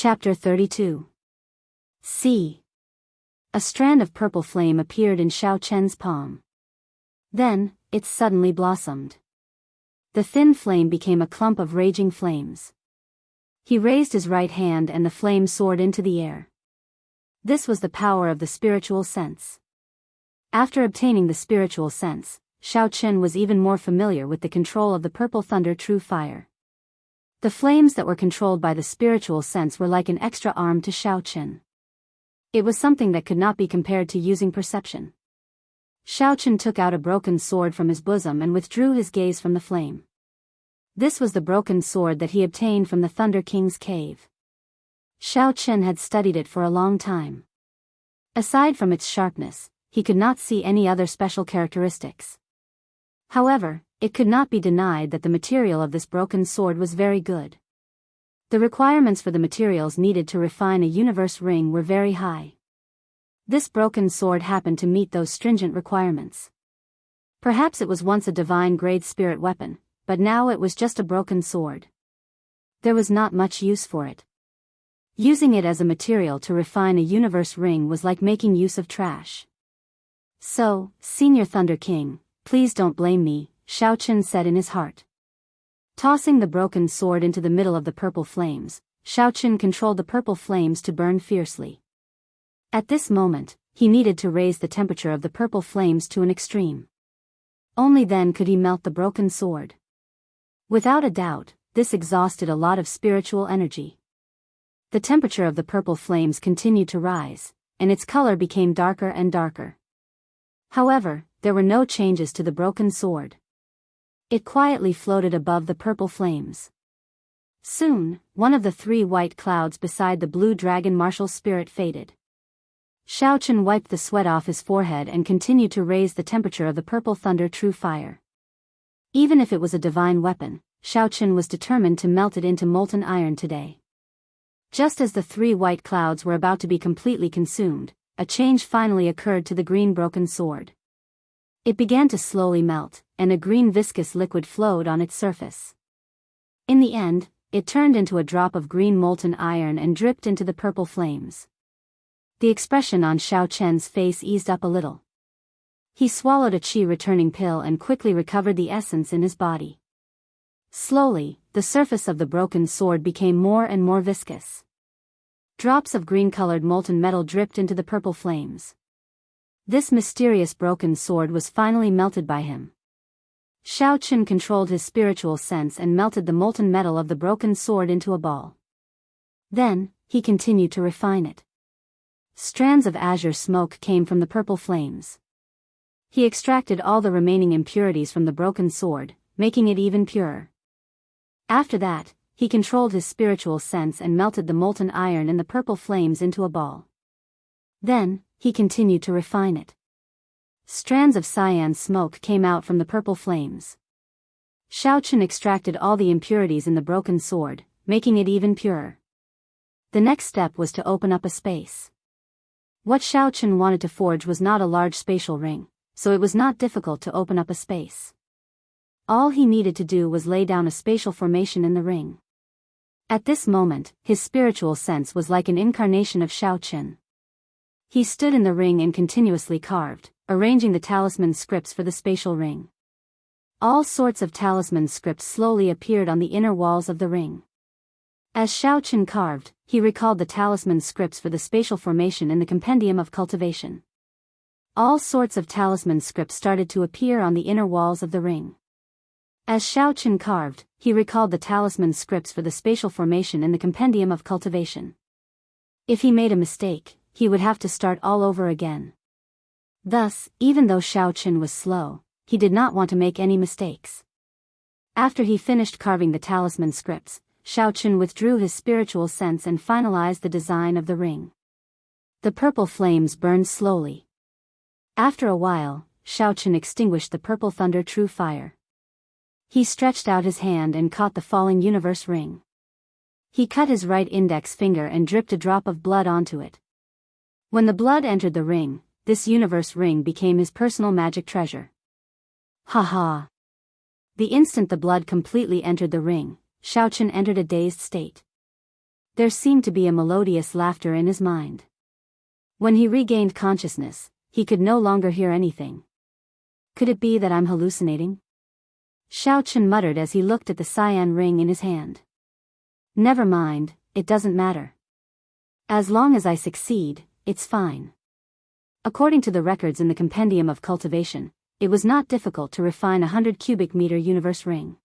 Chapter 32. See. A strand of purple flame appeared in Xiao Chen's palm. Then, it suddenly blossomed. The thin flame became a clump of raging flames. He raised his right hand and the flame soared into the air. This was the power of the spiritual sense. After obtaining the spiritual sense, Xiao Chen was even more familiar with the control of the purple thunder true fire. The flames that were controlled by the spiritual sense were like an extra arm to Xiao Chen. It was something that could not be compared to using perception. Xiao Chen took out a broken sword from his bosom and withdrew his gaze from the flame. This was the broken sword that he obtained from the Thunder King's cave. Xiao Chen had studied it for a long time. Aside from its sharpness, he could not see any other special characteristics. However, it could not be denied that the material of this broken sword was very good. The requirements for the materials needed to refine a universe ring were very high. This broken sword happened to meet those stringent requirements. Perhaps it was once a divine-grade spirit weapon, but now it was just a broken sword. There was not much use for it. Using it as a material to refine a universe ring was like making use of trash. So, Senior Thunder King, please don't blame me, Xiao Chen said in his heart. Tossing the broken sword into the middle of the purple flames, Xiao Chen controlled the purple flames to burn fiercely. At this moment, he needed to raise the temperature of the purple flames to an extreme. Only then could he melt the broken sword. Without a doubt, this exhausted a lot of spiritual energy. The temperature of the purple flames continued to rise, and its color became darker and darker. However, there were no changes to the broken sword. It quietly floated above the purple flames. Soon, one of the three white clouds beside the blue dragon martial spirit faded. Xiao Chen wiped the sweat off his forehead and continued to raise the temperature of the purple thunder true fire. Even if it was a divine weapon, Xiao Chen was determined to melt it into molten iron today. Just as the three white clouds were about to be completely consumed, a change finally occurred to the green broken sword. It began to slowly melt, and a green viscous liquid flowed on its surface. In the end, it turned into a drop of green molten iron and dripped into the purple flames. The expression on Xiao Chen's face eased up a little. He swallowed a qi-returning pill and quickly recovered the essence in his body. Slowly, the surface of the broken sword became more and more viscous. Drops of green-colored molten metal dripped into the purple flames. This mysterious broken sword was finally melted by him. Xiao Chen controlled his spiritual sense and melted the molten metal of the broken sword into a ball. Then, he continued to refine it. Strands of azure smoke came from the purple flames. He extracted all the remaining impurities from the broken sword, making it even purer. After that, he controlled his spiritual sense and melted the molten iron in the purple flames into a ball. Then, he continued to refine it. Strands of cyan smoke came out from the purple flames. Xiao Chen extracted all the impurities in the broken sword, making it even purer. The next step was to open up a space. What Xiao Chen wanted to forge was not a large spatial ring, so it was not difficult to open up a space. All he needed to do was lay down a spatial formation in the ring. At this moment, his spiritual sense was like an incarnation of Xiao Chen. He stood in the ring and continuously carved, arranging the talisman scripts for the spatial ring. All sorts of talisman scripts slowly appeared on the inner walls of the ring. As Xiao Chen carved, he recalled the talisman scripts for the spatial formation in the compendium of cultivation. All sorts of talisman scripts started to appear on the inner walls of the ring. As Xiao Chen carved, he recalled the talisman scripts for the spatial formation in the compendium of cultivation. If he made a mistake, he would have to start all over again. Thus, even though Xiao Chen was slow, he did not want to make any mistakes. After he finished carving the talisman scripts, Xiao Chen withdrew his spiritual sense and finalized the design of the ring. The purple flames burned slowly. After a while, Xiao Chen extinguished the purple thunder true fire. He stretched out his hand and caught the falling universe ring. He cut his right index finger and dripped a drop of blood onto it. When the blood entered the ring, this universe ring became his personal magic treasure. Ha ha! The instant the blood completely entered the ring, Xiao Chen entered a dazed state. There seemed to be a melodious laughter in his mind. When he regained consciousness, he could no longer hear anything. Could it be that I'm hallucinating? Xiao Chen muttered as he looked at the cyan ring in his hand. Never mind, it doesn't matter. As long as I succeed, it's fine. According to the records in the Compendium of Cultivation, it was not difficult to refine 100 cubic meter universe ring.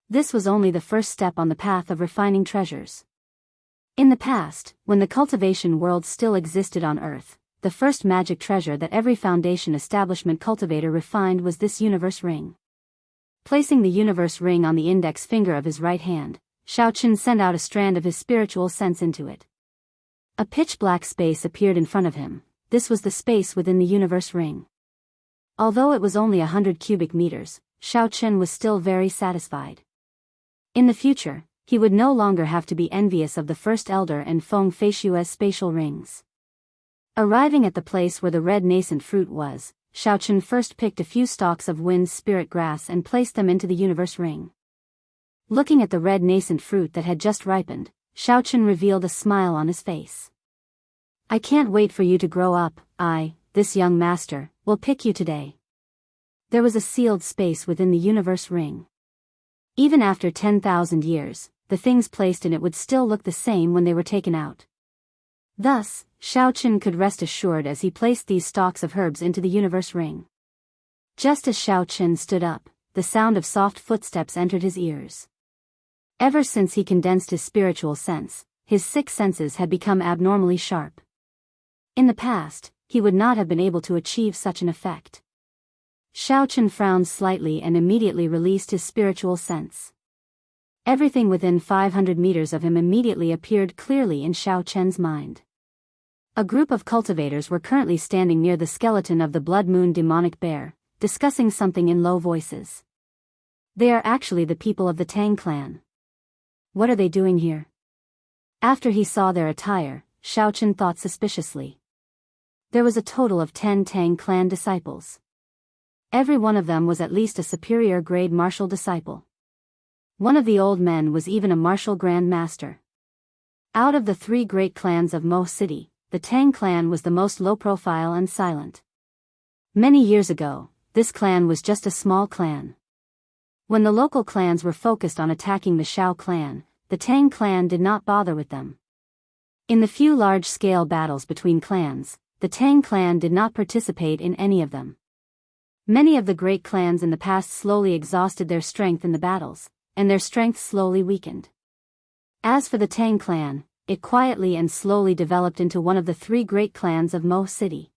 This was only the first step on the path of refining treasures. In the past, when the cultivation world still existed on Earth, the first magic treasure that every Foundation establishment cultivator refined was this universe ring. Placing the universe ring on the index finger of his right hand, Xiao Chen sent out a strand of his spiritual sense into it. A pitch-black space appeared in front of him. This was the space within the universe ring. Although it was only 100 cubic meters, Xiao Chen was still very satisfied. In the future, he would no longer have to be envious of the First Elder and Feng Feishue's spatial rings. Arriving at the place where the red nascent fruit was, Xiao Chen first picked a few stalks of Wind's spirit grass and placed them into the universe ring. Looking at the red nascent fruit that had just ripened, Xiao Chen revealed a smile on his face. I can't wait for you to grow up. This young master, will pick you today. There was a sealed space within the universe ring. Even after 10,000 years, the things placed in it would still look the same when they were taken out. Thus, Xiao Chen could rest assured as he placed these stalks of herbs into the universe ring. Just as Xiao Chen stood up, the sound of soft footsteps entered his ears. Ever since he condensed his spiritual sense, his six senses had become abnormally sharp. In the past, he would not have been able to achieve such an effect. Xiao Chen frowned slightly and immediately released his spiritual sense. Everything within 500 meters of him immediately appeared clearly in Xiao Chen's mind. A group of cultivators were currently standing near the skeleton of the Blood Moon demonic bear, discussing something in low voices. They are actually the people of the Tang clan. What are they doing here? After he saw their attire, Xiao Chen thought suspiciously. There was a total of 10 Tang clan disciples. Every one of them was at least a superior grade martial disciple. One of the old men was even a martial grand master. Out of the 3 great clans of Mo City, the Tang clan was the most low-profile and silent. Many years ago, this clan was just a small clan. When the local clans were focused on attacking the Shao clan, the Tang clan did not bother with them. In the few large-scale battles between clans, the Tang clan did not participate in any of them. Many of the great clans in the past slowly exhausted their strength in the battles, and their strength slowly weakened. As for the Tang clan, it quietly and slowly developed into one of the 3 great clans of Mo City.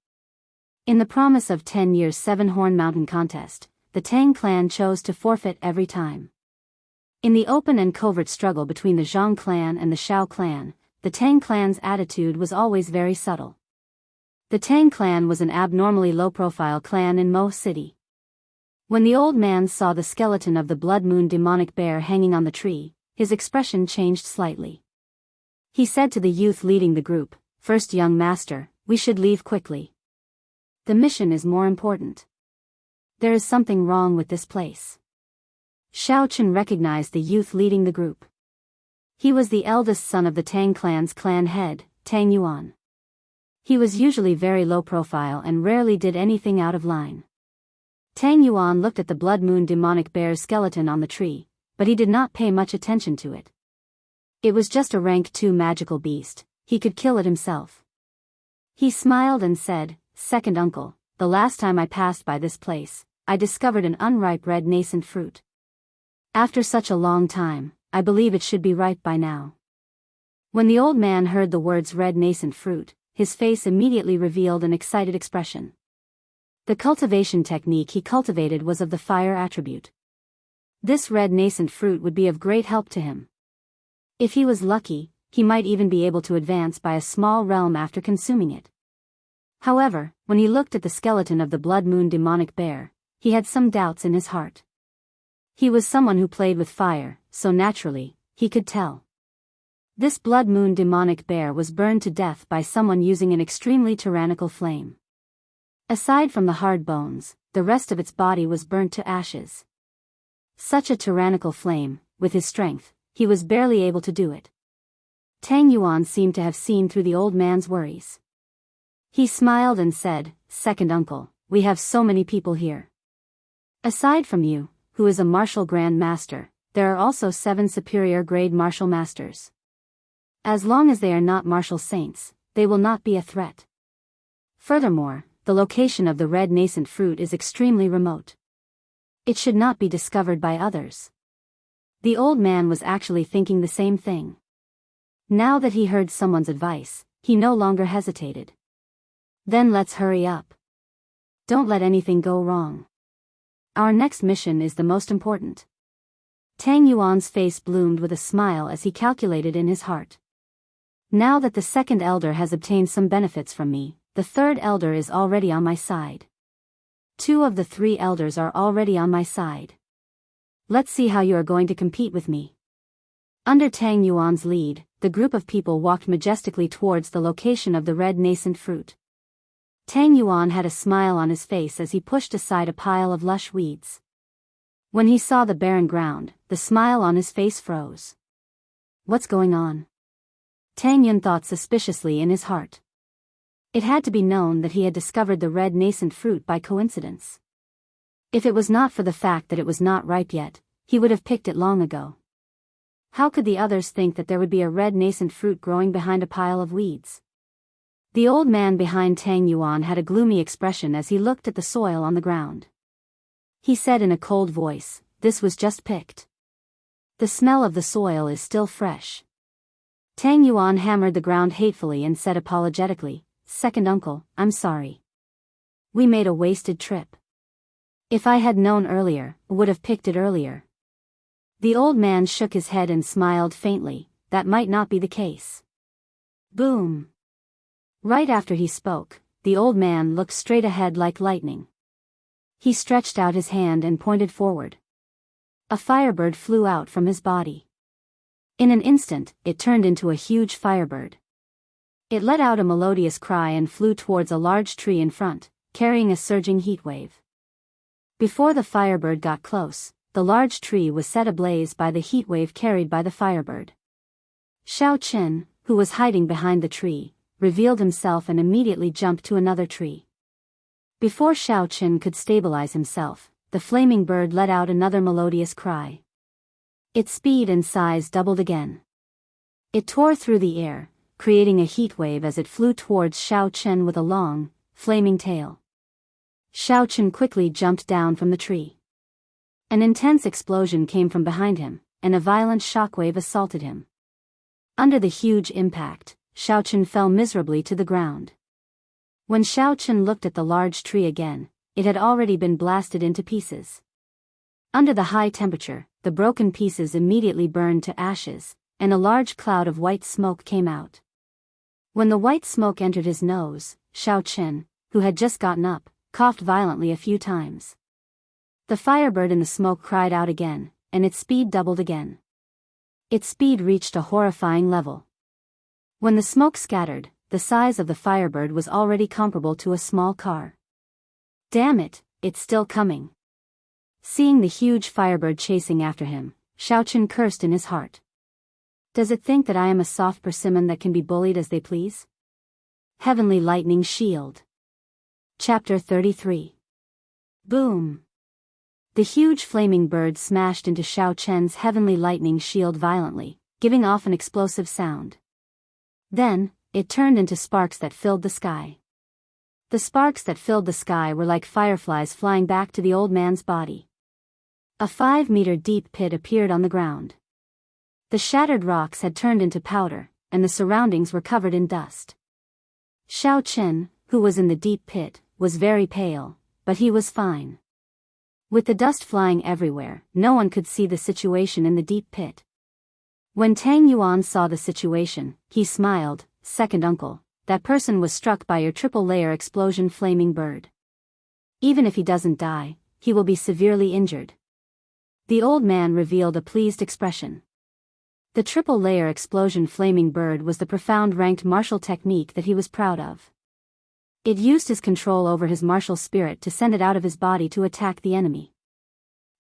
In the promise of 10 years' 7-horn mountain contest, the Tang clan chose to forfeit every time. In the open and covert struggle between the Zhang clan and the Shao clan, the Tang clan's attitude was always very subtle. The Tang clan was an abnormally low-profile clan in Mo City. When the old man saw the skeleton of the Blood Moon demonic bear hanging on the tree, his expression changed slightly. He said to the youth leading the group, "First young master, we should leave quickly. The mission is more important. There is something wrong with this place." Xiao Chen recognized the youth leading the group. He was the eldest son of the Tang clan's clan head, Tang Yuan. He was usually very low profile and rarely did anything out of line. Tang Yuan looked at the Blood Moon demonic bear's skeleton on the tree, but he did not pay much attention to it. It was just a rank 2 magical beast, he could kill it himself. He smiled and said, "Second uncle, the last time I passed by this place, I discovered an unripe red nascent fruit. After such a long time, I believe it should be ripe by now." When the old man heard the words red nascent fruit, his face immediately revealed an excited expression. The cultivation technique he cultivated was of the fire attribute. This red nascent fruit would be of great help to him. If he was lucky, he might even be able to advance by a small realm after consuming it. However, when he looked at the skeleton of the Blood Moon demonic bear, he had some doubts in his heart. He was someone who played with fire, so naturally, he could tell. This Blood Moon demonic bear was burned to death by someone using an extremely tyrannical flame. Aside from the hard bones, the rest of its body was burnt to ashes. Such a tyrannical flame, with his strength, he was barely able to do it. Tang Yuan seemed to have seen through the old man's worries. He smiled and said, "Second uncle, we have so many people here. Aside from you, who is a martial grand master, there are also 7 superior grade martial masters. As long as they are not martial saints, they will not be a threat. Furthermore, the location of the red nascent fruit is extremely remote. It should not be discovered by others." The old man was actually thinking the same thing. Now that he heard someone's advice, he no longer hesitated. "Then let's hurry up. Don't let anything go wrong. Our next mission is the most important." Tang Yuan's face bloomed with a smile as he calculated in his heart. "Now that the second elder has obtained some benefits from me, the third elder is already on my side. 2 of the 3 elders are already on my side. Let's see how you are going to compete with me." Under Tang Yuan's lead, the group of people walked majestically towards the location of the red nascent fruit. Tang Yuan had a smile on his face as he pushed aside a pile of lush weeds. When he saw the barren ground, the smile on his face froze. What's going on? Tang Yun thought suspiciously in his heart. It had to be known that he had discovered the red nascent fruit by coincidence. If it was not for the fact that it was not ripe yet, he would have picked it long ago. How could the others think that there would be a red nascent fruit growing behind a pile of weeds? The old man behind Tang Yuan had a gloomy expression as he looked at the soil on the ground. He said in a cold voice, "This was just picked. The smell of the soil is still fresh." Tang Yuan hammered the ground hatefully and said apologetically, "Second uncle, I'm sorry. We made a wasted trip. If I had known earlier, would have picked it earlier." The old man shook his head and smiled faintly. That might not be the case. Boom. Right after he spoke, the old man looked straight ahead like lightning. He stretched out his hand and pointed forward. A firebird flew out from his body. In an instant, it turned into a huge firebird. It let out a melodious cry and flew towards a large tree in front, carrying a surging heat wave. Before the firebird got close, the large tree was set ablaze by the heat wave carried by the firebird. Xiao Qin, who was hiding behind the tree, revealed himself and immediately jumped to another tree. Before Xiao Qin could stabilize himself, the flaming bird let out another melodious cry. Its speed and size doubled again. It tore through the air, creating a heat wave as it flew towards Xiao Qin with a long, flaming tail. Xiao Qin quickly jumped down from the tree. An intense explosion came from behind him, and a violent shockwave assaulted him. Under the huge impact, Xiao Qin fell miserably to the ground. When Xiao Qin looked at the large tree again, it had already been blasted into pieces. Under the high temperature, the broken pieces immediately burned to ashes, and a large cloud of white smoke came out. When the white smoke entered his nose, Xiao Qin, who had just gotten up, coughed violently a few times. The firebird in the smoke cried out again, and its speed doubled again. Its speed reached a horrifying level. When the smoke scattered, the size of the firebird was already comparable to a small car. Damn it, it's still coming. Seeing the huge firebird chasing after him, Xiao Qin cursed in his heart. Does it think that I am a soft persimmon that can be bullied as they please? Heavenly Lightning Shield. Chapter 33. Boom. The huge flaming bird smashed into Xiao Qin's heavenly lightning shield violently, giving off an explosive sound. Then, it turned into sparks that filled the sky. The sparks that filled the sky were like fireflies flying back to the old man's body. A 5-meter deep pit appeared on the ground. The shattered rocks had turned into powder, and the surroundings were covered in dust. Xiao Qin, who was in the deep pit, was very pale, but he was fine. With the dust flying everywhere, no one could see the situation in the deep pit. When Tang Yuan saw the situation, he smiled, "Second uncle, that person was struck by your triple-layer explosion flaming bird. Even if he doesn't die, he will be severely injured." The old man revealed a pleased expression. The triple-layer explosion flaming bird was the profound ranked martial technique that he was proud of. It used his control over his martial spirit to send it out of his body to attack the enemy.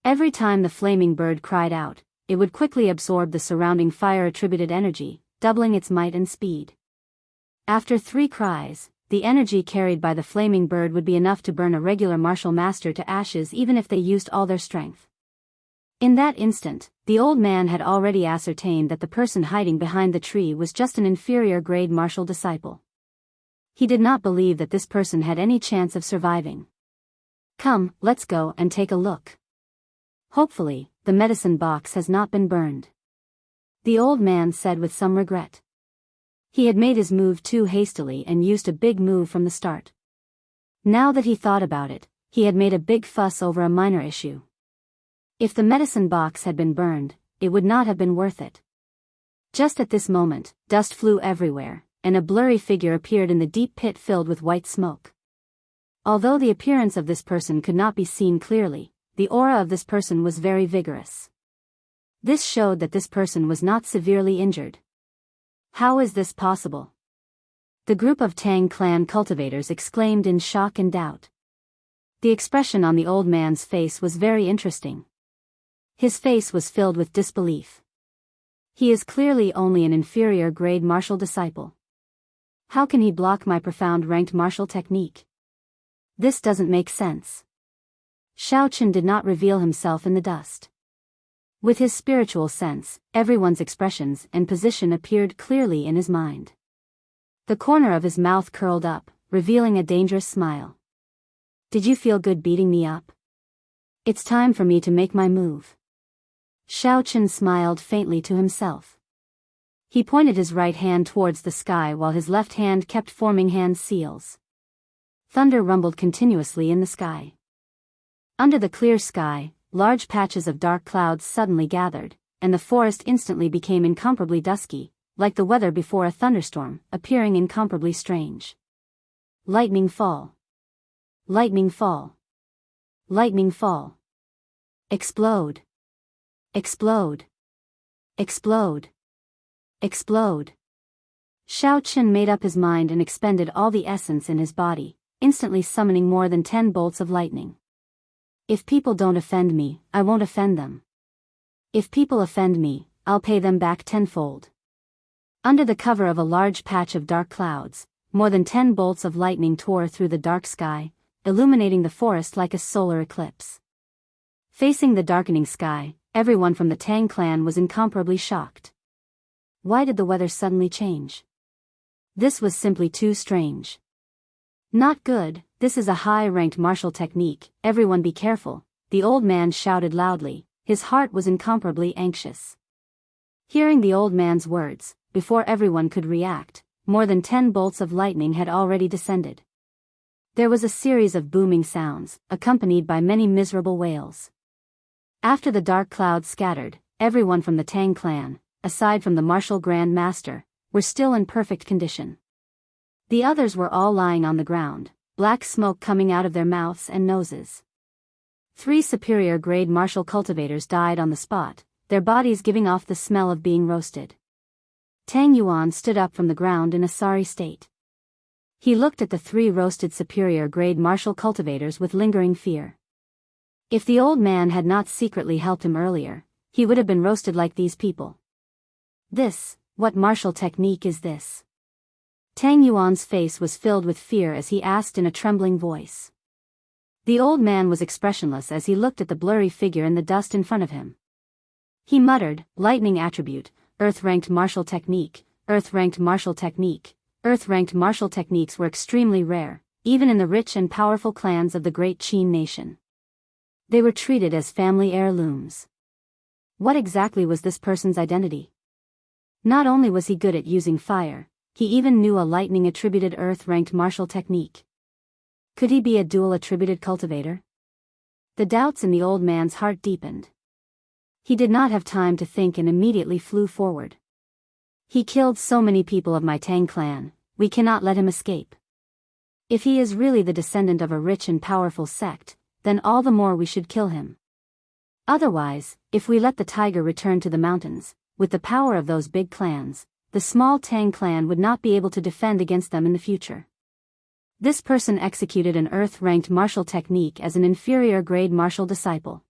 Every time the flaming bird cried out, it would quickly absorb the surrounding fire-attributed energy, doubling its might and speed. After 3 cries, the energy carried by the flaming bird would be enough to burn a regular martial master to ashes even if they used all their strength. In that instant, the old man had already ascertained that the person hiding behind the tree was just an inferior-grade martial disciple. He did not believe that this person had any chance of surviving. "Come, let's go and take a look. Hopefully, the medicine box has not been burned," the old man said with some regret. He had made his move too hastily and used a big move from the start. Now that he thought about it, he had made a big fuss over a minor issue. If the medicine box had been burned, it would not have been worth it. Just at this moment, dust flew everywhere, and a blurry figure appeared in the deep pit filled with white smoke. Although the appearance of this person could not be seen clearly, the aura of this person was very vigorous. This showed that this person was not severely injured. How is this possible? The group of Tang clan cultivators exclaimed in shock and doubt. The expression on the old man's face was very interesting. His face was filled with disbelief. He is clearly only an inferior-grade martial disciple. How can he block my profound ranked martial technique? This doesn't make sense. Xiao Chen did not reveal himself in the dust. With his spiritual sense, everyone's expressions and position appeared clearly in his mind. The corner of his mouth curled up, revealing a dangerous smile. "Did you feel good beating me up? It's time for me to make my move." Xiao Chen smiled faintly to himself. He pointed his right hand towards the sky while his left hand kept forming hand seals. Thunder rumbled continuously in the sky. Under the clear sky, large patches of dark clouds suddenly gathered, and the forest instantly became incomparably dusky, like the weather before a thunderstorm, appearing incomparably strange. Lightning fall. Lightning fall. Lightning fall. Explode. Explode. Explode. Explode. Xiao Chen made up his mind and expended all the essence in his body, instantly summoning more than 10 bolts of lightning. If people don't offend me, I won't offend them. If people offend me, I'll pay them back tenfold. Under the cover of a large patch of dark clouds, more than 10 bolts of lightning tore through the dark sky, illuminating the forest like a solar eclipse. Facing the darkening sky, everyone from the Tang clan was incomparably shocked. Why did the weather suddenly change? This was simply too strange. Not good, this is a high-ranked martial technique, everyone be careful, the old man shouted loudly, his heart was incomparably anxious. Hearing the old man's words, before everyone could react, more than 10 bolts of lightning had already descended. There was a series of booming sounds, accompanied by many miserable wails. After the dark clouds scattered, everyone from the Tang clan, aside from the martial Grand Master, were still in perfect condition. The others were all lying on the ground, black smoke coming out of their mouths and noses. 3 superior-grade martial cultivators died on the spot, their bodies giving off the smell of being roasted. Tang Yuan stood up from the ground in a sorry state. He looked at the 3 roasted superior-grade martial cultivators with lingering fear. If the old man had not secretly helped him earlier, he would have been roasted like these people. What martial technique is this? Tang Yuan's face was filled with fear as he asked in a trembling voice. The old man was expressionless as he looked at the blurry figure in the dust in front of him. He muttered, "Lightning attribute, Earth-ranked martial technique, Earth-ranked martial technique." Earth-ranked martial techniques were extremely rare, even in the rich and powerful clans of the great Qin nation. They were treated as family heirlooms. What exactly was this person's identity? Not only was he good at using fire, he even knew a lightning-attributed Earth-ranked martial technique. Could he be a dual-attributed cultivator? The doubts in the old man's heart deepened. He did not have time to think and immediately flew forward. He killed so many people of my Tang clan, we cannot let him escape. If he is really the descendant of a rich and powerful sect, then all the more we should kill him. Otherwise, if we let the tiger return to the mountains, with the power of those big clans, the small Tang clan would not be able to defend against them in the future. This person executed an Earth-ranked martial technique as an inferior-grade martial disciple.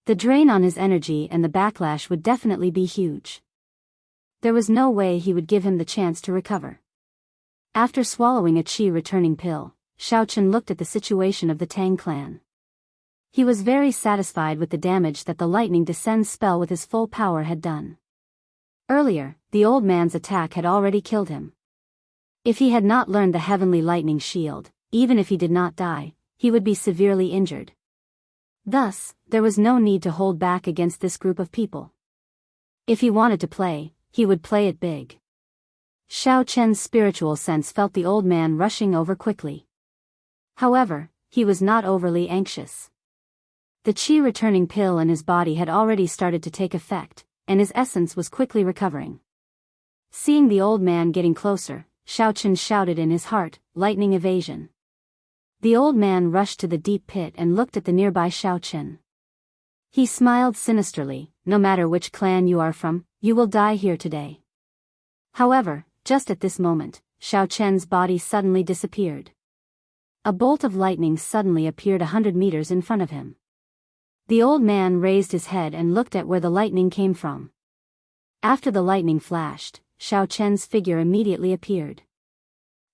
The drain on his energy and the backlash would definitely be huge. There was no way he would give him the chance to recover. After swallowing a chi-returning pill, Xiaochen looked at the situation of the Tang clan. He was very satisfied with the damage that the lightning descends spell with his full power had done. Earlier, the old man's attack had already killed him. If he had not learned the heavenly lightning shield, even if he did not die, he would be severely injured. Thus, there was no need to hold back against this group of people. If he wanted to play, he would play it big. Xiao Chen's spiritual sense felt the old man rushing over quickly. However, he was not overly anxious. The qi returning pill in his body had already started to take effect, and his essence was quickly recovering. Seeing the old man getting closer, Xiao Chen shouted in his heart, "Lightning evasion." The old man rushed to the deep pit and looked at the nearby Xiao Chen. He smiled sinisterly, "No matter which clan you are from, you will die here today." However, just at this moment, Xiao Chen's body suddenly disappeared. A bolt of lightning suddenly appeared 100 meters in front of him. The old man raised his head and looked at where the lightning came from. After the lightning flashed, Xiao Chen's figure immediately appeared.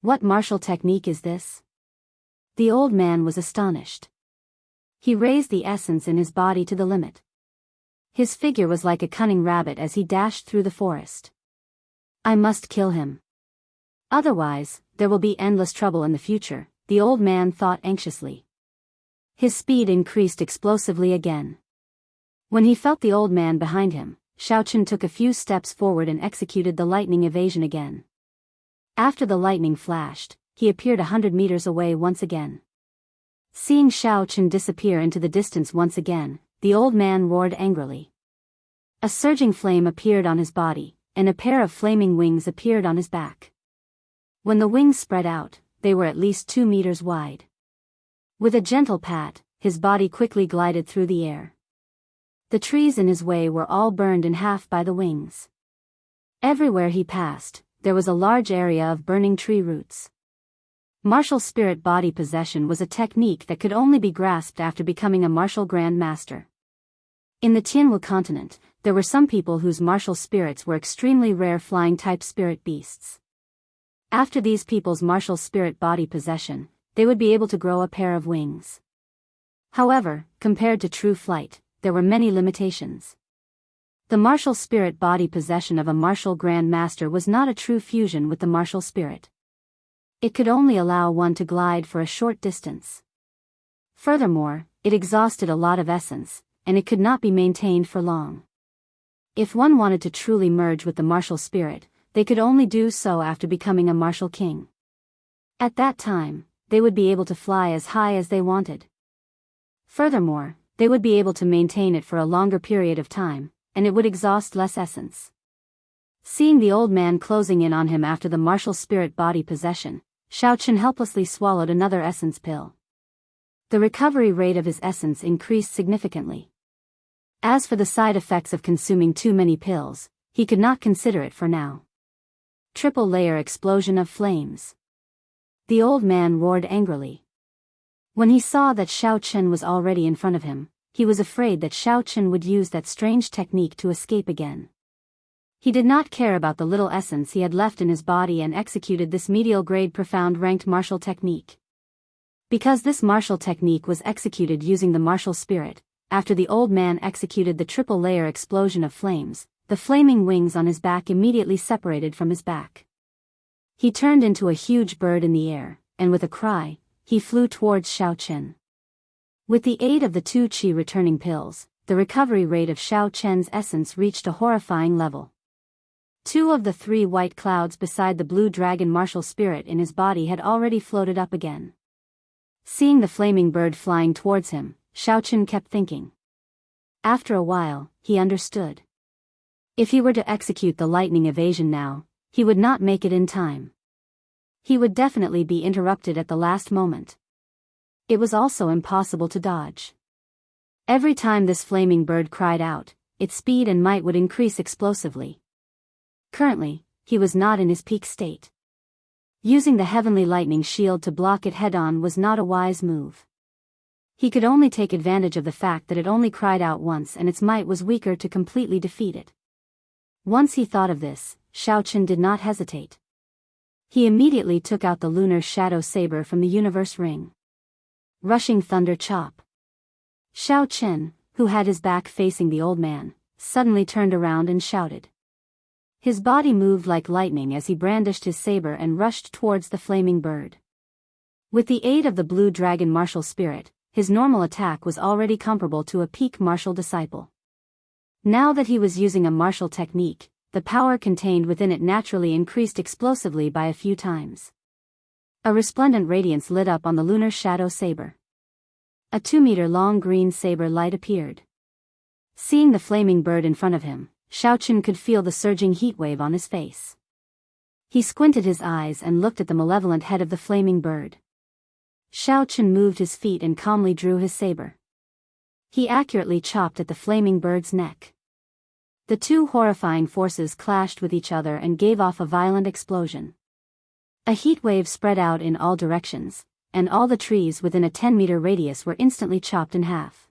"What martial technique is this?" The old man was astonished. He raised the essence in his body to the limit. His figure was like a cunning rabbit as he dashed through the forest. "I must kill him. Otherwise, there will be endless trouble in the future," the old man thought anxiously. His speed increased explosively again. When he felt the old man behind him, Xiao Chen took a few steps forward and executed the lightning evasion again. After the lightning flashed, he appeared 100 meters away once again. Seeing Xiao Chen disappear into the distance once again, the old man roared angrily. A surging flame appeared on his body, and a pair of flaming wings appeared on his back. When the wings spread out, they were at least 2 meters wide. With a gentle pat, his body quickly glided through the air. The trees in his way were all burned in half by the wings. Everywhere he passed, there was a large area of burning tree roots. Martial spirit body possession was a technique that could only be grasped after becoming a martial grand master. In the Tianwu continent, there were some people whose martial spirits were extremely rare flying-type spirit beasts. After these people's martial spirit body possession, they would be able to grow a pair of wings. However, compared to true flight, there were many limitations. The martial spirit body possession of a martial grand master was not a true fusion with the martial spirit. It could only allow one to glide for a short distance. Furthermore, it exhausted a lot of essence, and it could not be maintained for long. If one wanted to truly merge with the martial spirit, they could only do so after becoming a martial king. At that time, they would be able to fly as high as they wanted. Furthermore, they would be able to maintain it for a longer period of time, and it would exhaust less essence. Seeing the old man closing in on him after the martial spirit body possession, Xiao Chen helplessly swallowed another essence pill. The recovery rate of his essence increased significantly. As for the side effects of consuming too many pills, he could not consider it for now. Triple layer explosion of flames. The old man roared angrily. When he saw that Xiao Chen was already in front of him, he was afraid that Xiao Chen would use that strange technique to escape again. He did not care about the little essence he had left in his body and executed this medial grade profound ranked martial technique. Because this martial technique was executed using the martial spirit, after the old man executed the triple layer explosion of flames, the flaming wings on his back immediately separated from his back. He turned into a huge bird in the air, and with a cry, he flew towards Xiao Chen. With the aid of the 2 qi returning pills, the recovery rate of Xiao Chen's essence reached a horrifying level. 2 of the 3 white clouds beside the blue dragon martial spirit in his body had already floated up again. Seeing the flaming bird flying towards him, Xiao Chen kept thinking. After a while, he understood. If he were to execute the lightning evasion now, he would not make it in time. He would definitely be interrupted at the last moment. It was also impossible to dodge. Every time this flaming bird cried out, its speed and might would increase explosively. Currently, he was not in his peak state. Using the heavenly lightning shield to block it head-on was not a wise move. He could only take advantage of the fact that it only cried out once and its might was weaker to completely defeat it. Once he thought of this, Xiao Chen did not hesitate. He immediately took out the lunar shadow saber from the universe ring. Rushing thunder chop. Xiao Chen, who had his back facing the old man, suddenly turned around and shouted. His body moved like lightning as he brandished his saber and rushed towards the flaming bird. With the aid of the blue dragon martial spirit, his normal attack was already comparable to a peak martial disciple. Now that he was using a martial technique, the power contained within it naturally increased explosively by a few times. A resplendent radiance lit up on the lunar shadow saber. A 2-meter-long green saber light appeared. Seeing the flaming bird in front of him, Xiao Chen could feel the surging heat wave on his face. He squinted his eyes and looked at the malevolent head of the flaming bird. Xiao Chen moved his feet and calmly drew his saber. He accurately chopped at the flaming bird's neck. The two horrifying forces clashed with each other and gave off a violent explosion. A heat wave spread out in all directions, and all the trees within a 10-meter radius were instantly chopped in half.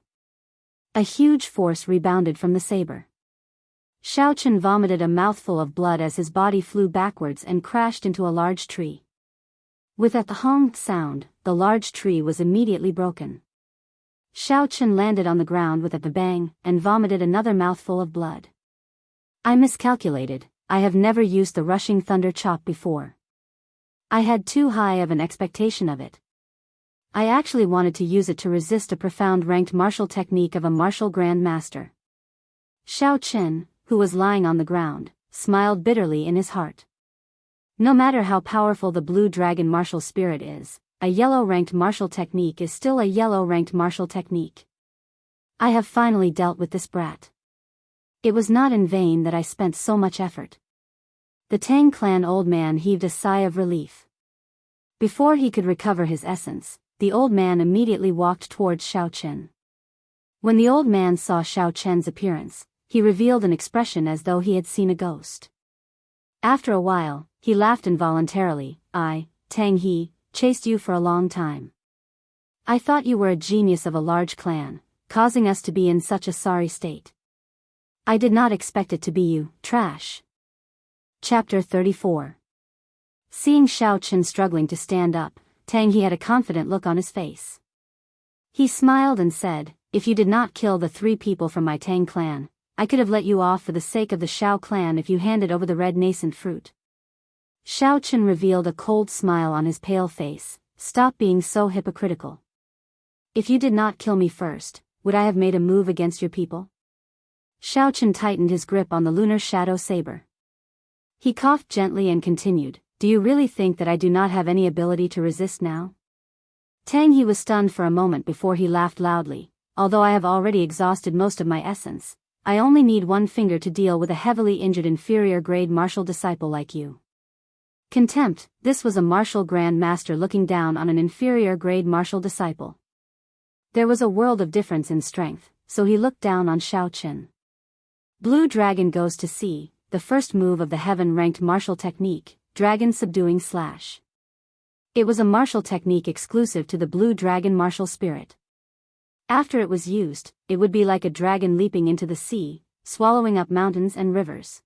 A huge force rebounded from the saber. Xiao Chen vomited a mouthful of blood as his body flew backwards and crashed into a large tree. With a honk sound, the large tree was immediately broken. Xiao Chen landed on the ground with a bang and vomited another mouthful of blood. I miscalculated. I have never used the rushing thunder chop before. I had too high of an expectation of it. I actually wanted to use it to resist a profound ranked martial technique of a martial grand master. Xiao Chen, who was lying on the ground, smiled bitterly in his heart. No matter how powerful the blue dragon martial spirit is, a yellow-ranked martial technique is still a yellow-ranked martial technique. I have finally dealt with this brat. It was not in vain that I spent so much effort. The Tang clan old man heaved a sigh of relief. Before he could recover his essence, the old man immediately walked towards Xiao Chen. When the old man saw Xiao Chen's appearance, he revealed an expression as though he had seen a ghost. After a while, he laughed involuntarily. I, Tang He, chased you for a long time. I thought you were a genius of a large clan, causing us to be in such a sorry state. I did not expect it to be you, trash. Chapter 34. Seeing Xiao Chen struggling to stand up, Tang He had a confident look on his face. He smiled and said, if you did not kill the 3 people from my Tang clan, I could have let you off for the sake of the Xiao clan if you handed over the red nascent fruit. Xiao Chen revealed a cold smile on his pale face. Stop being so hypocritical. If you did not kill me first, would I have made a move against your people? Xiao Chen tightened his grip on the lunar shadow saber. He coughed gently and continued, do you really think that I do not have any ability to resist now? Tang He was stunned for a moment before he laughed loudly. Although I have already exhausted most of my essence, I only need 1 finger to deal with a heavily injured inferior grade martial disciple like you. Contempt. This was a martial grand master looking down on an inferior grade martial disciple. There was a world of difference in strength, so he looked down on Xiao Chen. Blue Dragon Goes to Sea, the first move of the heaven-ranked martial technique, Dragon Subduing Slash. It was a martial technique exclusive to the Blue Dragon martial spirit. After it was used, it would be like a dragon leaping into the sea, swallowing up mountains and rivers.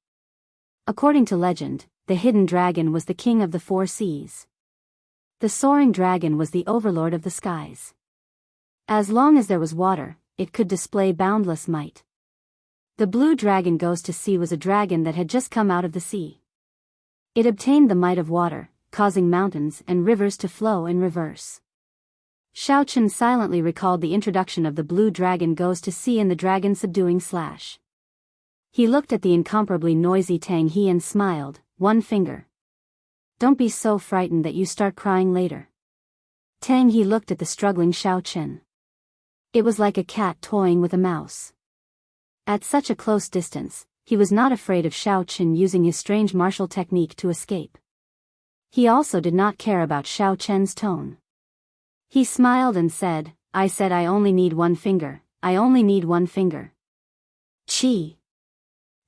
According to legend, the hidden dragon was the king of the 4 seas. The soaring dragon was the overlord of the skies. As long as there was water, it could display boundless might. The Blue Dragon Goes to Sea was a dragon that had just come out of the sea. It obtained the might of water, causing mountains and rivers to flow in reverse. Xiao Chen silently recalled the introduction of the Blue Dragon Goes to Sea and the Dragon Subduing Slash. He looked at the incomparably noisy Tang He and smiled. 1 finger. Don't be so frightened that you start crying later. Tang He looked at the struggling Xiao Chen. It was like a cat toying with a mouse. At such a close distance, he was not afraid of Xiao Chen using his strange martial technique to escape. He also did not care about Xiao Chen's tone. He smiled and said, I said I only need 1 finger, I only need 1 finger. Chi.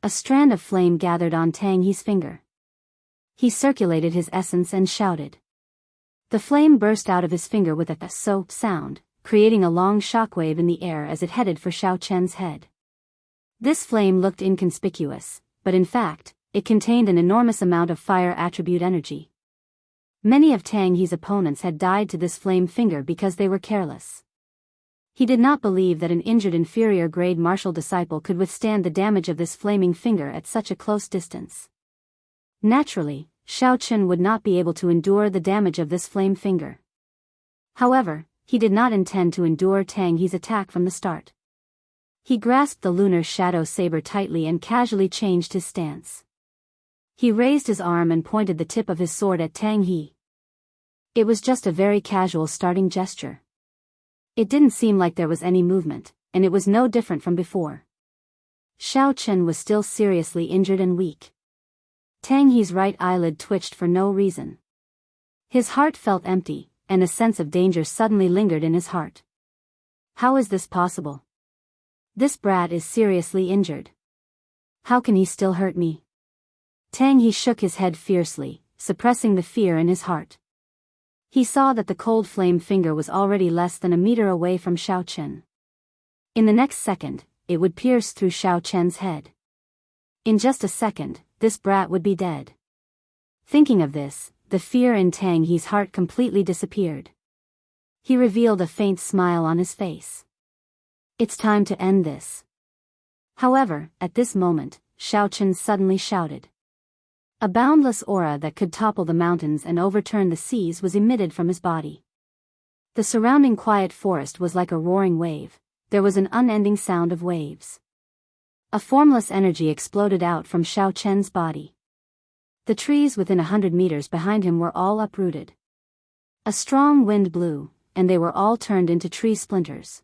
A strand of flame gathered on Tang He's finger. He circulated his essence and shouted. The flame burst out of his finger with a so sound, creating a long shockwave in the air as it headed for Xiao Chen's head. This flame looked inconspicuous, but in fact, it contained an enormous amount of fire attribute energy. Many of Tang He's opponents had died to this flame finger because they were careless. He did not believe that an injured inferior grade martial disciple could withstand the damage of this flaming finger at such a close distance. Naturally, Xiao Chen would not be able to endure the damage of this flame finger. However, he did not intend to endure Tang He's attack from the start. He grasped the lunar shadow saber tightly and casually changed his stance. He raised his arm and pointed the tip of his sword at Tang He. It was just a very casual starting gesture. It didn't seem like there was any movement, and it was no different from before. Xiao Chen was still seriously injured and weak. Tang He's right eyelid twitched for no reason. His heart felt empty, and a sense of danger suddenly lingered in his heart. How is this possible? This brat is seriously injured. How can he still hurt me? Tang He shook his head fiercely, suppressing the fear in his heart. He saw that the cold flame finger was already less than a meter away from Xiao Chen. In the next second, it would pierce through Xiao Chen's head. In just a second, this brat would be dead. Thinking of this, the fear in Tang He's heart completely disappeared. He revealed a faint smile on his face. It's time to end this. However, at this moment, Xiao Chen suddenly shouted. A boundless aura that could topple the mountains and overturn the seas was emitted from his body. The surrounding quiet forest was like a roaring wave. There was an unending sound of waves. A formless energy exploded out from Xiao Chen's body. The trees within 100 meters behind him were all uprooted. A strong wind blew, and they were all turned into tree splinters.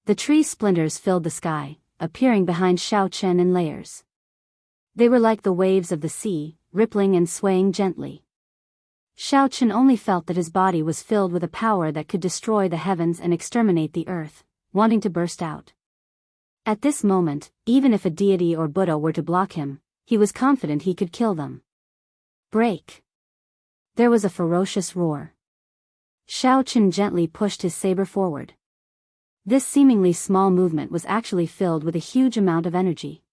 The tree splinters filled the sky, appearing behind Xiao Chen in layers. They were like the waves of the sea, rippling and swaying gently. Xiao Chen only felt that his body was filled with a power that could destroy the heavens and exterminate the earth, wanting to burst out. At this moment, even if a deity or Buddha were to block him, he was confident he could kill them. Break! There was a ferocious roar. Xiao Chen gently pushed his saber forward. This seemingly small movement was actually filled with a huge amount of energy.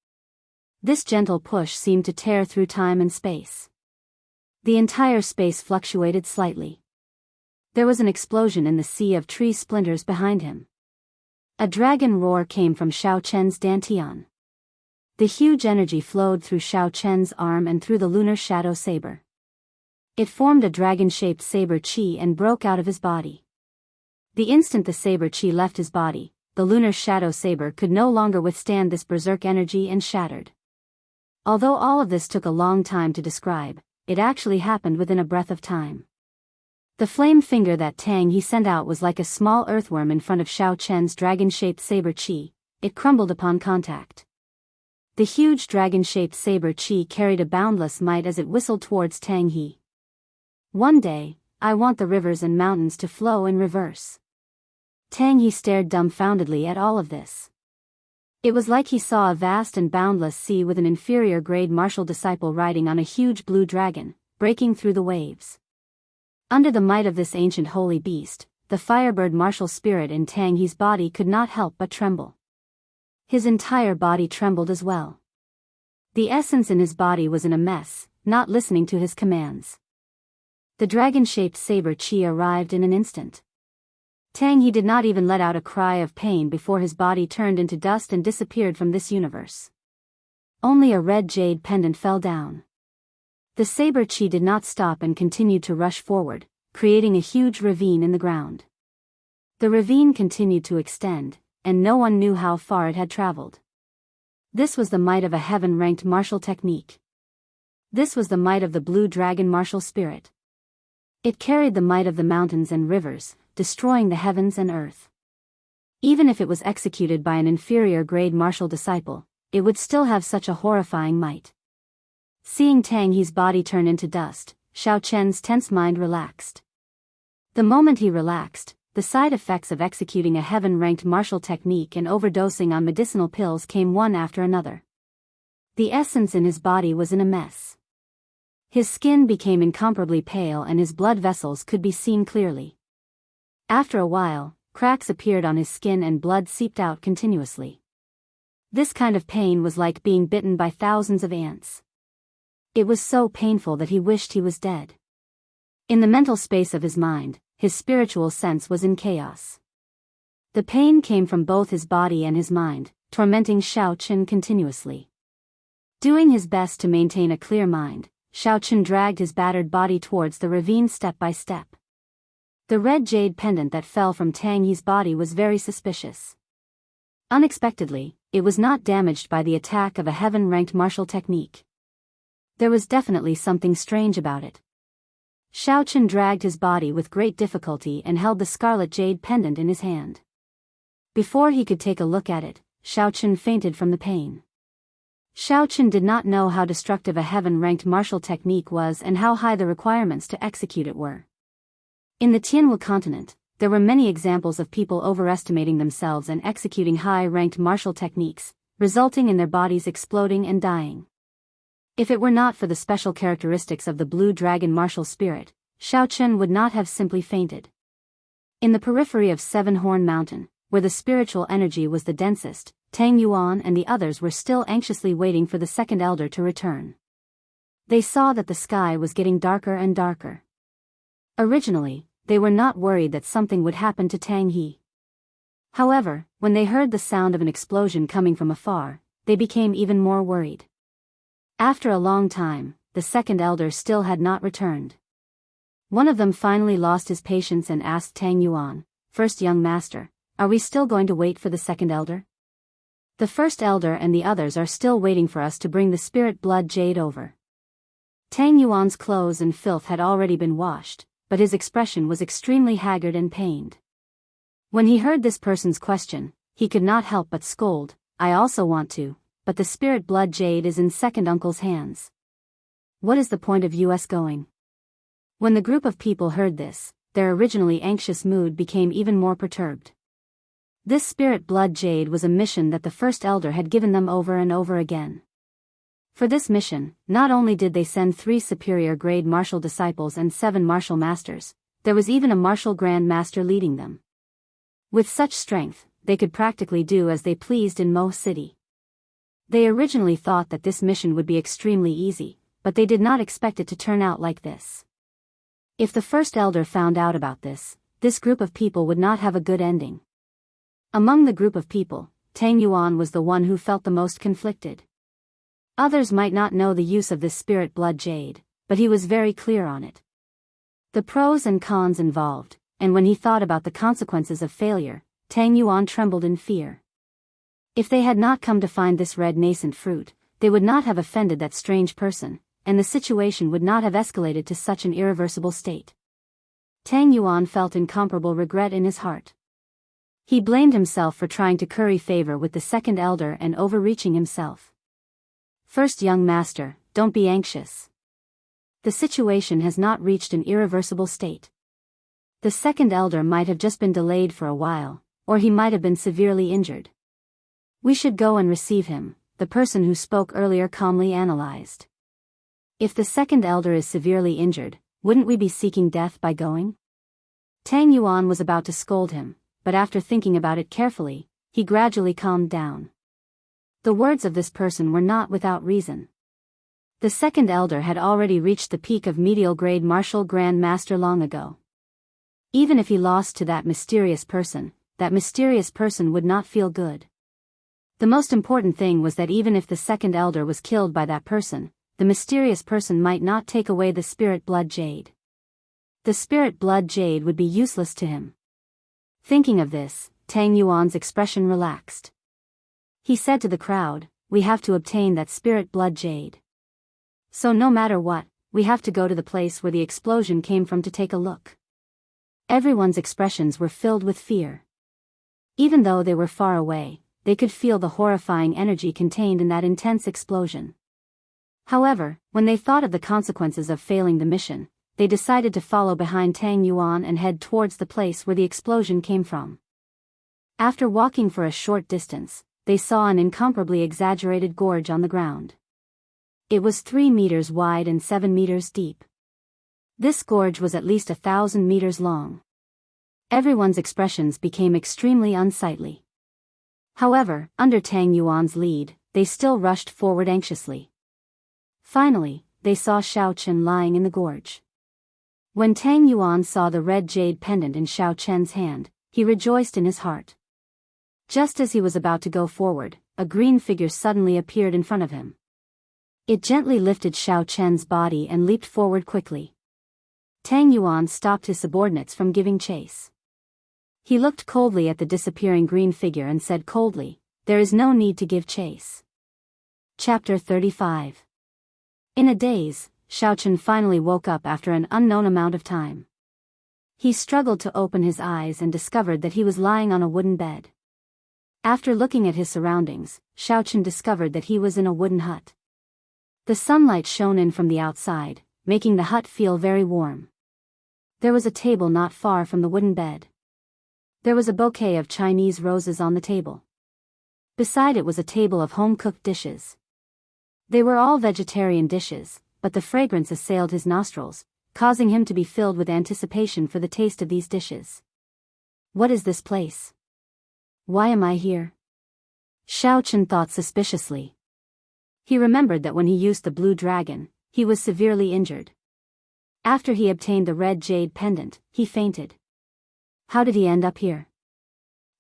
This gentle push seemed to tear through time and space. The entire space fluctuated slightly. There was an explosion in the sea of tree splinters behind him. A dragon roar came from Xiao Chen's dantian. The huge energy flowed through Xiao Chen's arm and through the lunar shadow saber. It formed a dragon-shaped saber chi and broke out of his body. The instant the saber chi left his body, the lunar shadow saber could no longer withstand this berserk energy and shattered. Although all of this took a long time to describe, it actually happened within a breath of time. The flame finger that Tang He sent out was like a small earthworm in front of Xiao Chen's dragon-shaped saber chi. It crumbled upon contact. The huge dragon-shaped saber chi carried a boundless might as it whistled towards Tang He. One day, I want the rivers and mountains to flow in reverse. Tang He stared dumbfoundedly at all of this. It was like he saw a vast and boundless sea with an inferior grade martial disciple riding on a huge blue dragon, breaking through the waves. Under the might of this ancient holy beast, the firebird martial spirit in Tang He's body could not help but tremble. His entire body trembled as well. The essence in his body was in a mess, not listening to his commands. The dragon-shaped saber chi arrived in an instant. Tang He did not even let out a cry of pain before his body turned into dust and disappeared from this universe. Only a red jade pendant fell down. The saber chi did not stop and continued to rush forward, creating a huge ravine in the ground. The ravine continued to extend, and no one knew how far it had traveled. This was the might of a heaven-ranked martial technique. This was the might of the blue dragon martial spirit. It carried the might of the mountains and rivers, destroying the heavens and earth. Even if it was executed by an inferior grade martial disciple, it would still have such a horrifying might. Seeing Tang He's body turn into dust, Xiao Chen's tense mind relaxed. The moment he relaxed, the side effects of executing a heaven-ranked martial technique and overdosing on medicinal pills came one after another. The essence in his body was in a mess. His skin became incomparably pale and his blood vessels could be seen clearly. After a while, cracks appeared on his skin and blood seeped out continuously. This kind of pain was like being bitten by thousands of ants. It was so painful that he wished he was dead. In the mental space of his mind, his spiritual sense was in chaos. The pain came from both his body and his mind, tormenting Xiao Qin continuously. Doing his best to maintain a clear mind, Xiao Qin dragged his battered body towards the ravine step by step. The red jade pendant that fell from Tang Yi's body was very suspicious. Unexpectedly, it was not damaged by the attack of a heaven-ranked martial technique. There was definitely something strange about it. Xiao Qin dragged his body with great difficulty and held the scarlet jade pendant in his hand. Before he could take a look at it, Xiao Qin fainted from the pain. Xiao Qin did not know how destructive a heaven-ranked martial technique was and how high the requirements to execute it were. In the Tianwu continent, there were many examples of people overestimating themselves and executing high-ranked martial techniques, resulting in their bodies exploding and dying. If it were not for the special characteristics of the blue dragon martial spirit, Xiao Qin would not have simply fainted. In the periphery of Seven Horn Mountain, where the spiritual energy was the densest, Tang Yuan and the others were still anxiously waiting for the second elder to return. They saw that the sky was getting darker and darker. Originally, they were not worried that something would happen to Tang Yi. However, when they heard the sound of an explosion coming from afar, they became even more worried. After a long time, the second elder still had not returned. One of them finally lost his patience and asked Tang Yuan, "First young master, are we still going to wait for the second elder?" "The first elder and the others are still waiting for us to bring the spirit blood jade over." Tang Yuan's clothes and filth had already been washed, but his expression was extremely haggard and pained. When he heard this person's question, he could not help but scold, "I also want to, but the spirit blood jade is in second uncle's hands. What is the point of us going?" When the group of people heard this, their originally anxious mood became even more perturbed. This spirit blood jade was a mission that the first elder had given them over and over again. For this mission, not only did they send 3 superior grade martial disciples and 7 martial masters, there was even a martial grand master leading them. With such strength, they could practically do as they pleased in Mo City. They originally thought that this mission would be extremely easy, but they did not expect it to turn out like this. If the first elder found out about this group of people would not have a good ending. Among the group of people, Tang Yuan was the one who felt the most conflicted. Others might not know the use of this spirit blood jade, but he was very clear on it. The pros and cons involved, and when he thought about the consequences of failure, Tang Yuan trembled in fear. If they had not come to find this red nascent fruit, they would not have offended that strange person, and the situation would not have escalated to such an irreversible state. Tang Yuan felt incomparable regret in his heart. He blamed himself for trying to curry favor with the second elder and overreaching himself. "First young master, don't be anxious. The situation has not reached an irreversible state. The second elder might have just been delayed for a while, or he might have been severely injured. We should go and receive him," the person who spoke earlier calmly analyzed. "If the second elder is severely injured, wouldn't we be seeking death by going?" Tang Yuan was about to scold him, but after thinking about it carefully, he gradually calmed down. The words of this person were not without reason. The second elder had already reached the peak of medial grade martial grand master long ago. Even if he lost to that mysterious person would not feel good. The most important thing was that even if the second elder was killed by that person, the mysterious person might not take away the spirit blood jade. The spirit blood jade would be useless to him. Thinking of this, Tang Yuan's expression relaxed. He said to the crowd, "We have to obtain that spirit blood jade. So no matter what, we have to go to the place where the explosion came from to take a look." Everyone's expressions were filled with fear. Even though they were far away, they could feel the horrifying energy contained in that intense explosion. However, when they thought of the consequences of failing the mission, they decided to follow behind Tang Yuan and head towards the place where the explosion came from. After walking for a short distance, they saw an incomparably exaggerated gorge on the ground. It was 3 meters wide and 7 meters deep. This gorge was at least 1,000 meters long. Everyone's expressions became extremely unsightly. However, under Tang Yuan's lead, they still rushed forward anxiously. Finally, they saw Xiao Chen lying in the gorge. When Tang Yuan saw the red jade pendant in Xiao Chen's hand, he rejoiced in his heart. Just as he was about to go forward, a green figure suddenly appeared in front of him. It gently lifted Xiao Chen's body and leaped forward quickly. Tang Yuan stopped his subordinates from giving chase. He looked coldly at the disappearing green figure and said coldly, "There is no need to give chase." Chapter 35. In a daze, Xiao Chen finally woke up after an unknown amount of time. He struggled to open his eyes and discovered that he was lying on a wooden bed. After looking at his surroundings, Xiao Chen discovered that he was in a wooden hut. The sunlight shone in from the outside, making the hut feel very warm. There was a table not far from the wooden bed. There was a bouquet of Chinese roses on the table. Beside it was a table of home-cooked dishes. They were all vegetarian dishes, but the fragrance assailed his nostrils, causing him to be filled with anticipation for the taste of these dishes. What is this place? Why am I here? Xiao Chen thought suspiciously. He remembered that when he used the blue dragon, he was severely injured. After he obtained the red jade pendant, he fainted. How did he end up here?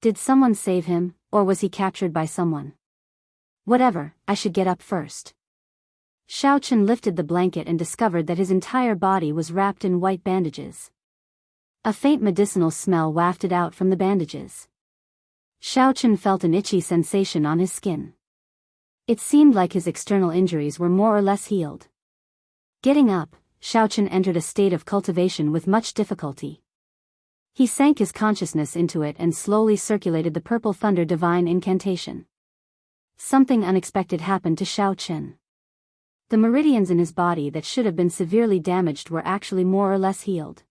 Did someone save him, or was he captured by someone? Whatever, I should get up first. Xiao Chen lifted the blanket and discovered that his entire body was wrapped in white bandages. A faint medicinal smell wafted out from the bandages. Xiao Chen felt an itchy sensation on his skin. It seemed like his external injuries were more or less healed. Getting up, Xiao Chen entered a state of cultivation with much difficulty. He sank his consciousness into it and slowly circulated the purple thunder divine incantation. Something unexpected happened to Xiao Chen. The meridians in his body that should have been severely damaged were actually more or less healed.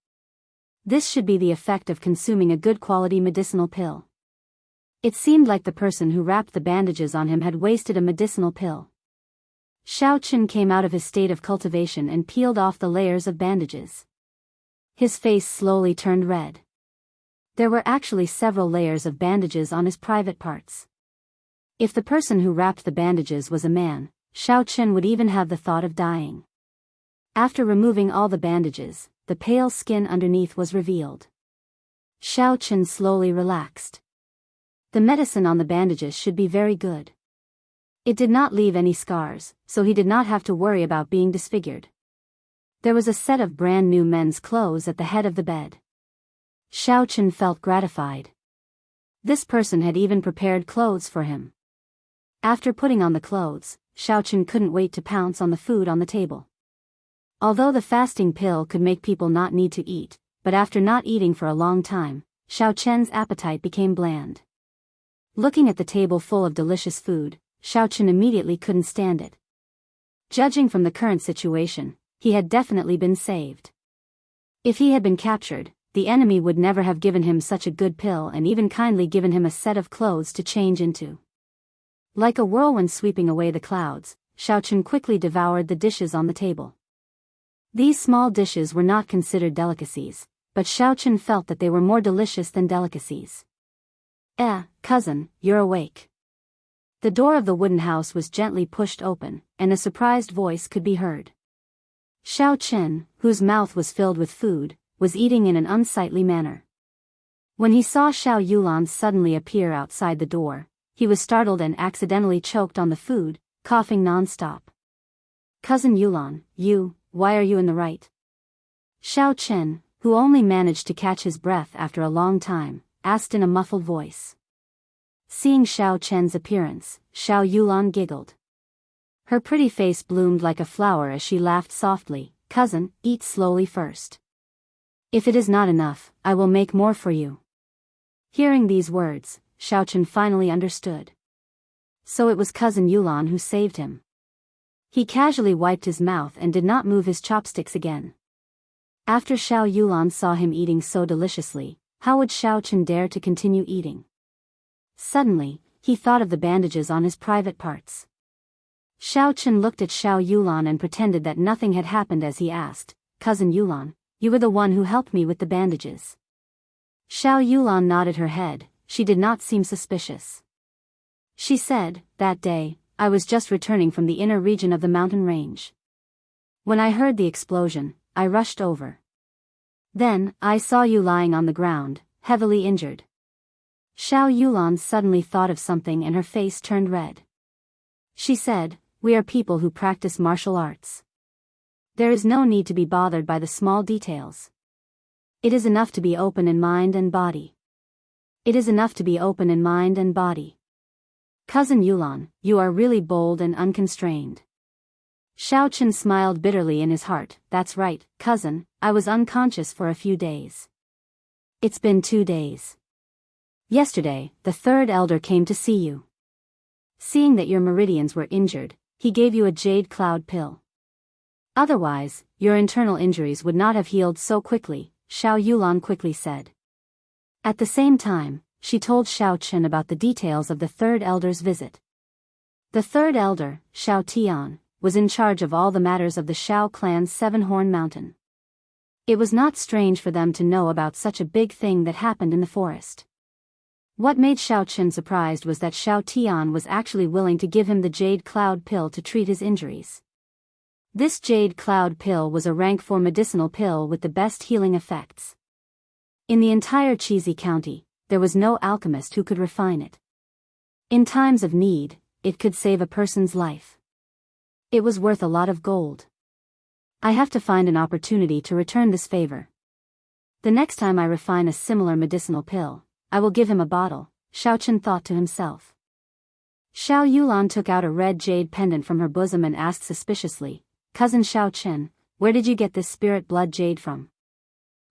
This should be the effect of consuming a good quality medicinal pill. It seemed like the person who wrapped the bandages on him had wasted a medicinal pill. Xiao Chen came out of his state of cultivation and peeled off the layers of bandages. His face slowly turned red. There were actually several layers of bandages on his private parts. If the person who wrapped the bandages was a man, Xiao Chen would even have the thought of dying. After removing all the bandages, the pale skin underneath was revealed. Xiao Chen slowly relaxed. The medicine on the bandages should be very good. It did not leave any scars, so he did not have to worry about being disfigured. There was a set of brand new men's clothes at the head of the bed. Xiao Chen felt gratified. This person had even prepared clothes for him. After putting on the clothes, Xiao Chen couldn't wait to pounce on the food on the table. Although the fasting pill could make people not need to eat, but after not eating for a long time, Xiao Chen's appetite became bland. Looking at the table full of delicious food, Xiao Chen immediately couldn't stand it. Judging from the current situation, he had definitely been saved. If he had been captured, the enemy would never have given him such a good pill and even kindly given him a set of clothes to change into. Like a whirlwind sweeping away the clouds, Xiao Chen quickly devoured the dishes on the table. These small dishes were not considered delicacies, but Xiao Chen felt that they were more delicious than delicacies. Cousin, you're awake. The door of the wooden house was gently pushed open, and a surprised voice could be heard. Xiao Chen, whose mouth was filled with food, was eating in an unsightly manner. When he saw Xiao Yulan suddenly appear outside the door, he was startled and accidentally choked on the food, coughing non-stop. Cousin Yulan, why are you in the right? Xiao Chen, who only managed to catch his breath after a long time, asked in a muffled voice. Seeing Xiao Chen's appearance, Xiao Yulan giggled. Her pretty face bloomed like a flower as she laughed softly. Cousin, eat slowly first. If it is not enough, I will make more for you. Hearing these words, Xiao Chen finally understood. So it was Cousin Yulan who saved him. He casually wiped his mouth and did not move his chopsticks again. After Xiao Yulan saw him eating so deliciously, how would Xiao Chen dare to continue eating? Suddenly, he thought of the bandages on his private parts. Xiao Chen looked at Xiao Yulan and pretended that nothing had happened as he asked, Cousin Yulan, you were the one who helped me with the bandages. Xiao Yulan nodded her head, she did not seem suspicious. She said, "That day, I was just returning from the inner region of the mountain range. When I heard the explosion, I rushed over. Then, I saw you lying on the ground, heavily injured." Xiao Yulan suddenly thought of something and her face turned red. She said, "We are people who practice martial arts. There is no need to be bothered by the small details. It is enough to be open in mind and body. It is enough to be open in mind and body. Cousin Yulan, you are really bold and unconstrained." Xiao Chen smiled bitterly in his heart. "That's right, cousin, I was unconscious for a few days. It's been 2 days. Yesterday, the third elder came to see you. Seeing that your meridians were injured, he gave you a jade cloud pill. Otherwise, your internal injuries would not have healed so quickly," Xiao Yulan quickly said. At the same time, she told Xiao Chen about the details of the third elder's visit. The third elder, Xiao Tian, was in charge of all the matters of the Xiao clan's Seven-Horn Mountain. It was not strange for them to know about such a big thing that happened in the forest. What made Xiao Chen surprised was that Xiao Tian was actually willing to give him the jade cloud pill to treat his injuries. This jade cloud pill was a rank 4 medicinal pill with the best healing effects. In the entire Cheesy County, there was no alchemist who could refine it. In times of need, it could save a person's life. It was worth a lot of gold. I have to find an opportunity to return this favor. The next time I refine a similar medicinal pill, I will give him a bottle, Xiao Chen thought to himself. Xiao Yulan took out a red jade pendant from her bosom and asked suspiciously, "Cousin Xiao Chen, where did you get this spirit blood jade from?"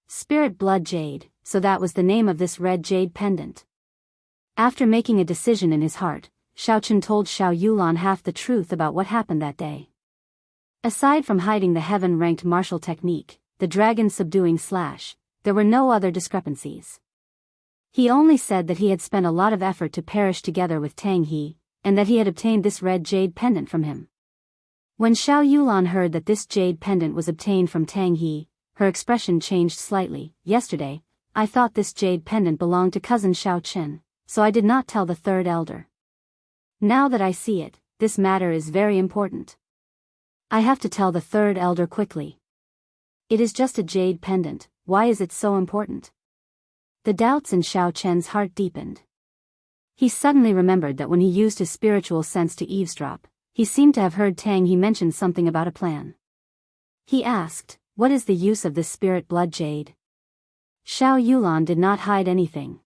Spirit blood jade, so that was the name of this red jade pendant. After making a decision in his heart, Xiao Chen told Xiao Yulan half the truth about what happened that day. Aside from hiding the heaven-ranked martial technique, the dragon subduing slash, there were no other discrepancies. He only said that he had spent a lot of effort to perish together with Tang He, and that he had obtained this red jade pendant from him. When Xiao Yulan heard that this jade pendant was obtained from Tang He, her expression changed slightly. "Yesterday, I thought this jade pendant belonged to cousin Xiao Chen, so I did not tell the third elder. Now that I see it, this matter is very important. I have to tell the third elder quickly. It is just a jade pendant, why is it so important?" The doubts in Xiao Chen's heart deepened. He suddenly remembered that when he used his spiritual sense to eavesdrop, he seemed to have heard Tang He mention something about a plan. He asked, "What is the use of this spirit blood jade?" Xiao Yulan did not hide anything.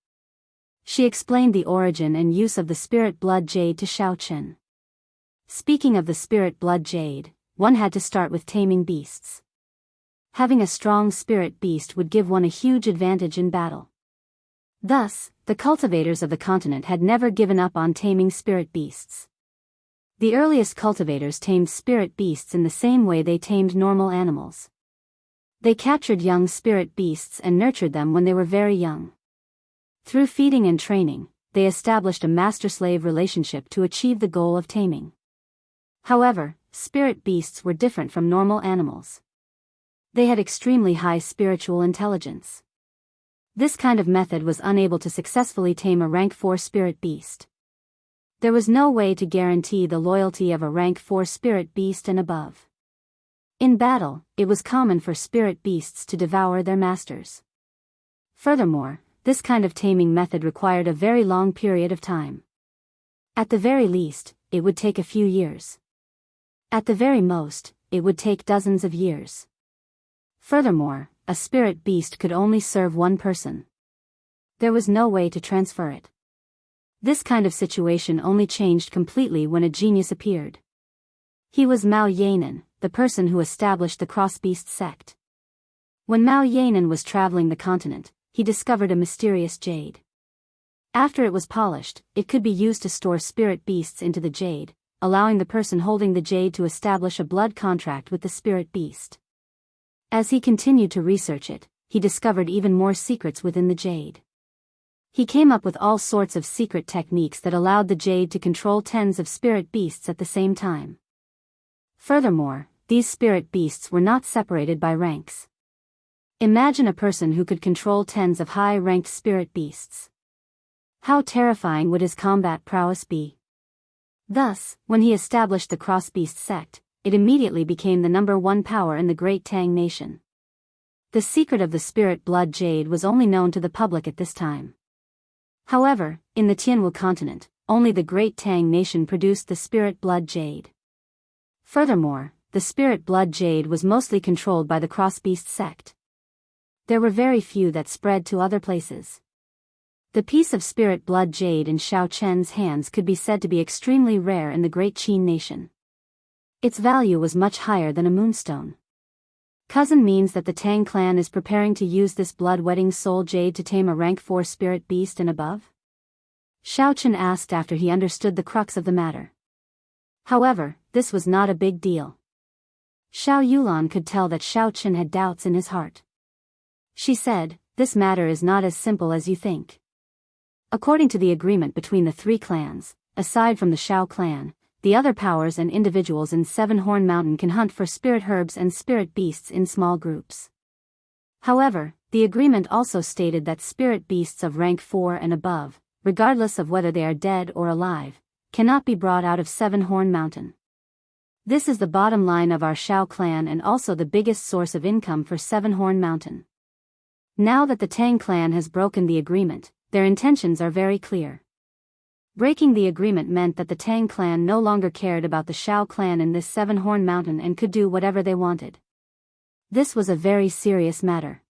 She explained the origin and use of the spirit blood jade to Xiao Chen. Speaking of the spirit blood jade, one had to start with taming beasts. Having a strong spirit beast would give one a huge advantage in battle. Thus, the cultivators of the continent had never given up on taming spirit beasts. The earliest cultivators tamed spirit beasts in the same way they tamed normal animals. They captured young spirit beasts and nurtured them when they were very young. Through feeding and training, they established a master-slave relationship to achieve the goal of taming. However, spirit beasts were different from normal animals. They had extremely high spiritual intelligence. This kind of method was unable to successfully tame a rank 4 spirit beast. There was no way to guarantee the loyalty of a rank 4 spirit beast and above. In battle, it was common for spirit beasts to devour their masters. Furthermore, this kind of taming method required a very long period of time. At the very least, it would take a few years. At the very most, it would take dozens of years. Furthermore, a spirit beast could only serve one person. There was no way to transfer it. This kind of situation only changed completely when a genius appeared. He was Mao Yanan, the person who established the cross-beast sect. When Mao Yanan was traveling the continent, he discovered a mysterious jade. After it was polished, it could be used to store spirit beasts into the jade, allowing the person holding the jade to establish a blood contract with the spirit beast. As he continued to research it, he discovered even more secrets within the jade. He came up with all sorts of secret techniques that allowed the jade to control tens of spirit beasts at the same time. Furthermore, these spirit beasts were not separated by ranks. Imagine a person who could control tens of high-ranked spirit beasts. How terrifying would his combat prowess be? Thus, when he established the Crossbeast sect, it immediately became the #1 power in the Great Tang Nation. The secret of the spirit blood jade was only known to the public at this time. However, in the Tianwu continent, only the Great Tang Nation produced the spirit blood jade. Furthermore, the spirit blood jade was mostly controlled by the Crossbeast sect. There were very few that spread to other places. The piece of spirit blood jade in Xiao Chen's hands could be said to be extremely rare in the Great Qin Nation. Its value was much higher than a moonstone. Cousin means that the Tang clan is preparing to use this blood-wetting soul jade to tame a rank 4 spirit beast and above? Xiao Chen asked after he understood the crux of the matter. However, this was not a big deal. Xiao Yulan could tell that Xiao Chen had doubts in his heart. She said, "This matter is not as simple as you think. According to the agreement between the 3 clans, aside from the Xiao clan, the other powers and individuals in Seven-Horn Mountain can hunt for spirit herbs and spirit beasts in small groups. However, the agreement also stated that spirit beasts of rank 4 and above, regardless of whether they are dead or alive, cannot be brought out of Seven-Horn Mountain. This is the bottom line of our Xiao clan and also the biggest source of income for Seven-Horn Mountain. Now that the Tang clan has broken the agreement, their intentions are very clear. Breaking the agreement meant that the Tang clan no longer cared about the Xiao clan in this Seven-Horn Mountain and could do whatever they wanted. This was a very serious matter.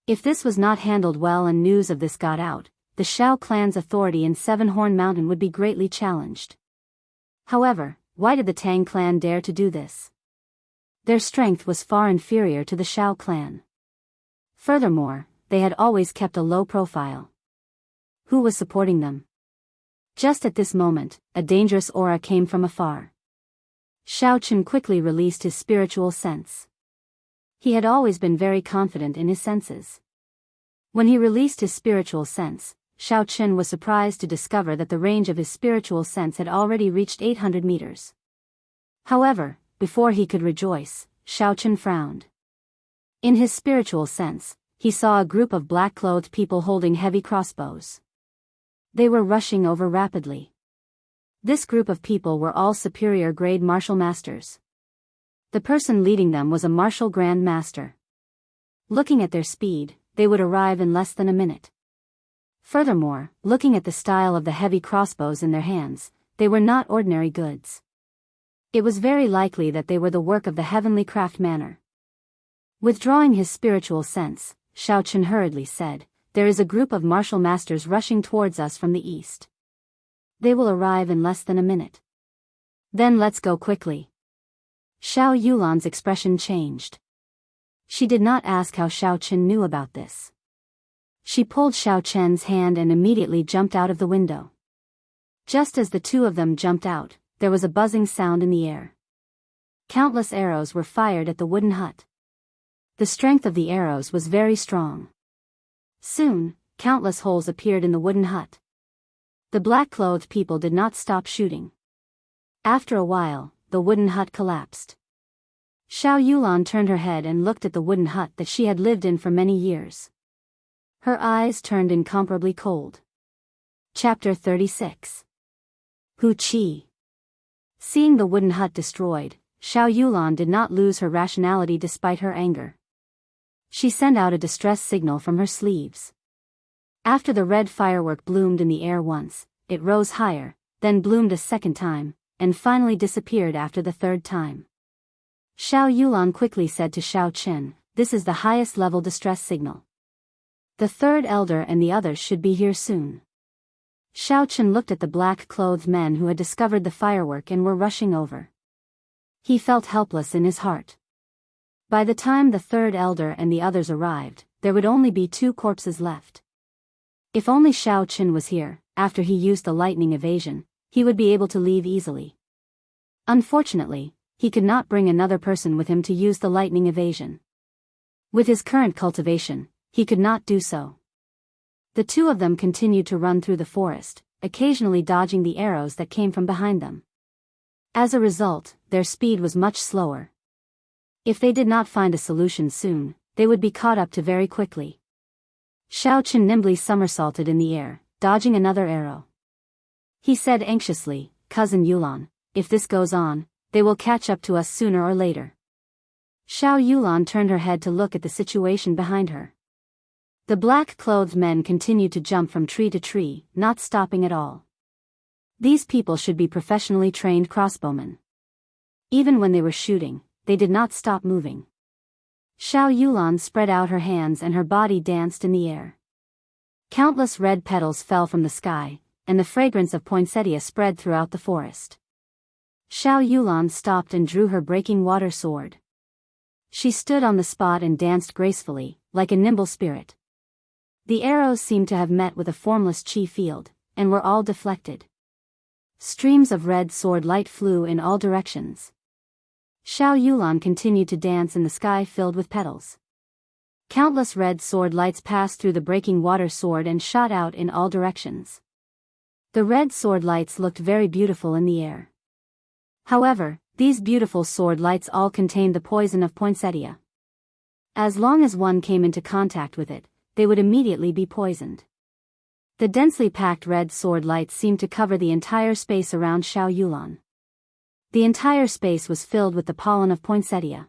If this was not handled well and news of this got out, the Xiao clan's authority in Seven-Horn Mountain would be greatly challenged. However, why did the Tang clan dare to do this? Their strength was far inferior to the Xiao clan. Furthermore, they had always kept a low profile. Who was supporting them? Just at this moment, a dangerous aura came from afar. Xiao Chen quickly released his spiritual sense. He had always been very confident in his senses. When he released his spiritual sense, Xiao Chen was surprised to discover that the range of his spiritual sense had already reached 800 meters. However, before he could rejoice, Xiao Chen frowned. In his spiritual sense, he saw a group of black-clothed people holding heavy crossbows. They were rushing over rapidly. This group of people were all superior-grade martial masters. The person leading them was a martial grand master. Looking at their speed, they would arrive in less than a minute. Furthermore, looking at the style of the heavy crossbows in their hands, they were not ordinary goods. It was very likely that they were the work of the heavenly craft manor. Withdrawing his spiritual sense, Xiao Chen hurriedly said, "There is a group of martial masters rushing towards us from the east. They will arrive in less than a minute. Then let's go quickly." Xiao Yulan's expression changed. She did not ask how Xiao Chen knew about this. She pulled Xiao Chen's hand and immediately jumped out of the window. Just as the two of them jumped out, there was a buzzing sound in the air. Countless arrows were fired at the wooden hut. The strength of the arrows was very strong. Soon, countless holes appeared in the wooden hut. The black-clothed people did not stop shooting. After a while, the wooden hut collapsed. Xiao Yulan turned her head and looked at the wooden hut that she had lived in for many years. Her eyes turned incomparably cold. Chapter 36. Hu Qi. Seeing the wooden hut destroyed, Xiao Yulan did not lose her rationality despite her anger. She sent out a distress signal from her sleeves. After the red firework bloomed in the air once, it rose higher, then bloomed a second time, and finally disappeared after the third time. Xiao Yulan quickly said to Xiao Chen, "This is the highest level distress signal. The third elder and the others should be here soon." Xiao Chen looked at the black-clothed men who had discovered the firework and were rushing over. He felt helpless in his heart. By the time the third elder and the others arrived, there would only be 2 corpses left. If only Xiao Chen was here, after he used the lightning evasion, he would be able to leave easily. Unfortunately, he could not bring another person with him to use the lightning evasion. With his current cultivation, he could not do so. The two of them continued to run through the forest, occasionally dodging the arrows that came from behind them. As a result, their speed was much slower. If they did not find a solution soon, they would be caught up to very quickly. Xiao Chen nimbly somersaulted in the air, dodging another arrow. He said anxiously, Cousin Yulan, if this goes on, they will catch up to us sooner or later. Xiao Yulan turned her head to look at the situation behind her. The black-clothed men continued to jump from tree to tree, not stopping at all. These people should be professionally trained crossbowmen. Even when they were shooting, they did not stop moving. Xiao Yulan spread out her hands and her body danced in the air. Countless red petals fell from the sky, and the fragrance of poinsettia spread throughout the forest. Xiao Yulan stopped and drew her breaking water sword. She stood on the spot and danced gracefully, like a nimble spirit. The arrows seemed to have met with a formless chi field, and were all deflected. Streams of red sword light flew in all directions. Xiao Yulan continued to dance in the sky filled with petals. Countless red sword lights passed through the breaking water sword and shot out in all directions. The red sword lights looked very beautiful in the air. However, these beautiful sword lights all contained the poison of poinsettia. As long as one came into contact with it, they would immediately be poisoned. The densely packed red sword lights seemed to cover the entire space around Xiao Yulan. The entire space was filled with the pollen of poinsettia.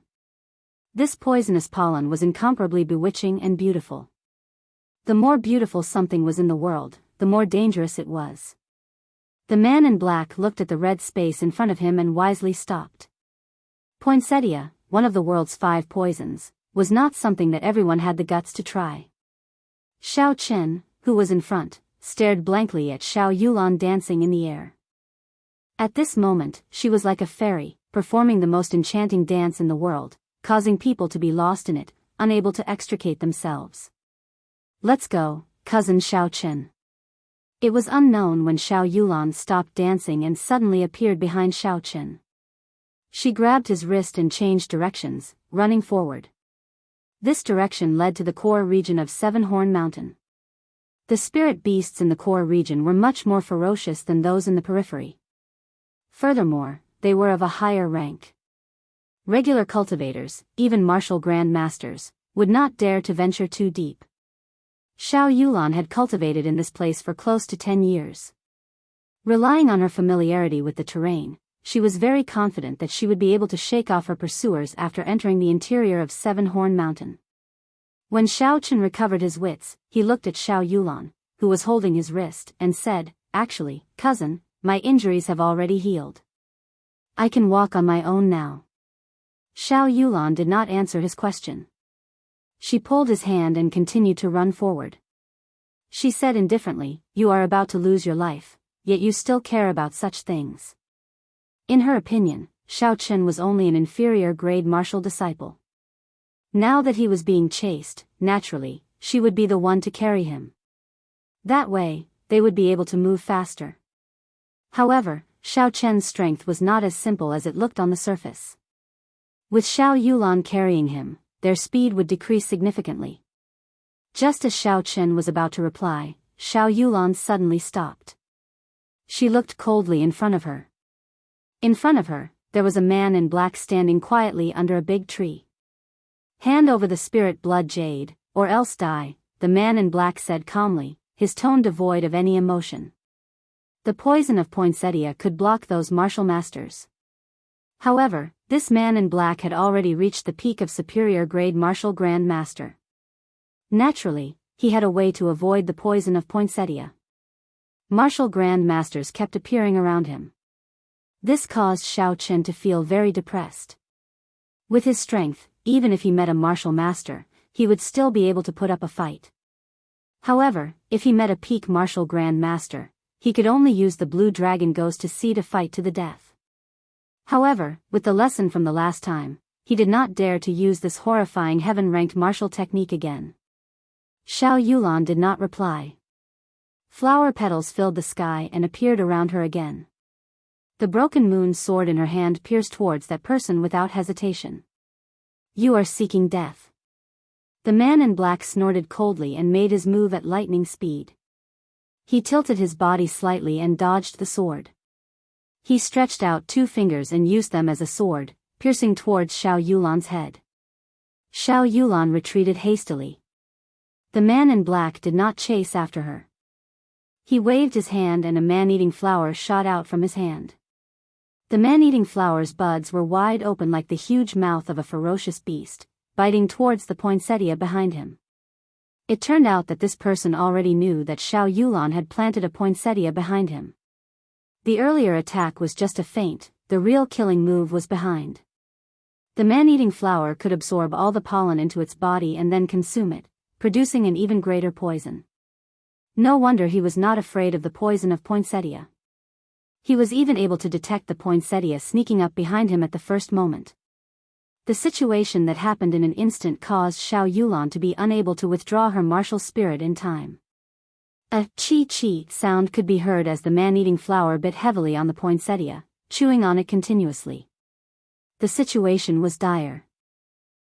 This poisonous pollen was incomparably bewitching and beautiful. The more beautiful something was in the world, the more dangerous it was. The man in black looked at the red space in front of him and wisely stopped. Poinsettia, one of the world's 5 poisons, was not something that everyone had the guts to try. Xiao Chen, who was in front, stared blankly at Xiao Yulan dancing in the air. At this moment, she was like a fairy, performing the most enchanting dance in the world, causing people to be lost in it, unable to extricate themselves. Let's go, cousin Xiao Chen. It was unknown when Xiao Yulan stopped dancing and suddenly appeared behind Xiao Chen. She grabbed his wrist and changed directions, running forward. This direction led to the core region of Seven-Horn Mountain. The spirit beasts in the core region were much more ferocious than those in the periphery. Furthermore, they were of a higher rank. Regular cultivators, even martial grand masters, would not dare to venture too deep. Xiao Yulan had cultivated in this place for close to 10 years. Relying on her familiarity with the terrain, she was very confident that she would be able to shake off her pursuers after entering the interior of Seven-Horn Mountain. When Xiao Chen recovered his wits, he looked at Xiao Yulan, who was holding his wrist, and said, "Actually, cousin, my injuries have already healed. I can walk on my own now." Xiao Yulan did not answer his question. She pulled his hand and continued to run forward. She said indifferently, "You are about to lose your life, yet you still care about such things." In her opinion, Xiao Chen was only an inferior grade martial disciple. Now that he was being chased, naturally, she would be the one to carry him. That way, they would be able to move faster. However, Xiao Chen's strength was not as simple as it looked on the surface. With Xiao Yulan carrying him, their speed would decrease significantly. Just as Xiao Chen was about to reply, Xiao Yulan suddenly stopped. She looked coldly in front of her. In front of her, there was a man in black standing quietly under a big tree. "Hand over the spirit blood jade, or else die," the man in black said calmly, his tone devoid of any emotion. The poison of poinsettia could block those martial masters. However, this man in black had already reached the peak of superior grade martial grand master. Naturally, he had a way to avoid the poison of poinsettia. Martial grand masters kept appearing around him. This caused Xiao Chen to feel very depressed. With his strength, even if he met a martial master, he would still be able to put up a fight. However, if he met a peak martial grand master, he could only use the blue dragon ghost to see to fight to the death. However, with the lesson from the last time, he did not dare to use this horrifying heaven-ranked martial technique again. Xiao Yulan did not reply. Flower petals filled the sky and appeared around her again. The broken moon sword in her hand pierced towards that person without hesitation. "You are seeking death." The man in black snorted coldly and made his move at lightning speed. He tilted his body slightly and dodged the sword. He stretched out 2 fingers and used them as a sword, piercing towards Xiao Yulan's head. Xiao Yulan retreated hastily. The man in black did not chase after her. He waved his hand and a man-eating flower shot out from his hand. The man-eating flower's buds were wide open like the huge mouth of a ferocious beast, biting towards the poinsettia behind him. It turned out that this person already knew that Xiao Yulan had planted a poinsettia behind him. The earlier attack was just a feint, the real killing move was behind. The man-eating flower could absorb all the pollen into its body and then consume it, producing an even greater poison. No wonder he was not afraid of the poison of poinsettia. He was even able to detect the poinsettia sneaking up behind him at the first moment. The situation that happened in an instant caused Xiao Yulan to be unable to withdraw her martial spirit in time. A chi-chi sound could be heard as the man-eating flower bit heavily on the poinsettia, chewing on it continuously. The situation was dire.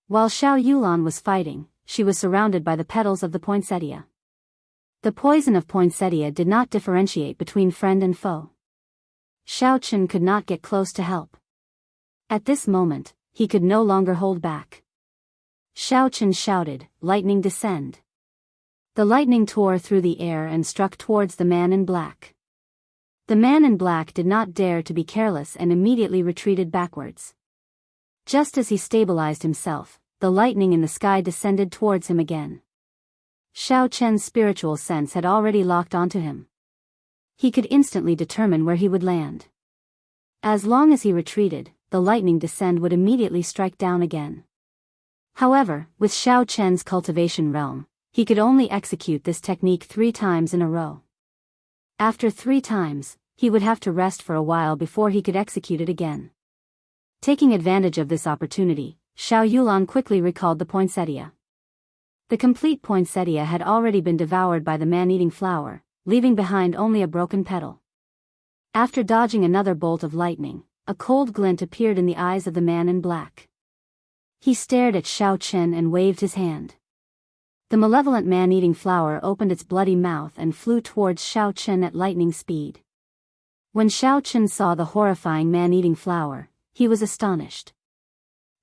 While Xiao Yulan was fighting, she was surrounded by the petals of the poinsettia. The poison of poinsettia did not differentiate between friend and foe. Xiao Chen could not get close to help. At this moment, he could no longer hold back. Xiao Chen shouted, "Lightning descend!" The lightning tore through the air and struck towards the man in black. The man in black did not dare to be careless and immediately retreated backwards. Just as he stabilized himself, the lightning in the sky descended towards him again. Xiao Chen's spiritual sense had already locked onto him. He could instantly determine where he would land. As long as he retreated, the lightning descent would immediately strike down again. However, with Xiao Chen's cultivation realm, he could only execute this technique 3 times in a row. After 3 times, he would have to rest for a while before he could execute it again. Taking advantage of this opportunity, Xiao Yulan quickly recalled the poinsettia. The complete poinsettia had already been devoured by the man-eating flower, leaving behind only a broken petal. After dodging another bolt of lightning, a cold glint appeared in the eyes of the man in black. He stared at Xiao Chen and waved his hand. The malevolent man-eating flower opened its bloody mouth and flew towards Xiao Chen at lightning speed. When Xiao Chen saw the horrifying man-eating flower, he was astonished.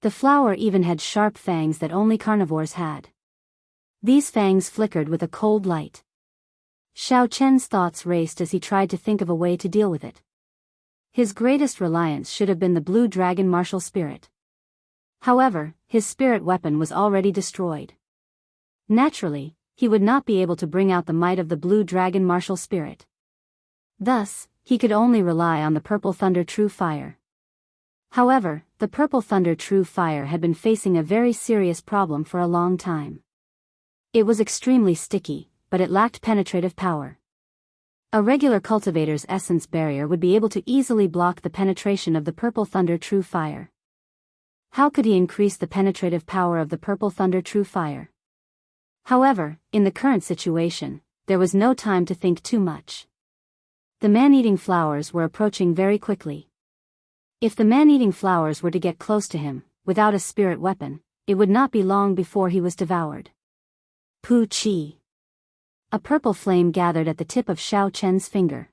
The flower even had sharp fangs that only carnivores had. These fangs flickered with a cold light. Xiao Chen's thoughts raced as he tried to think of a way to deal with it. His greatest reliance should have been the blue dragon martial spirit. However, his spirit weapon was already destroyed. Naturally, he would not be able to bring out the might of the blue dragon martial spirit. Thus, he could only rely on the purple thunder true fire. However, the purple thunder true fire had been facing a very serious problem for a long time. It was extremely sticky, but it lacked penetrative power. A regular cultivator's essence barrier would be able to easily block the penetration of the purple thunder true fire. How could he increase the penetrative power of the purple thunder true fire? However, in the current situation, there was no time to think too much. The man-eating flowers were approaching very quickly. If the man-eating flowers were to get close to him, without a spirit weapon, it would not be long before he was devoured. Pu Chi. A purple flame gathered at the tip of Xiao Chen's finger.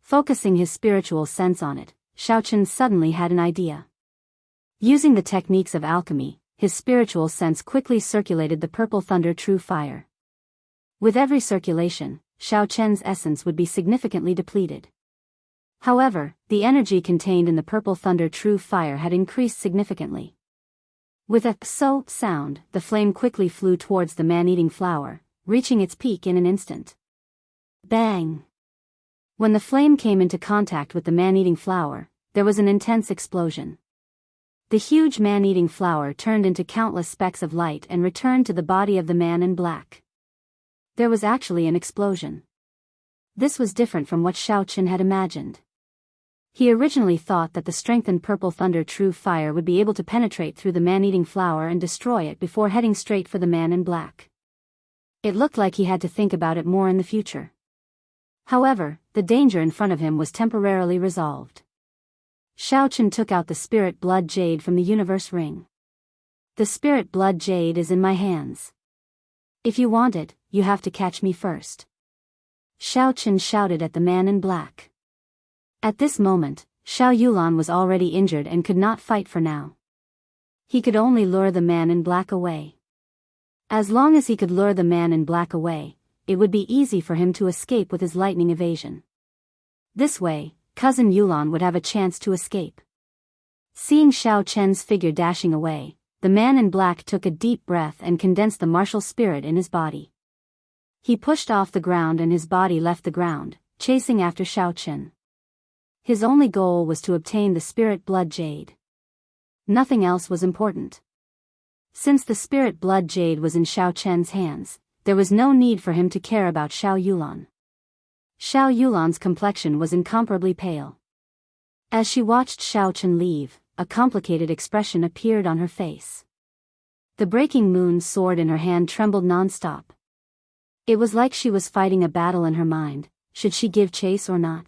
Focusing his spiritual sense on it, Xiao Chen suddenly had an idea. Using the techniques of alchemy, his spiritual sense quickly circulated the purple thunder true fire. With every circulation, Xiao Chen's essence would be significantly depleted. However, the energy contained in the purple thunder true fire had increased significantly. With a "so" sound, the flame quickly flew towards the man-eating flower, reaching its peak in an instant. Bang! When the flame came into contact with the man-eating flower, there was an intense explosion. The huge man-eating flower turned into countless specks of light and returned to the body of the man in black. There was actually an explosion. This was different from what Xiao Chen had imagined. He originally thought that the strengthened purple thunder true fire would be able to penetrate through the man-eating flower and destroy it before heading straight for the man in black. It looked like he had to think about it more in the future. However, the danger in front of him was temporarily resolved. Xiao Chen took out the spirit blood jade from the universe ring. The spirit blood jade is in my hands. If you want it, you have to catch me first. Xiao Chen shouted at the man in black. At this moment, Xiao Yulan was already injured and could not fight for now. He could only lure the man in black away. As long as he could lure the man in black away, it would be easy for him to escape with his lightning evasion. This way, Cousin Yulon would have a chance to escape. Seeing Xiao Chen's figure dashing away, the man in black took a deep breath and condensed the martial spirit in his body. He pushed off the ground and his body left the ground, chasing after Xiao Chen. His only goal was to obtain the spirit blood jade. Nothing else was important. Since the spirit blood jade was in Xiao Chen's hands, there was no need for him to care about Xiao Yulon. Xiao Yulon's complexion was incomparably pale. As she watched Xiao Chen leave, a complicated expression appeared on her face. The breaking moon's sword in her hand trembled non-stop. It was like she was fighting a battle in her mind. Should she give chase or not?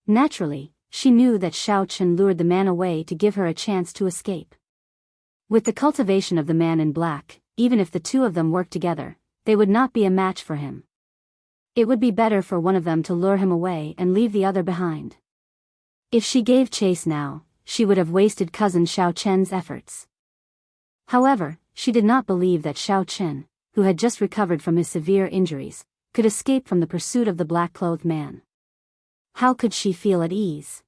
Naturally, she knew that Xiao Chen lured the man away to give her a chance to escape. With the cultivation of the man in black, even if the two of them worked together, they would not be a match for him. It would be better for one of them to lure him away and leave the other behind. If she gave chase now, she would have wasted cousin Xiao Chen's efforts. However, she did not believe that Xiao Chen, who had just recovered from his severe injuries, could escape from the pursuit of the black-clothed man. How could she feel at ease?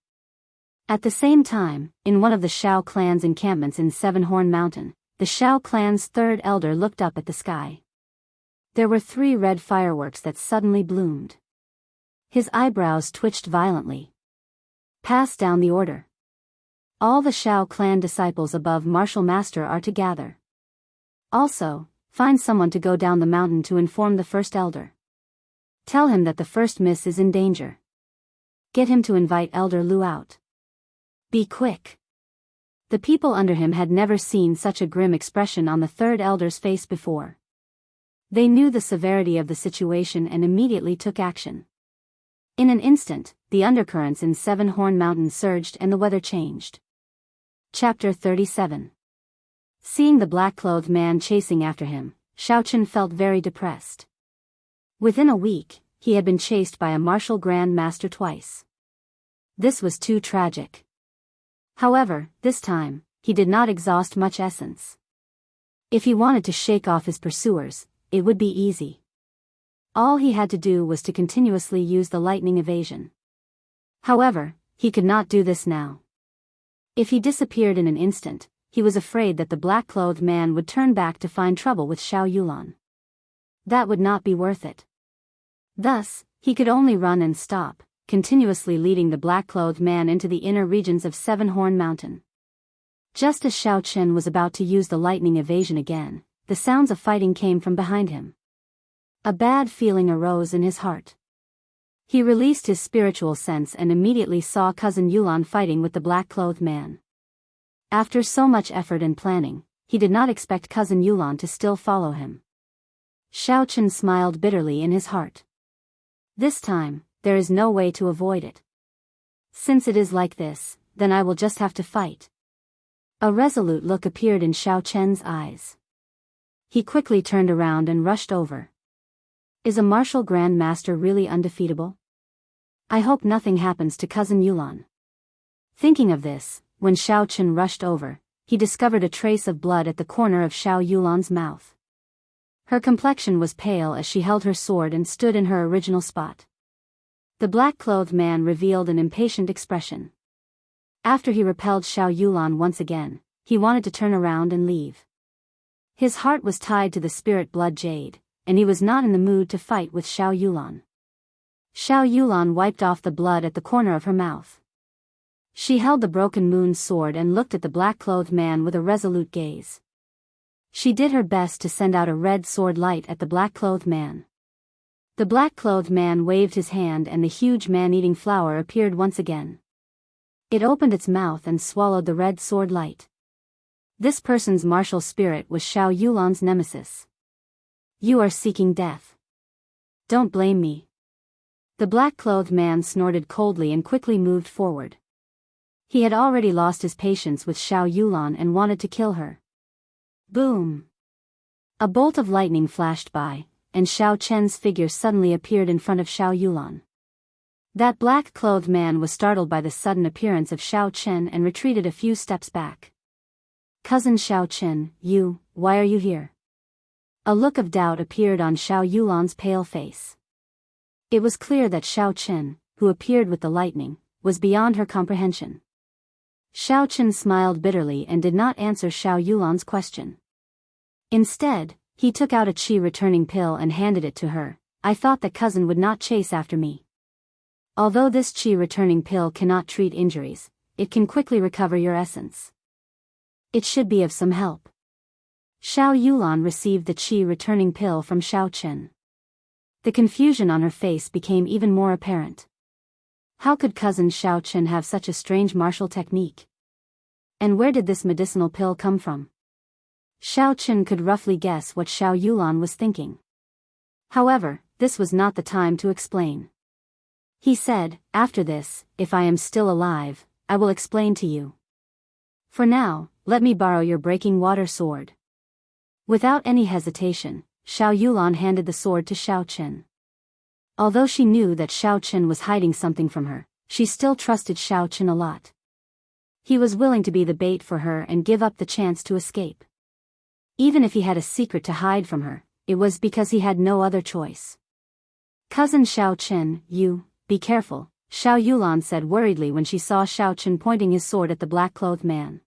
At the same time, in one of the Shao clan's encampments in Seven-Horn Mountain, the Shao clan's third elder looked up at the sky. There were 3 red fireworks that suddenly bloomed. His eyebrows twitched violently. Pass down the order. All the Shao clan disciples above Martial Master are to gather. Also, find someone to go down the mountain to inform the first elder. Tell him that the first miss is in danger. Get him to invite Elder Lu out. Be quick. The people under him had never seen such a grim expression on the third elder's face before. They knew the severity of the situation and immediately took action. In an instant, the undercurrents in Seven-Horn Mountain surged and the weather changed. Chapter 37. Seeing the black-clothed man chasing after him, Xiao Chen felt very depressed. Within a week, he had been chased by a martial grand master twice. This was too tragic. However, this time, he did not exhaust much essence. If he wanted to shake off his pursuers, it would be easy. All he had to do was to continuously use the lightning evasion. However, he could not do this now. If he disappeared in an instant, he was afraid that the black-clothed man would turn back to find trouble with Xiao Yulon. That would not be worth it. Thus, he could only run and stop, continuously leading the black-clothed man into the inner regions of Seven-Horn Mountain. Just as Xiao Chen was about to use the lightning evasion again, the sounds of fighting came from behind him. A bad feeling arose in his heart. He released his spiritual sense and immediately saw cousin Yulon fighting with the black-clothed man. After so much effort and planning, he did not expect cousin Yulon to still follow him. Xiao Chen smiled bitterly in his heart. This time, there is no way to avoid it. Since it is like this, then I will just have to fight. A resolute look appeared in Xiao Chen's eyes. He quickly turned around and rushed over. Is a martial grand master really undefeatable? I hope nothing happens to cousin Yulon. Thinking of this, when Xiao Chen rushed over, he discovered a trace of blood at the corner of Xiao Yulon's mouth. Her complexion was pale as she held her sword and stood in her original spot. The black-clothed man revealed an impatient expression. After he repelled Xiao Yulon once again, he wanted to turn around and leave. His heart was tied to the spirit blood jade, and he was not in the mood to fight with Xiao Yulon. Xiao Yulon wiped off the blood at the corner of her mouth. She held the broken moon's sword and looked at the black-clothed man with a resolute gaze. She did her best to send out a red sword light at the black-clothed man. The black-clothed man waved his hand and the huge man-eating flower appeared once again. It opened its mouth and swallowed the red sword light. This person's martial spirit was Xiao Yulon's nemesis. You are seeking death. Don't blame me. The black-clothed man snorted coldly and quickly moved forward. He had already lost his patience with Xiao Yulon and wanted to kill her. Boom! A bolt of lightning flashed by, and Xiao Chen's figure suddenly appeared in front of Xiao Yulon. That black-clothed man was startled by the sudden appearance of Xiao Chen and retreated a few steps back. Cousin Xiao Chen, why are you here? A look of doubt appeared on Xiao Yulan's pale face. It was clear that Xiao Chen, who appeared with the lightning, was beyond her comprehension. Xiao Chen smiled bitterly and did not answer Xiao Yulan's question. Instead, he took out a qi returning pill and handed it to her. I thought that cousin would not chase after me. Although this qi returning pill cannot treat injuries, it can quickly recover your essence. It should be of some help. Xiao Yulan received the qi returning pill from Xiao Chen. The confusion on her face became even more apparent. How could cousin Xiao Chen have such a strange martial technique? And where did this medicinal pill come from? Xiao Chen could roughly guess what Xiao Yulan was thinking. However, this was not the time to explain. He said, after this, if I am still alive, I will explain to you. For now, let me borrow your breaking water sword. Without any hesitation, Xiao Yulan handed the sword to Xiao Chen. Although she knew that Xiao Chen was hiding something from her, she still trusted Xiao Chen a lot. He was willing to be the bait for her and give up the chance to escape. Even if he had a secret to hide from her, it was because he had no other choice. Cousin Xiao Chen, be careful, Xiao Yulan said worriedly when she saw Xiao Chen pointing his sword at the black-clothed man.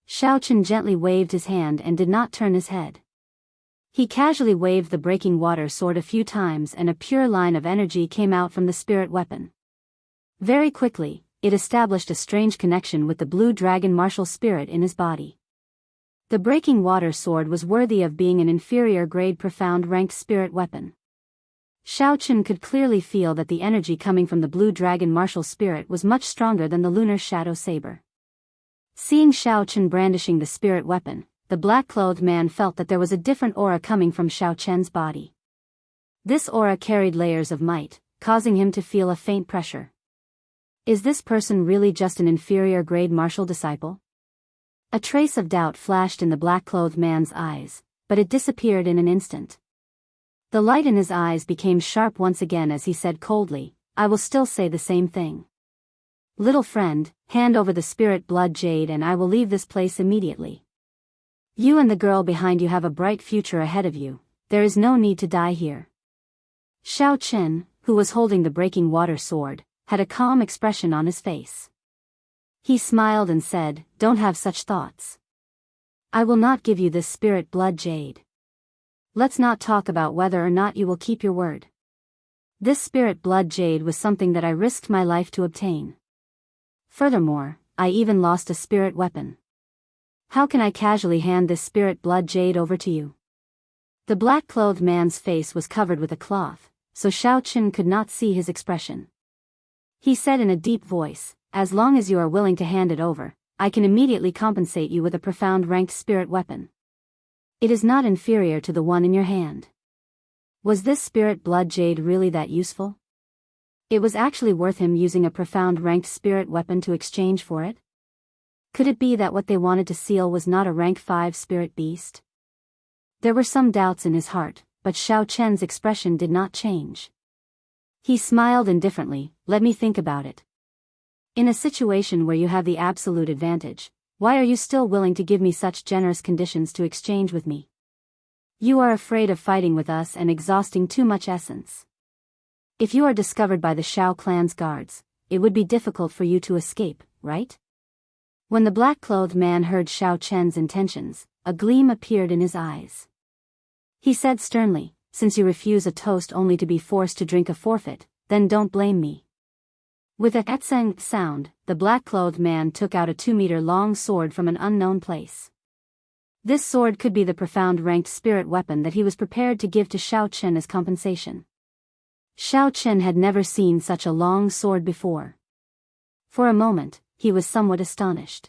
Xiao Chen gently waved his hand and did not turn his head. He casually waved the breaking water sword a few times and a pure line of energy came out from the spirit weapon. Very quickly, it established a strange connection with the blue dragon martial spirit in his body. The breaking water sword was worthy of being an inferior grade profound ranked spirit weapon. Xiao Chen could clearly feel that the energy coming from the blue dragon martial spirit was much stronger than the lunar shadow saber. Seeing Xiao Chen brandishing the spirit weapon, the black-clothed man felt that there was a different aura coming from Xiao Chen's body. This aura carried layers of might, causing him to feel a faint pressure. Is this person really just an inferior grade martial disciple? A trace of doubt flashed in the black-clothed man's eyes, but it disappeared in an instant. The light in his eyes became sharp once again as he said coldly, I will still say the same thing. Little friend, hand over the spirit blood jade and I will leave this place immediately. You and the girl behind you have a bright future ahead of you, there is no need to die here. Xiao Chen, who was holding the breaking water sword, had a calm expression on his face. He smiled and said, don't have such thoughts. I will not give you this spirit blood jade. Let's not talk about whether or not you will keep your word. This spirit blood jade was something that I risked my life to obtain. Furthermore, I even lost a spirit weapon. How can I casually hand this spirit blood jade over to you? The black-clothed man's face was covered with a cloth, so Xiao Chen could not see his expression. He said in a deep voice, as long as you are willing to hand it over, I can immediately compensate you with a profound ranked spirit weapon. It is not inferior to the one in your hand. Was this spirit blood jade really that useful? It was actually worth him using a profound ranked spirit weapon to exchange for it? Could it be that what they wanted to seal was not a rank 5 spirit beast? There were some doubts in his heart, but Xiao Chen's expression did not change. He smiled indifferently, let me think about it. In a situation where you have the absolute advantage, why are you still willing to give me such generous conditions to exchange with me? You are afraid of fighting with us and exhausting too much essence. If you are discovered by the Xiao clan's guards, it would be difficult for you to escape, right? When the black-clothed man heard Xiao Chen's intentions, a gleam appeared in his eyes. He said sternly, since you refuse a toast only to be forced to drink a forfeit, then don't blame me. With a etseng sound, the black-clothed man took out a 2-meter-long sword from an unknown place. This sword could be the profound ranked spirit weapon that he was prepared to give to Xiao Chen as compensation. Xiao Chen had never seen such a long sword before. For a moment, he was somewhat astonished.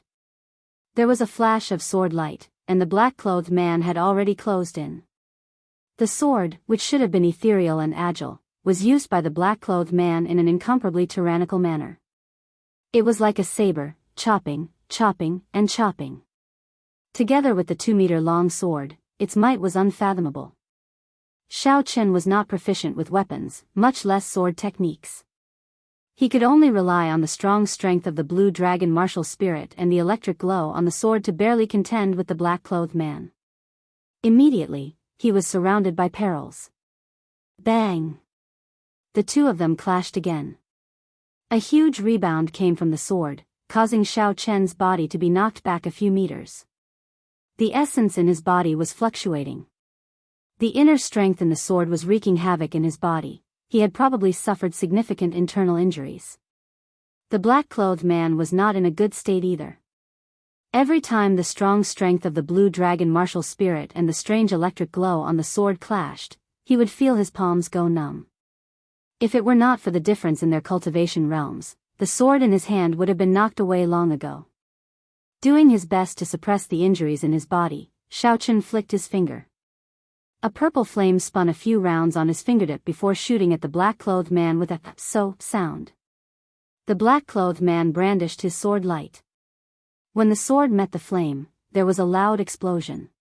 There was a flash of sword light, and the black-clothed man had already closed in. The sword, which should have been ethereal and agile, was used by the black-clothed man in an incomparably tyrannical manner. It was like a saber, chopping, chopping, and chopping. Together with the 2-meter-long sword, its might was unfathomable. Xiao Chen was not proficient with weapons, much less sword techniques. He could only rely on the strong strength of the blue dragon martial spirit and the electric glow on the sword to barely contend with the black-clothed man. Immediately, he was surrounded by perils. Bang! The two of them clashed again. A huge rebound came from the sword, causing Xiao Chen's body to be knocked back a few meters. The essence in his body was fluctuating. The inner strength in the sword was wreaking havoc in his body. He had probably suffered significant internal injuries. The black-clothed man was not in a good state either. Every time the strong strength of the blue dragon martial spirit and the strange electric glow on the sword clashed, he would feel his palms go numb. If it were not for the difference in their cultivation realms, the sword in his hand would have been knocked away long ago. Doing his best to suppress the injuries in his body, Xiao Chen flicked his finger. A purple flame spun a few rounds on his fingertip before shooting at the black-clothed man with a "so" sound. The black-clothed man brandished his sword light. When the sword met the flame, there was a loud explosion.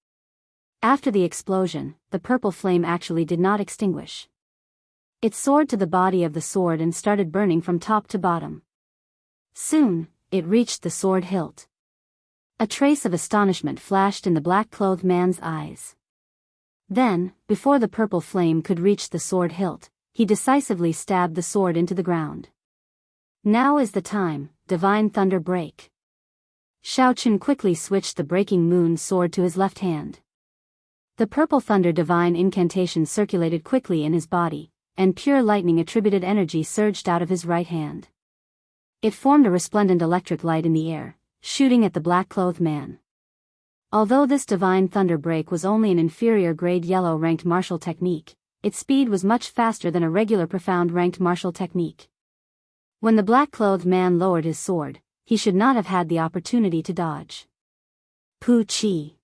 After the explosion, the purple flame actually did not extinguish. It soared to the body of the sword and started burning from top to bottom. Soon, it reached the sword hilt. A trace of astonishment flashed in the black-clothed man's eyes. Then, before the purple flame could reach the sword hilt, he decisively stabbed the sword into the ground. Now is the time, divine thunder break. Xiao Chen quickly switched the breaking moon sword to his left hand. The purple thunder divine incantation circulated quickly in his body, and pure lightning attributed energy surged out of his right hand. It formed a resplendent electric light in the air, shooting at the black-clothed man. Although this divine thunder break was only an inferior grade yellow ranked martial technique, its speed was much faster than a regular profound ranked martial technique. When the black-clothed man lowered his sword, he should not have had the opportunity to dodge. Pu Chi.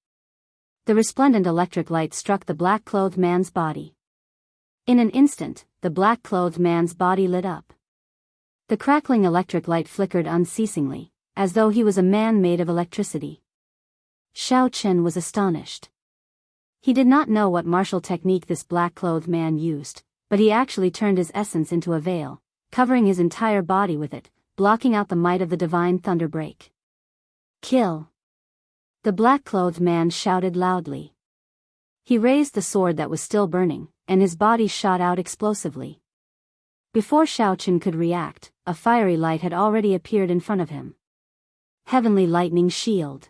The resplendent electric light struck the black-clothed man's body. In an instant, the black-clothed man's body lit up. The crackling electric light flickered unceasingly, as though he was a man made of electricity. Xiao Chen was astonished. He did not know what martial technique this black-clothed man used, but he actually turned his essence into a veil, covering his entire body with it, blocking out the might of the divine thunder break. Kill! The black-clothed man shouted loudly. He raised the sword that was still burning, and his body shot out explosively. Before Xiao Chen could react, a fiery light had already appeared in front of him. Heavenly Lightning Shield.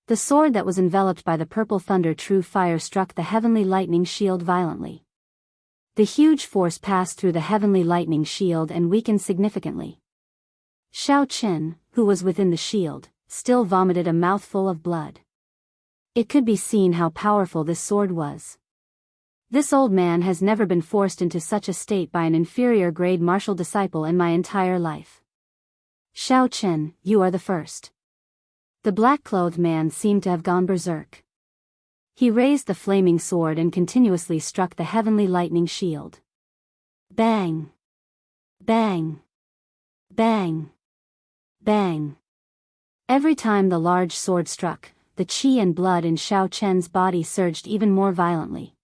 The sword that was enveloped by the purple thunder true fire struck the heavenly lightning shield violently. The huge force passed through the heavenly lightning shield and weakened significantly. Xiao Chen, who was within the shield, still vomited a mouthful of blood. It could be seen how powerful this sword was. This old man has never been forced into such a state by an inferior grade martial disciple in my entire life. Xiao Chen, you are the first. The black-clothed man seemed to have gone berserk. He raised the flaming sword and continuously struck the heavenly lightning shield. Bang! Bang! Bang! Bang! Every time the large sword struck, the qi and blood in Xiao Chen's body surged even more violently.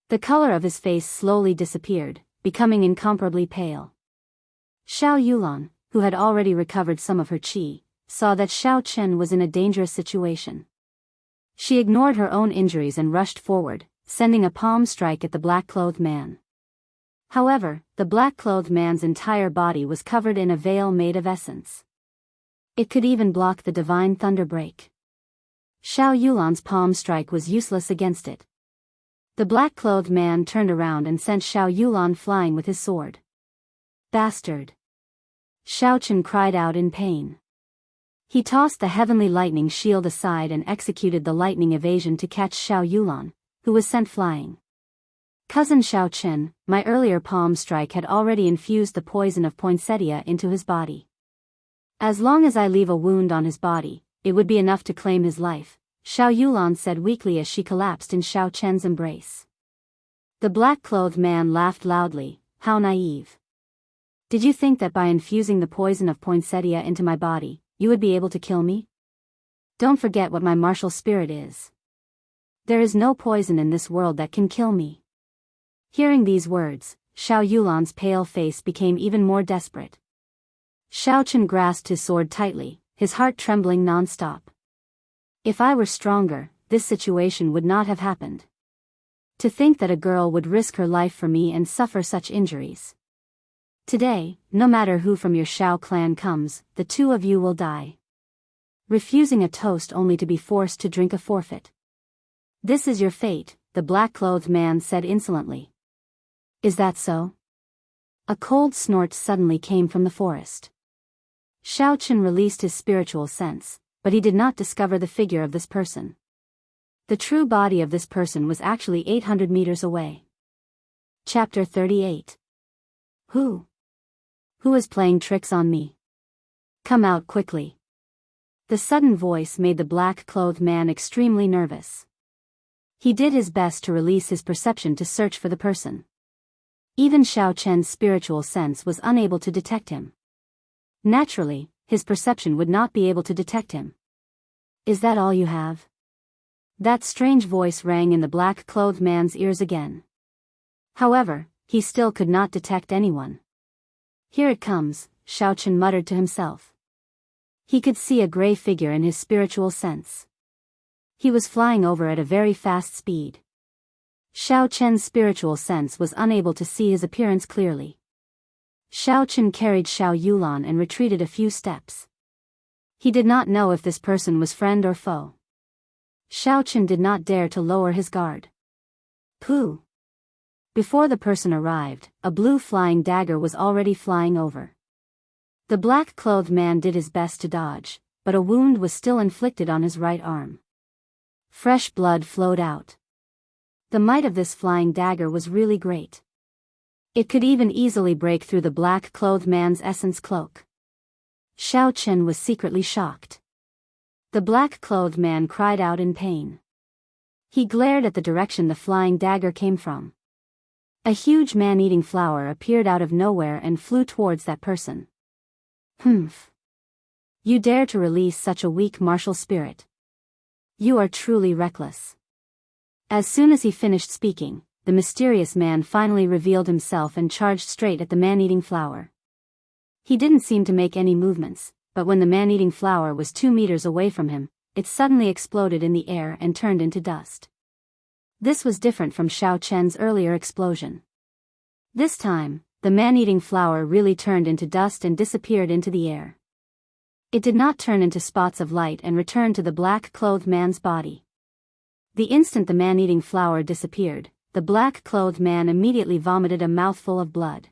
The color of his face slowly disappeared, becoming incomparably pale. Xiao Yulan, who had already recovered some of her qi, saw that Xiao Chen was in a dangerous situation. She ignored her own injuries and rushed forward, sending a palm strike at the black-clothed man. However, the black-clothed man's entire body was covered in a veil made of essence. It could even block the divine thunder break. Xiao Yulan's palm strike was useless against it. The black-clothed man turned around and sent Xiao Yulan flying with his sword. Bastard! Xiao Chen cried out in pain. He tossed the heavenly lightning shield aside and executed the lightning evasion to catch Xiao Yulan, who was sent flying. Cousin Xiao Chen, my earlier palm strike had already infused the poison of poinsettia into his body. As long as I leave a wound on his body, it would be enough to claim his life, Xiao Yulan said weakly as she collapsed in Xiao Chen's embrace. The black-clothed man laughed loudly. How naive. Did you think that by infusing the poison of poinsettia into my body, you would be able to kill me? Don't forget what my martial spirit is. There is no poison in this world that can kill me. Hearing these words, Xiao Yulan's pale face became even more desperate. Xiao Chen grasped his sword tightly, his heart trembling non-stop. If I were stronger, this situation would not have happened. To think that a girl would risk her life for me and suffer such injuries. Today, no matter who from your Shao clan comes, the two of you will die. Refusing a toast only to be forced to drink a forfeit. This is your fate, the black-clothed man said insolently. Is that so? A cold snort suddenly came from the forest. Shao Chen released his spiritual sense, but he did not discover the figure of this person. The true body of this person was actually 800 meters away. Chapter 38. Who is playing tricks on me? Come out quickly. The sudden voice made the black-clothed man extremely nervous. He did his best to release his perception to search for the person. Even Shao Chen's spiritual sense was unable to detect him. Naturally, his perception would not be able to detect him. Is that all you have? That strange voice rang in the black-clothed man's ears again. However, he still could not detect anyone. Here it comes, Shao Chen muttered to himself. He could see a gray figure in his spiritual sense. He was flying over at a very fast speed. Shao Chen's spiritual sense was unable to see his appearance clearly. Shao Chen carried Xiao Yulan and retreated a few steps. He did not know if this person was friend or foe. Shao Chen did not dare to lower his guard. Pooh! Before the person arrived, a blue flying dagger was already flying over. The black-clothed man did his best to dodge, but a wound was still inflicted on his right arm. Fresh blood flowed out. The might of this flying dagger was really great. It could even easily break through the black-clothed man's essence cloak. Shao Chen was secretly shocked. The black-clothed man cried out in pain. He glared at the direction the flying dagger came from. A huge man-eating flower appeared out of nowhere and flew towards that person. Humph! You dare to release such a weak martial spirit. You are truly reckless. As soon as he finished speaking, the mysterious man finally revealed himself and charged straight at the man-eating flower. He didn't seem to make any movements, but when the man-eating flower was 2 meters away from him, it suddenly exploded in the air and turned into dust. This was different from Shao Chen's earlier explosion. This time, the man-eating flower really turned into dust and disappeared into the air. It did not turn into spots of light and return to the black-clothed man's body. The instant the man-eating flower disappeared, the black-clothed man immediately vomited a mouthful of blood.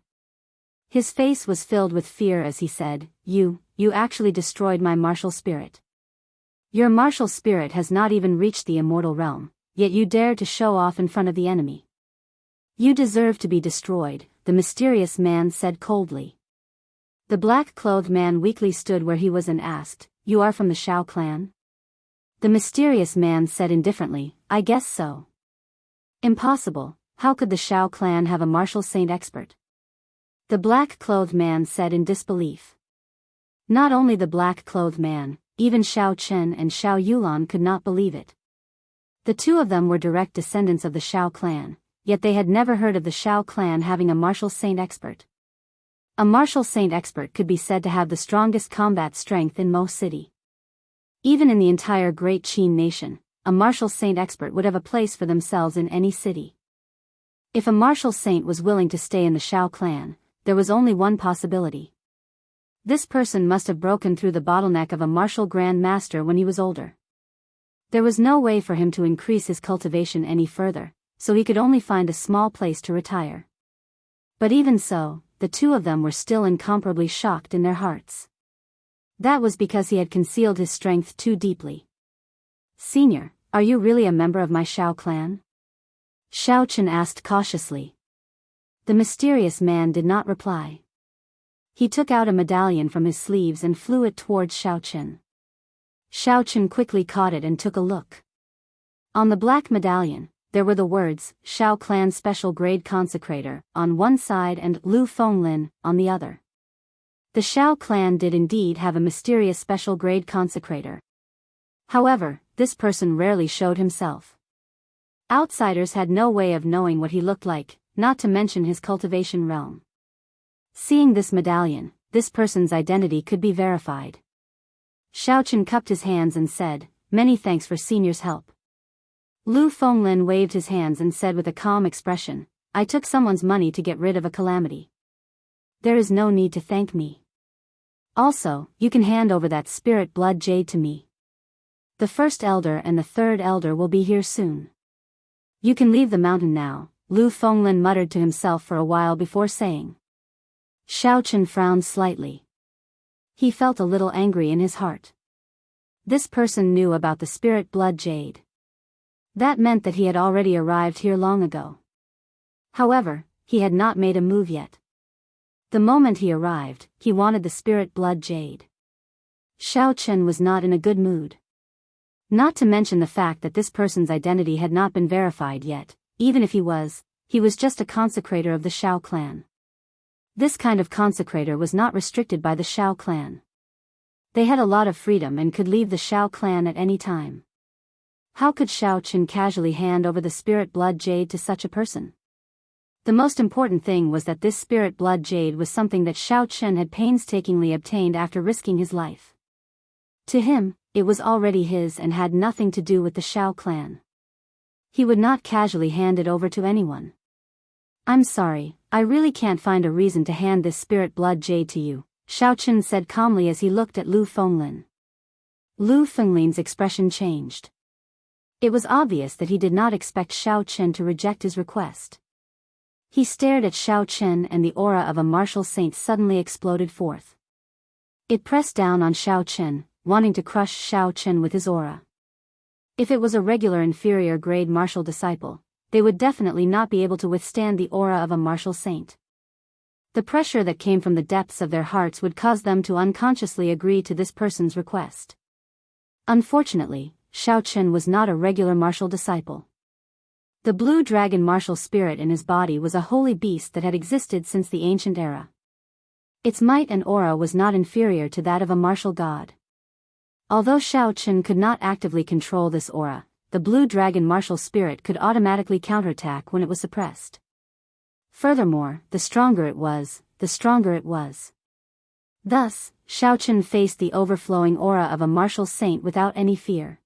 His face was filled with fear as he said, You actually destroyed my martial spirit. Your martial spirit has not even reached the immortal realm, yet you dare to show off in front of the enemy. You deserve to be destroyed, the mysterious man said coldly. The black-clothed man weakly stood where he was and asked, You are from the Shao clan? The mysterious man said indifferently, I guess so. Impossible, how could the Shao clan have a martial saint expert? The black-clothed man said in disbelief. Not only the black-clothed man, even Shao Chen and Xiao Yulan could not believe it. The two of them were direct descendants of the Shao clan, yet they had never heard of the Shao clan having a martial saint expert. A martial saint expert could be said to have the strongest combat strength in Mo City. Even in the entire Great Qin nation, a martial saint expert would have a place for themselves in any city. If a martial saint was willing to stay in the Shao clan, there was only one possibility. This person must have broken through the bottleneck of a martial grand master when he was older. There was no way for him to increase his cultivation any further, so he could only find a small place to retire. But even so, the two of them were still incomparably shocked in their hearts. That was because he had concealed his strength too deeply. Senior, are you really a member of my Shao clan? Shao Chen asked cautiously. The mysterious man did not reply. He took out a medallion from his sleeves and flew it towards Shao Chen. Shao Chen quickly caught it and took a look. On the black medallion, there were the words, Shao Clan Special Grade Consecrator, on one side and Lu Fenglin, on the other. The Shao clan did indeed have a mysterious special grade consecrator. However, this person rarely showed himself. Outsiders had no way of knowing what he looked like, not to mention his cultivation realm. Seeing this medallion, this person's identity could be verified. Shao Chen cupped his hands and said, Many thanks for Senior's help. Lu Fenglin waved his hands and said with a calm expression, I took someone's money to get rid of a calamity. There is no need to thank me. Also, you can hand over that spirit blood jade to me. The first elder and the third elder will be here soon. You can leave the mountain now, Lu Fenglin muttered to himself for a while before saying. Xiaochen frowned slightly. He felt a little angry in his heart. This person knew about the spirit blood jade. That meant that he had already arrived here long ago. However, he had not made a move yet. The moment he arrived, he wanted the spirit blood jade. Xiaochen was not in a good mood. Not to mention the fact that this person's identity had not been verified yet. Even if he was just a consecrator of the Shao clan. This kind of consecrator was not restricted by the Shao clan. They had a lot of freedom and could leave the Shao clan at any time. How could Xiaochen casually hand over the spirit blood jade to such a person? The most important thing was that this spirit blood jade was something that Xiaochen had painstakingly obtained after risking his life. To him, it was already his and had nothing to do with the Shao clan. He would not casually hand it over to anyone. I'm sorry, I really can't find a reason to hand this spirit blood jade to you, Xiaochen said calmly as he looked at Lu Fenglin. Lu Fenglin's expression changed. It was obvious that he did not expect Xiaochen to reject his request. He stared at Xiaochen and the aura of a martial saint suddenly exploded forth. It pressed down on Xiaochen, wanting to crush Xiaochen with his aura. If it was a regular inferior grade martial disciple, they would definitely not be able to withstand the aura of a martial saint. The pressure that came from the depths of their hearts would cause them to unconsciously agree to this person's request. Unfortunately, Xiaochen was not a regular martial disciple. The blue dragon martial spirit in his body was a holy beast that had existed since the ancient era. Its might and aura was not inferior to that of a martial god. Although Xiaochen could not actively control this aura, the blue dragon martial spirit could automatically counterattack when it was suppressed. Furthermore, the stronger it was, the stronger it was. Thus, Xiaochen faced the overflowing aura of a martial saint without any fear.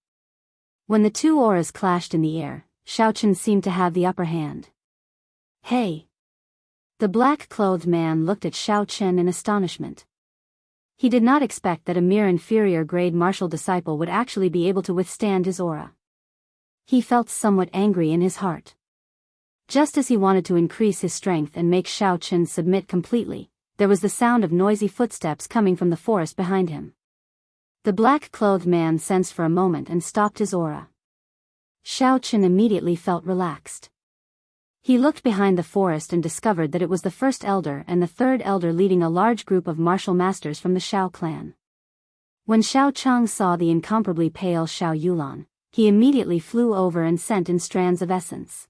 When the two auras clashed in the air, Xiaochen seemed to have the upper hand. Hey! The black-clothed man looked at Xiaochen in astonishment. He did not expect that a mere inferior-grade martial disciple would actually be able to withstand his aura. He felt somewhat angry in his heart. Just as he wanted to increase his strength and make Xiaochen submit completely, there was the sound of noisy footsteps coming from the forest behind him. The black-clothed man sensed for a moment and stopped his aura. Xiaochen immediately felt relaxed. He looked behind the forest and discovered that it was the first elder and the third elder leading a large group of martial masters from the Shao clan. When Xiao Chang saw the incomparably pale Xiao Yulan, he immediately flew over and sent in strands of essence.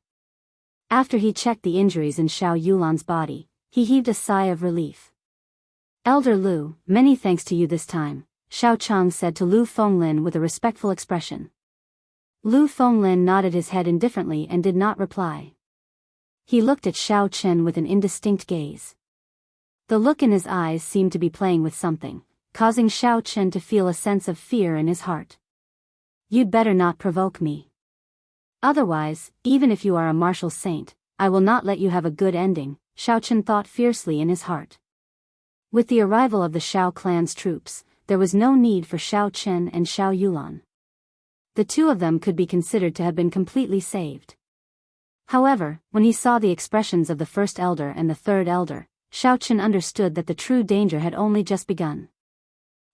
After he checked the injuries in Xiao Yulan's body, he heaved a sigh of relief. Elder Lu, many thanks to you this time, Xiao Chang said to Lu Fenglin with a respectful expression. Lu Fenglin nodded his head indifferently and did not reply. He looked at Xiaochen with an indistinct gaze. The look in his eyes seemed to be playing with something, causing Xiaochen to feel a sense of fear in his heart. You'd better not provoke me. Otherwise, even if you are a martial saint, I will not let you have a good ending, Xiaochen thought fiercely in his heart. With the arrival of the Shao clan's troops, there was no need for Xiaochen and Xiao Yulan. The two of them could be considered to have been completely saved. However, when he saw the expressions of the first elder and the third elder, Xiaochen understood that the true danger had only just begun.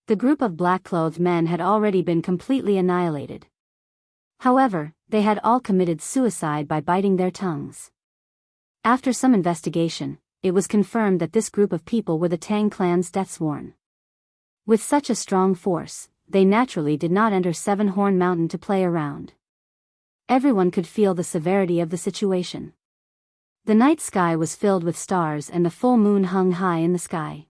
The group of black-clothed men had already been completely annihilated. However, they had all committed suicide by biting their tongues. After some investigation, it was confirmed that this group of people were the Tang clan's deathsworn. With such a strong force, they naturally did not enter Seven-Horn Mountain to play around. Everyone could feel the severity of the situation. The night sky was filled with stars and the full moon hung high in the sky.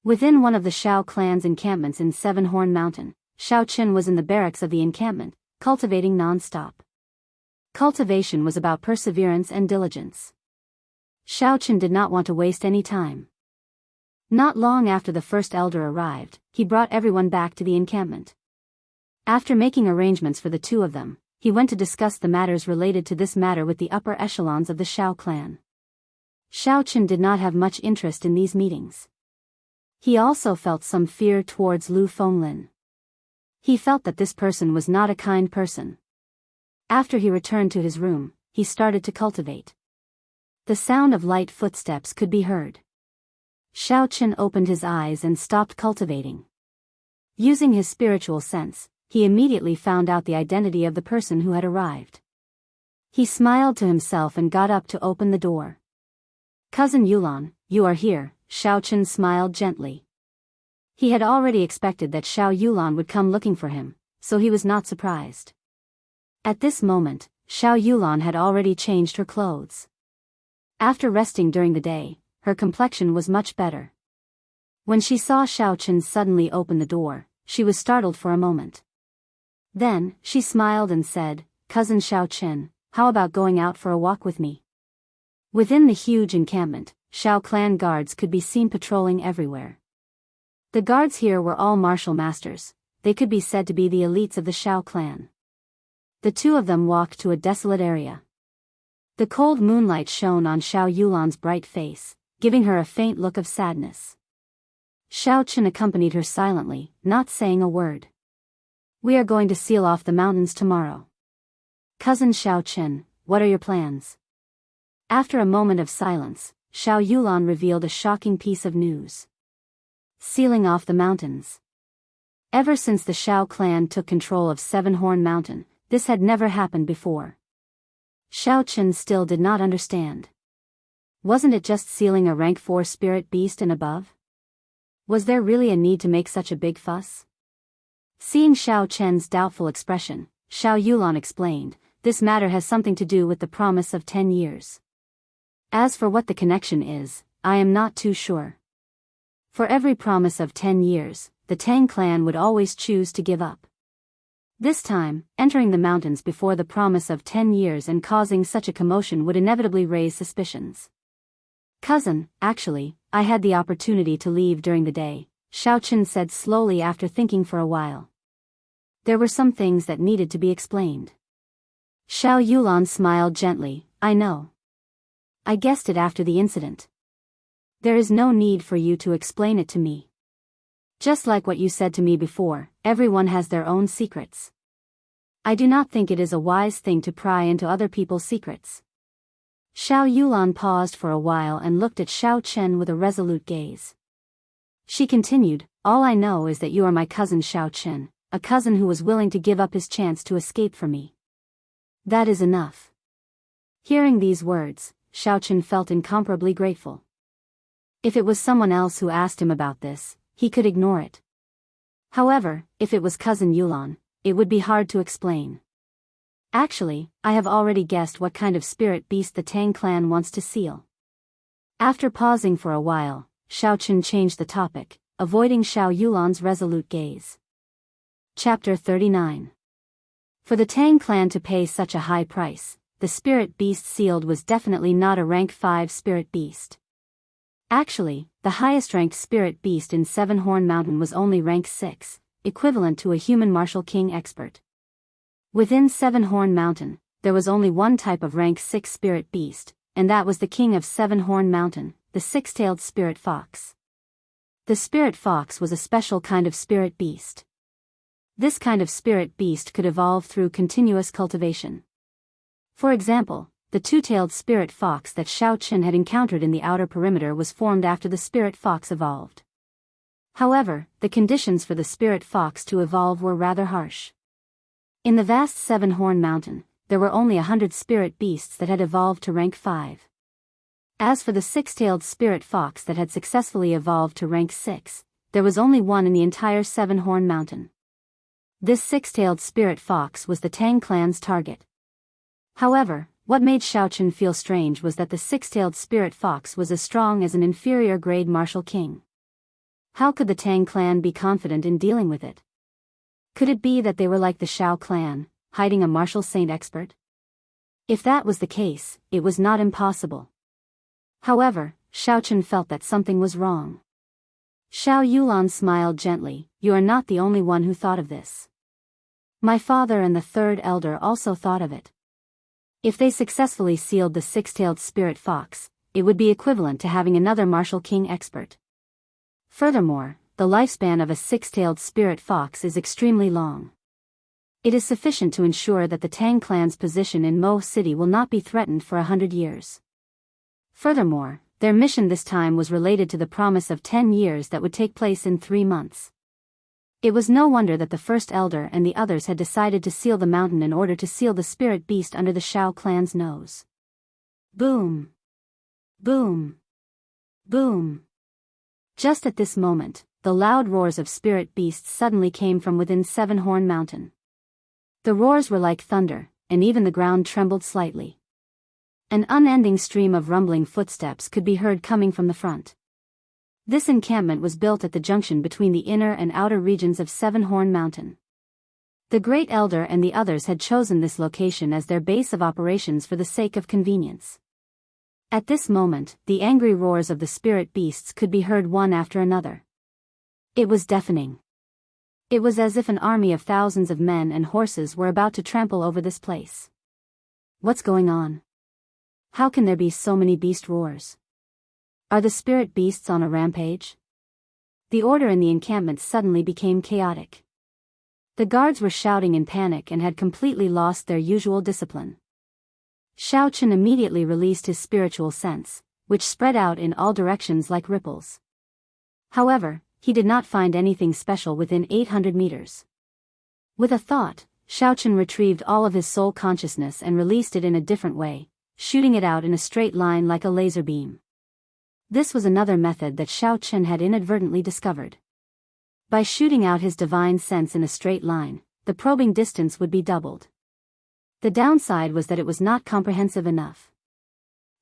Within one of the Shao clan's encampments in Seven-Horn Mountain, Xiaochen was in the barracks of the encampment, cultivating non-stop. Cultivation was about perseverance and diligence. Xiaochen did not want to waste any time. Not long after the first elder arrived, he brought everyone back to the encampment. After making arrangements for the two of them, he went to discuss the matters related to this matter with the upper echelons of the Xiao clan. Xiao Chen did not have much interest in these meetings. He also felt some fear towards Lu Fenglin. He felt that this person was not a kind person. After he returned to his room, he started to cultivate. The sound of light footsteps could be heard. Xiao Chen opened his eyes and stopped cultivating. Using his spiritual sense, he immediately found out the identity of the person who had arrived. He smiled to himself and got up to open the door. "Cousin Yulan, you are here," Xiao Chen smiled gently. He had already expected that Xiao Yulan would come looking for him, so he was not surprised. At this moment, Xiao Yulan had already changed her clothes. After resting during the day, her complexion was much better. When she saw Xiao Chen suddenly open the door, she was startled for a moment. Then, she smiled and said, "Cousin Xiao Chen, how about going out for a walk with me?" Within the huge encampment, Xiao clan guards could be seen patrolling everywhere. The guards here were all martial masters. They could be said to be the elites of the Xiao clan. The two of them walked to a desolate area. The cold moonlight shone on Xiao Yulan's bright face, giving her a faint look of sadness. Xiao Chen accompanied her silently, not saying a word. "We are going to seal off the mountains tomorrow. Cousin Xiao Chen, what are your plans?" After a moment of silence, Xiao Yulan revealed a shocking piece of news. Sealing off the mountains. Ever since the Xiao clan took control of Seven Horn Mountain, this had never happened before. Xiao Chen still did not understand. Wasn't it just sealing a rank 4 spirit beast and above? Was there really a need to make such a big fuss? Seeing Xiao Chen's doubtful expression, Xiao Yulan explained, "This matter has something to do with the promise of 10 years. As for what the connection is, I am not too sure. For every promise of 10 years, the Tang clan would always choose to give up. This time, entering the mountains before the promise of 10 years and causing such a commotion would inevitably raise suspicions." "Cousin, actually, I had the opportunity to leave during the day," Xiao Chen said slowly after thinking for a while. There were some things that needed to be explained. Xiao Yulan smiled gently, "I know. I guessed it after the incident. There is no need for you to explain it to me. Just like what you said to me before, everyone has their own secrets. I do not think it is a wise thing to pry into other people's secrets." Xiao Yulan paused for a while and looked at Xiao Chen with a resolute gaze. She continued, "All I know is that you are my cousin Xiao Chen, a cousin who was willing to give up his chance to escape from me. That is enough." Hearing these words, Xiao Chen felt incomparably grateful. If it was someone else who asked him about this, he could ignore it. However, if it was cousin Yulan, it would be hard to explain. "Actually, I have already guessed what kind of spirit beast the Tang clan wants to seal." After pausing for a while, Xiao Chen changed the topic, avoiding Xiao Yulan's resolute gaze. Chapter 39. For the Tang clan to pay such a high price, the spirit beast sealed was definitely not a rank 5 spirit beast. Actually, the highest ranked spirit beast in Seven Horn Mountain was only rank 6, equivalent to a human martial king expert. Within Seven Horn Mountain, there was only one type of rank 6 spirit beast, and that was the king of Seven Horn Mountain, the six-tailed spirit fox. The spirit fox was a special kind of spirit beast. This kind of spirit beast could evolve through continuous cultivation. For example, the two-tailed spirit fox that Xiao Chen had encountered in the outer perimeter was formed after the spirit fox evolved. However, the conditions for the spirit fox to evolve were rather harsh. In the vast Seven Horn Mountain, there were only 100 spirit beasts that had evolved to rank 5. As for the six-tailed spirit fox that had successfully evolved to rank 6, there was only one in the entire Seven Horn Mountain. This six-tailed spirit fox was the Tang clan's target. However, what made Xiao Chen feel strange was that the six-tailed spirit fox was as strong as an inferior grade martial king. How could the Tang clan be confident in dealing with it? Could it be that they were like the Xiao clan, hiding a martial saint expert? If that was the case, it was not impossible. However, Xiao Chen felt that something was wrong. Xiao Yulan smiled gently, "You are not the only one who thought of this. My father and the third elder also thought of it. If they successfully sealed the six-tailed spirit fox, it would be equivalent to having another martial king expert. Furthermore, the lifespan of a six-tailed spirit fox is extremely long. It is sufficient to ensure that the Tang clan's position in Mo City will not be threatened for 100 years. Furthermore, their mission this time was related to the promise of 10 years that would take place in 3 months. It was no wonder that the first elder and the others had decided to seal the mountain in order to seal the spirit beast under the Shao clan's nose. Boom! Boom! Boom! Just at this moment, the loud roars of spirit beasts suddenly came from within Seven-Horn Mountain. The roars were like thunder, and even the ground trembled slightly. An unending stream of rumbling footsteps could be heard coming from the front. This encampment was built at the junction between the inner and outer regions of Seven-Horn Mountain. The Great Elder and the others had chosen this location as their base of operations for the sake of convenience. At this moment, the angry roars of the spirit beasts could be heard one after another. It was deafening. It was as if an army of thousands of men and horses were about to trample over this place. What's going on? How can there be so many beast roars? Are the spirit beasts on a rampage? The order in the encampment suddenly became chaotic. The guards were shouting in panic and had completely lost their usual discipline. Shao Chen immediately released his spiritual sense, which spread out in all directions like ripples. However, he did not find anything special within 800 meters. With a thought, Shao Chen retrieved all of his soul consciousness and released it in a different way, shooting it out in a straight line like a laser beam. This was another method that Shao Chen had inadvertently discovered. By shooting out his divine sense in a straight line, the probing distance would be doubled. The downside was that it was not comprehensive enough.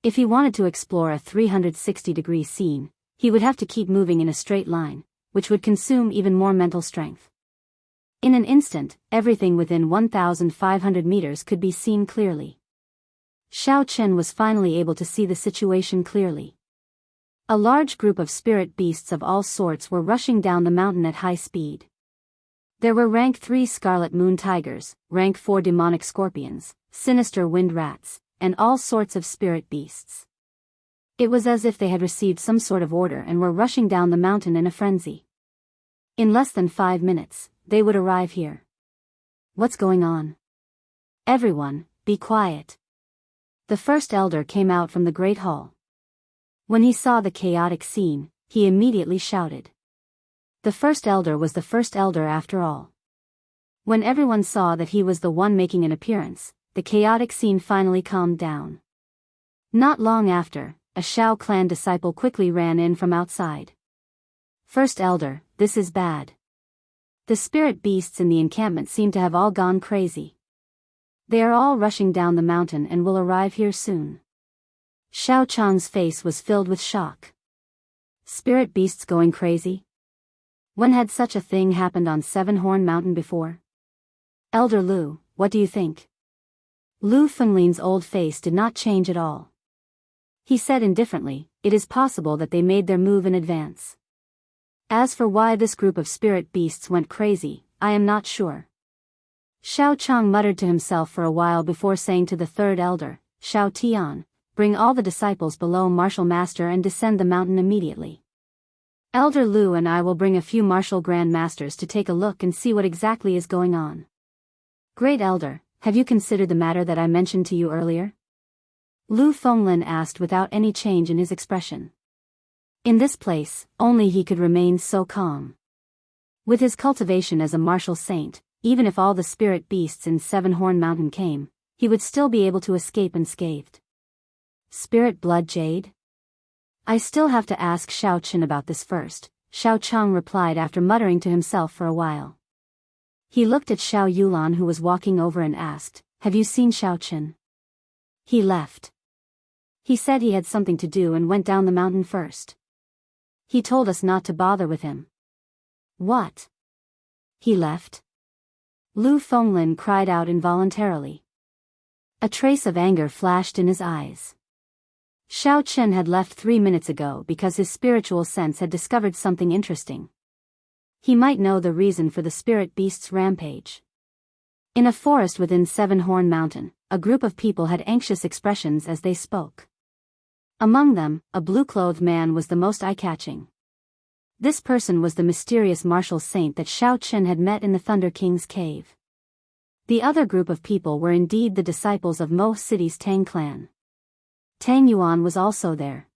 If he wanted to explore a 360-degree scene, he would have to keep moving in a straight line, which would consume even more mental strength. In an instant, everything within 1,500 meters could be seen clearly. Shao Chen was finally able to see the situation clearly. A large group of spirit beasts of all sorts were rushing down the mountain at high speed. There were rank 3 scarlet moon tigers, rank 4 demonic scorpions, sinister wind rats, and all sorts of spirit beasts. It was as if they had received some sort of order and were rushing down the mountain in a frenzy. In less than 5 minutes, they would arrive here. What's going on? Everyone, be quiet. The first elder came out from the great hall. When he saw the chaotic scene, he immediately shouted. The first elder was the first elder after all. When everyone saw that he was the one making an appearance, the chaotic scene finally calmed down. Not long after, a Shao clan disciple quickly ran in from outside. First elder, this is bad. The spirit beasts in the encampment seem to have all gone crazy. They are all rushing down the mountain and will arrive here soon. Shao Chang's face was filled with shock. Spirit beasts going crazy? When had such a thing happened on Seven-Horn Mountain before? Elder Lu, what do you think? Lu Fenglin's old face did not change at all. He said indifferently, it is possible that they made their move in advance. As for why this group of spirit beasts went crazy, I am not sure. Shao Chang muttered to himself for a while before saying to the third elder, Shao Tian, bring all the disciples below Martial Master and descend the mountain immediately. Elder Lu and I will bring a few Martial Grand Masters to take a look and see what exactly is going on. Great Elder, have you considered the matter that I mentioned to you earlier? Lu Fenglin asked without any change in his expression. In this place, only he could remain so calm. With his cultivation as a martial saint, even if all the spirit beasts in Seven-Horn Mountain came, he would still be able to escape unscathed. Spirit blood jade? I still have to ask Shao Chen about this first, Shao Chang replied after muttering to himself for a while. He looked at Shao Yulan who was walking over and asked, have you seen Shao Chen? He left. He said he had something to do and went down the mountain first. He told us not to bother with him. What? He left? Lu Fenglin cried out involuntarily. A trace of anger flashed in his eyes. Shao Chen had left 3 minutes ago because his spiritual sense had discovered something interesting. He might know the reason for the spirit beast's rampage. In a forest within Seven-Horn Mountain, a group of people had anxious expressions as they spoke. Among them, a blue-clothed man was the most eye-catching. This person was the mysterious martial saint that Shao Chen had met in the Thunder King's cave. The other group of people were indeed the disciples of Mo City's Tang clan. Tang Yuan was also there.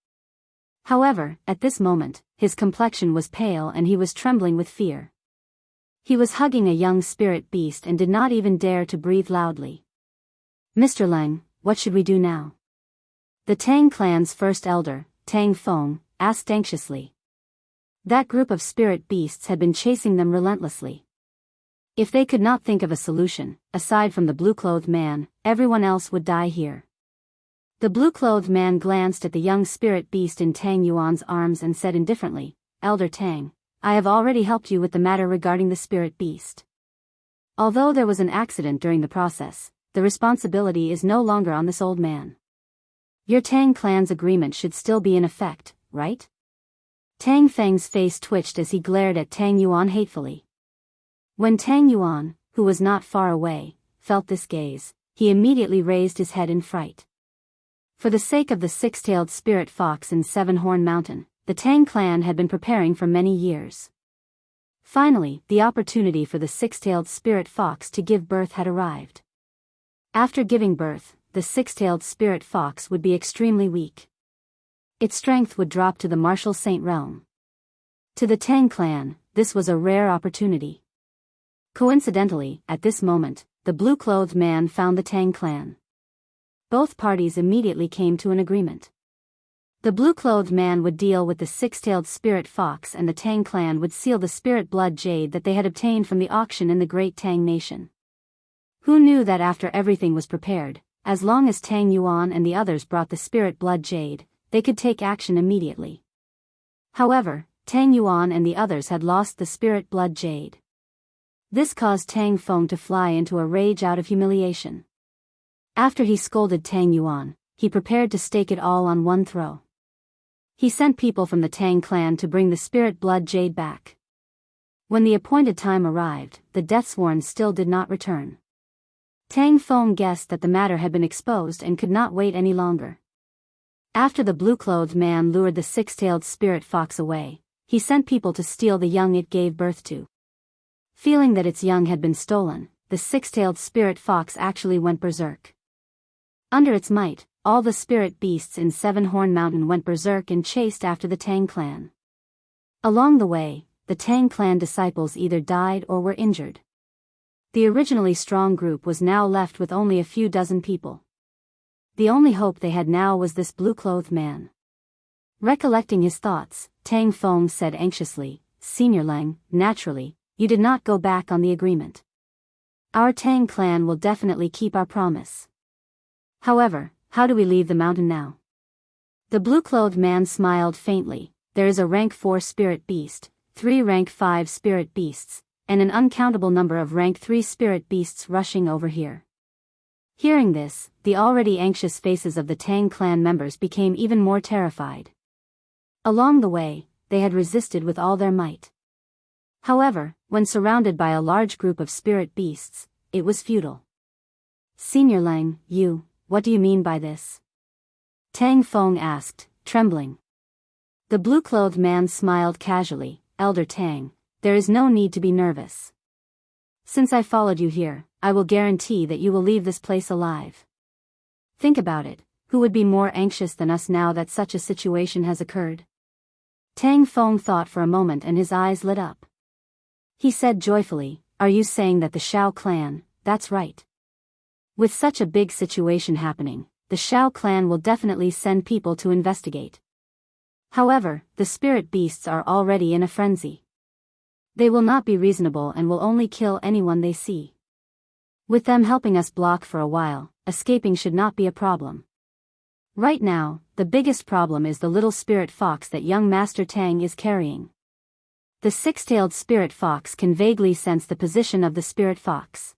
However, at this moment, his complexion was pale and he was trembling with fear. He was hugging a young spirit beast and did not even dare to breathe loudly. "Mr. Leng, what should we do now?" The Tang clan's first elder, Tang Feng, asked anxiously. That group of spirit beasts had been chasing them relentlessly. If they could not think of a solution, aside from the blue-clothed man, everyone else would die here. The blue-clothed man glanced at the young spirit beast in Tang Yuan's arms and said indifferently, "Elder Tang, I have already helped you with the matter regarding the spirit beast. Although there was an accident during the process, the responsibility is no longer on this old man. Your Tang clan's agreement should still be in effect, right?" Tang Feng's face twitched as he glared at Tang Yuan hatefully. When Tang Yuan, who was not far away, felt this gaze, he immediately raised his head in fright. For the sake of the six-tailed spirit fox in Seven-Horn Mountain, the Tang clan had been preparing for many years. Finally, the opportunity for the six-tailed spirit fox to give birth had arrived. After giving birth, the six-tailed spirit fox would be extremely weak. Its strength would drop to the martial saint realm. To the Tang clan, this was a rare opportunity. Coincidentally, at this moment, the blue-clothed man found the Tang clan. Both parties immediately came to an agreement. The blue-clothed man would deal with the six-tailed spirit fox and the Tang clan would seal the spirit blood jade that they had obtained from the auction in the great Tang nation. Who knew that after everything was prepared, as long as Tang Yuan and the others brought the spirit blood jade, they could take action immediately. However, Tang Yuan and the others had lost the spirit blood jade. This caused Tang Feng to fly into a rage out of humiliation. After he scolded Tang Yuan, he prepared to stake it all on one throw. He sent people from the Tang clan to bring the spirit blood jade back. When the appointed time arrived, the Deathsworn still did not return. Tang Feng guessed that the matter had been exposed and could not wait any longer. After the blue-clothed man lured the six-tailed spirit fox away, he sent people to steal the young it gave birth to. Feeling that its young had been stolen, the six-tailed spirit fox actually went berserk. Under its might, all the spirit beasts in Seven-Horn Mountain went berserk and chased after the Tang clan. Along the way, the Tang clan disciples either died or were injured. The originally strong group was now left with only a few dozen people. The only hope they had now was this blue-clothed man. Recollecting his thoughts, Tang Feng said anxiously, "Senior Leng, naturally, you did not go back on the agreement. Our Tang clan will definitely keep our promise. However, how do we leave the mountain now?" The blue-clothed man smiled faintly. "There is a rank 4 spirit beast, 3 rank 5 spirit beasts, and an uncountable number of rank 3 spirit beasts rushing over here." Hearing this, the already anxious faces of the Tang clan members became even more terrified. Along the way, they had resisted with all their might. However, when surrounded by a large group of spirit beasts, it was futile. "Senior Leng, what do you mean by this?" Tang Feng asked, trembling. The blue-clothed man smiled casually, "Elder Tang, there is no need to be nervous. Since I followed you here, I will guarantee that you will leave this place alive. Think about it, who would be more anxious than us now that such a situation has occurred?" Tang Feng thought for a moment and his eyes lit up. He said joyfully, "Are you saying that the Shao clan?" "That's right. With such a big situation happening, the Shao clan will definitely send people to investigate. However, the spirit beasts are already in a frenzy. They will not be reasonable and will only kill anyone they see. With them helping us block for a while, escaping should not be a problem. Right now, the biggest problem is the little spirit fox that young Master Tang is carrying. The six-tailed spirit fox can vaguely sense the position of the spirit fox.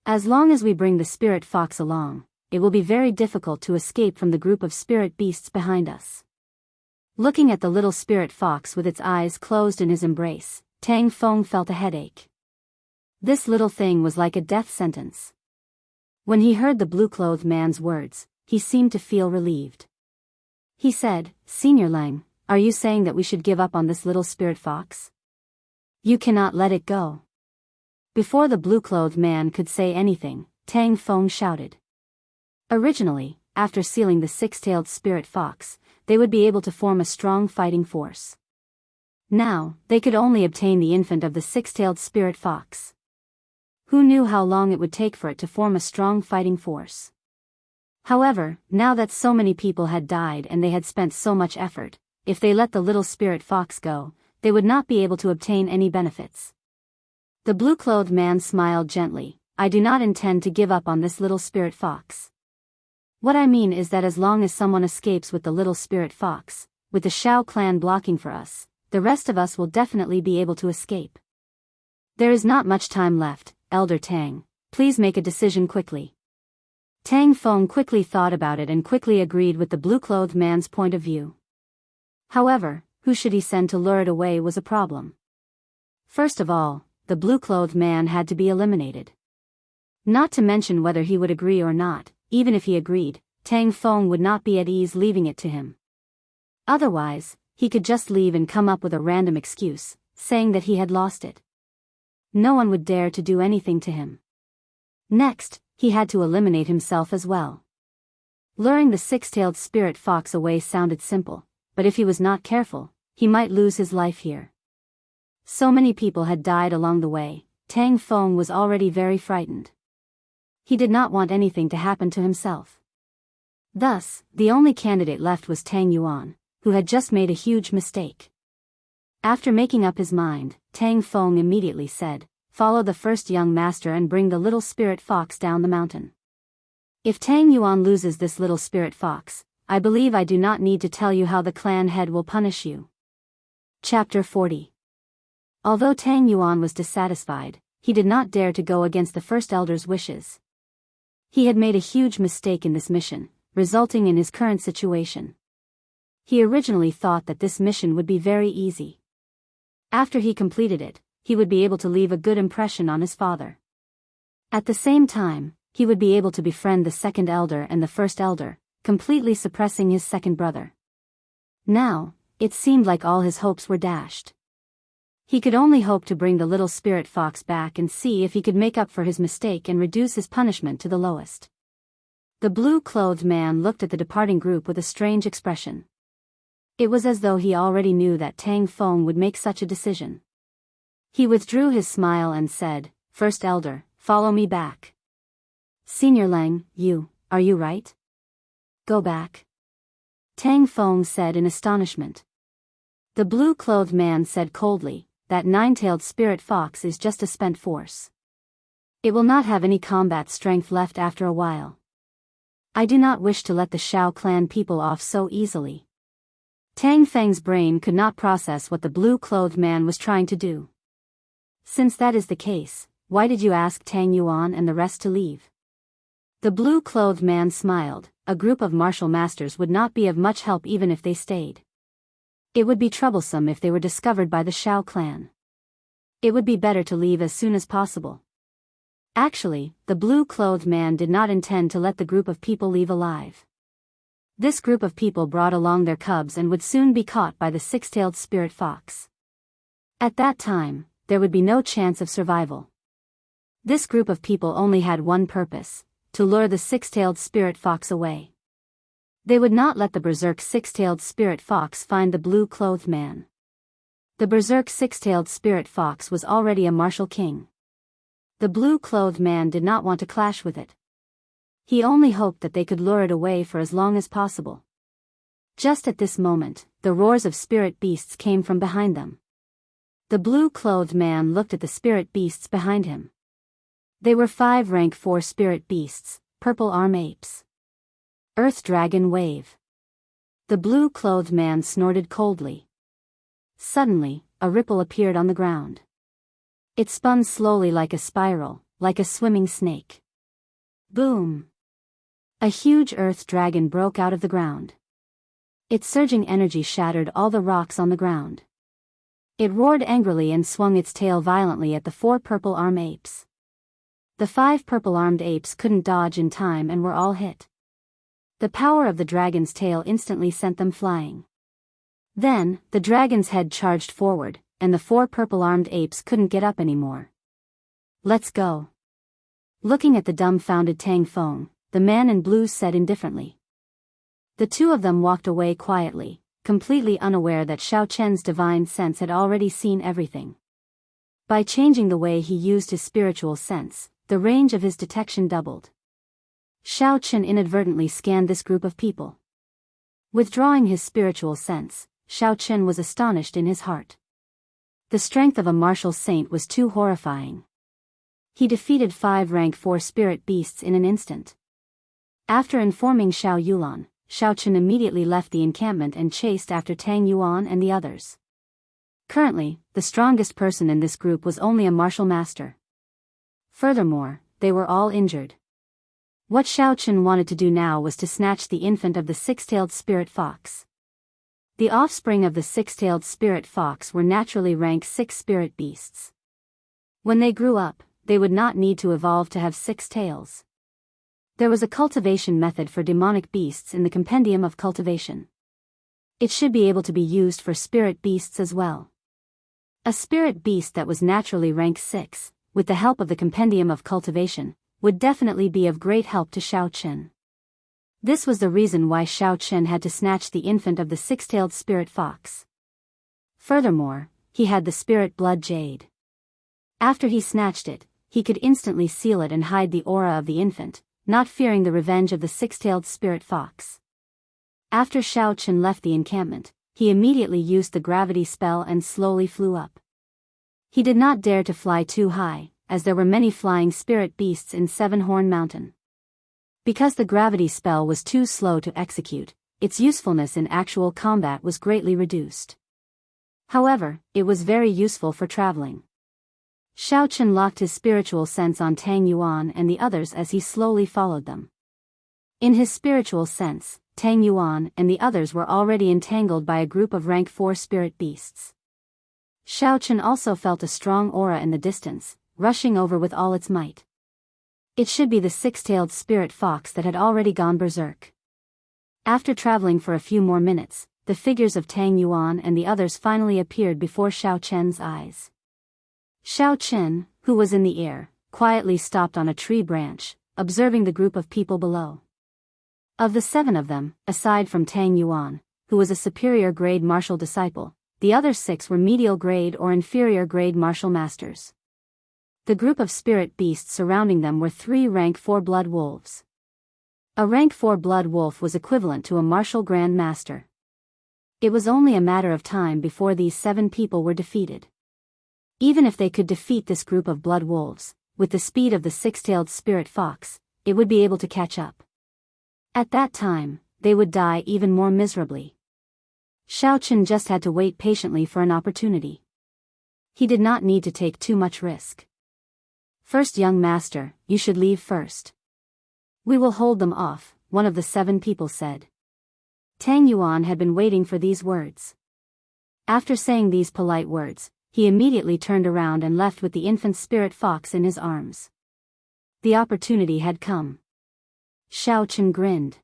As long as we bring the spirit fox along, it will be very difficult to escape from the group of spirit beasts behind us." Looking at the little spirit fox with its eyes closed in his embrace, Tang Feng felt a headache. This little thing was like a death sentence. When he heard the blue-clothed man's words, he seemed to feel relieved. He said, "Senior Lang, are you saying that we should give up on this little spirit fox? You cannot let it go." Before the blue-clothed man could say anything, Tang Feng shouted. Originally, after sealing the six-tailed spirit fox, they would be able to form a strong fighting force. Now, they could only obtain the infant of the six-tailed spirit fox. Who knew how long it would take for it to form a strong fighting force? However, now that so many people had died and they had spent so much effort, if they let the little spirit fox go, they would not be able to obtain any benefits. The blue-clothed man smiled gently. "I do not intend to give up on this little spirit fox. What I mean is that as long as someone escapes with the little spirit fox, with the Shao clan blocking for us, the rest of us will definitely be able to escape. There is not much time left, Elder Tang. Please make a decision quickly." Tang Feng quickly thought about it and quickly agreed with the blue-clothed man's point of view. However, who should he send to lure it away was a problem. First of all, the blue-clothed man had to be eliminated. Not to mention whether he would agree or not. Even if he agreed, Tang Feng would not be at ease leaving it to him. Otherwise, he could just leave and come up with a random excuse, saying that he had lost it. No one would dare to do anything to him. Next, he had to eliminate himself as well. Luring the six-tailed spirit fox away sounded simple, but if he was not careful, he might lose his life here. So many people had died along the way, Tang Feng was already very frightened. He did not want anything to happen to himself. Thus, the only candidate left was Tang Yuan, who had just made a huge mistake. After making up his mind, Tang Feng immediately said, "Follow the first young master and bring the little spirit fox down the mountain. If Tang Yuan loses this little spirit fox, I believe I do not need to tell you how the clan head will punish you." Chapter 40. Although Tang Yuan was dissatisfied, he did not dare to go against the first elder's wishes. He had made a huge mistake in this mission, resulting in his current situation. He originally thought that this mission would be very easy. After he completed it, he would be able to leave a good impression on his father. At the same time, he would be able to befriend the second elder and the first elder, completely suppressing his second brother. Now, it seemed like all his hopes were dashed. He could only hope to bring the little spirit fox back and see if he could make up for his mistake and reduce his punishment to the lowest. The blue-clothed man looked at the departing group with a strange expression. It was as though he already knew that Tang Feng would make such a decision. He withdrew his smile and said, "First elder, follow me back." "Senior Lang, are you right? Go back?" Tang Feng said in astonishment. The blue-clothed man said coldly, "That nine-tailed spirit fox is just a spent force. It will not have any combat strength left after a while. I do not wish to let the Shao clan people off so easily." Tang Feng's brain could not process what the blue-clothed man was trying to do. "Since that is the case, why did you ask Tang Yuan and the rest to leave?" The blue-clothed man smiled. "A group of martial masters would not be of much help even if they stayed. It would be troublesome if they were discovered by the Shao clan. It would be better to leave as soon as possible." Actually, the blue-clothed man did not intend to let the group of people leave alive. This group of people brought along their cubs and would soon be caught by the six-tailed spirit fox. At that time, there would be no chance of survival. This group of people only had one purpose: to lure the six-tailed spirit fox away. They would not let the berserk six-tailed spirit fox find the blue-clothed man. The berserk six-tailed spirit fox was already a martial king. The blue-clothed man did not want to clash with it. He only hoped that they could lure it away for as long as possible. Just at this moment, the roars of spirit beasts came from behind them. The blue-clothed man looked at the spirit beasts behind him. They were 5 rank 4 spirit beasts, purple arm apes. Earth Dragon Wave. The blue-clothed man snorted coldly. Suddenly, a ripple appeared on the ground. It spun slowly like a spiral, like a swimming snake. Boom! A huge earth dragon broke out of the ground. Its surging energy shattered all the rocks on the ground. It roared angrily and swung its tail violently at the 4 purple-armed apes. The 5 purple-armed apes couldn't dodge in time and were all hit. The power of the dragon's tail instantly sent them flying. Then, the dragon's head charged forward, and the 4 purple-armed apes couldn't get up anymore. "Let's go." Looking at the dumbfounded Tang Feng, the man in blue said indifferently. The two of them walked away quietly, completely unaware that Xiao Chen's divine sense had already seen everything. By changing the way he used his spiritual sense, the range of his detection doubled. Xiao Chen inadvertently scanned this group of people. Withdrawing his spiritual sense, Xiao Chen was astonished in his heart. The strength of a martial saint was too horrifying. He defeated 5 rank 4 spirit beasts in an instant. After informing Xiao Yulan, Xiao Chen immediately left the encampment and chased after Tang Yuan and the others. Currently, the strongest person in this group was only a martial master. Furthermore, they were all injured. What Xiao Chen wanted to do now was to snatch the infant of the 6-tailed spirit fox. The offspring of the 6-tailed spirit fox were naturally rank 6 spirit beasts. When they grew up, they would not need to evolve to have 6 tails. There was a cultivation method for demonic beasts in the Compendium of Cultivation. It should be able to be used for spirit beasts as well. A spirit beast that was naturally rank 6, with the help of the Compendium of Cultivation, would definitely be of great help to Xiao Chen. This was the reason why Xiao Chen had to snatch the infant of the 6-tailed spirit fox. Furthermore, he had the spirit blood jade. After he snatched it, he could instantly seal it and hide the aura of the infant, not fearing the revenge of the 6-tailed spirit fox. After Xiao Chen left the encampment, he immediately used the gravity spell and slowly flew up. He did not dare to fly too high, as there were many flying spirit beasts in 7-Horn Mountain. Because the gravity spell was too slow to execute, its usefulness in actual combat was greatly reduced. However, it was very useful for traveling. Xiao Chen locked his spiritual sense on Tang Yuan and the others as he slowly followed them. In his spiritual sense, Tang Yuan and the others were already entangled by a group of rank 4 spirit beasts. Xiao Chen also felt a strong aura in the distance, rushing over with all its might. It should be the 6-tailed spirit fox that had already gone berserk. After traveling for a few more minutes, the figures of Tang Yuan and the others finally appeared before Xiao Chen's eyes. Xiao Chen, who was in the air, quietly stopped on a tree branch, observing the group of people below. Of the 7 of them, aside from Tang Yuan, who was a superior grade martial disciple, the other 6 were medial grade or inferior grade martial masters. The group of spirit beasts surrounding them were 3 rank 4 blood wolves. A rank 4 blood wolf was equivalent to a martial grand master. It was only a matter of time before these 7 people were defeated. Even if they could defeat this group of blood wolves, with the speed of the 6-tailed spirit fox, it would be able to catch up. At that time, they would die even more miserably. Xiao Chen just had to wait patiently for an opportunity. He did not need to take too much risk. "First, young master, you should leave first." "We will hold them off," one of the 7 people said. Tang Yuan had been waiting for these words. After saying these polite words, he immediately turned around and left with the infant spirit fox in his arms. The opportunity had come. Xiao Chen grinned.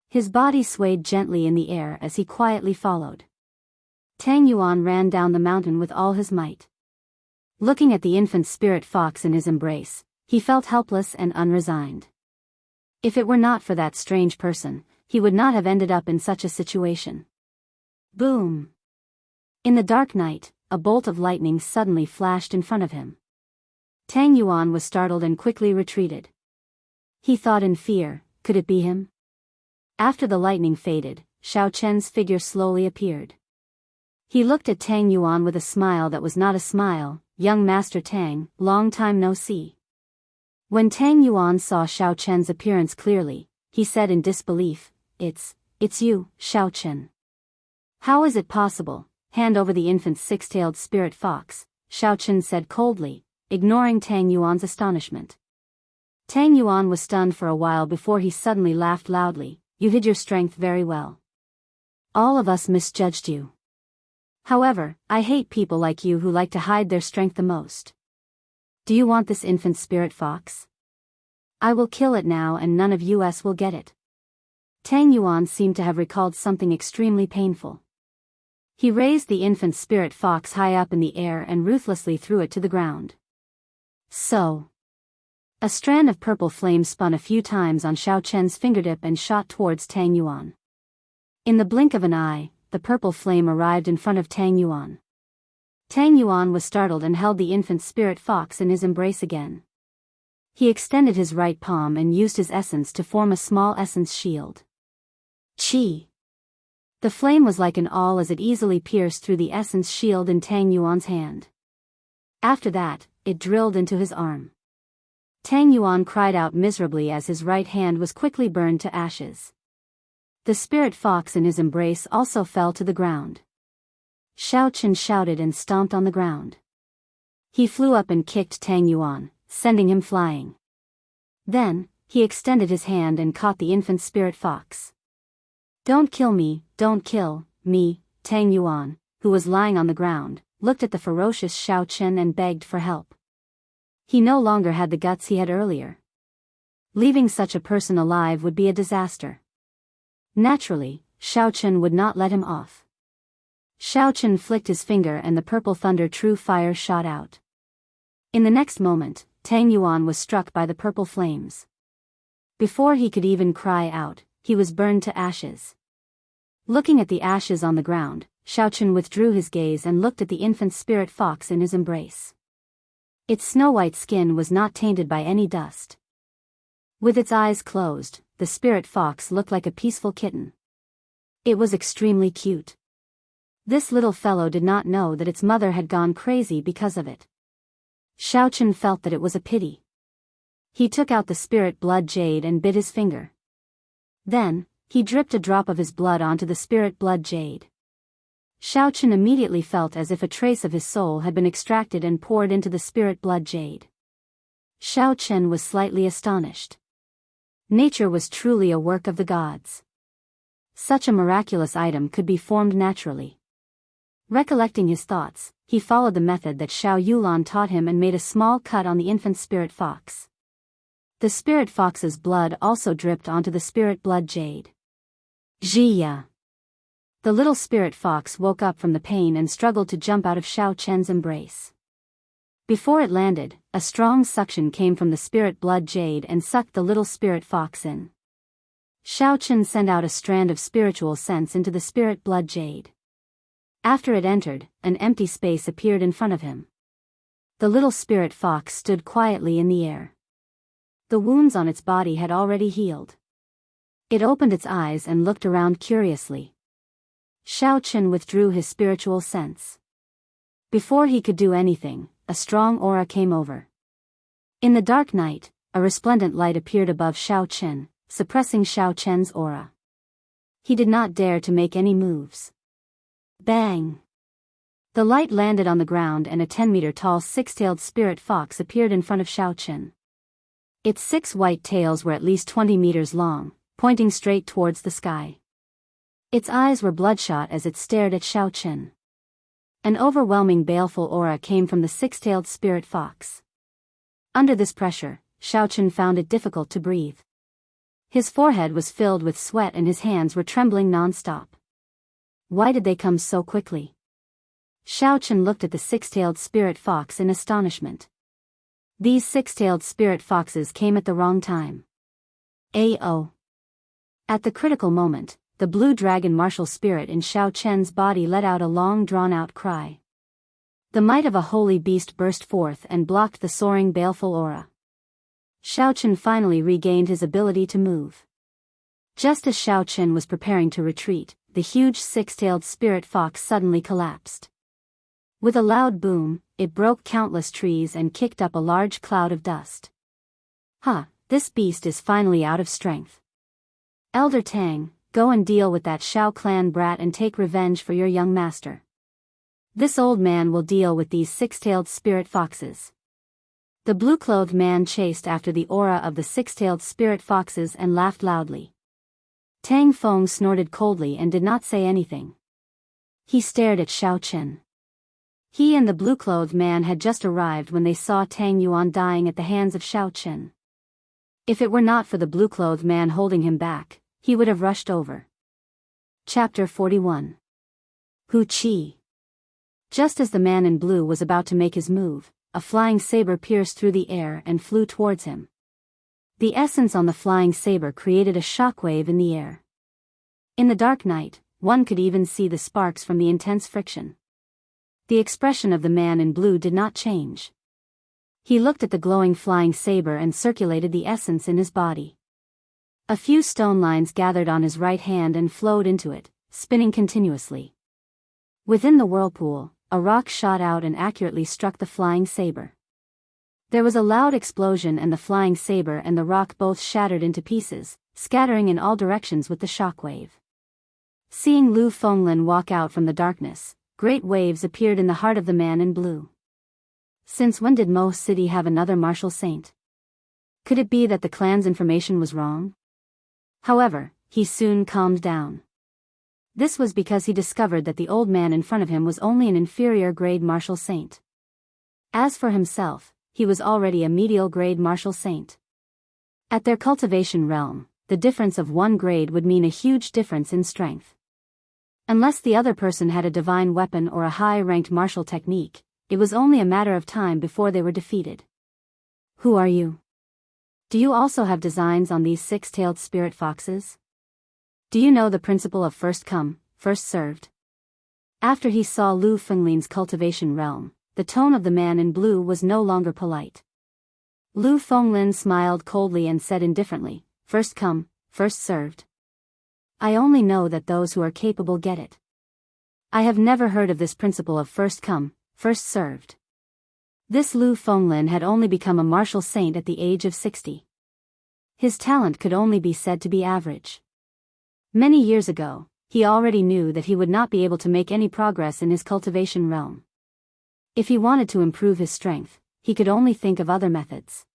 His body swayed gently in the air as he quietly followed. Tang Yuan ran down the mountain with all his might. Looking at the infant spirit fox in his embrace, he felt helpless and unresigned. If it were not for that strange person, he would not have ended up in such a situation. Boom! In the dark night, a bolt of lightning suddenly flashed in front of him. Tang Yuan was startled and quickly retreated. He thought in fear, could it be him? After the lightning faded, Xiao Chen's figure slowly appeared. He looked at Tang Yuan with a smile that was not a smile. "Young Master Tang, long time no see." When Tang Yuan saw Xiao Chen's appearance clearly, he said in disbelief, It's you, Xiao Chen. "How is it possible? Hand over the infant's 6-tailed spirit fox," Xiao Chen said coldly, ignoring Tang Yuan's astonishment. Tang Yuan was stunned for a while before he suddenly laughed loudly. "You hid your strength very well. All of us misjudged you. However, I hate people like you who like to hide their strength the most. Do you want this infant spirit fox? I will kill it now and none of us will get it. Tang Yuan seemed to have recalled something extremely painful. He raised the infant spirit fox high up in the air and ruthlessly threw it to the ground. So. A strand of purple flame spun a few times on Xiao Chen's fingertip and shot towards Tang Yuan. In the blink of an eye, the purple flame arrived in front of Tang Yuan. Tang Yuan was startled and held the infant spirit fox in his embrace again. He extended his right palm and used his essence to form a small essence shield. Chi! The flame was like an awl as it easily pierced through the essence shield in Tang Yuan's hand. After that, it drilled into his arm. Tang Yuan cried out miserably as his right hand was quickly burned to ashes. The spirit fox in his embrace also fell to the ground. Xiao Chen shouted and stomped on the ground. He flew up and kicked Tang Yuan, sending him flying. Then, he extended his hand and caught the infant spirit fox. Don't kill me, don't kill me, Tang Yuan, who was lying on the ground, looked at the ferocious Xiao Chen and begged for help. He no longer had the guts he had earlier. Leaving such a person alive would be a disaster. Naturally, Xiao Chen would not let him off. Xiao Chen flicked his finger and the purple thunder true fire shot out. In the next moment, Tang Yuan was struck by the purple flames. Before he could even cry out, he was burned to ashes. Looking at the ashes on the ground, Xiao Chen withdrew his gaze and looked at the infant spirit fox in his embrace. Its snow-white skin was not tainted by any dust. With its eyes closed, the spirit fox looked like a peaceful kitten. It was extremely cute. This little fellow did not know that its mother had gone crazy because of it. Xiao Chen felt that it was a pity. He took out the spirit blood jade and bit his finger. Then, he dripped a drop of his blood onto the spirit blood jade. Xiao Chen immediately felt as if a trace of his soul had been extracted and poured into the spirit blood jade. Xiao Chen was slightly astonished. Nature was truly a work of the gods. Such a miraculous item could be formed naturally. Recollecting his thoughts, he followed the method that Xiao Yulan taught him and made a small cut on the infant spirit fox. The spirit fox's blood also dripped onto the spirit blood jade. Zhiya! The little spirit fox woke up from the pain and struggled to jump out of Xiao Chen's embrace. Before it landed, a strong suction came from the spirit blood jade and sucked the little spirit fox in. Xiao Chen sent out a strand of spiritual sense into the spirit blood jade. After it entered, an empty space appeared in front of him. The little spirit fox stood quietly in the air. The wounds on its body had already healed. It opened its eyes and looked around curiously. Xiao Chen withdrew his spiritual sense. Before he could do anything, a strong aura came over. In the dark night, a resplendent light appeared above Xiao Chen, suppressing Xiao Chen's aura. He did not dare to make any moves. Bang! The light landed on the ground and a 10-meter-tall six-tailed spirit fox appeared in front of Xiao Chen. Its 6 white tails were at least 20 meters long, pointing straight towards the sky. Its eyes were bloodshot as it stared at Xiao Chen. An overwhelming baleful aura came from the six-tailed spirit fox. Under this pressure, Xiao Chen found it difficult to breathe. His forehead was filled with sweat and his hands were trembling non-stop. Why did they come so quickly? Xiao Chen looked at the six-tailed spirit fox in astonishment. These six-tailed spirit foxes came at the wrong time. A.O. At the critical moment, the blue dragon martial spirit in Xiao Chen's body let out a long drawn-out cry. The might of a holy beast burst forth and blocked the soaring baleful aura. Xiao Chen finally regained his ability to move. Just as Xiao Chen was preparing to retreat, the huge six-tailed spirit fox suddenly collapsed. With a loud boom, it broke countless trees and kicked up a large cloud of dust. This beast is finally out of strength. Elder Tang, go and deal with that Xiao clan brat and take revenge for your young master. This old man will deal with these six-tailed spirit foxes. The blue-clothed man chased after the aura of the six-tailed spirit foxes and laughed loudly. Tang Feng snorted coldly and did not say anything. He stared at Xiao Chen. He and the blue-clothed man had just arrived when they saw Tang Yuan dying at the hands of Xiao Chen. If it were not for the blue-clothed man holding him back, he would have rushed over. Chapter 41. Hu Qi. Just as the man in blue was about to make his move, a flying saber pierced through the air and flew towards him. The essence on the flying saber created a shockwave in the air. In the dark night, one could even see the sparks from the intense friction. The expression of the man in blue did not change. He looked at the glowing flying saber and circulated the essence in his body. A few stone lines gathered on his right hand and flowed into it, spinning continuously. Within the whirlpool, a rock shot out and accurately struck the flying saber. There was a loud explosion and the flying saber and the rock both shattered into pieces, scattering in all directions with the shockwave. Seeing Lu Fenglin walk out from the darkness, great waves appeared in the heart of the man in blue. Since when did Mo City have another martial saint? Could it be that the clan's information was wrong? However, he soon calmed down. This was because he discovered that the old man in front of him was only an inferior-grade martial saint. As for himself, he was already a medial-grade martial saint. At their cultivation realm, the difference of one grade would mean a huge difference in strength. Unless the other person had a divine weapon or a high-ranked martial technique, it was only a matter of time before they were defeated. Who are you? Do you also have designs on these six-tailed spirit foxes? Do you know the principle of first come, first served? After he saw Lu Fenglin's cultivation realm, the tone of the man in blue was no longer polite. Lu Fenglin smiled coldly and said indifferently, "First come, first served. I only know that those who are capable get it. I have never heard of this principle of first come, first served." This Lu Fenglin had only become a martial saint at the age of 60. His talent could only be said to be average. Many years ago, he already knew that he would not be able to make any progress in his cultivation realm. If he wanted to improve his strength, he could only think of other methods.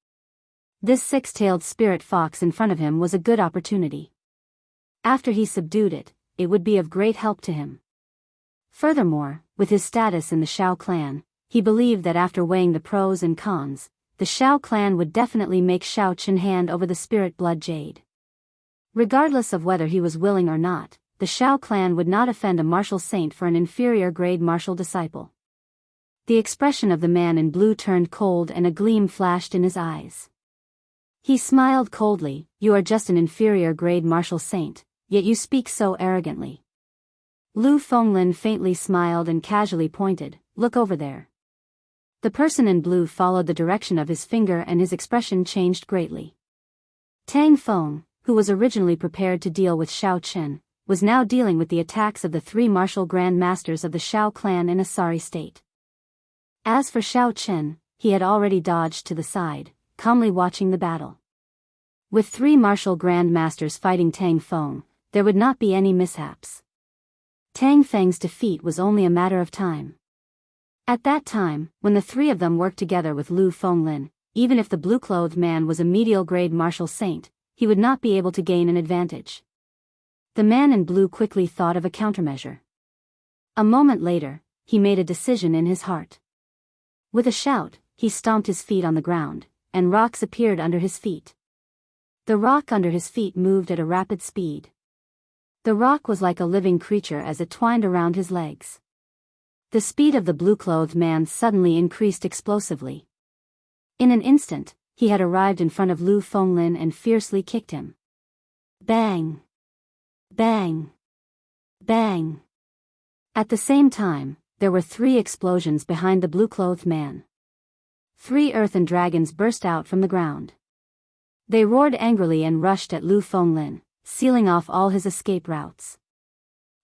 This six-tailed spirit fox in front of him was a good opportunity. After he subdued it, it would be of great help to him. Furthermore, with his status in the Shao clan, he believed that after weighing the pros and cons, the Shao clan would definitely make Xiao Chen hand over the spirit blood jade. Regardless of whether he was willing or not, the Shao clan would not offend a martial saint for an inferior-grade martial disciple. The expression of the man in blue turned cold and a gleam flashed in his eyes. He smiled coldly, "You are just an inferior-grade martial saint, yet you speak so arrogantly." Lu Fenglin faintly smiled and casually pointed, "Look over there." The person in blue followed the direction of his finger and his expression changed greatly. Tang Feng, who was originally prepared to deal with Xiao Chen, was now dealing with the attacks of the three martial grand masters of the Shao clan in a sorry state. As for Xiao Chen, he had already dodged to the side, calmly watching the battle. With three martial grand masters fighting Tang Feng, there would not be any mishaps. Tang Feng's defeat was only a matter of time. At that time, when the three of them worked together with Lu Fenglin, even if the blue-clothed man was a medial-grade martial saint, he would not be able to gain an advantage. The man in blue quickly thought of a countermeasure. A moment later, he made a decision in his heart. With a shout, he stomped his feet on the ground, and rocks appeared under his feet. The rock under his feet moved at a rapid speed. The rock was like a living creature as it twined around his legs. The speed of the blue-clothed man suddenly increased explosively. In an instant, he had arrived in front of Lu Fenglin and fiercely kicked him. Bang! Bang! Bang! At the same time, there were three explosions behind the blue-clothed man. 3 earthen dragons burst out from the ground. They roared angrily and rushed at Lu Fenglin, sealing off all his escape routes.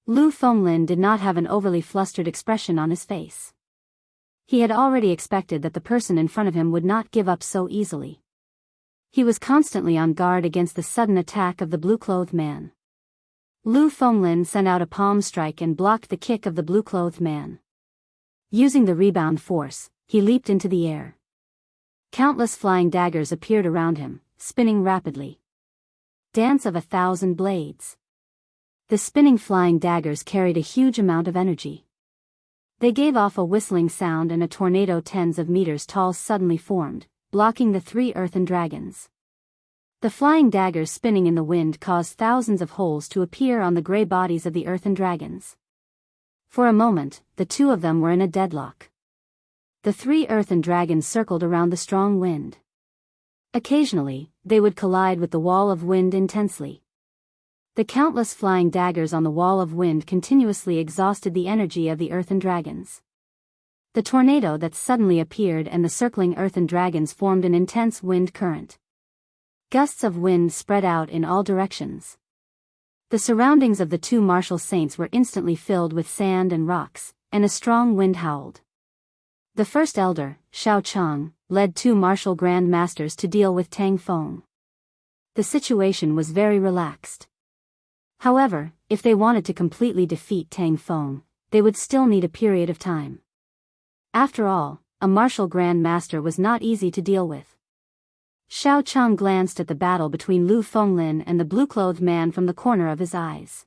Lu Fenglin did not have an overly flustered expression on his face. He had already expected that the person in front of him would not give up so easily. He was constantly on guard against the sudden attack of the blue-clothed man. Lu Fenglin sent out a palm strike and blocked the kick of the blue-clothed man. Using the rebound force, he leaped into the air. Countless flying daggers appeared around him, spinning rapidly. Dance of 1,000 blades. The spinning flying daggers carried a huge amount of energy. They gave off a whistling sound, and a tornado tens of meters tall suddenly formed, blocking the three earthen dragons. The flying daggers spinning in the wind caused thousands of holes to appear on the gray bodies of the earthen dragons. For a moment, the two of them were in a deadlock. The three earthen dragons circled around the strong wind. Occasionally, they would collide with the wall of wind intensely. The countless flying daggers on the wall of wind continuously exhausted the energy of the earthen dragons. The tornado that suddenly appeared and the circling earthen dragons formed an intense wind current. Gusts of wind spread out in all directions. The surroundings of the two martial saints were instantly filled with sand and rocks, and a strong wind howled. The first elder, Shao Chang, led two martial grand masters to deal with Tang Feng. The situation was very relaxed. However, if they wanted to completely defeat Tang Feng, they would still need a period of time. After all, a martial grand master was not easy to deal with. Shao Chang glanced at the battle between Lu Fenglin and the blue-clothed man from the corner of his eyes.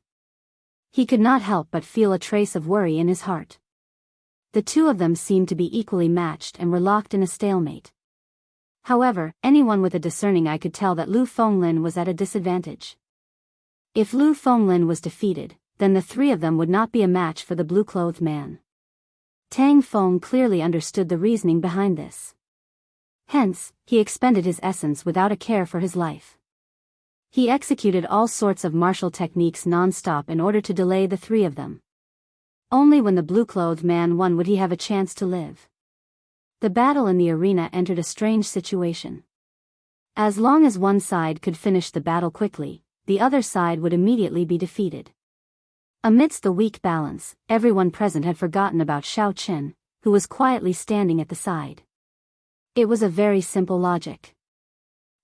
He could not help but feel a trace of worry in his heart. The two of them seemed to be equally matched and were locked in a stalemate. However, anyone with a discerning eye could tell that Lu Fenglin was at a disadvantage. If Lu Fenglin was defeated, then the three of them would not be a match for the blue-clothed man. Tang Feng clearly understood the reasoning behind this. Hence, he expended his essence without a care for his life. He executed all sorts of martial techniques non-stop in order to delay the three of them. Only when the blue-clothed man won would he have a chance to live. The battle in the arena entered a strange situation. As long as one side could finish the battle quickly, the other side would immediately be defeated. Amidst the weak balance, everyone present had forgotten about Shao Chen, who was quietly standing at the side. It was a very simple logic.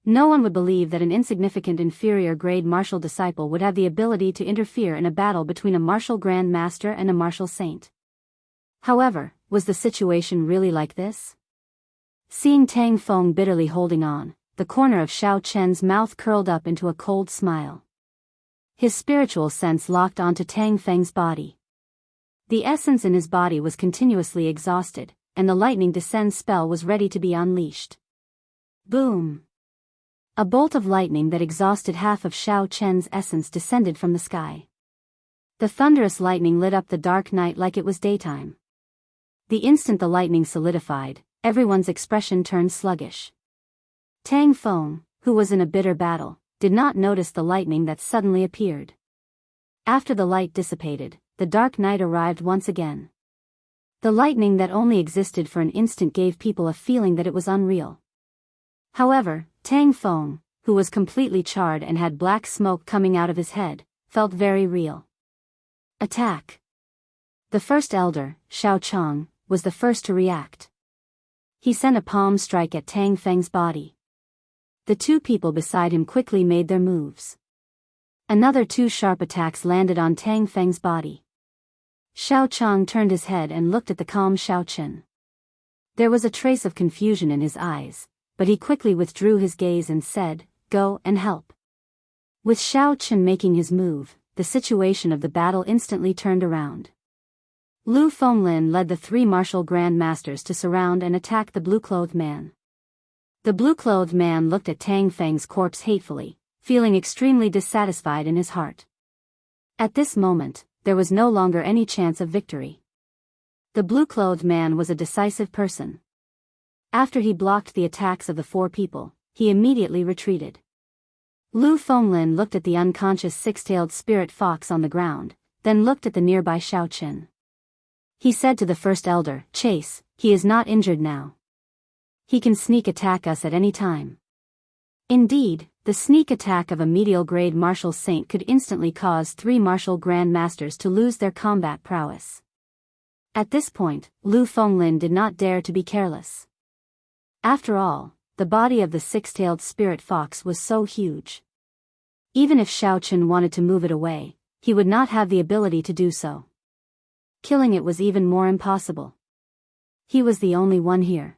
No one would believe that an insignificant inferior-grade martial disciple would have the ability to interfere in a battle between a martial grand master and a martial saint. However, was the situation really like this? Seeing Tang Feng bitterly holding on, the corner of Shao Chen's mouth curled up into a cold smile. His spiritual sense locked onto Tang Feng's body. The essence in his body was continuously exhausted, and the lightning descend spell was ready to be unleashed. Boom! A bolt of lightning that exhausted half of Shao Chen's essence descended from the sky. The thunderous lightning lit up the dark night like it was daytime. The instant the lightning solidified, everyone's expression turned sluggish. Tang Feng, who was in a bitter battle, did not notice the lightning that suddenly appeared. After the light dissipated, the dark night arrived once again. The lightning that only existed for an instant gave people a feeling that it was unreal. However, Tang Feng, who was completely charred and had black smoke coming out of his head, felt very real. Attack! The first elder, Shao Chang, was the first to react. He sent a palm strike at Tang Feng's body. The two people beside him quickly made their moves. Another two sharp attacks landed on Tang Feng's body. Shao Chang turned his head and looked at the calm Shao Chen. There was a trace of confusion in his eyes, but he quickly withdrew his gaze and said, "Go and help." With Shao Chen making his move, the situation of the battle instantly turned around. Lu Fenglin led the three martial grand masters to surround and attack the blue-clothed man. The blue-clothed man looked at Tang Feng's corpse hatefully, feeling extremely dissatisfied in his heart. At this moment, there was no longer any chance of victory. The blue-clothed man was a decisive person. After he blocked the attacks of the four people, he immediately retreated. Lu Fenglin looked at the unconscious six-tailed spirit fox on the ground, then looked at the nearby Shao Chen. He said to the first elder, "Chase, he is not injured now. He can sneak attack us at any time." Indeed, the sneak attack of a medial-grade martial saint could instantly cause three martial grand masters to lose their combat prowess. At this point, Lu Fenglin did not dare to be careless. After all, the body of the six-tailed spirit fox was so huge. Even if Shao Chen wanted to move it away, he would not have the ability to do so. Killing it was even more impossible. He was the only one here.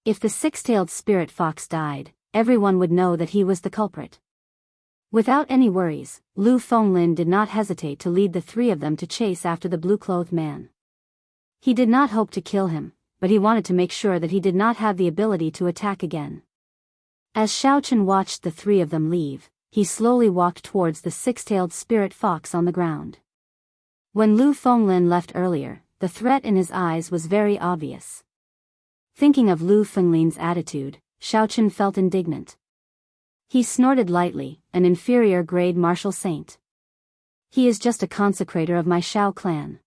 If the six-tailed spirit fox died, everyone would know that he was the culprit. Without any worries, Lu Fenglin did not hesitate to lead the three of them to chase after the blue-clothed man. He did not hope to kill him, but he wanted to make sure that he did not have the ability to attack again. As Xiaochen watched the three of them leave, he slowly walked towards the six-tailed spirit fox on the ground. When Lu Fenglin left earlier, the threat in his eyes was very obvious. Thinking of Lu Fenglin's attitude, Xiaochen felt indignant. He snorted lightly, an inferior-grade martial saint. He is just a consecrator of my Shao clan.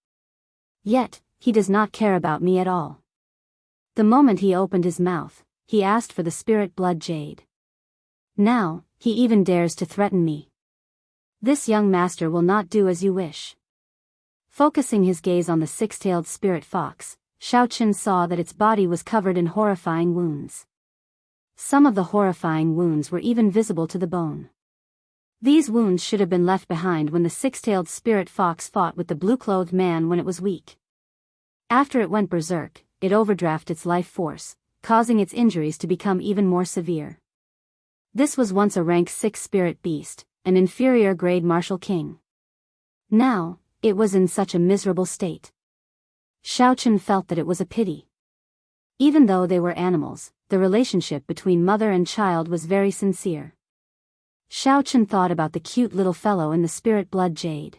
Yet, he does not care about me at all. The moment he opened his mouth, he asked for the spirit blood jade. Now, he even dares to threaten me. This young master will not do as you wish. Focusing his gaze on the six-tailed spirit fox, Xiaochen saw that its body was covered in horrifying wounds. Some of the horrifying wounds were even visible to the bone. These wounds should have been left behind when the six-tailed spirit fox fought with the blue-clothed man when it was weak. After it went berserk, it overdrafted its life force, causing its injuries to become even more severe. This was once a rank 6 spirit beast, an inferior-grade martial king. Now, it was in such a miserable state. Xiaochen felt that it was a pity. Even though they were animals, the relationship between mother and child was very sincere. Xiaochen thought about the cute little fellow in the spirit blood jade.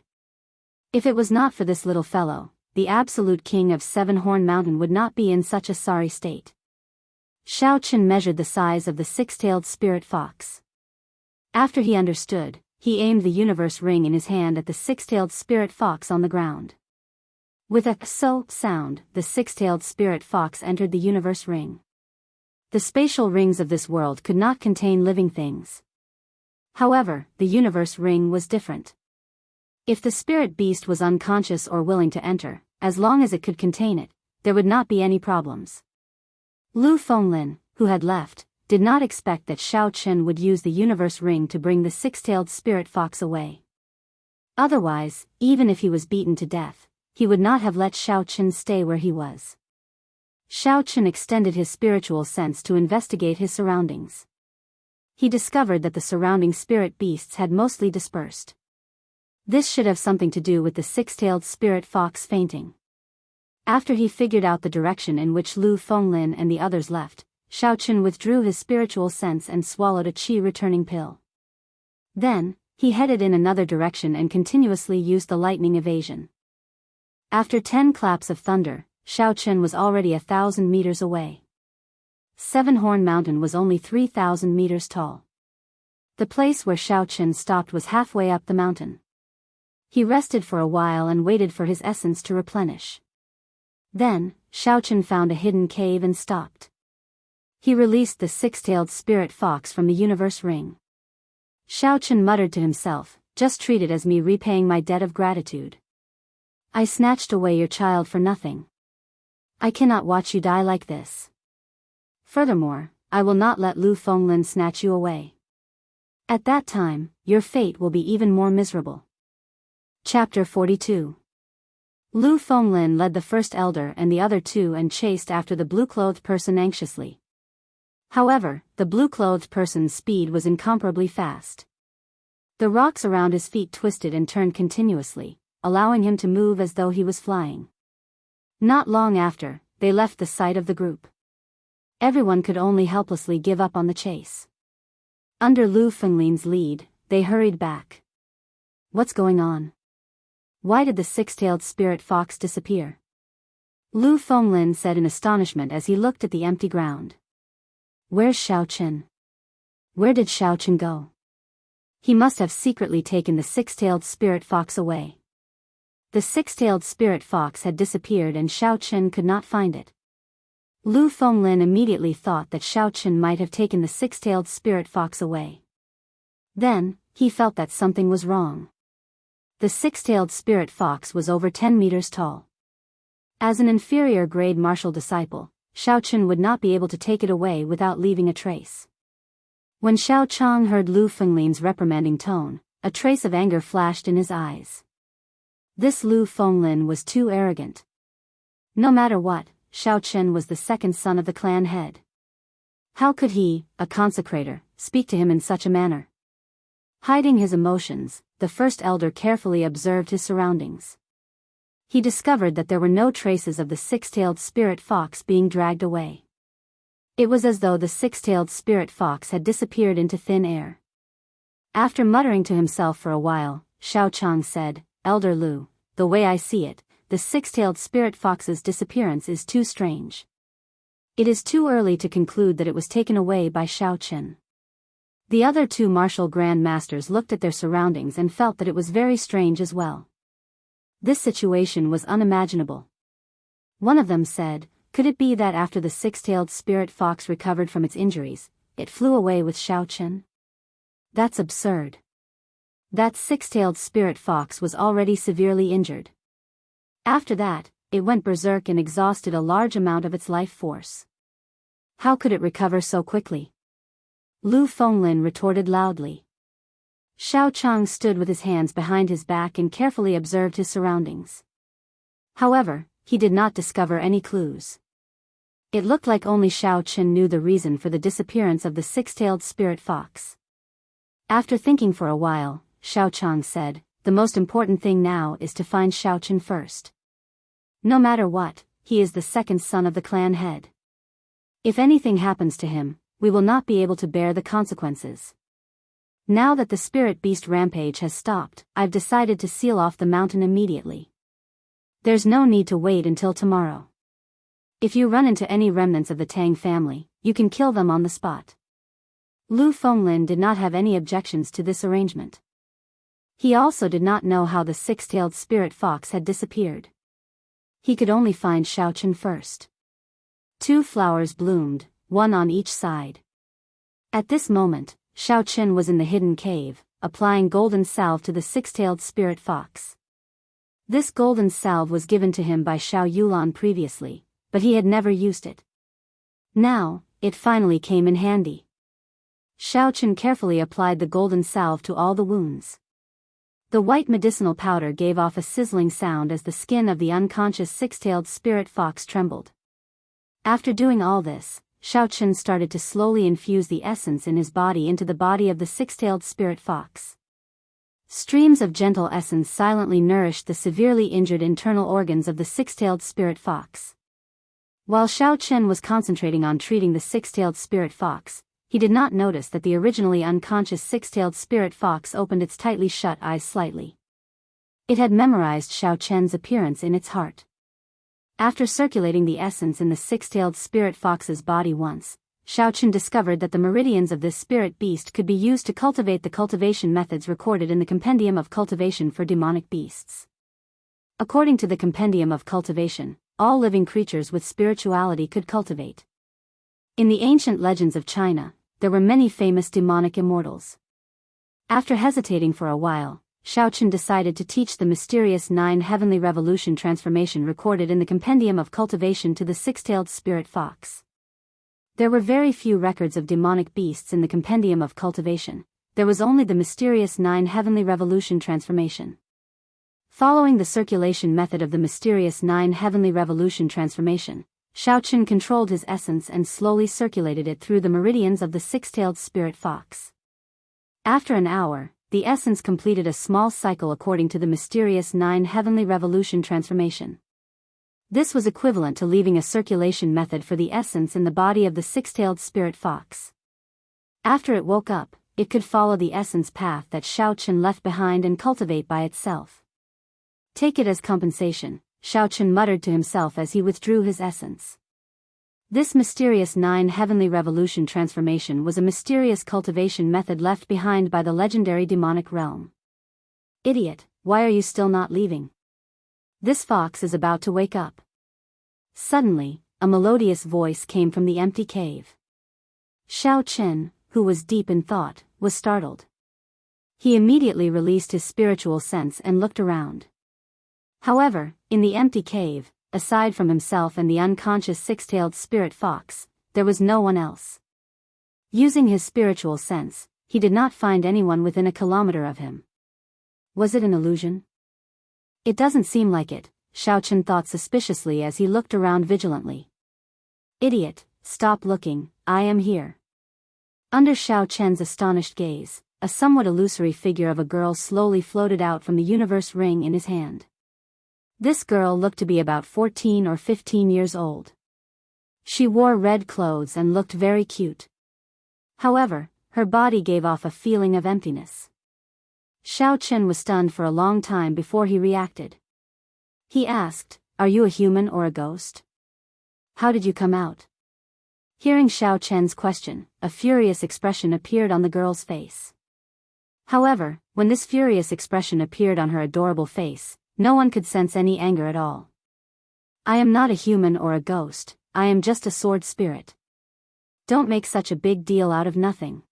If it was not for this little fellow, the absolute king of Seven-Horn Mountain would not be in such a sorry state. Xiaochen measured the size of the six-tailed spirit fox. After he understood, he aimed the universe ring in his hand at the six-tailed spirit fox on the ground. With a so sound, the six-tailed spirit fox entered the universe ring. The spatial rings of this world could not contain living things. However, the universe ring was different. If the spirit beast was unconscious or willing to enter, as long as it could contain it, there would not be any problems. Lu Fenglin, who had left, did not expect that Xiaochen would use the universe ring to bring the six-tailed spirit fox away. Otherwise, even if he was beaten to death, he would not have let Xiaochen stay where he was. Xiaochen extended his spiritual sense to investigate his surroundings. He discovered that the surrounding spirit beasts had mostly dispersed. This should have something to do with the six-tailed spirit fox fainting. After he figured out the direction in which Lu Fenglin and the others left, Xiaochen withdrew his spiritual sense and swallowed a qi-returning pill. Then, he headed in another direction and continuously used the lightning evasion. After 10 claps of thunder, Xiaochen was already 1,000 meters away. Seven-Horn Mountain was only 3,000 meters tall. The place where Xiaochen stopped was halfway up the mountain. He rested for a while and waited for his essence to replenish. Then, Xiaochen found a hidden cave and stopped. He released the six-tailed spirit fox from the universe ring. Xiaochen muttered to himself, "Just treat it as me repaying my debt of gratitude. I snatched away your child for nothing. I cannot watch you die like this. Furthermore, I will not let Lu Fenglin snatch you away. At that time, your fate will be even more miserable." Chapter 42. Lu Fenglin led the first elder and the other two and chased after the blue-clothed person anxiously. However, the blue-clothed person's speed was incomparably fast. The rocks around his feet twisted and turned continuously, allowing him to move as though he was flying. Not long after, they left the sight of the group. Everyone could only helplessly give up on the chase. Under Lu Fenglin's lead, they hurried back. What's going on? Why did the six-tailed spirit fox disappear? Lu Fenglin said in astonishment as he looked at the empty ground. Where's Xiaochen? Where did Xiaochen go? He must have secretly taken the six-tailed spirit fox away. The six-tailed spirit fox had disappeared and Xiaochen could not find it. Lu Fenglin immediately thought that Xiaochen might have taken the six-tailed spirit fox away. Then, he felt that something was wrong. The six-tailed spirit fox was over 10 meters tall. As an inferior-grade martial disciple, Xiaochen would not be able to take it away without leaving a trace. When Xiao Chang heard Lu Fenglin's reprimanding tone, a trace of anger flashed in his eyes. This Lu Fenglin was too arrogant. No matter what, Xiaochen was the second son of the clan head. How could he, a consecrator, speak to him in such a manner? Hiding his emotions, the first elder carefully observed his surroundings. He discovered that there were no traces of the six-tailed spirit fox being dragged away. It was as though the six-tailed spirit fox had disappeared into thin air. After muttering to himself for a while, Xiao Chang said, "Elder Lu, the way I see it, the six-tailed spirit fox's disappearance is too strange. It is too early to conclude that it was taken away by Xiao Qin." The other two martial grand masters looked at their surroundings and felt that it was very strange as well. This situation was unimaginable. One of them said, "Could it be that after the six-tailed spirit fox recovered from its injuries, it flew away with Xiao Qin? That's absurd. That six-tailed spirit fox was already severely injured. After that, it went berserk and exhausted a large amount of its life force. How could it recover so quickly?" Lu Fenglin retorted loudly. Xiao Chang stood with his hands behind his back and carefully observed his surroundings. However, he did not discover any clues. It looked like only Xiao Qin knew the reason for the disappearance of the six-tailed spirit fox. After thinking for a while, Xiao Chang said, "The most important thing now is to find Xiao Qin first. No matter what, he is the second son of the clan head. If anything happens to him, we will not be able to bear the consequences. Now that the spirit beast rampage has stopped, I've decided to seal off the mountain immediately. There's no need to wait until tomorrow. If you run into any remnants of the Tang family, you can kill them on the spot." Lu Fenglin did not have any objections to this arrangement. He also did not know how the six-tailed spirit fox had disappeared. He could only find Xiao Qin first. Two flowers bloomed, one on each side. At this moment, Xiao Qin was in the hidden cave, applying golden salve to the six-tailed spirit fox. This golden salve was given to him by Xiao Yulan previously, but he had never used it. Now, it finally came in handy. Xiao Qin carefully applied the golden salve to all the wounds. The white medicinal powder gave off a sizzling sound as the skin of the unconscious six-tailed spirit fox trembled. After doing all this, Xiao Qin started to slowly infuse the essence in his body into the body of the six-tailed spirit fox. Streams of gentle essence silently nourished the severely injured internal organs of the six-tailed spirit fox. While Xiao Qin was concentrating on treating the six-tailed spirit fox, he did not notice that the originally unconscious six-tailed spirit fox opened its tightly shut eyes slightly. It had memorized Xiao Qin's appearance in its heart. After circulating the essence in the six-tailed spirit fox's body once, Xiao Qin discovered that the meridians of this spirit beast could be used to cultivate the cultivation methods recorded in the Compendium of Cultivation for Demonic Beasts. According to the Compendium of Cultivation, all living creatures with spirituality could cultivate. In the ancient legends of China, there were many famous demonic immortals. After hesitating for a while, Xiao Qin decided to teach the mysterious 9 heavenly revolution transformation recorded in the Compendium of Cultivation to the six-tailed spirit fox. There were very few records of demonic beasts in the Compendium of Cultivation. There was only the mysterious 9 heavenly revolution transformation. Following the circulation method of the mysterious 9 heavenly revolution transformation, Xiao Qin controlled his essence and slowly circulated it through the meridians of the six-tailed spirit fox. After an hour, the essence completed a small cycle according to the mysterious 9 heavenly revolution transformation. This was equivalent to leaving a circulation method for the essence in the body of the six-tailed spirit fox. After it woke up, it could follow the essence path that Xiao Qin left behind and cultivate by itself. "Take it as compensation," Xiao Qin muttered to himself as he withdrew his essence. This mysterious 9 heavenly revolution transformation was a mysterious cultivation method left behind by the legendary demonic realm. "Idiot, why are you still not leaving? This fox is about to wake up." Suddenly, a melodious voice came from the empty cave. Xiao Qin, who was deep in thought, was startled. He immediately released his spiritual sense and looked around. However, in the empty cave, aside from himself and the unconscious six-tailed spirit fox, there was no one else. Using his spiritual sense, he did not find anyone within a kilometer of him. Was it an illusion? It doesn't seem like it, Xiao Qin thought suspiciously as he looked around vigilantly. "Idiot, stop looking, I am here." Under Xiao Qin's astonished gaze, a somewhat illusory figure of a girl slowly floated out from the universe ring in his hand. This girl looked to be about 14 or 15 years old. She wore red clothes and looked very cute. However, her body gave off a feeling of emptiness. Xiao Chen was stunned for a long time before he reacted. He asked, "Are you a human or a ghost? How did you come out?" Hearing Xiao Chen's question, a furious expression appeared on the girl's face. However, when this furious expression appeared on her adorable face, no one could sense any anger at all. "I am not a human or a ghost, I am just a sword spirit. Don't make such a big deal out of nothing.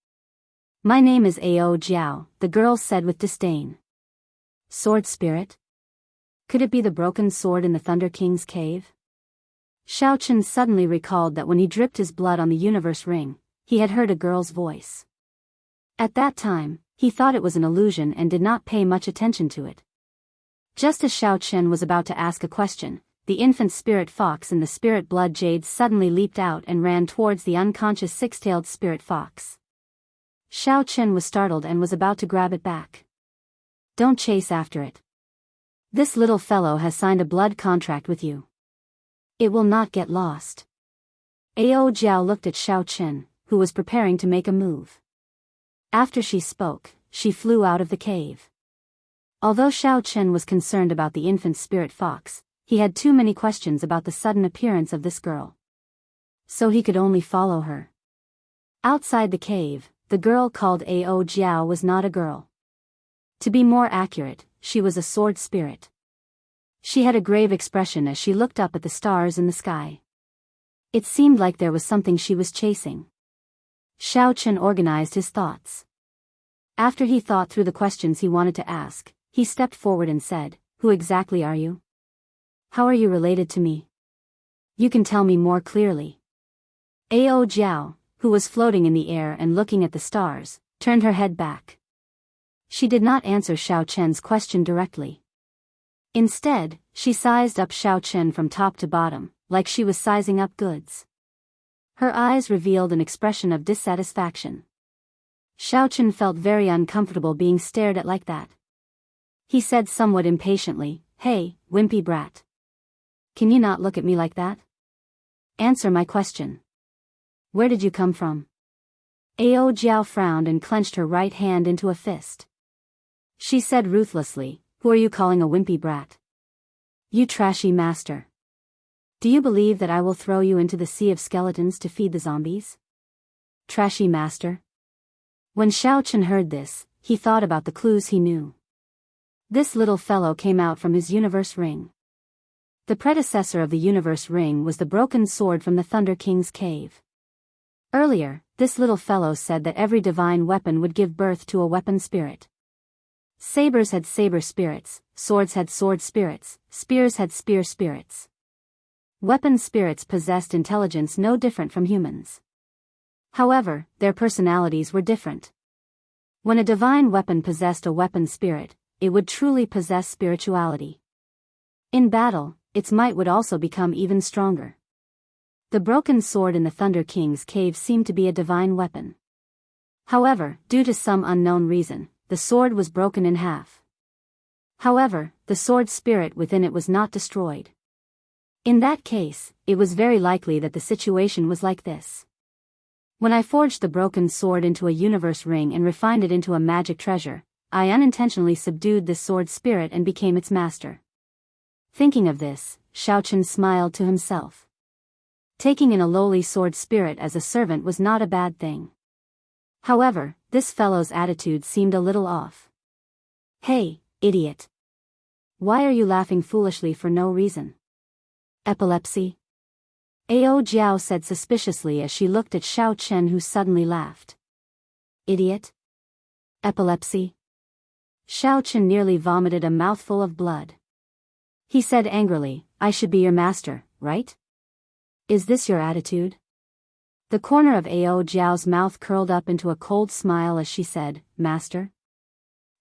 My name is Ao Jiao," the girl said with disdain. Sword spirit? Could it be the broken sword in the Thunder King's cave? Xiao Chen suddenly recalled that when he dripped his blood on the universe ring, he had heard a girl's voice. At that time, he thought it was an illusion and did not pay much attention to it. Just as Xiao Chen was about to ask a question, the infant spirit fox in the spirit blood jade suddenly leaped out and ran towards the unconscious six-tailed spirit fox. Xiao Chen was startled and was about to grab it back. "Don't chase after it. This little fellow has signed a blood contract with you. It will not get lost." Ao Jiao looked at Xiao Chen, who was preparing to make a move. After she spoke, she flew out of the cave. Although Xiao Chen was concerned about the infant spirit fox, he had too many questions about the sudden appearance of this girl. So he could only follow her. Outside the cave, the girl called Ao Jiao was not a girl. To be more accurate, she was a sword spirit. She had a grave expression as she looked up at the stars in the sky. It seemed like there was something she was chasing. Xiao Chen organized his thoughts. After he thought through the questions he wanted to ask, he stepped forward and said, "Who exactly are you? How are you related to me? You can tell me more clearly." Ao Jiao, who was floating in the air and looking at the stars, turned her head back. She did not answer Xiao Chen's question directly. Instead, she sized up Xiao Chen from top to bottom, like she was sizing up goods. Her eyes revealed an expression of dissatisfaction. Xiao Chen felt very uncomfortable being stared at like that. He said somewhat impatiently, "Hey, wimpy brat. Can you not look at me like that? Answer my question. Where did you come from?" Ao Jiao frowned and clenched her right hand into a fist. She said ruthlessly, "Who are you calling a wimpy brat? You trashy master. Do you believe that I will throw you into the sea of skeletons to feed the zombies? Trashy master?" When Xiao Chen heard this, he thought about the clues he knew. This little fellow came out from his universe ring. The predecessor of the universe ring was the broken sword from the Thunder King's cave. Earlier, this little fellow said that every divine weapon would give birth to a weapon spirit. Sabers had saber spirits, swords had sword spirits, spears had spear spirits. Weapon spirits possessed intelligence no different from humans. However, their personalities were different. When a divine weapon possessed a weapon spirit, it would truly possess spirituality. In battle, its might would also become even stronger. The broken sword in the Thunder King's cave seemed to be a divine weapon. However, due to some unknown reason, the sword was broken in half. However, the sword spirit within it was not destroyed. In that case, it was very likely that the situation was like this. When I forged the broken sword into a universe ring and refined it into a magic treasure, I unintentionally subdued this sword spirit and became its master. Thinking of this, Xiao Chen smiled to himself. Taking in a lowly sword spirit as a servant was not a bad thing. However, this fellow's attitude seemed a little off. "Hey, idiot. Why are you laughing foolishly for no reason? Epilepsy?" Ao Jiao said suspiciously as she looked at Xiao Chen, who suddenly laughed. "Idiot? Epilepsy?" Xiao Chen nearly vomited a mouthful of blood. He said angrily, "I should be your master, right? Is this your attitude?" The corner of Ao Jiao's mouth curled up into a cold smile as she said, "Master?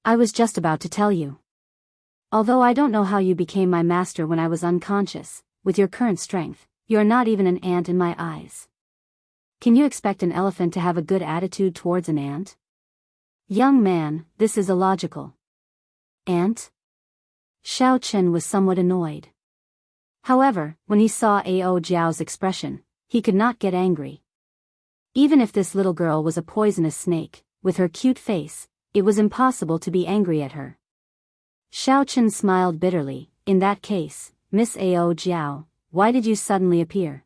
I was just about to tell you. Although I don't know how you became my master when I was unconscious, with your current strength, you're not even an ant in my eyes. Can you expect an elephant to have a good attitude towards an ant? Young man, this is illogical. Aunt? Xiao Chen was somewhat annoyed. However, when he saw Ao Jiao's expression, he could not get angry. Even if this little girl was a poisonous snake, with her cute face, it was impossible to be angry at her. Xiao Chen smiled bitterly. In that case, Miss Ao Jiao, why did you suddenly appear?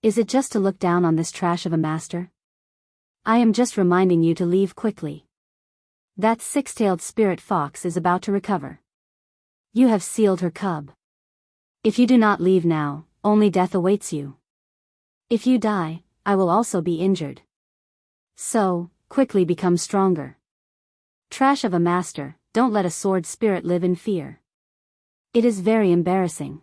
Is it just to look down on this trash of a master? I am just reminding you to leave quickly. That six-tailed spirit fox is about to recover. You have sealed her cub. If you do not leave now, only death awaits you. If you die, I will also be injured. So, quickly become stronger. Trash of a master, don't let a sword spirit live in fear. It is very embarrassing.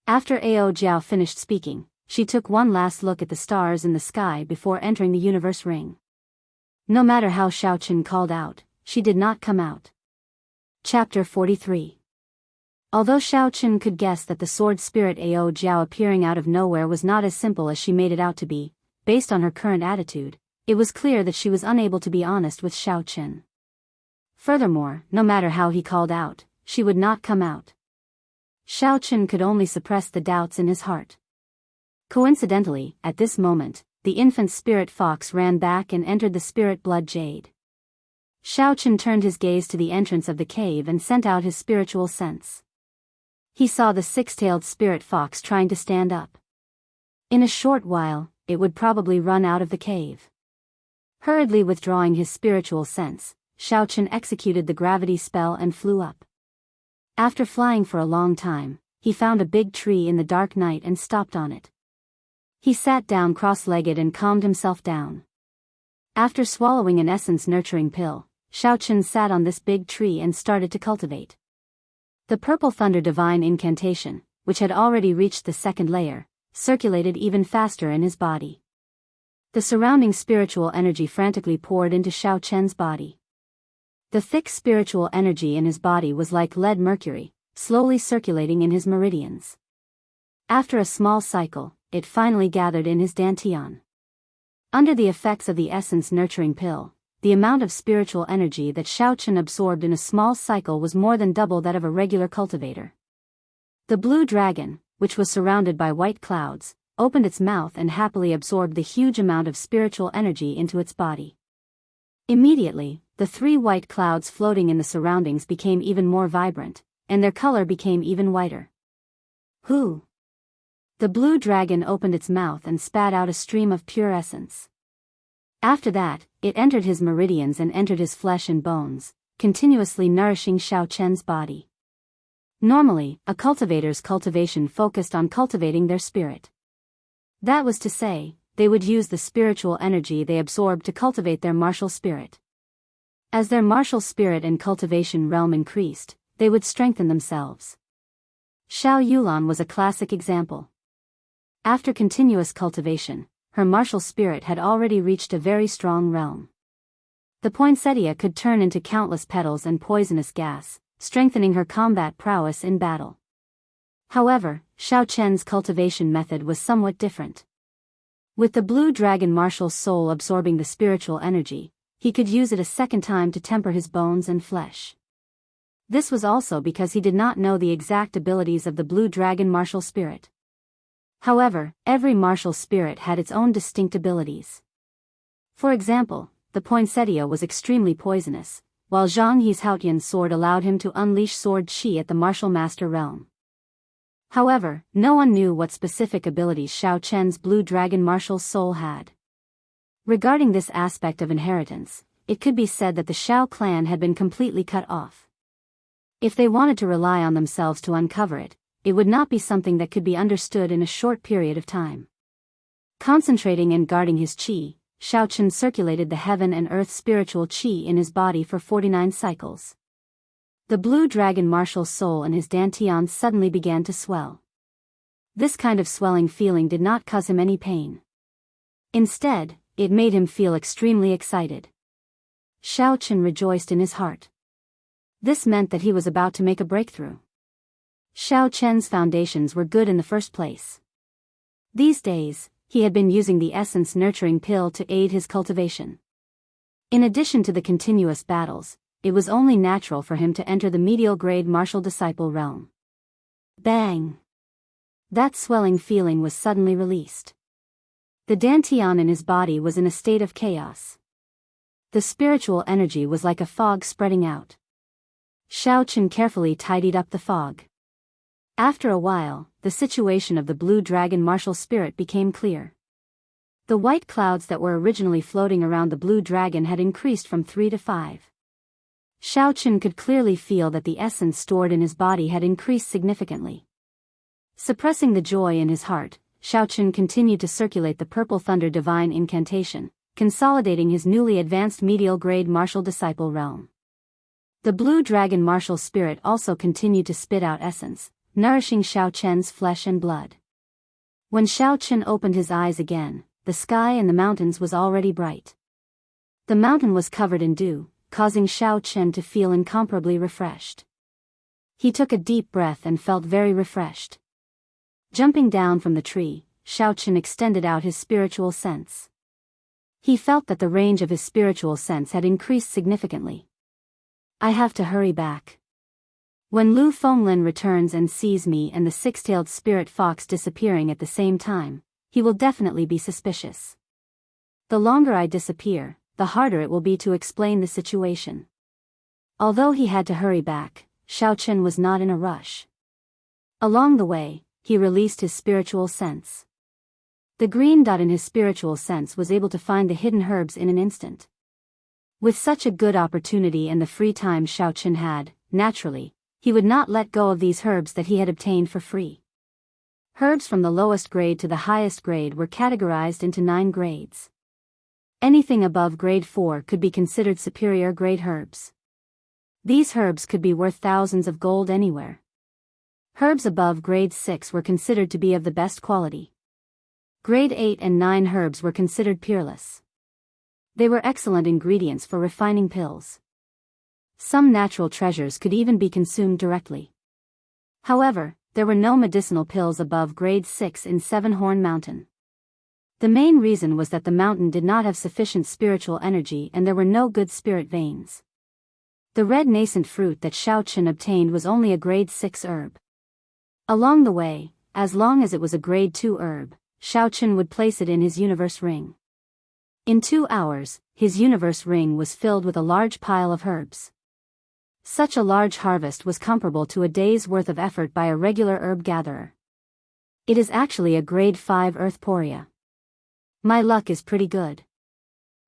After Ao Jiao finished speaking, she took one last look at the stars in the sky before entering the universe ring. No matter how Xiao Chen called out, she did not come out. Chapter 43. Although Xiao Chen could guess that the sword spirit Ao Jiao appearing out of nowhere was not as simple as she made it out to be, based on her current attitude, it was clear that she was unable to be honest with Xiao Chen. Furthermore, no matter how he called out, she would not come out. Xiao Chen could only suppress the doubts in his heart. Coincidentally, at this moment, the infant spirit fox ran back and entered the spirit blood jade. Xiao Chen turned his gaze to the entrance of the cave and sent out his spiritual sense. He saw the six-tailed spirit fox trying to stand up. In a short while, it would probably run out of the cave. Hurriedly withdrawing his spiritual sense, Xiao Chen executed the gravity spell and flew up. After flying for a long time, he found a big tree in the dark night and stopped on it. He sat down cross-legged and calmed himself down. After swallowing an essence-nurturing pill, Xiao Chen sat on this big tree and started to cultivate. The purple thunder divine incantation, which had already reached the second layer, circulated even faster in his body. The surrounding spiritual energy frantically poured into Xiao Chen's body. The thick spiritual energy in his body was like lead mercury, slowly circulating in his meridians. After a small cycle, it finally gathered in his dantian. Under the effects of the essence-nurturing pill, the amount of spiritual energy that Xiao Chen absorbed in a small cycle was more than double that of a regular cultivator. The blue dragon, which was surrounded by white clouds, opened its mouth and happily absorbed the huge amount of spiritual energy into its body. Immediately, the three white clouds floating in the surroundings became even more vibrant, and their color became even whiter. Who? The blue dragon opened its mouth and spat out a stream of pure essence. After that, it entered his meridians and entered his flesh and bones, continuously nourishing Xiao Chen's body. Normally, a cultivator's cultivation focused on cultivating their spirit. That was to say, they would use the spiritual energy they absorbed to cultivate their martial spirit. As their martial spirit and cultivation realm increased, they would strengthen themselves. Xiao Yulan was a classic example. After continuous cultivation, her martial spirit had already reached a very strong realm. The poinsettia could turn into countless petals and poisonous gas, strengthening her combat prowess in battle. However, Xiao Chen's cultivation method was somewhat different. With the blue dragon martial soul absorbing the spiritual energy, he could use it a second time to temper his bones and flesh. This was also because he did not know the exact abilities of the blue dragon martial spirit. However, every martial spirit had its own distinct abilities. For example, the poinsettia was extremely poisonous, while Zhang Yi's Haotian sword allowed him to unleash sword qi at the martial master realm. However, no one knew what specific abilities Xiao Chen's blue dragon martial soul had. Regarding this aspect of inheritance, it could be said that the Xiao clan had been completely cut off. If they wanted to rely on themselves to uncover it, it would not be something that could be understood in a short period of time. Concentrating and guarding his qi, Xiao Chen circulated the heaven and earth spiritual qi in his body for 49 cycles. The blue dragon martial soul in his dantian suddenly began to swell. This kind of swelling feeling did not cause him any pain. Instead, it made him feel extremely excited. Xiao Chen rejoiced in his heart. This meant that he was about to make a breakthrough. Xiao Chen's foundations were good in the first place. These days, he had been using the essence-nurturing pill to aid his cultivation. In addition to the continuous battles, it was only natural for him to enter the medial grade martial disciple realm. Bang! That swelling feeling was suddenly released. The dantian in his body was in a state of chaos. The spiritual energy was like a fog spreading out. Xiao Chen carefully tidied up the fog. After a while, the situation of the blue dragon martial spirit became clear. The white clouds that were originally floating around the blue dragon had increased from 3 to 5. Xiao Chen could clearly feel that the essence stored in his body had increased significantly. Suppressing the joy in his heart, Xiao Chen continued to circulate the Purple Thunder Divine Incantation, consolidating his newly advanced medial grade martial disciple realm. The blue dragon martial spirit also continued to spit out essence, nourishing Xiao Chen's flesh and blood. When Xiao Chen opened his eyes again, the sky and the mountains was already bright. The mountain was covered in dew, causing Xiao Chen to feel incomparably refreshed. He took a deep breath and felt very refreshed. Jumping down from the tree, Xiao Chen extended out his spiritual sense. He felt that the range of his spiritual sense had increased significantly. I have to hurry back. When Lu Fenglin returns and sees me and the six-tailed spirit fox disappearing at the same time, he will definitely be suspicious. The longer I disappear, the harder it will be to explain the situation. Although he had to hurry back, Xiao Chen was not in a rush. Along the way, he released his spiritual sense. The green dot in his spiritual sense was able to find the hidden herbs in an instant. With such a good opportunity and the free time Xiao Chen had, naturally, he would not let go of these herbs that he had obtained for free. Herbs from the lowest grade to the highest grade were categorized into 9 grades. Anything above grade 4 could be considered superior grade herbs. These herbs could be worth thousands of gold anywhere. Herbs above grade 6 were considered to be of the best quality. Grade 8 and 9 herbs were considered peerless. They were excellent ingredients for refining pills. Some natural treasures could even be consumed directly. However, there were no medicinal pills above grade 6 in Seven Horn Mountain. The main reason was that the mountain did not have sufficient spiritual energy and there were no good spirit veins. The red nascent fruit that Xiao Chen obtained was only a grade 6 herb. Along the way, as long as it was a grade 2 herb, Xiao Chen would place it in his universe ring. In 2 hours, his universe ring was filled with a large pile of herbs. Such a large harvest was comparable to a day's worth of effort by a regular herb gatherer. It is actually a grade 5 earth poria. My luck is pretty good.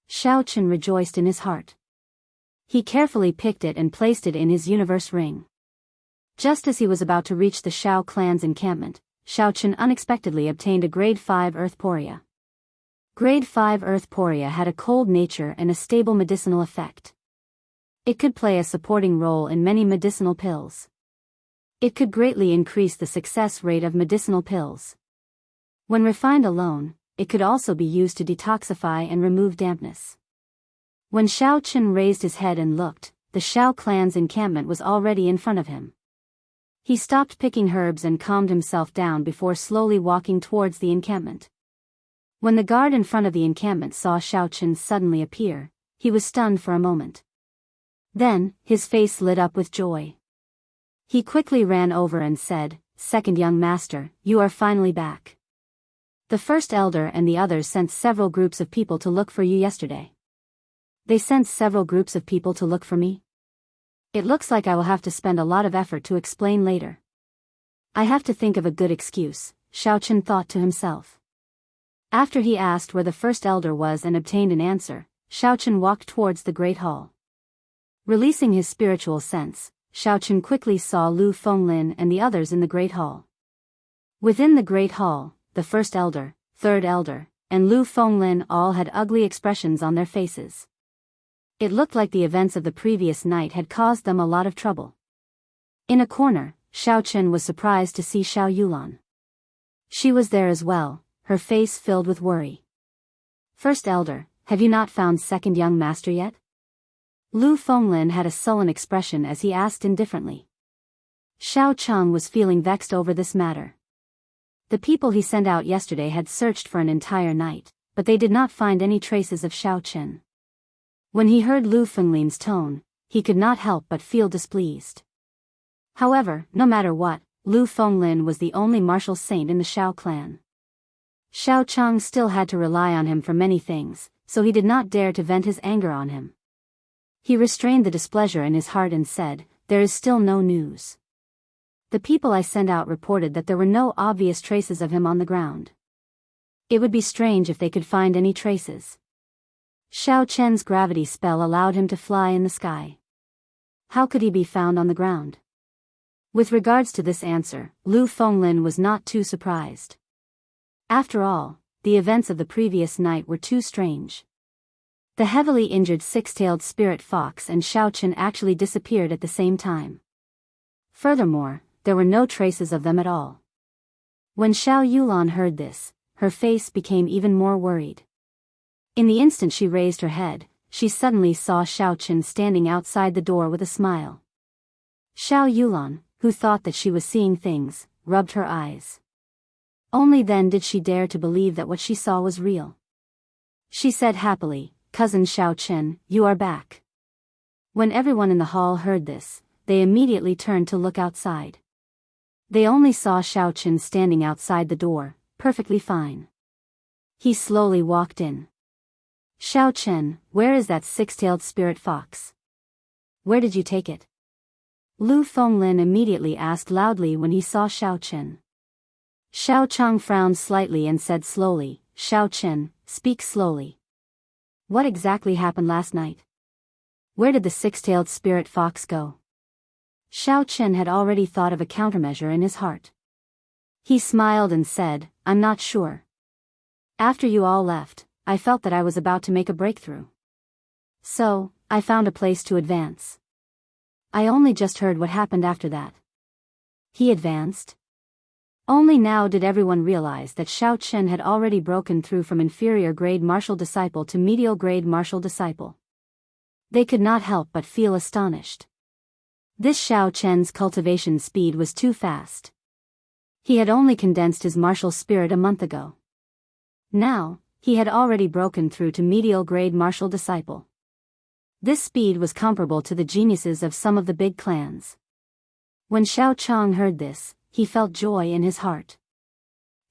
Xiao Chen rejoiced in his heart. He carefully picked it and placed it in his universe ring. Just as he was about to reach the Xiao clan's encampment, Xiao Chen unexpectedly obtained a grade 5 earth poria. Grade 5 earth poria had a cold nature and a stable medicinal effect. It could play a supporting role in many medicinal pills. It could greatly increase the success rate of medicinal pills. When refined alone, it could also be used to detoxify and remove dampness. When Xiao Chen raised his head and looked, the Xiao clan's encampment was already in front of him. He stopped picking herbs and calmed himself down before slowly walking towards the encampment. When the guard in front of the encampment saw Xiao Chen suddenly appear, he was stunned for a moment. Then, his face lit up with joy. He quickly ran over and said, "Second young master, you are finally back. The first elder and the others sent several groups of people to look for you yesterday." They sent several groups of people to look for me? It looks like I will have to spend a lot of effort to explain later. I have to think of a good excuse, Xiao Chen thought to himself. After he asked where the first elder was and obtained an answer, Xiao Chen walked towards the Great Hall. Releasing his spiritual sense, Xiao Chen quickly saw Lu Fenglin and the others in the Great Hall. Within the Great Hall, the first elder, third elder, and Lu Fenglin all had ugly expressions on their faces. It looked like the events of the previous night had caused them a lot of trouble. In a corner, Xiao Chen was surprised to see Xiao Yulan. She was there as well, her face filled with worry. "First elder, have you not found second young master yet?" Lu Fenglin had a sullen expression as he asked indifferently. Xiao Cheng was feeling vexed over this matter. The people he sent out yesterday had searched for an entire night, but they did not find any traces of Xiao Chen. When he heard Lu Fenglin's tone, he could not help but feel displeased. However, no matter what, Lu Fenglin was the only martial saint in the Shao clan. Shao Chang still had to rely on him for many things, so he did not dare to vent his anger on him. He restrained the displeasure in his heart and said, "There is still no news. The people I sent out reported that there were no obvious traces of him on the ground. It would be strange if they could find any traces." Shao Chen's gravity spell allowed him to fly in the sky. How could he be found on the ground? With regards to this answer, Lu Fenglin was not too surprised. After all, the events of the previous night were too strange. The heavily injured six-tailed spirit fox and Shao Chen actually disappeared at the same time. Furthermore, there were no traces of them at all. When Xiao Yulan heard this, her face became even more worried. In the instant she raised her head, she suddenly saw Shao Chen standing outside the door with a smile. Xiao Yulan, who thought that she was seeing things, rubbed her eyes. Only then did she dare to believe that what she saw was real. She said happily, "Cousin Shao Chen, you are back." When everyone in the hall heard this, they immediately turned to look outside. They only saw Shao Chen standing outside the door, perfectly fine. He slowly walked in. "Shao Chen, where is that six-tailed spirit fox? Where did you take it?" Lu Fenglin immediately asked loudly when he saw Shao Chen. Shao Chang frowned slightly and said slowly, "Shao Chen, speak slowly. What exactly happened last night? Where did the six-tailed spirit fox go?" Shao Chen had already thought of a countermeasure in his heart. He smiled and said, "I'm not sure. After you all left, I felt that I was about to make a breakthrough. So, I found a place to advance. I only just heard what happened after that." He advanced? Only now did everyone realize that Shao Chen had already broken through from inferior grade martial disciple to medial grade martial disciple. They could not help but feel astonished. This Shao Chen's cultivation speed was too fast. He had only condensed his martial spirit a month ago. Now, he had already broken through to medial grade martial disciple. This speed was comparable to the geniuses of some of the big clans. When Shao Chang heard this, he felt joy in his heart.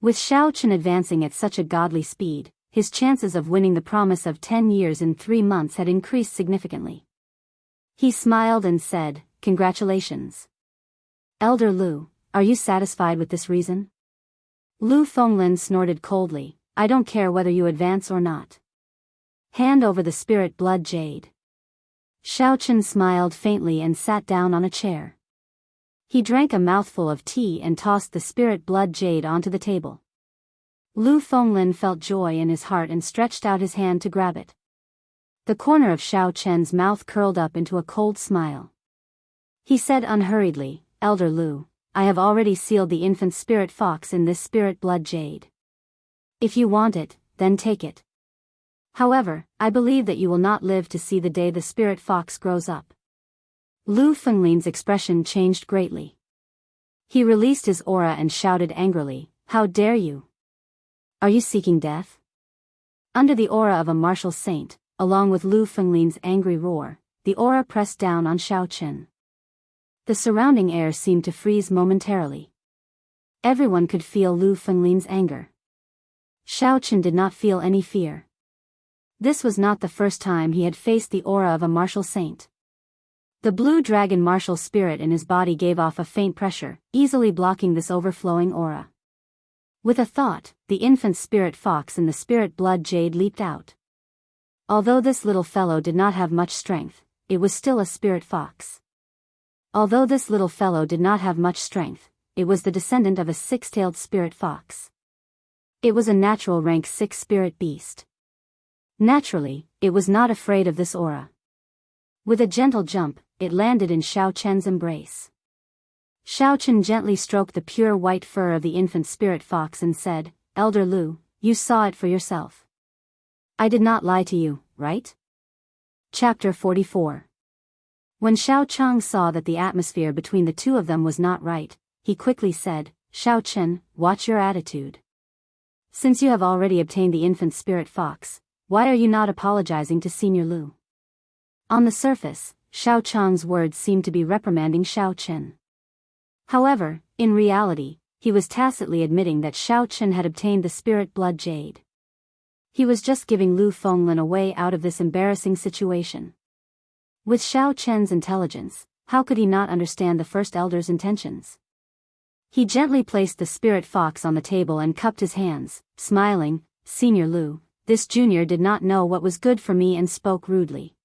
With Shao Chen advancing at such a godly speed, his chances of winning the promise of 10 years in 3 months had increased significantly. He smiled and said, "Congratulations. Elder Lu, are you satisfied with this reason?" Lu Fenglin snorted coldly, "I don't care whether you advance or not. Hand over the spirit blood jade." Shao Chen smiled faintly and sat down on a chair. He drank a mouthful of tea and tossed the spirit blood jade onto the table. Lu Fenglin felt joy in his heart and stretched out his hand to grab it. The corner of Shao Chen's mouth curled up into a cold smile. He said unhurriedly, "Elder Lu, I have already sealed the infant spirit fox in this spirit blood jade. If you want it, then take it. However, I believe that you will not live to see the day the spirit fox grows up." Lu Fenglin's expression changed greatly. He released his aura and shouted angrily, "How dare you? Are you seeking death?" Under the aura of a martial saint, along with Lu Fenglin's angry roar, the aura pressed down on Shao Chen. The surrounding air seemed to freeze momentarily. Everyone could feel Lu Fenglin's anger. Shao Chen did not feel any fear. This was not the first time he had faced the aura of a martial saint. The blue dragon martial spirit in his body gave off a faint pressure, easily blocking this overflowing aura. With a thought, the infant spirit fox in the spirit blood jade leaped out. Although this little fellow did not have much strength, it was still a spirit fox. Although this little fellow did not have much strength, it was the descendant of a six-tailed spirit fox. It was a natural rank 6 spirit beast. Naturally, it was not afraid of this aura. With a gentle jump, it landed in Shao Chen's embrace. Shao Chen gently stroked the pure white fur of the infant spirit fox and said, "Elder Lu, you saw it for yourself. I did not lie to you, right?" Chapter 44. When Shao Chang saw that the atmosphere between the two of them was not right, he quickly said, "Shao Chen, watch your attitude. Since you have already obtained the infant spirit fox, why are you not apologizing to Senior Lu? On the surface, Xiao Chang's words seemed to be reprimanding Xiao Chen. However, in reality, he was tacitly admitting that Xiao Chen had obtained the spirit blood jade. He was just giving Lu Fenglin a way out of this embarrassing situation. With Xiao Chen's intelligence, how could he not understand the first elder's intentions? He gently placed the spirit fox on the table and cupped his hands, smiling. "Senior Lu, this junior did not know what was good for me and spoke rudely.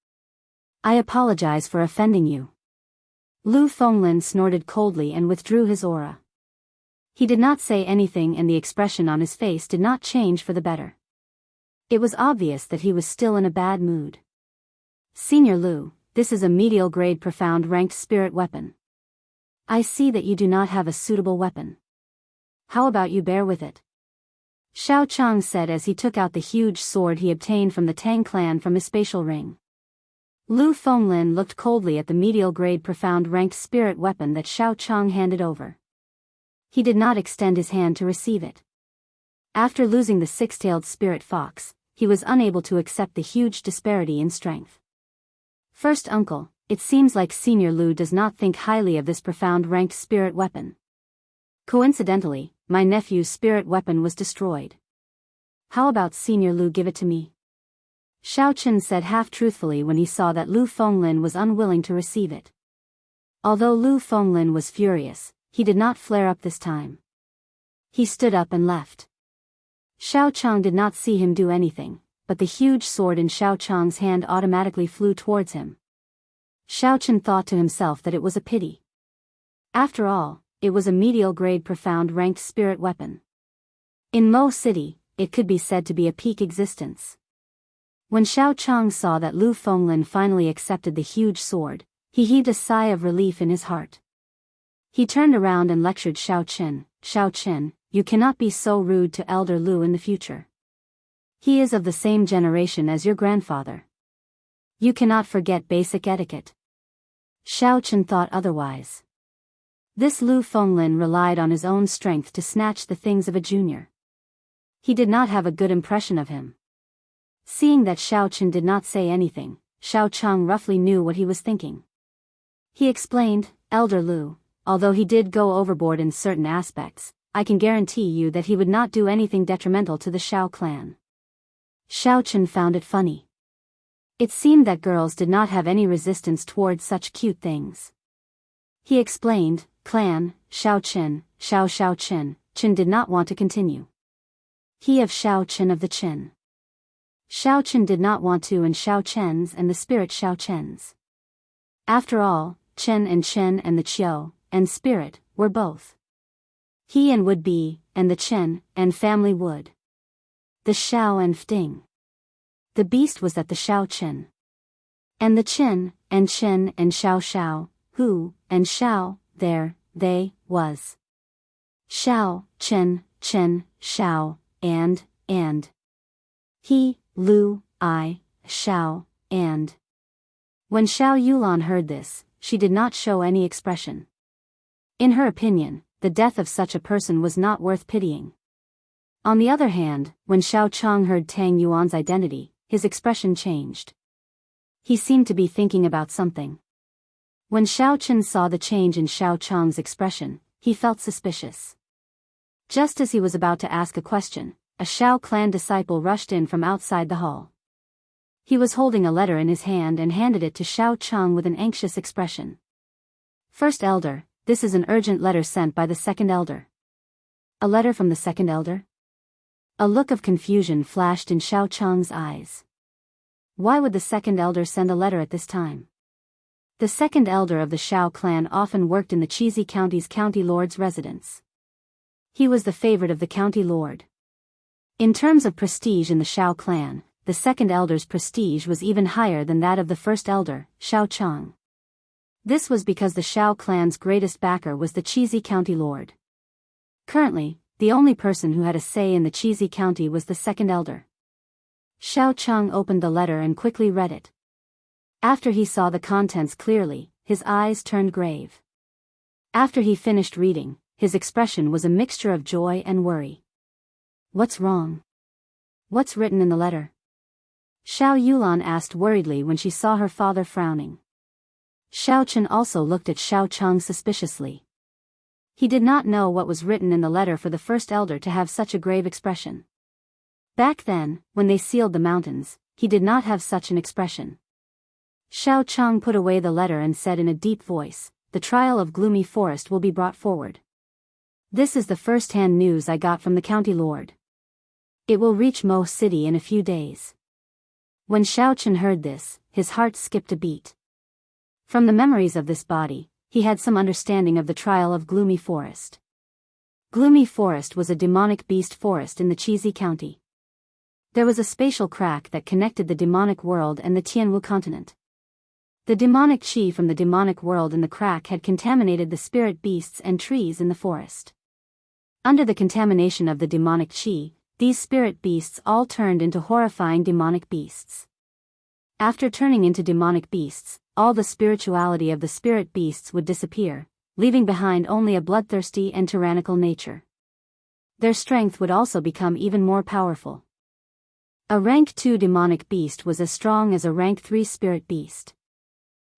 I apologize for offending you." Lu Fenglin snorted coldly and withdrew his aura. He did not say anything and the expression on his face did not change for the better. It was obvious that he was still in a bad mood. "Senior Lu, this is a medial grade profound ranked spirit weapon. I see that you do not have a suitable weapon. How about you bear with it?" Xiao Chang said as he took out the huge sword he obtained from the Tang clan from his spatial ring. Lu Fenglin looked coldly at the medial grade profound ranked spirit weapon that Xiao Chang handed over. He did not extend his hand to receive it. After losing the six-tailed spirit fox, he was unable to accept the huge disparity in strength. "First uncle, it seems like Senior Lu does not think highly of this profound ranked spirit weapon. Coincidentally, my nephew's spirit weapon was destroyed. How about Senior Lu give it to me?" Xiao Chen said half-truthfully when he saw that Lu Fenglin was unwilling to receive it. Although Lu Fenglin was furious, he did not flare up this time. He stood up and left. Xiao Chang did not see him do anything, but the huge sword in Xiao Chang's hand automatically flew towards him. Xiao Chen thought to himself that it was a pity. After all, it was a medial grade profound ranked spirit weapon. In Mo City, it could be said to be a peak existence. When Xiao Chang saw that Lu Fenglin finally accepted the huge sword, he heaved a sigh of relief in his heart. He turned around and lectured Xiao Chen. "Xiao Chen, you cannot be so rude to Elder Lu in the future. He is of the same generation as your grandfather. You cannot forget basic etiquette." Xiao Chen thought otherwise. This Lu Fenglin relied on his own strength to snatch the things of a junior. He did not have a good impression of him. Seeing that Xiao Chen did not say anything, Xiao Chang roughly knew what he was thinking. He explained, "Elder Lu, although he did go overboard in certain aspects, I can guarantee you that he would not do anything detrimental to the Xiao clan." Xiao Chen found it funny. It seemed that girls did not have any resistance towards such cute things. He explained, "Clan, Xiao Chen did not want to continue. He of Xiao Chen of the Chen. Xiao Chen did not want to and Xiao Chen's and the spirit Xiao Chen's. After all, Chen and the Qiu, and spirit, were both. He and would be, and the Chen, and family would. The Xiao and Fting. The beast was that the Xiao Chen. And the Chen, and Xiao, who, and Xiao, there, they, was. Xiao, Chen, Xiao, and. He, Lu, I, Xiao, and. When Xiao Yulan heard this, she did not show any expression. In her opinion, the death of such a person was not worth pitying. On the other hand, when Xiao Chang heard Tang Yuan's identity, his expression changed. He seemed to be thinking about something. When Xiao Chen saw the change in Xiao Chang's expression, he felt suspicious. Just as he was about to ask a question, a Xiao clan disciple rushed in from outside the hall. He was holding a letter in his hand and handed it to Xiao Chang with an anxious expression. "First elder, this is an urgent letter sent by the second elder." "A letter from the second elder?" A look of confusion flashed in Xiao Chang's eyes. Why would the second elder send a letter at this time? The second elder of the Xiao clan often worked in the Chizi County's county lord's residence. He was the favorite of the county lord. In terms of prestige in the Xiao clan, the second elder's prestige was even higher than that of the first elder, Xiao Chang. This was because the Xiao clan's greatest backer was the Chizi County lord. Currently, the only person who had a say in the Chizi County was the second elder. Xiao Chang opened the letter and quickly read it. After he saw the contents clearly, his eyes turned grave. After he finished reading, his expression was a mixture of joy and worry. "What's wrong? What's written in the letter?" Xiao Yulan asked worriedly when she saw her father frowning. Xiao Chen also looked at Xiao Cheng suspiciously. He did not know what was written in the letter for the first elder to have such a grave expression. Back then, when they sealed the mountains, he did not have such an expression. Xiao Cheng put away the letter and said in a deep voice, "The trial of Gloomy Forest will be brought forward. This is the first-hand news I got from the county lord. It will reach Mo City in a few days." When Xiao Chen heard this, his heart skipped a beat. From the memories of this body, he had some understanding of the trial of Gloomy Forest. Gloomy Forest was a demonic beast forest in the Chizi County. There was a spatial crack that connected the demonic world and the Tianwu continent. The demonic qi from the demonic world in the crack had contaminated the spirit beasts and trees in the forest. Under the contamination of the demonic qi, these spirit beasts all turned into horrifying demonic beasts. After turning into demonic beasts, all the spirituality of the spirit beasts would disappear, leaving behind only a bloodthirsty and tyrannical nature. Their strength would also become even more powerful. A rank 2 demonic beast was as strong as a rank 3 spirit beast.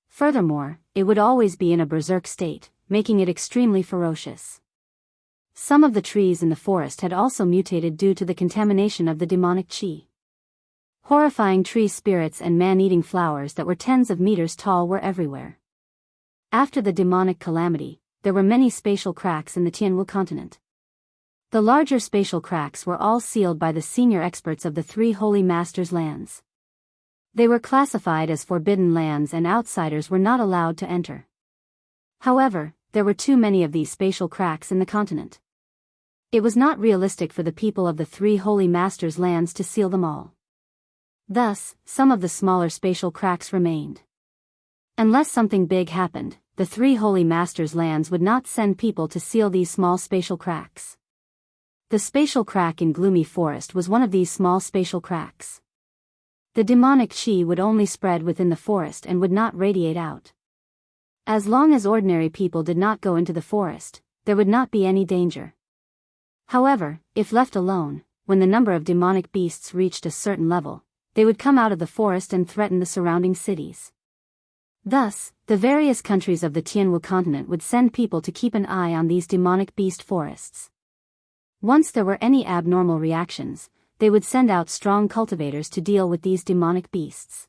Furthermore, it would always be in a berserk state, making it extremely ferocious. Some of the trees in the forest had also mutated due to the contamination of the demonic qi. Horrifying tree spirits and man-eating flowers that were tens of meters tall were everywhere. After the demonic calamity, there were many spatial cracks in the Tianwu continent. The larger spatial cracks were all sealed by the senior experts of the 3 Holy Masters' lands. They were classified as forbidden lands and outsiders were not allowed to enter. However, there were too many of these spatial cracks in the continent. It was not realistic for the people of the 3 Holy Masters' lands to seal them all. Thus, some of the smaller spatial cracks remained. Unless something big happened, the 3 Holy Masters' lands would not send people to seal these small spatial cracks. The spatial crack in Gloomy Forest was one of these small spatial cracks. The demonic qi would only spread within the forest and would not radiate out. As long as ordinary people did not go into the forest, there would not be any danger. However, if left alone, when the number of demonic beasts reached a certain level, they would come out of the forest and threaten the surrounding cities. Thus, the various countries of the Tianwu continent would send people to keep an eye on these demonic beast forests. Once there were any abnormal reactions, they would send out strong cultivators to deal with these demonic beasts.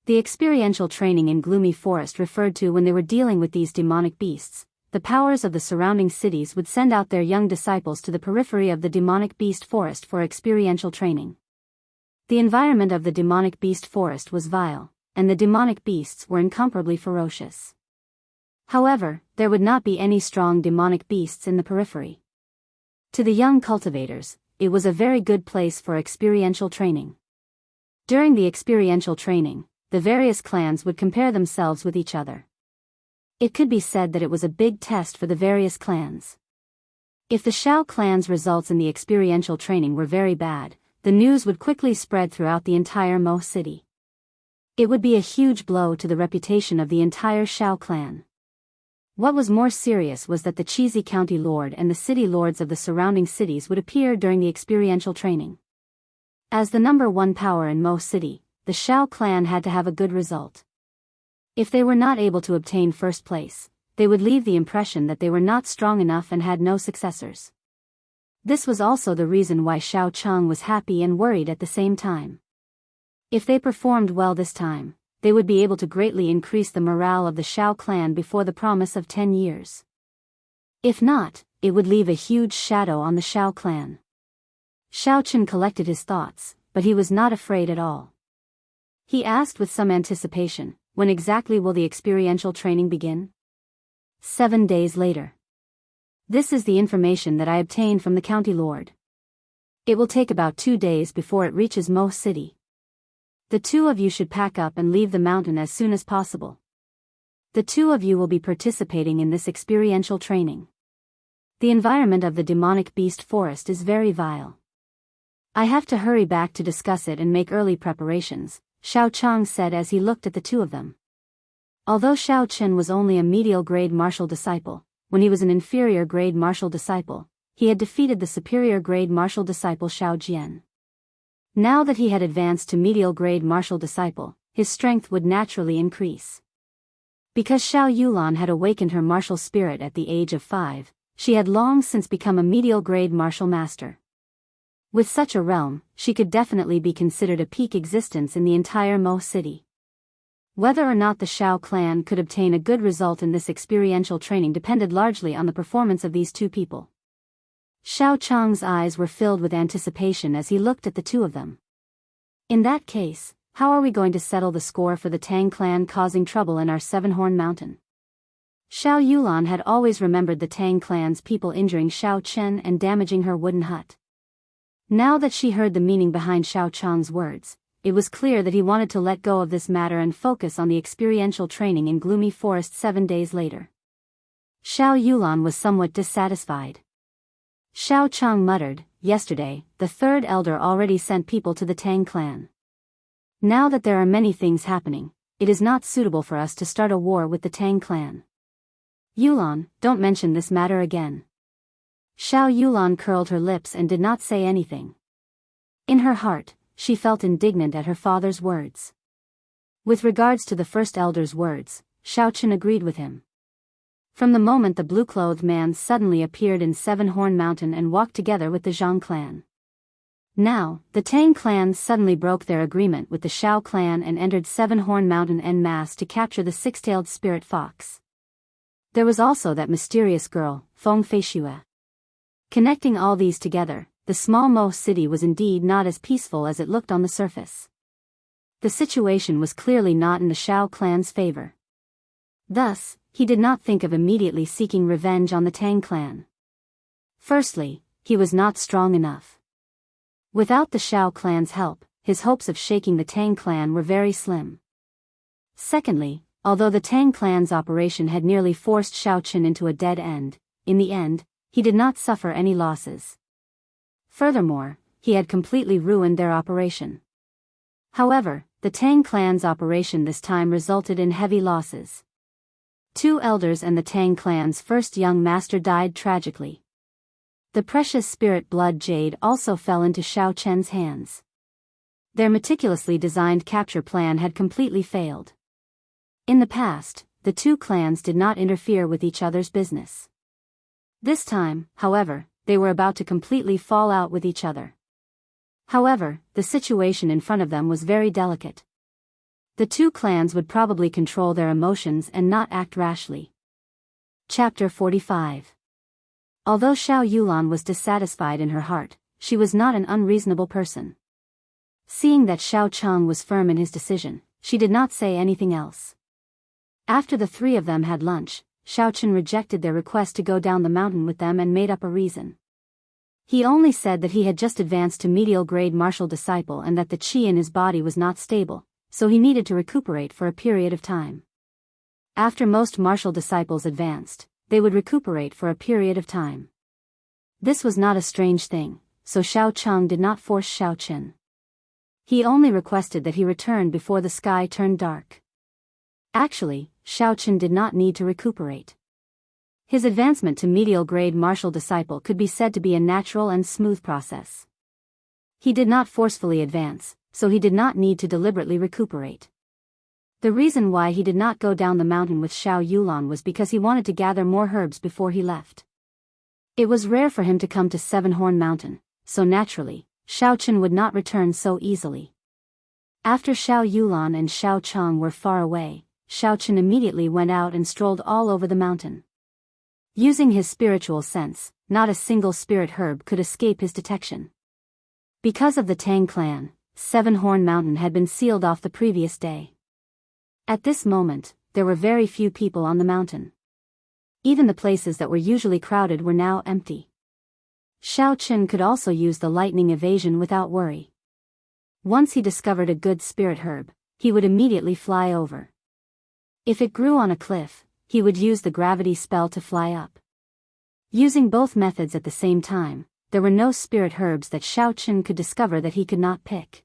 The experiential training in Gloomy Forest referred to when they were dealing with these demonic beasts. The powers of the surrounding cities would send out their young disciples to the periphery of the demonic beast forest for experiential training. The environment of the demonic beast forest was vile, and the demonic beasts were incomparably ferocious. However, there would not be any strong demonic beasts in the periphery. To the young cultivators, it was a very good place for experiential training. During the experiential training, the various clans would compare themselves with each other. It could be said that it was a big test for the various clans. If the Shao clan's results in the experiential training were very bad, the news would quickly spread throughout the entire Mo city. It would be a huge blow to the reputation of the entire Shao clan. What was more serious was that the Chizi County Lord and the city lords of the surrounding cities would appear during the experiential training. As the number 1 power in Mo City, the Shao clan had to have a good result. If they were not able to obtain first place, they would leave the impression that they were not strong enough and had no successors. This was also the reason why Xiao Cheng was happy and worried at the same time. If they performed well this time, they would be able to greatly increase the morale of the Shao clan before the promise of 10 years. If not, it would leave a huge shadow on the Shao clan. Xiao Chen collected his thoughts, but he was not afraid at all. He asked with some anticipation, "When exactly will the experiential training begin?" 7 days later. This is the information that I obtained from the county lord. It will take about 2 days before it reaches Mo City. The 2 of you should pack up and leave the mountain as soon as possible. The 2 of you will be participating in this experiential training. The environment of the demonic beast forest is very vile. I have to hurry back to discuss it and make early preparations, Xiao Cheng said as he looked at the 2 of them. Although Xiao Chen was only a medial grade martial disciple, when he was an inferior grade martial disciple, he had defeated the superior grade martial disciple Xiao Jian. Now that he had advanced to medial grade martial disciple, his strength would naturally increase. Because Xiao Yulan had awakened her martial spirit at the age of 5, she had long since become a medial grade martial master. With such a realm, she could definitely be considered a peak existence in the entire Mo city. Whether or not the Xiao clan could obtain a good result in this experiential training depended largely on the performance of these two people. Xiao Chang's eyes were filled with anticipation as he looked at the two of them. In that case, how are we going to settle the score for the Tang clan causing trouble in our Seven-Horn Mountain? Xiao Yulan had always remembered the Tang clan's people injuring Xiao Chen and damaging her wooden hut. Now that she heard the meaning behind Xiao Chang's words, it was clear that he wanted to let go of this matter and focus on the experiential training in Gloomy Forest 7 days later. Xiao Yulan was somewhat dissatisfied. Xiao Chang muttered, "Yesterday, the third elder already sent people to the Tang clan. Now that there are many things happening, it is not suitable for us to start a war with the Tang clan. Yulan, don't mention this matter again." Xiao Yulan curled her lips and did not say anything. In her heart, she felt indignant at her father's words. With regards to the first elder's words, Xiao Chen agreed with him. From the moment the blue-clothed man suddenly appeared in Seven-Horn Mountain and walked together with the Zhang clan. Now, the Tang clan suddenly broke their agreement with the Xiao clan and entered Seven-Horn Mountain en masse to capture the six-tailed spirit fox. There was also that mysterious girl, Feng Feishue. Connecting all these together, the small Mo city was indeed not as peaceful as it looked on the surface. The situation was clearly not in the Xiao clan's favor. Thus, he did not think of immediately seeking revenge on the Tang clan. Firstly, he was not strong enough. Without the Xiao clan's help, his hopes of shaking the Tang clan were very slim. Secondly, although the Tang clan's operation had nearly forced Xiao Chen into a dead end, in the end, he did not suffer any losses. Furthermore, he had completely ruined their operation. However, the Tang clan's operation this time resulted in heavy losses. 2 elders and the Tang clan's first young master died tragically. The precious spirit blood jade also fell into Xiao Chen's hands. Their meticulously designed capture plan had completely failed. In the past, the 2 clans did not interfere with each other's business. This time, however, they were about to completely fall out with each other. However, the situation in front of them was very delicate. The 2 clans would probably control their emotions and not act rashly. Chapter 45. Although Xiao Yulan was dissatisfied in her heart, she was not an unreasonable person. Seeing that Xiao Chang was firm in his decision, she did not say anything else. After the 3 of them had lunch, Xiao Chen rejected their request to go down the mountain with them and made up a reason. He only said that he had just advanced to medial grade martial disciple and that the qi in his body was not stable, so he needed to recuperate for a period of time. After most martial disciples advanced, they would recuperate for a period of time. This was not a strange thing, so Xiao Chang did not force Xiao Chen. He only requested that he return before the sky turned dark. Actually, Xiao Chen did not need to recuperate. His advancement to medial grade martial disciple could be said to be a natural and smooth process. He did not forcefully advance, so he did not need to deliberately recuperate. The reason why he did not go down the mountain with Xiao Yulan was because he wanted to gather more herbs before he left. It was rare for him to come to Seven-Horn Mountain, so naturally, Xiao Chen would not return so easily. After Xiao Yulan and Xiao Chang were far away, Xiao Chen immediately went out and strolled all over the mountain. Using his spiritual sense, not a single spirit herb could escape his detection. Because of the Tang clan, Seven-Horn Mountain had been sealed off the previous day. At this moment, there were very few people on the mountain. Even the places that were usually crowded were now empty. Xiao Chen could also use the lightning evasion without worry. Once he discovered a good spirit herb, he would immediately fly over. If it grew on a cliff, he would use the gravity spell to fly up. Using both methods at the same time, there were no spirit herbs that Xiao Chen could discover that he could not pick.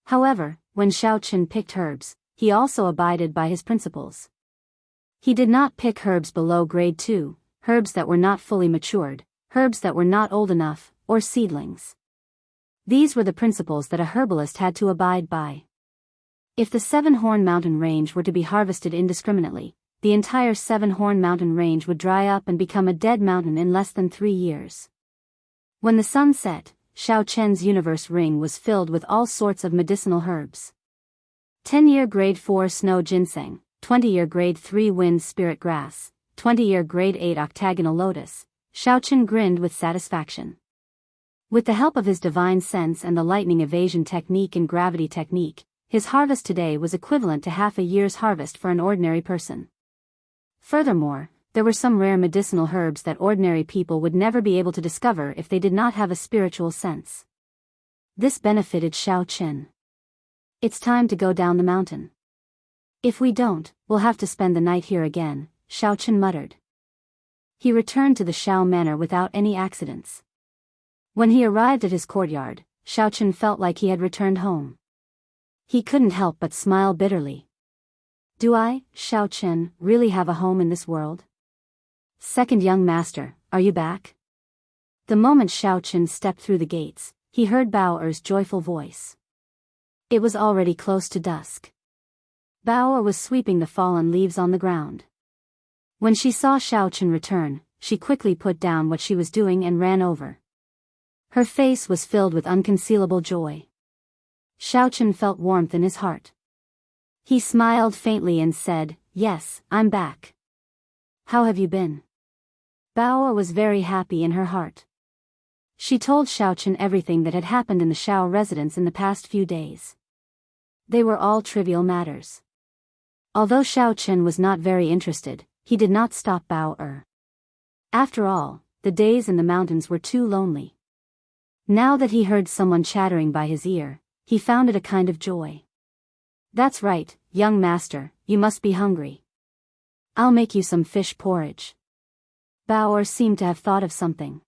However, when Xiao Chen picked herbs, he also abided by his principles. He did not pick herbs below grade 2, herbs that were not fully matured, herbs that were not old enough, or seedlings. These were the principles that a herbalist had to abide by. If the Seven-Horn Mountain Range were to be harvested indiscriminately, the entire Seven-Horn Mountain Range would dry up and become a dead mountain in less than 3 years. When the sun set, Xiao Chen's universe ring was filled with all sorts of medicinal herbs. 10-year grade 4 snow ginseng, 20-year grade 3 wind spirit grass, 20-year grade 8 octagonal lotus. Xiao Chen grinned with satisfaction. With the help of his divine sense and the lightning evasion technique and gravity technique, his harvest today was equivalent to half a year's harvest for an ordinary person. Furthermore, there were some rare medicinal herbs that ordinary people would never be able to discover if they did not have a spiritual sense. This benefited Xiao Chen. It's time to go down the mountain. If we don't, we'll have to spend the night here again, Xiao Chen muttered. He returned to the Xiao Manor without any accidents. When he arrived at his courtyard, Xiao Chen felt like he had returned home. He couldn't help but smile bitterly. Do I, Xiao Chen, really have a home in this world? Second young master, are you back? The moment Xiao Chen stepped through the gates, he heard Bao Er's joyful voice. It was already close to dusk. Bao Er was sweeping the fallen leaves on the ground. When she saw Xiao Chen return, she quickly put down what she was doing and ran over. Her face was filled with unconcealable joy. Xiao Chen felt warmth in his heart. He smiled faintly and said, "Yes, I'm back. How have you been?" Bao Er was very happy in her heart. She told Xiao Chen everything that had happened in the Xiao residence in the past few days. They were all trivial matters. Although Xiao Chen was not very interested, he did not stop Bao Er. After all, the days in the mountains were too lonely. Now that he heard someone chattering by his ear, he found it a kind of joy. "That's right, young master, you must be hungry. I'll make you some fish porridge." Bao Er seemed to have thought of something.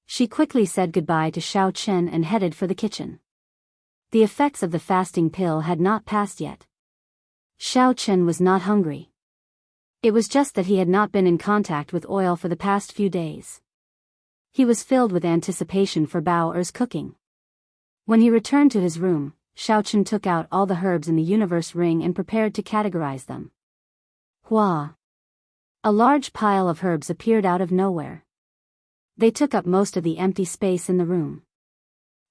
She quickly said goodbye to Xiao Chen and headed for the kitchen. The effects of the fasting pill had not passed yet. Xiao Chen was not hungry. It was just that he had not been in contact with oil for the past few days. He was filled with anticipation for Bao Er's cooking. When he returned to his room, Xiao Chen took out all the herbs in the universe ring and prepared to categorize them. Hua! A large pile of herbs appeared out of nowhere. They took up most of the empty space in the room.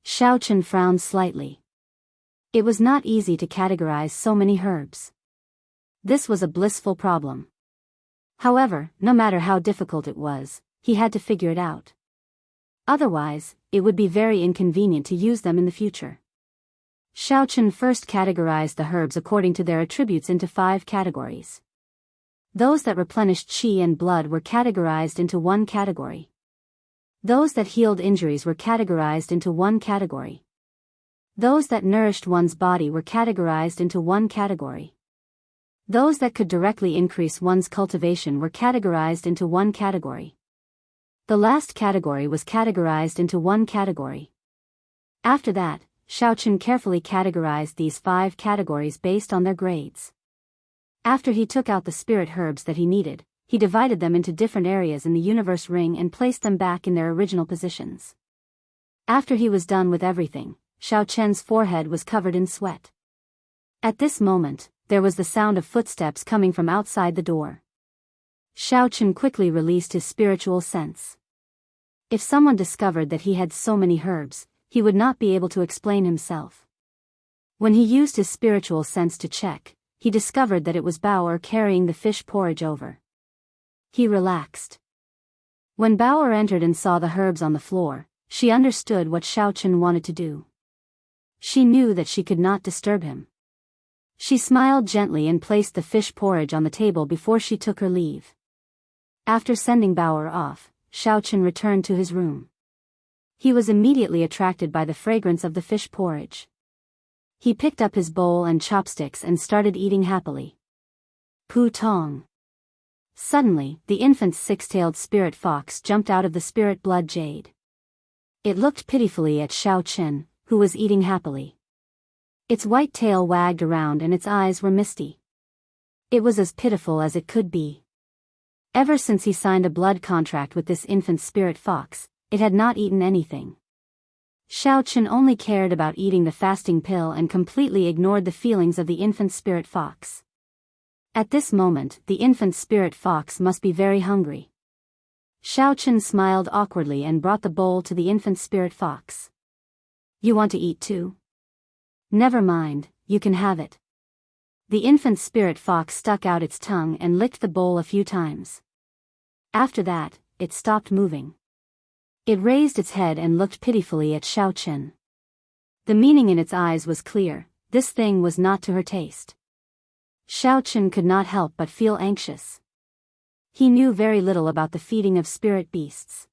Xiao Chen frowned slightly. It was not easy to categorize so many herbs. This was a blissful problem. However, no matter how difficult it was, he had to figure it out. Otherwise, it would be very inconvenient to use them in the future. Xiao Chen first categorized the herbs according to their attributes into 5 categories. Those that replenished qi and blood were categorized into 1 category. Those that healed injuries were categorized into 1 category. Those that nourished one's body were categorized into 1 category. Those that could directly increase one's cultivation were categorized into 1 category. The last category was categorized into 1 category. After that, Xiao Chen carefully categorized these 5 categories based on their grades. After he took out the spirit herbs that he needed, he divided them into different areas in the universe ring and placed them back in their original positions. After he was done with everything, Xiao Chen's forehead was covered in sweat. At this moment, there was the sound of footsteps coming from outside the door. Xiao Chen quickly released his spiritual sense. If someone discovered that he had so many herbs, he would not be able to explain himself. When he used his spiritual sense to check, he discovered that it was Bao Er carrying the fish porridge over. He relaxed. When Bao Er entered and saw the herbs on the floor, she understood what Xiao Chen wanted to do. She knew that she could not disturb him. She smiled gently and placed the fish porridge on the table before she took her leave. After sending Bao Er off, Xiao Chen returned to his room. He was immediately attracted by the fragrance of the fish porridge. He picked up his bowl and chopsticks and started eating happily. Pu Tong. Suddenly, the infant's 6-tailed spirit fox jumped out of the spirit blood jade. It looked pitifully at Xiao Chen, who was eating happily. Its white tail wagged around and its eyes were misty. It was as pitiful as it could be. Ever since he signed a blood contract with this infant spirit fox, it had not eaten anything. Xiao Chen only cared about eating the fasting pill and completely ignored the feelings of the infant spirit fox. At this moment, the infant spirit fox must be very hungry. Xiao Chen smiled awkwardly and brought the bowl to the infant spirit fox. You want to eat too? Never mind, you can have it. The infant spirit fox stuck out its tongue and licked the bowl a few times. After that, it stopped moving. It raised its head and looked pitifully at Xiao Chen. The meaning in its eyes was clear: this thing was not to her taste. Xiao Chen could not help but feel anxious. He knew very little about the feeding of spirit beasts.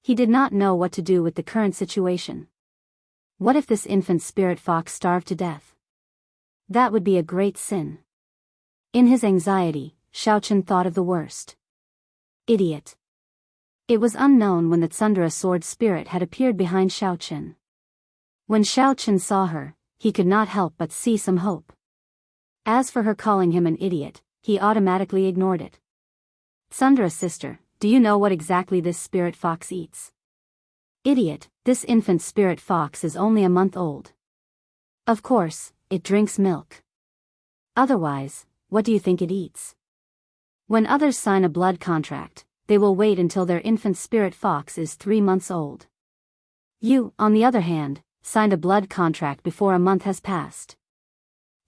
He did not know what to do with the current situation. What if this infant spirit fox starved to death? That would be a great sin. In his anxiety, Xiao Chen thought of the worst. Idiot. It was unknown when the Tsundere sword spirit had appeared behind Xiao Chen. When Xiao Chen saw her, he could not help but see some hope. As for her calling him an idiot, he automatically ignored it. Tsundere sister, do you know what exactly this spirit fox eats? Idiot, this infant spirit fox is only a month old. Of course, it drinks milk. Otherwise, what do you think it eats? When others sign a blood contract, they will wait until their infant spirit fox is 3 months old. You, on the other hand, signed a blood contract before a month has passed.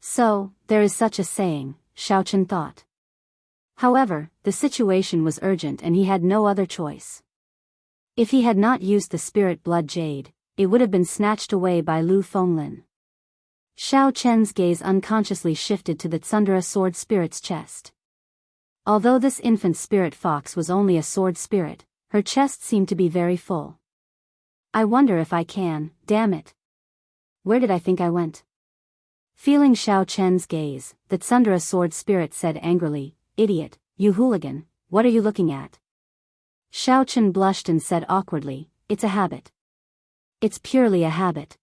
So, there is such a saying, Xiao Chen thought. However, the situation was urgent and he had no other choice. If he had not used the spirit blood jade, it would have been snatched away by Lu Fenglin. Xiao Chen's gaze unconsciously shifted to the Tsundere sword spirit's chest. Although this infant spirit fox was only a sword spirit, her chest seemed to be very full. I wonder if I can, damn it. Where did I think I went? Feeling Xiao Chen's gaze, the Tsundere sword spirit said angrily, Idiot, you hooligan, what are you looking at? Xiao Chen blushed and said awkwardly, It's a habit. It's purely a habit.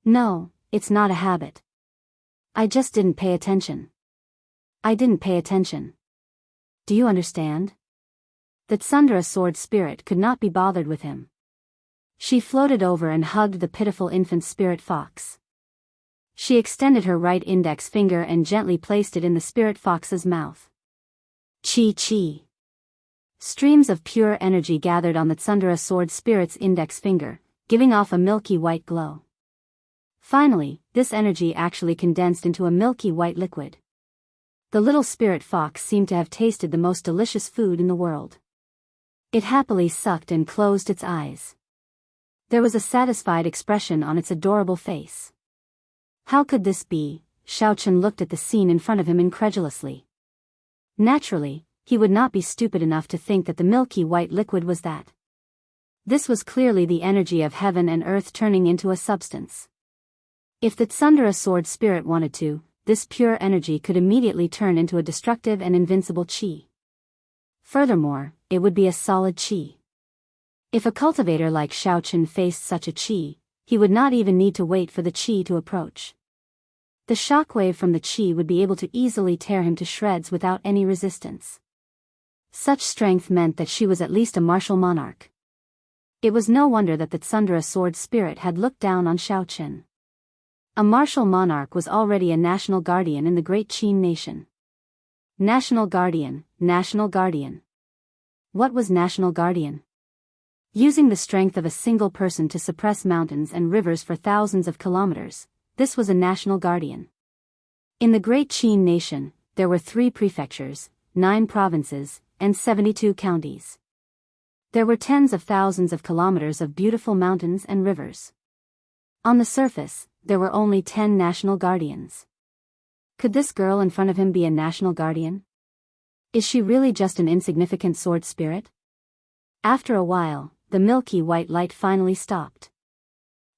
No, it's not a habit. I just didn't pay attention. I didn't pay attention. Do you understand? The Tsundere sword spirit could not be bothered with him. She floated over and hugged the pitiful infant spirit fox. She extended her right index finger and gently placed it in the spirit fox's mouth. Chi. Streams of pure energy gathered on the Tsundere sword spirit's index finger, giving off a milky white glow. Finally, this energy actually condensed into a milky white liquid. The little spirit fox seemed to have tasted the most delicious food in the world. It happily sucked and closed its eyes. There was a satisfied expression on its adorable face. How could this be? Xiao Chen looked at the scene in front of him incredulously. Naturally, he would not be stupid enough to think that the milky white liquid was that. This was clearly the energy of heaven and earth turning into a substance. If the Tsundere sword spirit wanted to, this pure energy could immediately turn into a destructive and invincible chi. Furthermore, it would be a solid chi. If a cultivator like Xiao Chen faced such a chi, he would not even need to wait for the chi to approach. The shockwave from the chi would be able to easily tear him to shreds without any resistance. Such strength meant that she was at least a martial monarch. It was no wonder that the Tsundere sword spirit had looked down on Xiao Chen. A martial monarch was already a national guardian in the great Qin nation. National guardian, national guardian. What was national guardian? Using the strength of a single person to suppress mountains and rivers for thousands of kilometers, this was a national guardian. In the great Qin nation, there were 3 prefectures, 9 provinces, and 72 counties. There were tens of thousands of kilometers of beautiful mountains and rivers. On the surface, there were only 10 national guardians. Could this girl in front of him be a national guardian? Is she really just an insignificant sword spirit? After a while, the milky white light finally stopped.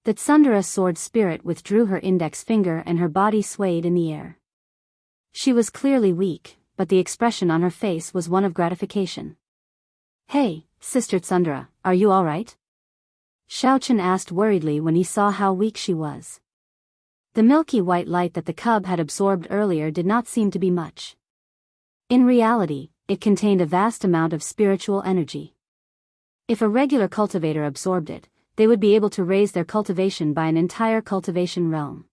The Tsundere sword spirit withdrew her index finger and her body swayed in the air. She was clearly weak, but the expression on her face was one of gratification. Hey, Sister Tsundere, are you all right? Xiao Chen asked worriedly when he saw how weak she was. The milky white light that the cub had absorbed earlier did not seem to be much. In reality, it contained a vast amount of spiritual energy. If a regular cultivator absorbed it, they would be able to raise their cultivation by an entire cultivation realm.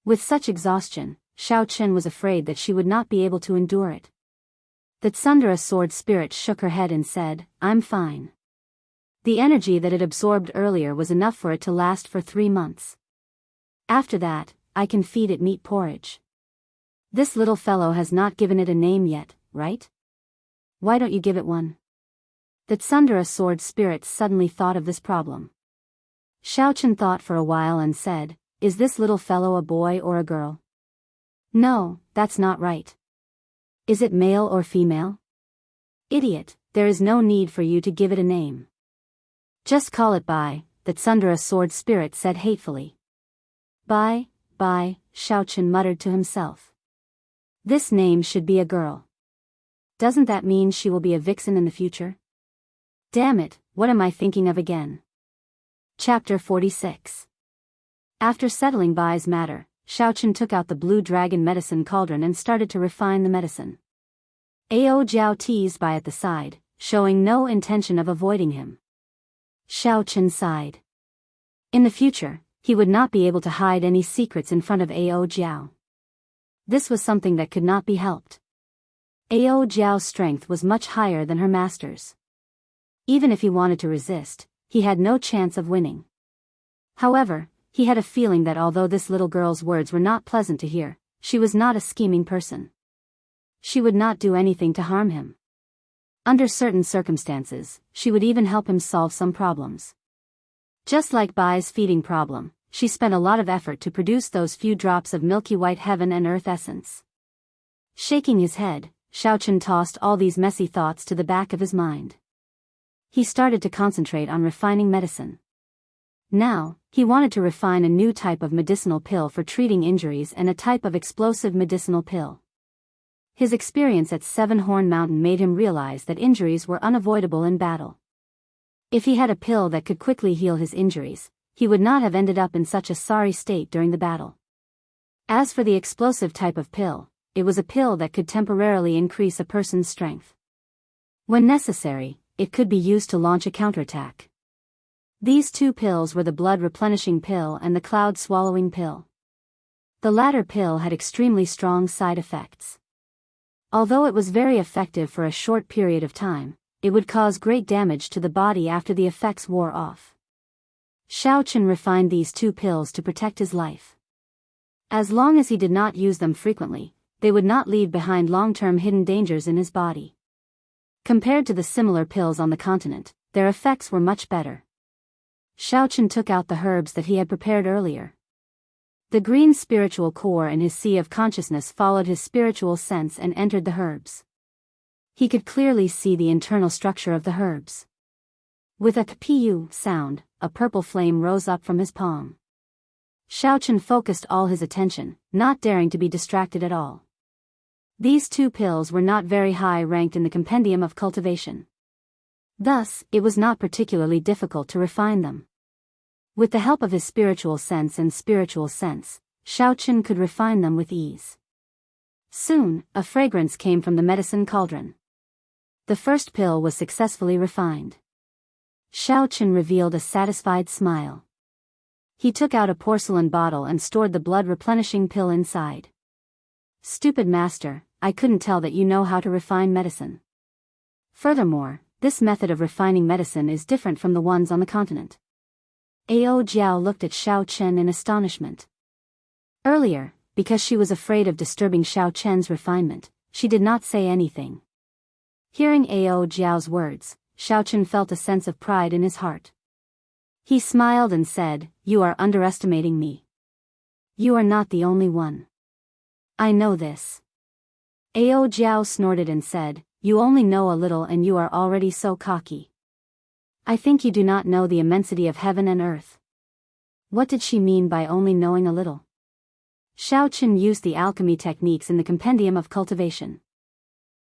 With such exhaustion, Xiao Chen was afraid that she would not be able to endure it. The Tsundere sword spirit shook her head and said, "I'm fine. The energy that it absorbed earlier was enough for it to last for 3 months. After that, I can feed it meat porridge. This little fellow has not given it a name yet, right? Why don't you give it one?" The Tsundere sword spirit suddenly thought of this problem. Xiao Chen thought for a while and said, "Is this little fellow a boy or a girl?" "No, that's not right. Is it male or female?" "Idiot, there is no need for you to give it a name. Just call it Bai," the Tsundere sword spirit said hatefully. "Bai, Bai," Xiao Chen muttered to himself. This name should be a girl. Doesn't that mean she will be a vixen in the future? Damn it, what am I thinking of again? Chapter 46. After settling Bai's matter, Xiao Chen took out the blue dragon medicine cauldron and started to refine the medicine. Ao Jiao teased Bai at the side, showing no intention of avoiding him. Xiao Chen sighed. In the future, he would not be able to hide any secrets in front of Ao Jiao. This was something that could not be helped. Ao Jiao's strength was much higher than her master's. Even if he wanted to resist, he had no chance of winning. However, he had a feeling that although this little girl's words were not pleasant to hear, she was not a scheming person. She would not do anything to harm him. Under certain circumstances, she would even help him solve some problems. Just like Bai's feeding problem, she spent a lot of effort to produce those few drops of milky white heaven and earth essence. Shaking his head, Xiao Chen tossed all these messy thoughts to the back of his mind. He started to concentrate on refining medicine. Now, he wanted to refine a new type of medicinal pill for treating injuries and a type of explosive medicinal pill. His experience at Seven Horn Mountain made him realize that injuries were unavoidable in battle. If he had a pill that could quickly heal his injuries, he would not have ended up in such a sorry state during the battle. As for the explosive type of pill, it was a pill that could temporarily increase a person's strength. When necessary, it could be used to launch a counterattack. These two pills were the blood-replenishing pill and the cloud-swallowing pill. The latter pill had extremely strong side effects. Although it was very effective for a short period of time, it would cause great damage to the body after the effects wore off. Xiao Chen refined these two pills to protect his life. As long as he did not use them frequently, they would not leave behind long-term hidden dangers in his body. Compared to the similar pills on the continent, their effects were much better. Xiao Chen took out the herbs that he had prepared earlier. The green spiritual core in his sea of consciousness followed his spiritual sense and entered the herbs. He could clearly see the internal structure of the herbs. With a pu sound, a purple flame rose up from his palm. Xiao Chen focused all his attention, not daring to be distracted at all. These two pills were not very high ranked in the compendium of cultivation. Thus, it was not particularly difficult to refine them. With the help of his spiritual sense, Xiao Chen could refine them with ease. Soon, a fragrance came from the medicine cauldron. The first pill was successfully refined. Xiao Chen revealed a satisfied smile. He took out a porcelain bottle and stored the blood-replenishing pill inside. "Stupid master, I couldn't tell that you know how to refine medicine. Furthermore, this method of refining medicine is different from the ones on the continent." Ao Jiao looked at Xiao Chen in astonishment. Earlier, because she was afraid of disturbing Xiao Chen's refinement, she did not say anything. Hearing Ao Jiao's words, Xiao Chen felt a sense of pride in his heart. He smiled and said, "You are underestimating me. You are not the only one. I know this." Ao Jiao snorted and said, "You only know a little and you are already so cocky. I think you do not know the immensity of heaven and earth." What did she mean by only knowing a little? Xiao Chen used the alchemy techniques in the compendium of cultivation.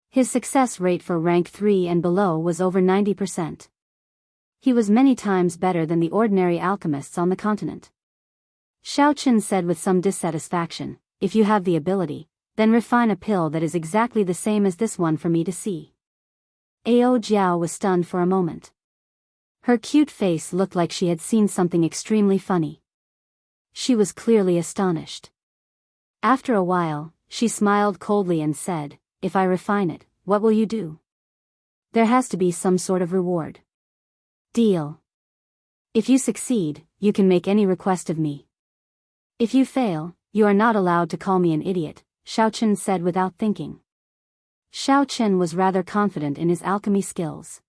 His success rate for rank 3 and below was over 90%. He was many times better than the ordinary alchemists on the continent. Xiao Chen said with some dissatisfaction, "If you have the ability, then refine a pill that is exactly the same as this one for me to see." Ao Jiao was stunned for a moment. Her cute face looked like she had seen something extremely funny. She was clearly astonished. After a while, she smiled coldly and said, "If I refine it, what will you do? There has to be some sort of reward. Deal. If you succeed, you can make any request of me. If you fail, you are not allowed to call me an idiot," Xiao Chen said without thinking. Xiao Chen was rather confident in his alchemy skills.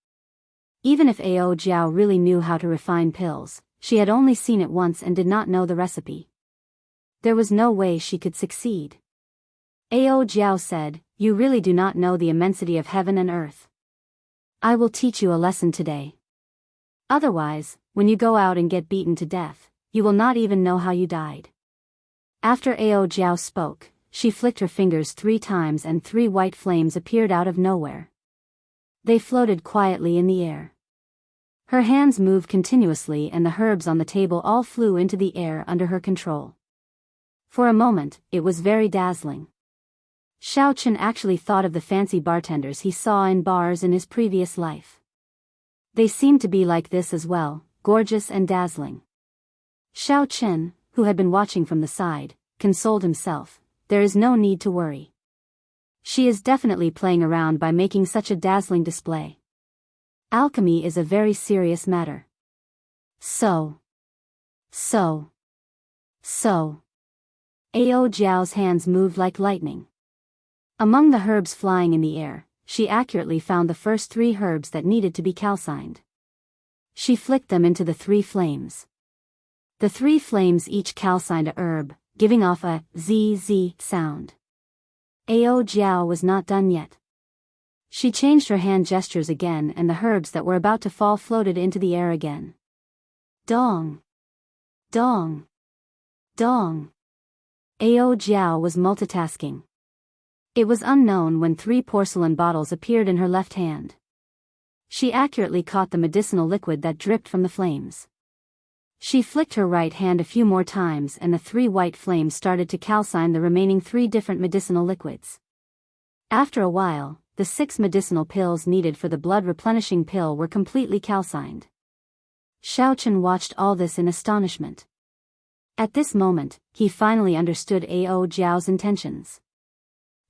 Even if Ao Jiao really knew how to refine pills, she had only seen it once and did not know the recipe. There was no way she could succeed. Ao Jiao said, "You really do not know the immensity of heaven and earth. I will teach you a lesson today. Otherwise, when you go out and get beaten to death, you will not even know how you died." After Ao Jiao spoke, she flicked her fingers 3 times and 3 white flames appeared out of nowhere. They floated quietly in the air. Her hands moved continuously and the herbs on the table all flew into the air under her control. For a moment, it was very dazzling. Xiao Chen actually thought of the fancy bartenders he saw in bars in his previous life. They seemed to be like this as well, gorgeous and dazzling. Xiao Chen, who had been watching from the side, consoled himself, "There is no need to worry. She is definitely playing around by making such a dazzling display. Alchemy is a very serious matter." So. Ao Jiao's hands moved like lightning. Among the herbs flying in the air, she accurately found the first 3 herbs that needed to be calcined. She flicked them into the 3 flames. The 3 flames each calcined a herb, giving off a zzz sound. Ao Jiao was not done yet. She changed her hand gestures again and the herbs that were about to fall floated into the air again. Dong! Dong! Dong! Ao Jiao was multitasking. It was unknown when 3 porcelain bottles appeared in her left hand. She accurately caught the medicinal liquid that dripped from the flames. She flicked her right hand a few more times and the 3 white flames started to calcine the remaining 3 different medicinal liquids. After a while, the 6 medicinal pills needed for the blood replenishing pill were completely calcined. Xiao Chen watched all this in astonishment. At this moment, he finally understood Ao Jiao's intentions.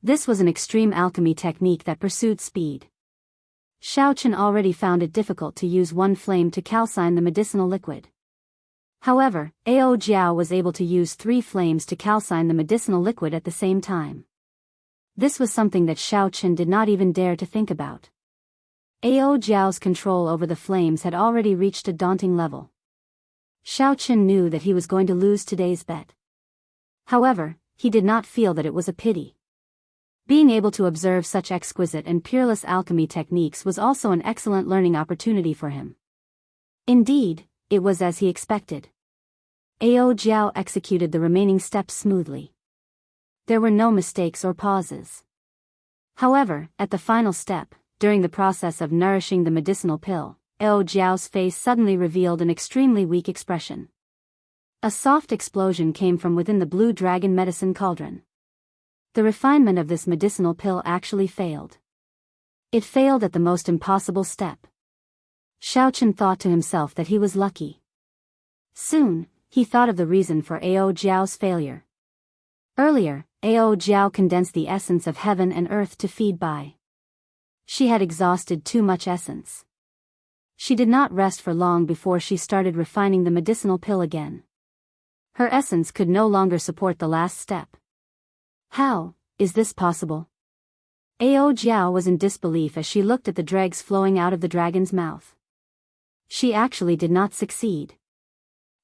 This was an extreme alchemy technique that pursued speed. Xiao Chen already found it difficult to use 1 flame to calcine the medicinal liquid. However, Ao Jiao was able to use 3 flames to calcine the medicinal liquid at the same time. This was something that Xiao Chen did not even dare to think about. Ao Jiao's control over the flames had already reached a daunting level. Xiao Chen knew that he was going to lose today's bet. However, he did not feel that it was a pity. Being able to observe such exquisite and peerless alchemy techniques was also an excellent learning opportunity for him. Indeed, it was as he expected. Ao Jiao executed the remaining steps smoothly. There were no mistakes or pauses. However, at the final step, during the process of nourishing the medicinal pill, Ao Jiao's face suddenly revealed an extremely weak expression. A soft explosion came from within the blue dragon medicine cauldron. The refinement of this medicinal pill actually failed. It failed at the most impossible step. Xiao Chen thought to himself that he was lucky. Soon, he thought of the reason for Ao Jiao's failure. Earlier, Ao Jiao condensed the essence of heaven and earth to feed Bai. She had exhausted too much essence. She did not rest for long before she started refining the medicinal pill again. Her essence could no longer support the last step. How is this possible? Ao Jiao was in disbelief as she looked at the dregs flowing out of the dragon's mouth. She actually did not succeed.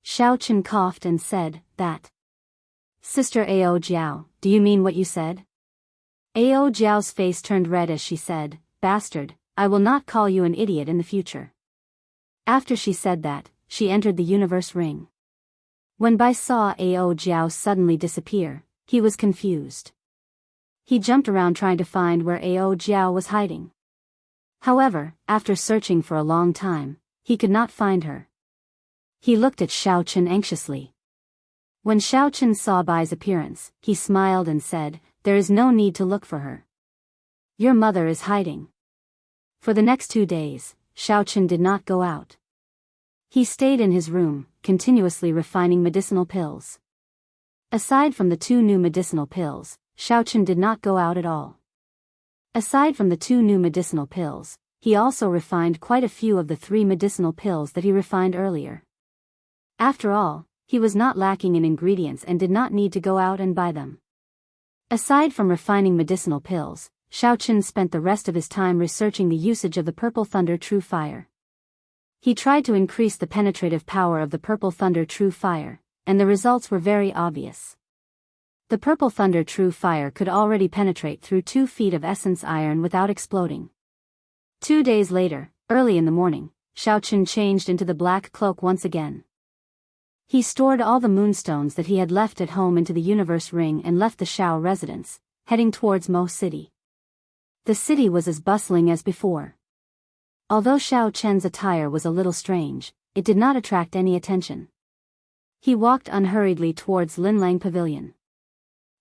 Xiao Chen coughed and said, "That. Sister Ao Jiao, do you mean what you said?" Ao Jiao's face turned red as she said, "Bastard, I will not call you an idiot in the future." After she said that, she entered the universe ring. When Bai saw Ao Jiao suddenly disappear, he was confused. He jumped around trying to find where Ao Jiao was hiding. However, after searching for a long time, he could not find her. He looked at Xiao Chen anxiously. When Xiao Chen saw Bai's appearance, he smiled and said, "There is no need to look for her. Your mother is hiding." For the next 2 days, Xiao Chen did not go out. He stayed in his room, continuously refining medicinal pills. Aside from the 2 new medicinal pills, Xiaochen did not go out at all. Aside from the 2 new medicinal pills, he also refined quite a few of the 3 medicinal pills that he refined earlier. After all, he was not lacking in ingredients and did not need to go out and buy them. Aside from refining medicinal pills, Xiaochen spent the rest of his time researching the usage of the Purple Thunder True Fire. He tried to increase the penetrative power of the Purple Thunder True Fire, and the results were very obvious. The Purple Thunder True Fire could already penetrate through 2 feet of essence iron without exploding. 2 days later, early in the morning, Xiaochen changed into the black cloak once again. He stored all the moonstones that he had left at home into the universe ring and left the Shao residence, heading towards Mo City. The city was as bustling as before. Although Xiaochen's attire was a little strange, it did not attract any attention. He walked unhurriedly towards Linlang Pavilion.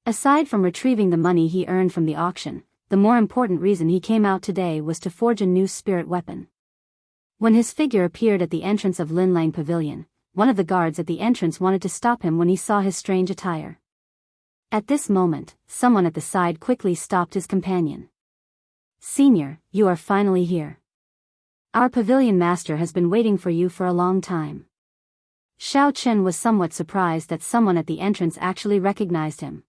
Aside from retrieving the money he earned from the auction, the more important reason he came out today was to forge a new spirit weapon. When his figure appeared at the entrance of Linlang Pavilion, one of the guards at the entrance wanted to stop him when he saw his strange attire. At this moment, someone at the side quickly stopped his companion. "Senior, you are finally here. Our pavilion master has been waiting for you for a long time." Xiaochen was somewhat surprised that someone at the entrance actually recognized him.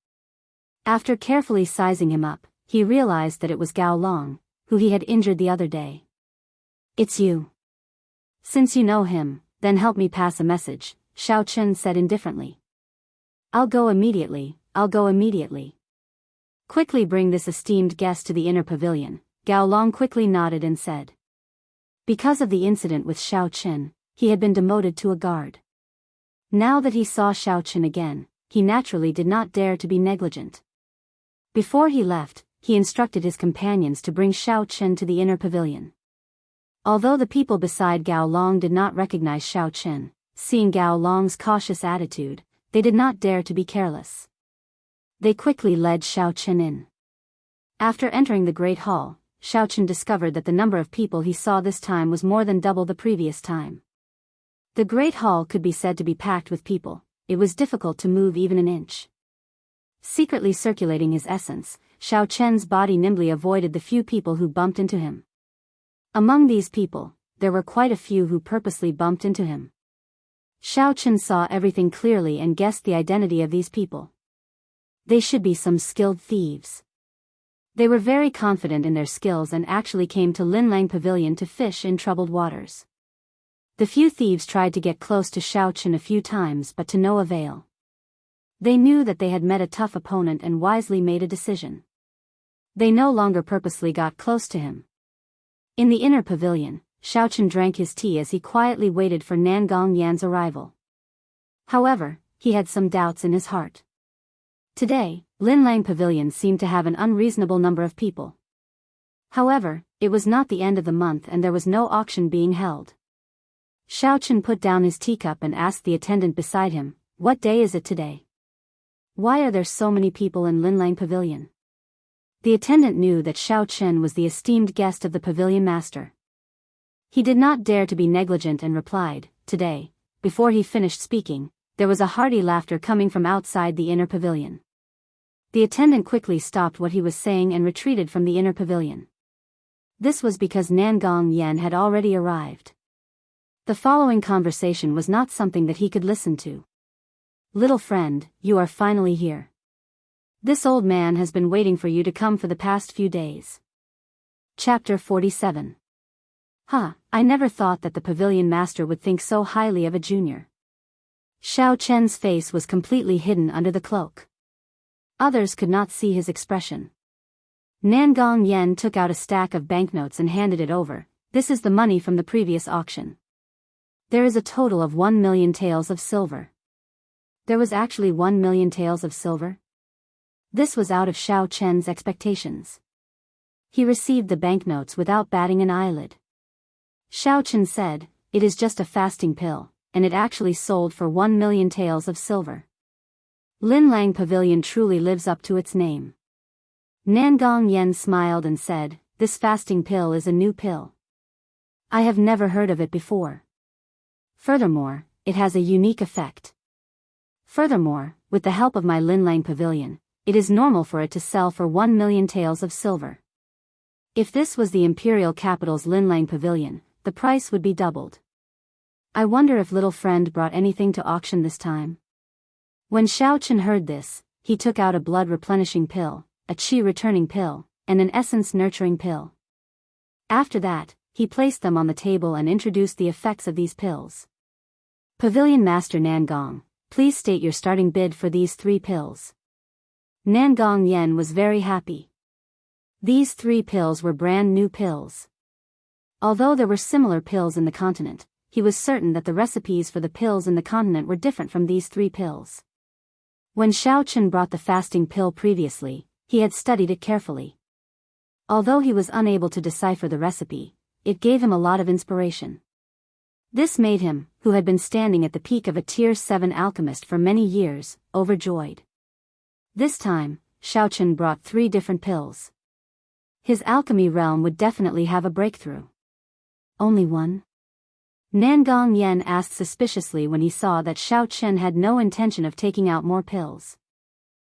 After carefully sizing him up, he realized that it was Gao Long, who he had injured the other day. "It's you. Since you know him, then help me pass a message," Xiaochen said indifferently. I'll go immediately." "Quickly bring this esteemed guest to the inner pavilion," Gao Long quickly nodded and said. Because of the incident with Xiaochen, he had been demoted to a guard. Now that he saw Xiaochen again, he naturally did not dare to be negligent. Before he left, he instructed his companions to bring Xiaochen to the inner pavilion. Although the people beside Gao Long did not recognize Xiaochen, seeing Gao Long's cautious attitude, they did not dare to be careless. They quickly led Xiaochen in. After entering the Great Hall, Xiaochen discovered that the number of people he saw this time was more than double the previous time. The Great Hall could be said to be packed with people. It was difficult to move even an inch. Secretly circulating his essence, Xiaochen's body nimbly avoided the few people who bumped into him. Among these people, there were quite a few who purposely bumped into him. Xiaochen saw everything clearly and guessed the identity of these people. They should be some skilled thieves. They were very confident in their skills and actually came to Linlang Pavilion to fish in troubled waters. The few thieves tried to get close to Xiaochen a few times but to no avail. They knew that they had met a tough opponent and wisely made a decision. They no longer purposely got close to him. In the inner pavilion, Xiaochen drank his tea as he quietly waited for Nangong Yan's arrival. However, he had some doubts in his heart. Today, Linlang Pavilion seemed to have an unreasonable number of people. However, it was not the end of the month and there was no auction being held. Xiaochen put down his teacup and asked the attendant beside him, "What day is it today? Why are there so many people in Linlang Pavilion?" The attendant knew that Xiaochen was the esteemed guest of the pavilion master. He did not dare to be negligent and replied, "Today." Before he finished speaking, there was a hearty laughter coming from outside the inner pavilion. The attendant quickly stopped what he was saying and retreated from the inner pavilion. This was because Nangong Yan had already arrived. The following conversation was not something that he could listen to. "Little friend, you are finally here. This old man has been waiting for you to come for the past few days." Chapter 47. I never thought that the pavilion master would think so highly of a junior. Xiaochen's face was completely hidden under the cloak. Others could not see his expression. Nangong Yan took out a stack of banknotes and handed it over. "This is the money from the previous auction. There is a total of 1 million taels of silver." There was actually 1 million taels of silver? This was out of Xiaochen's expectations. He received the banknotes without batting an eyelid. Xiaochen said, "It is just a fasting pill, and it actually sold for 1 million taels of silver. Linlang Pavilion truly lives up to its name." Nangong Yan smiled and said, "This fasting pill is a new pill. I have never heard of it before." Furthermore, it has a unique effect. Furthermore, with the help of my Linlang pavilion, it is normal for it to sell for 1 million taels of silver. If this was the imperial capital's Linlang pavilion, the price would be doubled. I wonder if little friend brought anything to auction this time. When Xiao Chen heard this, he took out a blood-replenishing pill, a qi-returning pill, and an essence-nurturing pill. After that, he placed them on the table and introduced the effects of these pills. Pavilion Master Nangong, please state your starting bid for these 3 pills. Nangong Yen was very happy. These 3 pills were brand new pills. Although there were similar pills in the continent, he was certain that the recipes for the pills in the continent were different from these 3 pills. When Xiao Chen brought the fasting pill previously, he had studied it carefully. Although he was unable to decipher the recipe, it gave him a lot of inspiration. This made him, who had been standing at the peak of a Tier 7 alchemist for many years, overjoyed. This time, Xiao Chen brought 3 different pills. His alchemy realm would definitely have a breakthrough. Only one? Nangong Yen asked suspiciously when he saw that Xiao Chen had no intention of taking out more pills.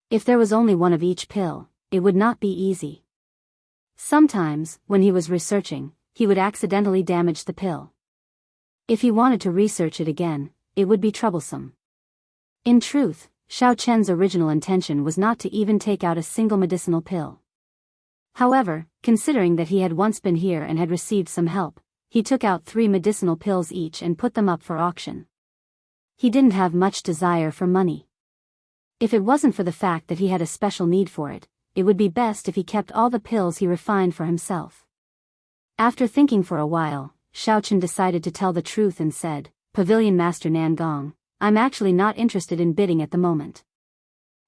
If there was only one of each pill, it would not be easy. Sometimes, when he was researching, he would accidentally damage the pill. If he wanted to research it again, it would be troublesome. In truth, Xiao Chen's original intention was not to even take out a single medicinal pill. However, considering that he had once been here and had received some help, he took out 3 medicinal pills each and put them up for auction. He didn't have much desire for money. If it wasn't for the fact that he had a special need for it, it would be best if he kept all the pills he refined for himself. After thinking for a while, Xiao Chen decided to tell the truth and said, Pavilion Master Nangong, I'm actually not interested in bidding at the moment.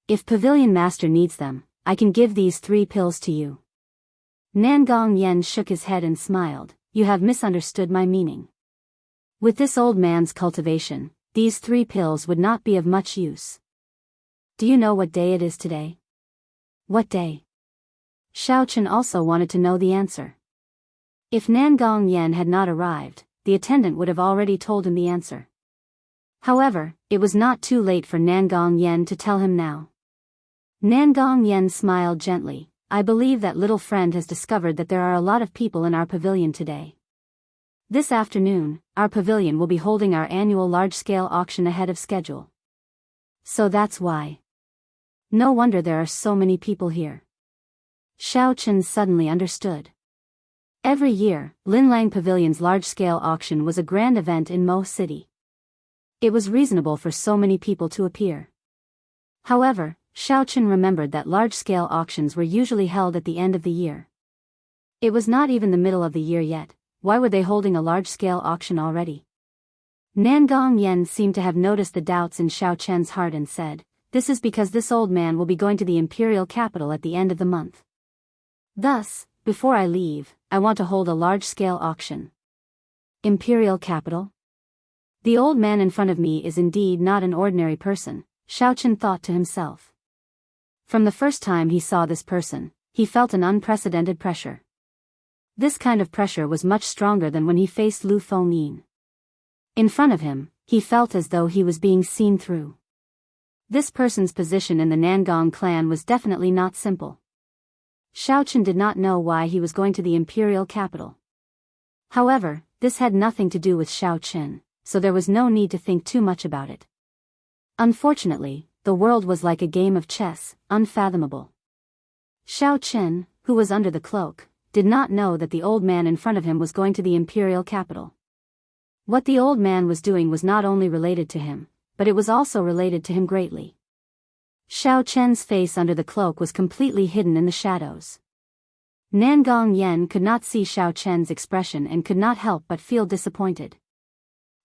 If Pavilion Master needs them, I can give these 3 pills to you. Nangong Yen shook his head and smiled, you have misunderstood my meaning. With this old man's cultivation, these 3 pills would not be of much use. Do you know what day it is today? What day? Xiao Chen also wanted to know the answer. If Nangong Yen had not arrived, the attendant would have already told him the answer. However, it was not too late for Nangong Yen to tell him now. Nangong Yen smiled gently, I believe that little friend has discovered that there are a lot of people in our pavilion today. This afternoon, our pavilion will be holding our annual large-scale auction ahead of schedule. So that's why. No wonder there are so many people here. Xiao Chen suddenly understood. Every year, Linlang Pavilion's large-scale auction was a grand event in Mo City. It was reasonable for so many people to appear. However, Xiao Chen remembered that large-scale auctions were usually held at the end of the year. It was not even the middle of the year yet, why were they holding a large-scale auction already? Nangong Yen seemed to have noticed the doubts in Xiao Chen's heart and said, this is because this old man will be going to the imperial capital at the end of the month. Thus, before I leave, I want to hold a large-scale auction. Imperial capital? The old man in front of me is indeed not an ordinary person, Xiao Chen thought to himself. From the first time he saw this person, he felt an unprecedented pressure. This kind of pressure was much stronger than when he faced Lu Fengyin. In front of him, he felt as though he was being seen through. This person's position in the Nangong clan was definitely not simple. Xiao Chen did not know why he was going to the imperial capital. However, this had nothing to do with Xiao Chen, so there was no need to think too much about it. Unfortunately, the world was like a game of chess, unfathomable. Xiao Chen, who was under the cloak, did not know that the old man in front of him was going to the imperial capital. What the old man was doing was not only related to him, but it was also related to him greatly. Xiao Chen's face under the cloak was completely hidden in the shadows. Nangong Yen could not see Xiao Chen's expression and could not help but feel disappointed.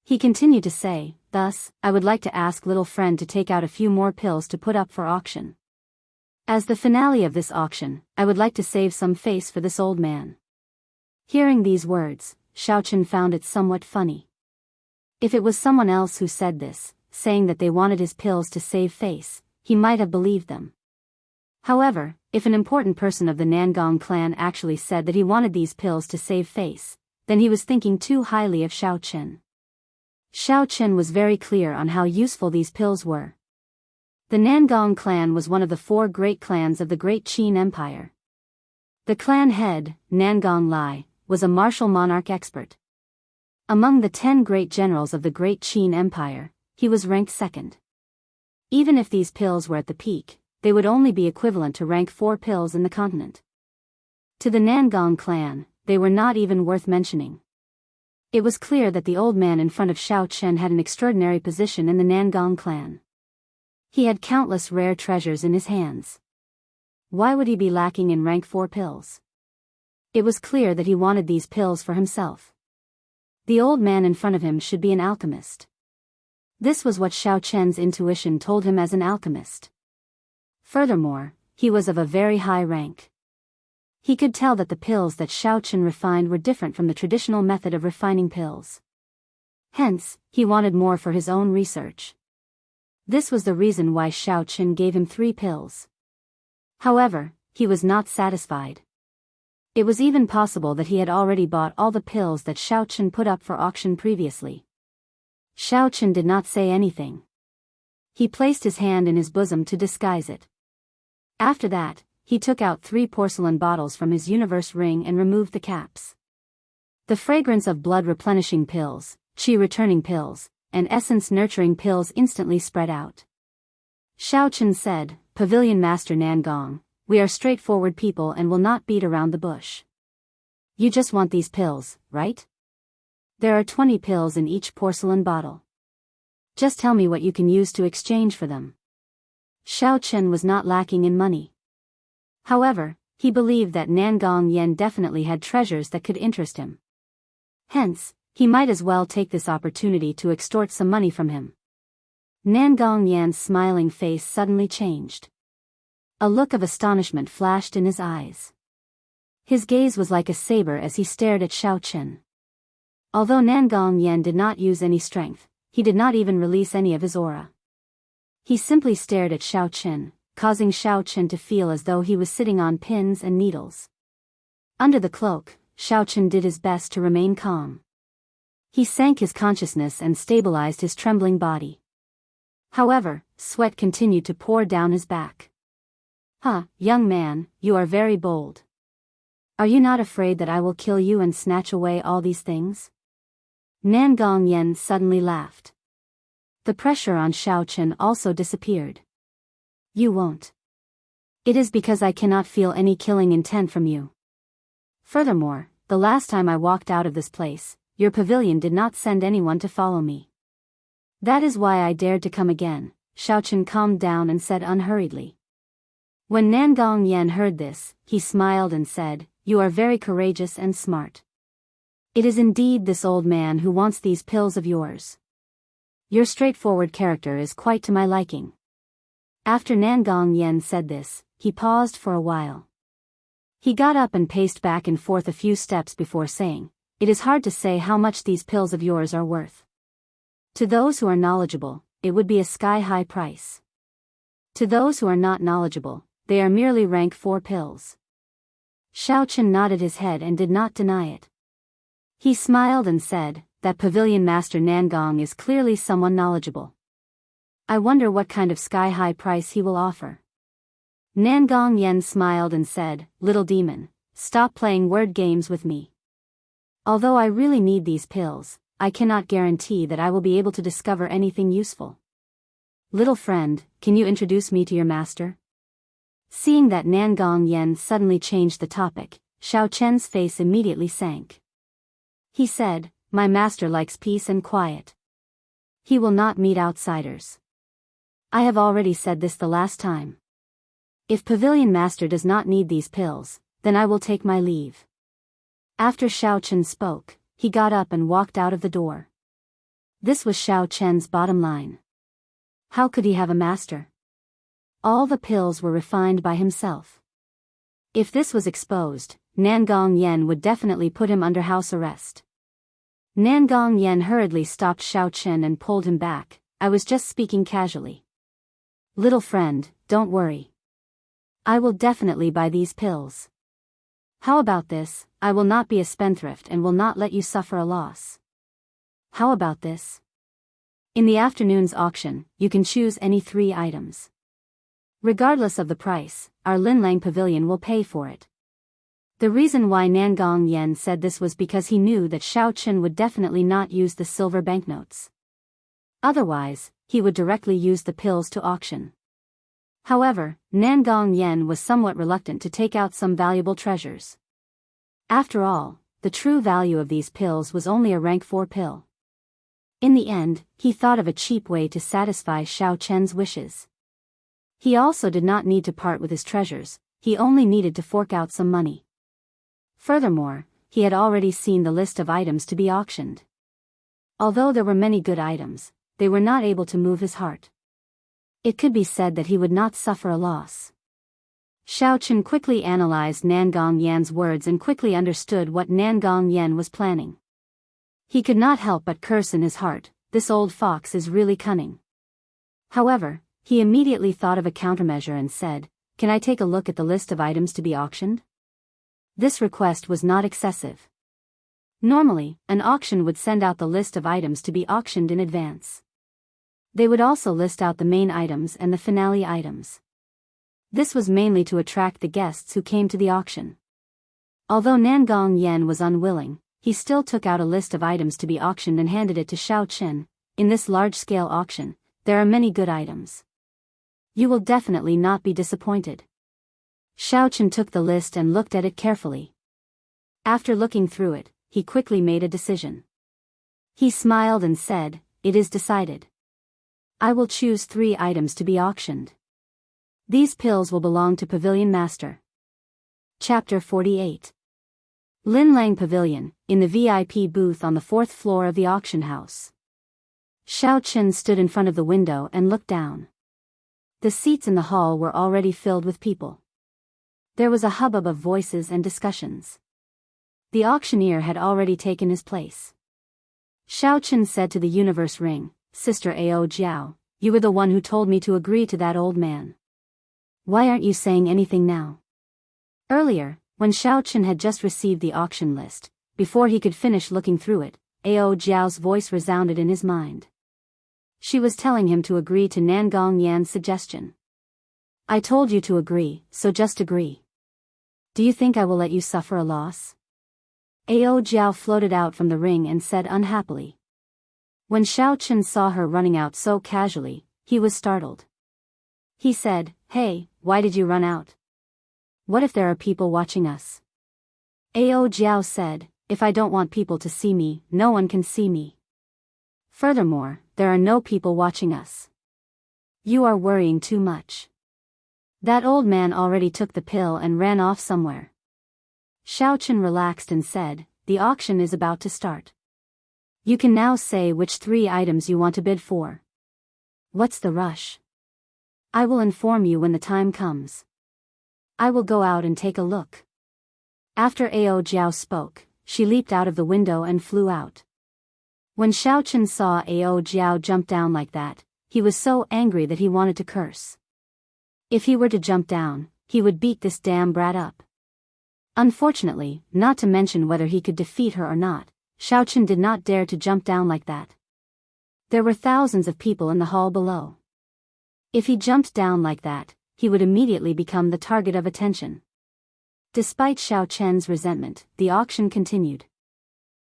He continued to say, thus, I would like to ask little friend to take out a few more pills to put up for auction. As the finale of this auction, I would like to save some face for this old man. Hearing these words, Xiao Chen found it somewhat funny. If it was someone else who said this, saying that they wanted his pills to save face, he might have believed them. However, if an important person of the Nangong clan actually said that he wanted these pills to save face, then he was thinking too highly of Xiao Chen. Xiao Chen was very clear on how useful these pills were. The Nangong clan was one of the 4 great clans of the Great Qin Empire. The clan head, Nangong Lai, was a martial monarch expert. Among the 10 great generals of the Great Qin Empire, he was ranked second. Even if these pills were at the peak, they would only be equivalent to rank 4 pills in the continent. To the Nangong clan, they were not even worth mentioning. It was clear that the old man in front of Xiao Chen had an extraordinary position in the Nangong clan. He had countless rare treasures in his hands. Why would he be lacking in rank 4 pills? It was clear that he wanted these pills for himself. The old man in front of him should be an alchemist. This was what Xiao Chen's intuition told him as an alchemist. Furthermore, he was of a very high rank. He could tell that the pills that Xiao Chen refined were different from the traditional method of refining pills. Hence, he wanted more for his own research. This was the reason why Xiao Chen gave him 3 pills. However, he was not satisfied. It was even possible that he had already bought all the pills that Xiao Chen put up for auction previously. Xiao Chen did not say anything. He placed his hand in his bosom to disguise it. After that, he took out 3 porcelain bottles from his universe ring and removed the caps. The fragrance of blood-replenishing pills, qi-returning pills, and essence-nurturing pills instantly spread out. Xiao Chen said, "Pavilion Master Nangong, we are straightforward people and will not beat around the bush. You just want these pills, right? There are 20 pills in each porcelain bottle. Just tell me what you can use to exchange for them." Xiao Chen was not lacking in money. However, he believed that Nangong Yen definitely had treasures that could interest him. Hence, he might as well take this opportunity to extort some money from him. Nangong Yan's smiling face suddenly changed. A look of astonishment flashed in his eyes. His gaze was like a saber as he stared at Xiao Chen. Although Nangong Yan did not use any strength, he did not even release any of his aura. He simply stared at Xiao Chen, causing Xiao Chen to feel as though he was sitting on pins and needles. Under the cloak, Xiao Chen did his best to remain calm. He sank his consciousness and stabilized his trembling body. However, sweat continued to pour down his back. Young man, you are very bold. Are you not afraid that I will kill you and snatch away all these things?" Nangong Yen suddenly laughed. The pressure on Xiao Chen also disappeared. "You won't. It is because I cannot feel any killing intent from you. Furthermore, the last time I walked out of this place, your pavilion did not send anyone to follow me. That is why I dared to come again." Xiao Chen calmed down and said unhurriedly. When Nangong Yen heard this, he smiled and said, "You are very courageous and smart. It is indeed this old man who wants these pills of yours. Your straightforward character is quite to my liking." After Nangong Yen said this, he paused for a while. He got up and paced back and forth a few steps before saying, "It is hard to say how much these pills of yours are worth. To those who are knowledgeable, it would be a sky-high price. To those who are not knowledgeable, they are merely rank 4 pills." Xiao Chen nodded his head and did not deny it. He smiled and said, "That pavilion master Nangong is clearly someone knowledgeable. I wonder what kind of sky-high price he will offer." Nangong Yen smiled and said, "Little demon, stop playing word games with me. Although I really need these pills, I cannot guarantee that I will be able to discover anything useful. Little friend, can you introduce me to your master?" Seeing that Nangong Yen suddenly changed the topic, Xiao Chen's face immediately sank. He said, "My master likes peace and quiet. He will not meet outsiders. I have already said this the last time. If Pavilion Master does not need these pills, then I will take my leave." After Xiao Chen spoke, he got up and walked out of the door. This was Xiao Chen's bottom line. How could he have a master? All the pills were refined by himself. If this was exposed, Nangong Yen would definitely put him under house arrest. Nangong Yen hurriedly stopped Xiao Chen and pulled him back. "I was just speaking casually. Little friend, don't worry. I will definitely buy these pills. How about this? I will not be a spendthrift and will not let you suffer a loss. How about this?" In the afternoon's auction, you can choose any 3 items. Regardless of the price, our Linlang Pavilion will pay for it. The reason why Nangong Yen said this was because he knew that Xiao Chen would definitely not use the silver banknotes. Otherwise, he would directly use the pills to auction. However, Nangong Yen was somewhat reluctant to take out some valuable treasures. After all, the true value of these pills was only a rank 4 pill. In the end, he thought of a cheap way to satisfy Xiao Chen's wishes. He also did not need to part with his treasures, he only needed to fork out some money. Furthermore, he had already seen the list of items to be auctioned. Although there were many good items, they were not able to move his heart. It could be said that he would not suffer a loss. Xiao Chen quickly analyzed Nangong Yan's words and quickly understood what Nangong Yan was planning. He could not help but curse in his heart, this old fox is really cunning. However, he immediately thought of a countermeasure and said, "Can I take a look at the list of items to be auctioned?" This request was not excessive. Normally, an auction would send out the list of items to be auctioned in advance. They would also list out the main items and the finale items. This was mainly to attract the guests who came to the auction. Although Nangong Yen was unwilling, he still took out a list of items to be auctioned and handed it to Xiao Chen. In this large-scale auction, there are many good items. You will definitely not be disappointed. Xiao Chen took the list and looked at it carefully. After looking through it, he quickly made a decision. He smiled and said, "It is decided. I will choose 3 items to be auctioned. These pills will belong to Pavilion Master." Chapter 48. Linlang Pavilion, in the VIP booth on the 4th floor of the auction house. Xiao Chen stood in front of the window and looked down. The seats in the hall were already filled with people. There was a hubbub of voices and discussions. The auctioneer had already taken his place. Xiao Chen said to the universe ring, "Sister Ao Jiao, you were the one who told me to agree to that old man. Why aren't you saying anything now?" Earlier, when Xiao Chen had just received the auction list, before he could finish looking through it, Ao Jiao's voice resounded in his mind. She was telling him to agree to Nangong Yan's suggestion. "I told you to agree, so just agree. Do you think I will let you suffer a loss?" Ao Jiao floated out from the ring and said unhappily. When Xiao Chen saw her running out so casually, he was startled. He said, "Hey, why did you run out? What if there are people watching us?" Ao Jiao said, "If I don't want people to see me, no one can see me. Furthermore, there are no people watching us. You are worrying too much. That old man already took the pill and ran off somewhere." Xiao Chen relaxed and said, "The auction is about to start. You can now say which 3 items you want to bid for. What's the rush? I will inform you when the time comes. I will go out and take a look." After Ao Jiao spoke, she leaped out of the window and flew out. When Xiao Chen saw Ao Jiao jump down like that, he was so angry that he wanted to curse. If he were to jump down, he would beat this damn brat up. Unfortunately, not to mention whether he could defeat her or not, Xiao Chen did not dare to jump down like that. There were thousands of people in the hall below. If he jumped down like that, he would immediately become the target of attention. Despite Xiao Chen's resentment, the auction continued.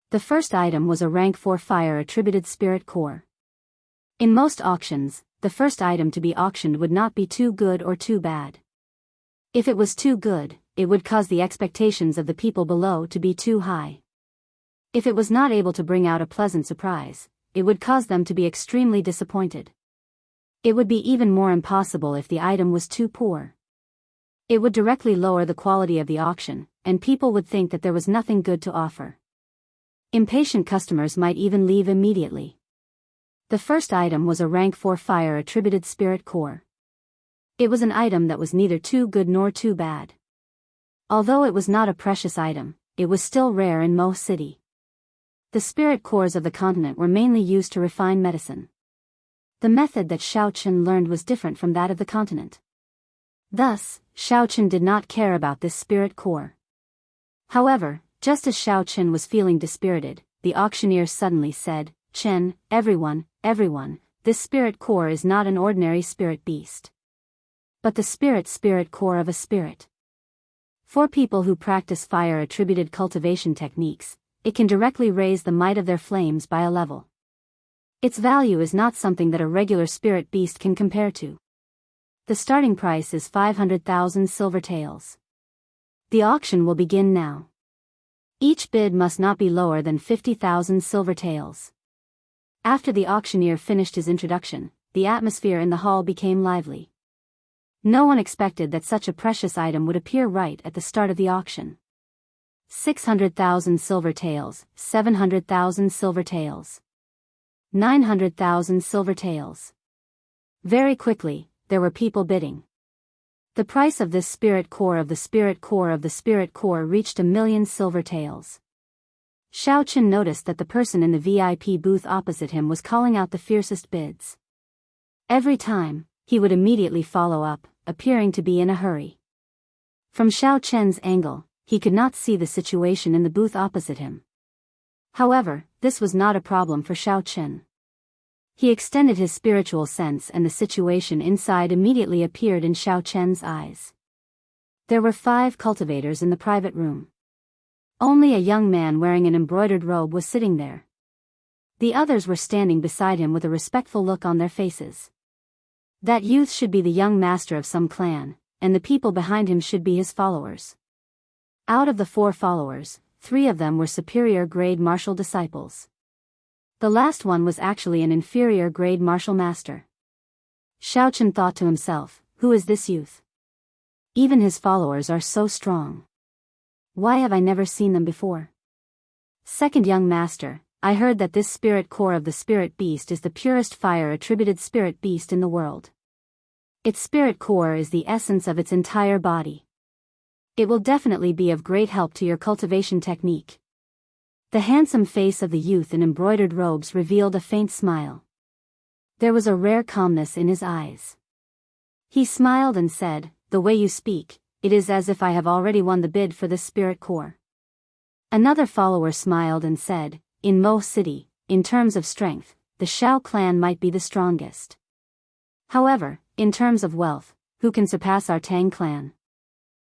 The first item was a rank 4 fire attributed spirit core. In most auctions, the first item to be auctioned would not be too good or too bad. If it was too good, it would cause the expectations of the people below to be too high. If it was not able to bring out a pleasant surprise, it would cause them to be extremely disappointed. It would be even more impossible if the item was too poor. It would directly lower the quality of the auction, and people would think that there was nothing good to offer. Impatient customers might even leave immediately. The first item was a rank 4 fire attributed spirit core. It was an item that was neither too good nor too bad. Although it was not a precious item, it was still rare in Mo City. The spirit cores of the continent were mainly used to refine medicine. The method that Xiao Chen learned was different from that of the continent. Thus, Xiao Chen did not care about this spirit core. However, just as Xiao Chen was feeling dispirited, the auctioneer suddenly said, "Chen, everyone everyone, this spirit core is not an ordinary spirit beast, but the spirit core of a spirit. For people who practice fire-attributed cultivation techniques, it can directly raise the might of their flames by a level. Its value is not something that a regular spirit beast can compare to. The starting price is 500,000 silver taels. The auction will begin now. Each bid must not be lower than 50,000 silver taels. After the auctioneer finished his introduction, the atmosphere in the hall became lively. No one expected that such a precious item would appear right at the start of the auction. 600,000 silver taels, 700,000 silver taels, 900,000 silver taels. Very quickly, there were people bidding. The price of this spirit core of the spirit core of the spirit core reached 1,000,000 silver taels. Xiao Chen noticed that the person in the VIP booth opposite him was calling out the fiercest bids. Every time, he would immediately follow up, appearing to be in a hurry. From Xiao Chen's angle, he could not see the situation in the booth opposite him. However, this was not a problem for Xiao Chen. He extended his spiritual sense and the situation inside immediately appeared in Xiao Chen's eyes. There were 5 cultivators in the private room. Only a young man wearing an embroidered robe was sitting there. The others were standing beside him with a respectful look on their faces. That youth should be the young master of some clan, and the people behind him should be his followers. Out of the 4 followers, 3 of them were superior grade martial disciples. The last one was actually an inferior grade martial master. Xiao Chen thought to himself, who is this youth? Even his followers are so strong. Why have I never seen them before? Second young master, I heard that this spirit core of the spirit beast is the purest fire-attributed spirit beast in the world. Its spirit core is the essence of its entire body. It will definitely be of great help to your cultivation technique. The handsome face of the youth in embroidered robes revealed a faint smile. There was a rare calmness in his eyes. He smiled and said, "The way you speak, it is as if I have already won the bid for this spirit core." Another follower smiled and said, "In Mo City, in terms of strength, the Shao clan might be the strongest. However, in terms of wealth, who can surpass our Tang clan?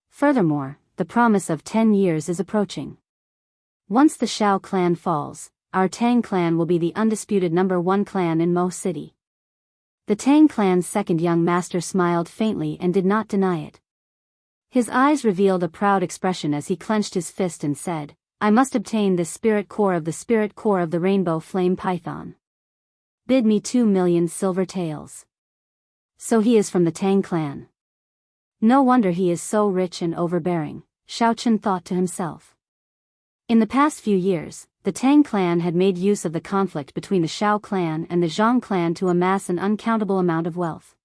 Furthermore, the promise of 10 years is approaching. Once the Shao clan falls, our Tang clan will be the undisputed #1 clan in Mo City." The Tang clan's second young master smiled faintly and did not deny it. His eyes revealed a proud expression as he clenched his fist and said, "I must obtain this spirit core of the rainbow flame python. Bid me 2,000,000 silver taels." So he is from the Tang clan. No wonder he is so rich and overbearing, Xiao Chen thought to himself. In the past few years, the Tang clan had made use of the conflict between the Shao clan and the Zhang clan to amass an uncountable amount of wealth.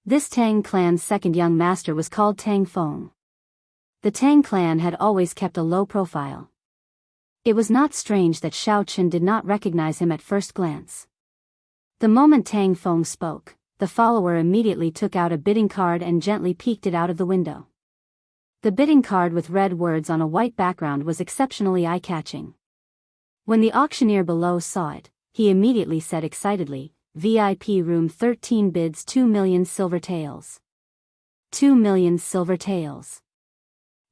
This Tang clan's second young master was called Tang Feng. The Tang clan had always kept a low profile. It was not strange that Xiao Chen did not recognize him at first glance. The moment Tang Feng spoke, the follower immediately took out a bidding card and gently peeked it out of the window. The bidding card with red words on a white background was exceptionally eye-catching. When the auctioneer below saw it, he immediately said excitedly, "VIP room 13 bids 2,000,000 silver taels. 2,000,000 silver taels.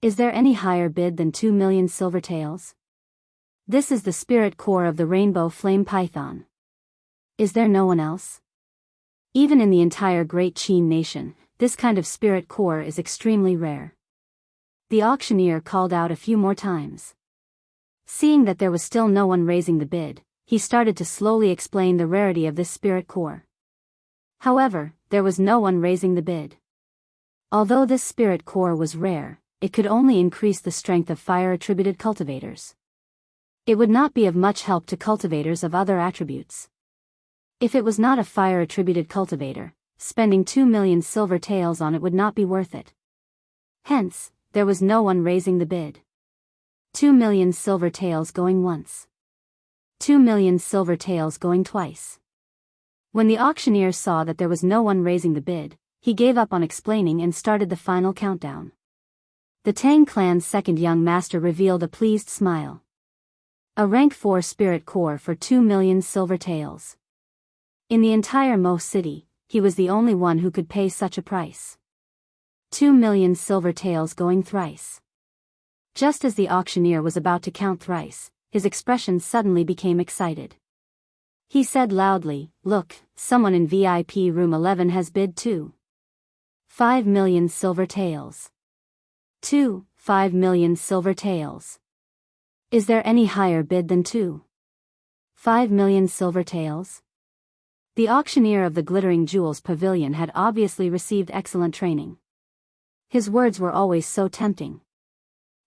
Is there any higher bid than 2,000,000 silver taels? This is the spirit core of the rainbow flame python. Is there no one else? Even in the entire Great Qin nation, this kind of spirit core is extremely rare." The auctioneer called out a few more times. Seeing that there was still no one raising the bid, he started to slowly explain the rarity of this spirit core. However, there was no one raising the bid. Although this spirit core was rare, it could only increase the strength of fire-attributed cultivators. It would not be of much help to cultivators of other attributes. If it was not a fire-attributed cultivator, spending 2,000,000 silver taels on it would not be worth it. Hence, there was no one raising the bid. 2,000,000 silver taels going once. 2,000,000 silver taels going twice. When the auctioneer saw that there was no one raising the bid, he gave up on explaining and started the final countdown. The Tang clan's second young master revealed a pleased smile. A rank 4 spirit core for 2,000,000 silver taels. In the entire Mo city, he was the only one who could pay such a price. 2,000,000 silver taels going thrice. Just as the auctioneer was about to count thrice, his expression suddenly became excited. He said loudly, "Look, someone in VIP room 11 has bid too. 5,000,000 silver taels. 5,000,000 silver taels. Is there any higher bid than 5,000,000 silver taels?" The auctioneer of the Glittering Jewels Pavilion had obviously received excellent training. His words were always so tempting.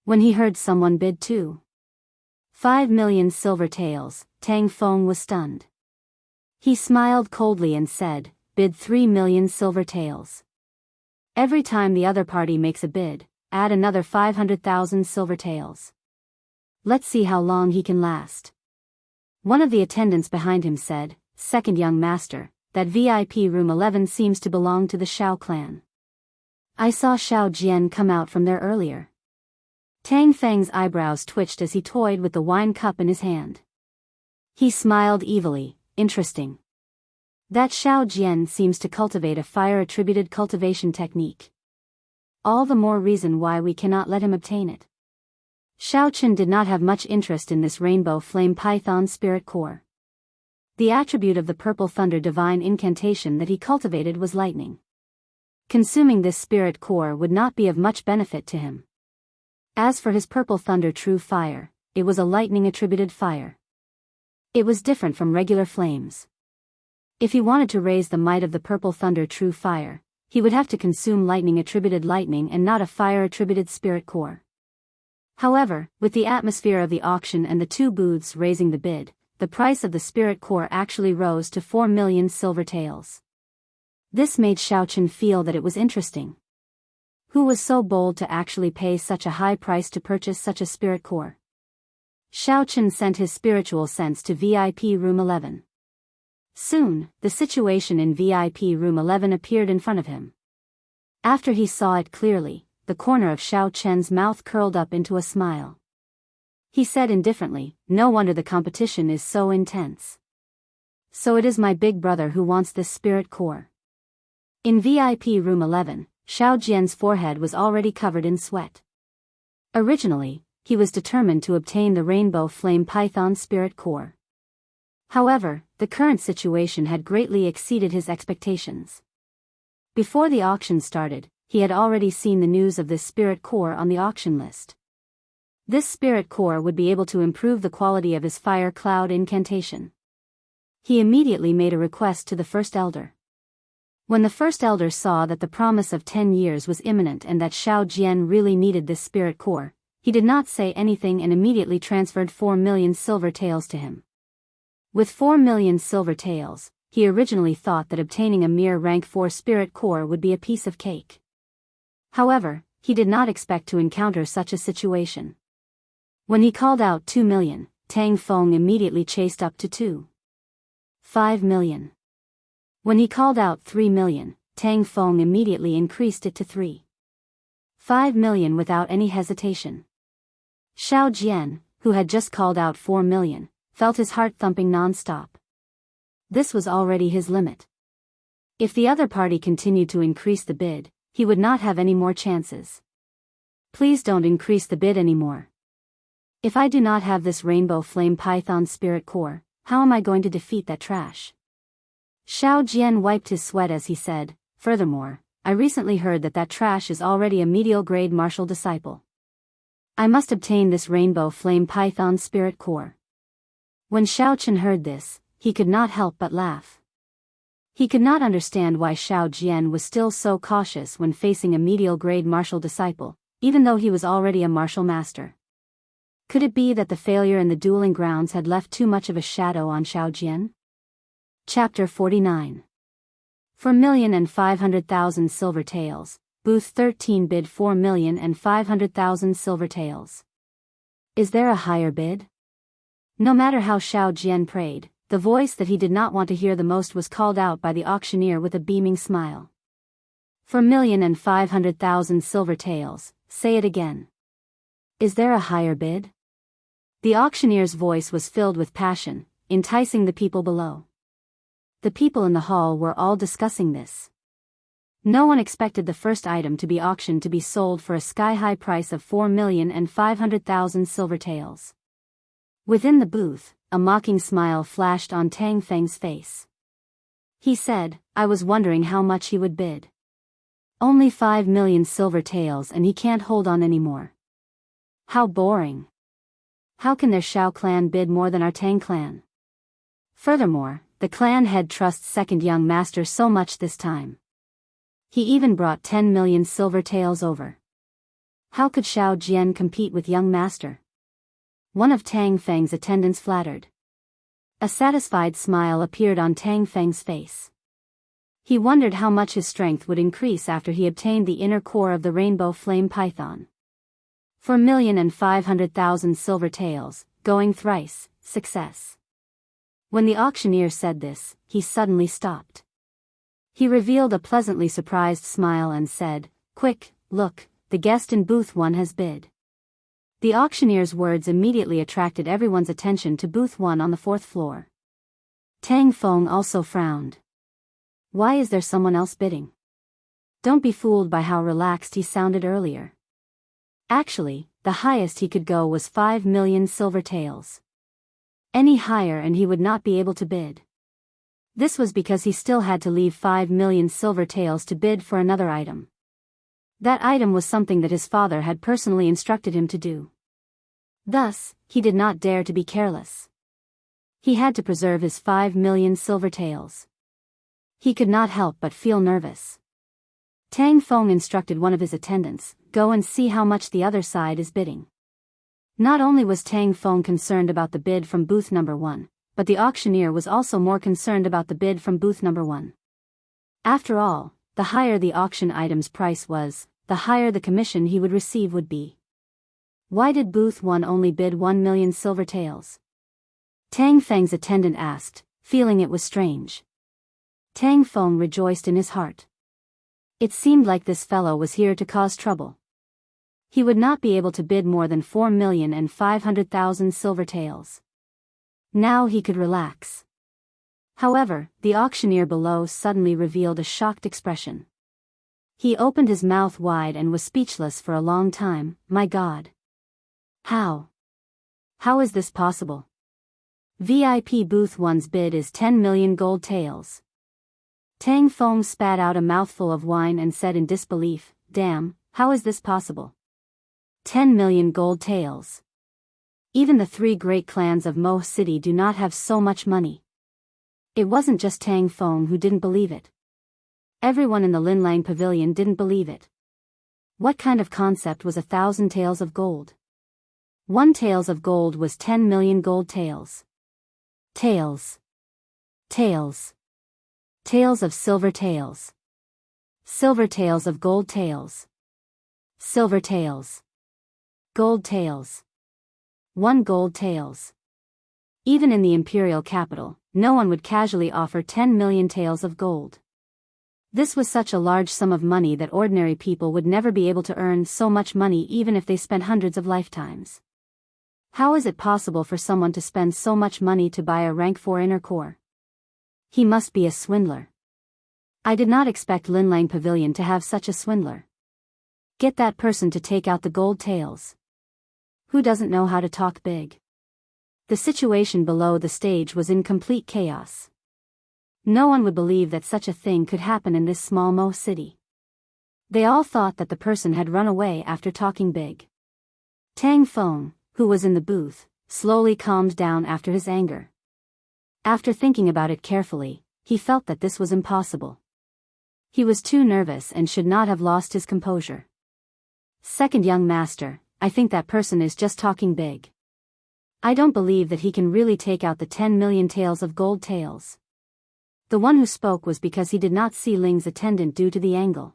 When he heard someone bid 5,000,000 silver taels, Tang Feng was stunned. He smiled coldly and said, "Bid 3,000,000 silver taels. Every time the other party makes a bid, add another 500,000 silver taels. Let's see how long he can last." One of the attendants behind him said, "Second young master, that VIP room 11 seems to belong to the Shao clan. I saw Shao Jian come out from there earlier." Tang Feng's eyebrows twitched as he toyed with the wine cup in his hand. He smiled evilly. "Interesting. That Shao Jian seems to cultivate a fire-attributed cultivation technique. All the more reason why we cannot let him obtain it." Shao Chen did not have much interest in this rainbow flame python spirit core. The attribute of the purple thunder divine incantation that he cultivated was lightning. Consuming this spirit core would not be of much benefit to him. As for his purple thunder true fire, it was a lightning-attributed fire. It was different from regular flames. If he wanted to raise the might of the purple thunder true fire, he would have to consume lightning-attributed lightning and not a fire-attributed spirit core. However, with the atmosphere of the auction and the two booths raising the bid, the price of the spirit core actually rose to 4,000,000 silver taels. This made Shao Chen feel that it was interesting. Who was so bold to actually pay such a high price to purchase such a spirit core? Shao Chen sent his spiritual sense to VIP room 11. Soon, the situation in VIP room 11 appeared in front of him. After he saw it clearly, the corner of Shao Chen's mouth curled up into a smile. He said indifferently, "No wonder the competition is so intense. So it is my big brother who wants this spirit core." In VIP room 11, Shao Jian's forehead was already covered in sweat. Originally, he was determined to obtain the rainbow flame python spirit core. However, the current situation had greatly exceeded his expectations. Before the auction started, he had already seen the news of this spirit core on the auction list. This spirit core would be able to improve the quality of his fire cloud incantation. He immediately made a request to the first elder. When the first elder saw that the promise of 10 years was imminent and that Shao Jian really needed this spirit core, he did not say anything and immediately transferred 4,000,000 silver taels to him. With 4,000,000 silver taels, he originally thought that obtaining a mere rank 4 spirit core would be a piece of cake. However, he did not expect to encounter such a situation. When he called out 2,000,000, Tang Feng immediately chased up to 5,000,000. When he called out 3,000,000, Tang Feng immediately increased it to 5,000,000 without any hesitation. Shao Jian, who had just called out 4,000,000, felt his heart thumping non-stop. This was already his limit. If the other party continued to increase the bid, he would not have any more chances. "Please don't increase the bid anymore. If I do not have this rainbow flame python spirit core, how am I going to defeat that trash?" Shao Jian wiped his sweat as he said, "Furthermore, I recently heard that trash is already a medial grade martial disciple. I must obtain this rainbow flame python spirit core." When Shao Chen heard this, he could not help but laugh. He could not understand why Shao Jian was still so cautious when facing a medial grade martial disciple, even though he was already a martial master. Could it be that the failure in the dueling grounds had left too much of a shadow on Shao Jian? Chapter 49. 4,500,000 silver taels. Booth 13 bid 4,500,000 silver taels. Is there a higher bid? No matter how Shao Jian prayed, the voice that he did not want to hear the most was called out by the auctioneer with a beaming smile. 4,500,000 silver taels, say it again. Is there a higher bid? The auctioneer's voice was filled with passion, enticing the people below. The people in the hall were all discussing this. No one expected the first item to be auctioned to be sold for a sky-high price of 4,500,000 silver taels. Within the booth, a mocking smile flashed on Tang Feng's face. He said, "I was wondering how much he would bid. Only 5 million silver taels and he can't hold on anymore. How boring. How can their Shao clan bid more than our Tang clan? Furthermore, the clan head trusts second young master so much this time. He even brought 10 million silver taels over. How could Shao Jian compete with young master?" One of Tang Feng's attendants flattered. A satisfied smile appeared on Tang Feng's face. He wondered how much his strength would increase after he obtained the inner core of the rainbow flame python. 4,500,000 silver taels, going thrice, success. When the auctioneer said this, he suddenly stopped. He revealed a pleasantly surprised smile and said, "Quick, look, the guest in booth 1 has bid." The auctioneer's words immediately attracted everyone's attention to booth 1 on the 4th floor. Tang Feng also frowned. Why is there someone else bidding? Don't be fooled by how relaxed he sounded earlier. Actually, the highest he could go was 5 million silver taels. Any higher and he would not be able to bid. This was because he still had to leave 5 million silver taels to bid for another item. That item was something that his father had personally instructed him to do. Thus, he did not dare to be careless. He had to preserve his 5 million silver taels. He could not help but feel nervous. Tang Feng instructed one of his attendants, "Go and see how much the other side is bidding." Not only was Tang Feng concerned about the bid from booth number 1, but the auctioneer was also more concerned about the bid from booth number 1. After all, the higher the auction item's price was, the higher the commission he would receive would be. Why did booth 1 only bid 1 million silver taels? Tang Feng's attendant asked, feeling it was strange. Tang Feng rejoiced in his heart. It seemed like this fellow was here to cause trouble. He would not be able to bid more than 4,500,000 silver taels. Now he could relax. However, the auctioneer below suddenly revealed a shocked expression. He opened his mouth wide and was speechless for a long time. My God! How? How is this possible? VIP booth 1's bid is 10 million gold taels. Tang Feng spat out a mouthful of wine and said in disbelief, "Damn, how is this possible? 10 million gold taels. Even the 3 great clans of Mo City do not have so much money." It wasn't just Tang Feng who didn't believe it. Everyone in the Linlang Pavilion didn't believe it. What kind of concept was 1,000 taels of gold? 1 taels of gold was 10 million gold taels. Taels. Taels. Taels of silver taels. Silver taels of gold taels. Silver taels. Gold taels. 1 gold taels. Even in the imperial capital, no one would casually offer 10 million taels of gold. This was such a large sum of money that ordinary people would never be able to earn so much money even if they spent hundreds of lifetimes. How is it possible for someone to spend so much money to buy a rank 4 inner core? He must be a swindler. I did not expect Linlang Pavilion to have such a swindler. Get that person to take out the gold taels. Who doesn't know how to talk big? The situation below the stage was in complete chaos. No one would believe that such a thing could happen in this small Mo city. They all thought that the person had run away after talking big. Tang Feng, who was in the booth, slowly calmed down after his anger. After thinking about it carefully, he felt that this was impossible. He was too nervous and should not have lost his composure. Second young master, I think that person is just talking big. I don't believe that he can really take out the 10 million taels of gold taels. The one who spoke was because he did not see Ling's attendant due to the angle.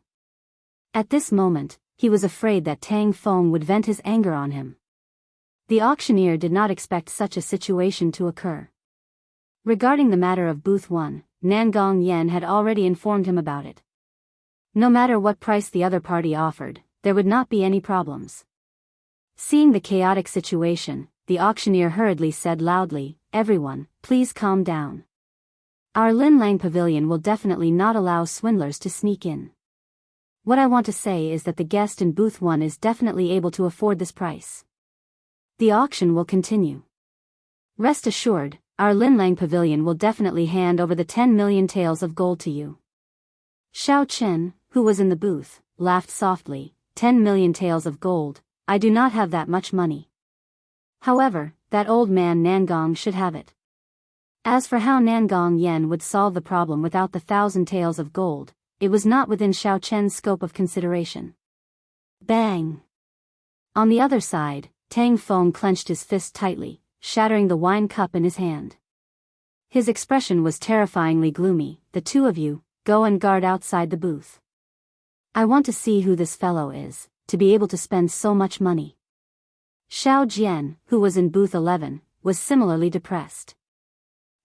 At this moment, he was afraid that Tang Feng would vent his anger on him. The auctioneer did not expect such a situation to occur. Regarding the matter of booth 1, Nangong Yen had already informed him about it. No matter what price the other party offered, there would not be any problems. Seeing the chaotic situation, the auctioneer hurriedly said loudly, "Everyone, please calm down. Our Lin Lang Pavilion will definitely not allow swindlers to sneak in. What I want to say is that the guest in booth 1 is definitely able to afford this price. The auction will continue. Rest assured, our Lin Lang Pavilion will definitely hand over the 10 million taels of gold to you. Xiao Chen, who was in the booth, laughed softly. 10 million taels of gold, I do not have that much money. However, that old man Nangong should have it. As for how Nangong Yen would solve the problem without the 1,000 taels of gold, it was not within Xiao Chen's scope of consideration. Bang! On the other side, Tang Feng clenched his fist tightly, shattering the wine cup in his hand. His expression was terrifyingly gloomy. The two of you, go and guard outside the booth. I want to see who this fellow is, to be able to spend so much money. Xiao Jian, who was in booth 11, was similarly depressed.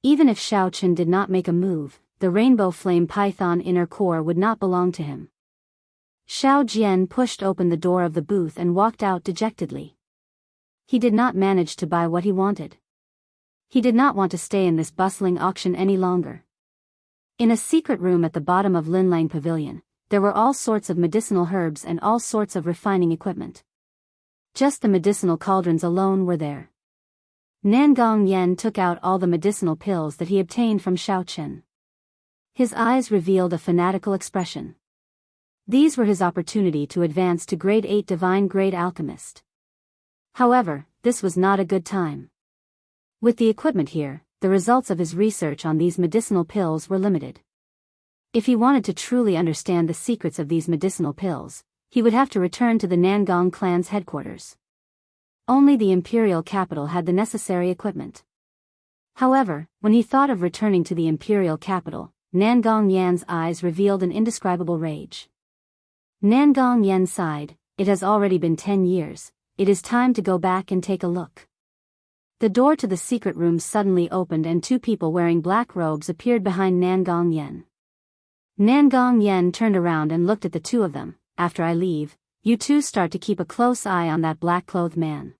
Even if Xiao Chen did not make a move, the rainbow flame python inner core would not belong to him. Xiao Jian pushed open the door of the booth and walked out dejectedly. He did not manage to buy what he wanted. He did not want to stay in this bustling auction any longer. In a secret room at the bottom of Lin Lang Pavilion, there were all sorts of medicinal herbs and all sorts of refining equipment. Just the medicinal cauldrons alone were there. Nangong Yen took out all the medicinal pills that he obtained from Xiao Chen. His eyes revealed a fanatical expression. These were his opportunity to advance to grade 8 divine grade alchemist. However, this was not a good time. With the equipment here, the results of his research on these medicinal pills were limited. If he wanted to truly understand the secrets of these medicinal pills, he would have to return to the Nangong clan's headquarters. Only the imperial capital had the necessary equipment. However, when he thought of returning to the imperial capital, Nangong Yan's eyes revealed an indescribable rage. Nangong Yan sighed, it has already been 10 years, it is time to go back and take a look. The door to the secret room suddenly opened and two people wearing black robes appeared behind Nangong Yan. Nangong Yen turned around and looked at the two of them. After I leave, you two start to keep a close eye on that black-clothed man.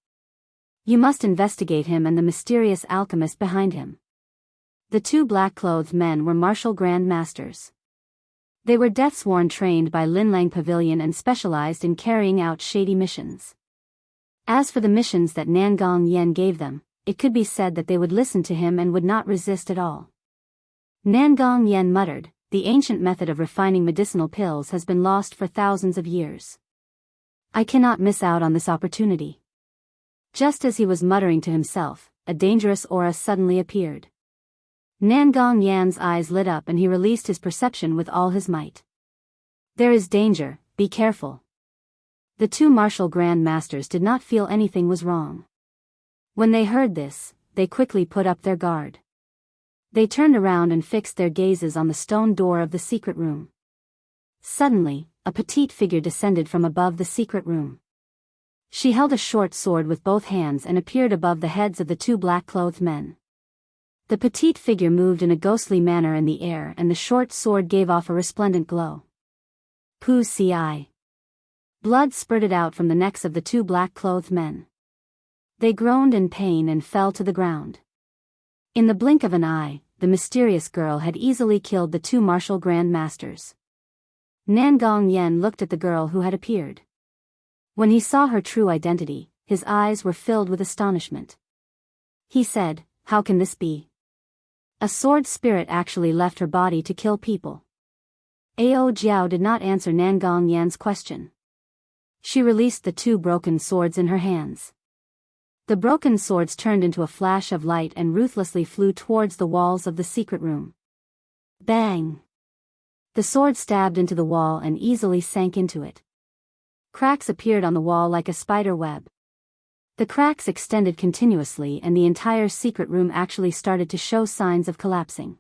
You must investigate him and the mysterious alchemist behind him. The two black-clothed men were martial grand masters. They were death-sworn trained by Lin Lang Pavilion and specialized in carrying out shady missions. As for the missions that Nangong Yen gave them, it could be said that they would listen to him and would not resist at all. Nangong Yen muttered, the ancient method of refining medicinal pills has been lost for thousands of years. I cannot miss out on this opportunity. Just as he was muttering to himself, a dangerous aura suddenly appeared. Nangong Yan's eyes lit up and he released his perception with all his might. There is danger, be careful. The two martial grand masters did not feel anything was wrong. When they heard this, they quickly put up their guard. They turned around and fixed their gazes on the stone door of the secret room. Suddenly, a petite figure descended from above the secret room. She held a short sword with both hands and appeared above the heads of the two black-clothed men. The petite figure moved in a ghostly manner in the air and the short sword gave off a resplendent glow. Pu Ci. Blood spurted out from the necks of the two black-clothed men. They groaned in pain and fell to the ground. In the blink of an eye, the mysterious girl had easily killed the two martial grand masters. Nangong Yen looked at the girl who had appeared. When he saw her true identity, his eyes were filled with astonishment. He said, how can this be? A sword spirit actually left her body to kill people. Ao Jiao did not answer Nangong Yan's question. She released the two broken swords in her hands. The broken swords turned into a flash of light and ruthlessly flew towards the walls of the secret room. Bang! The sword stabbed into the wall and easily sank into it. Cracks appeared on the wall like a spider web. The cracks extended continuously and the entire secret room actually started to show signs of collapsing.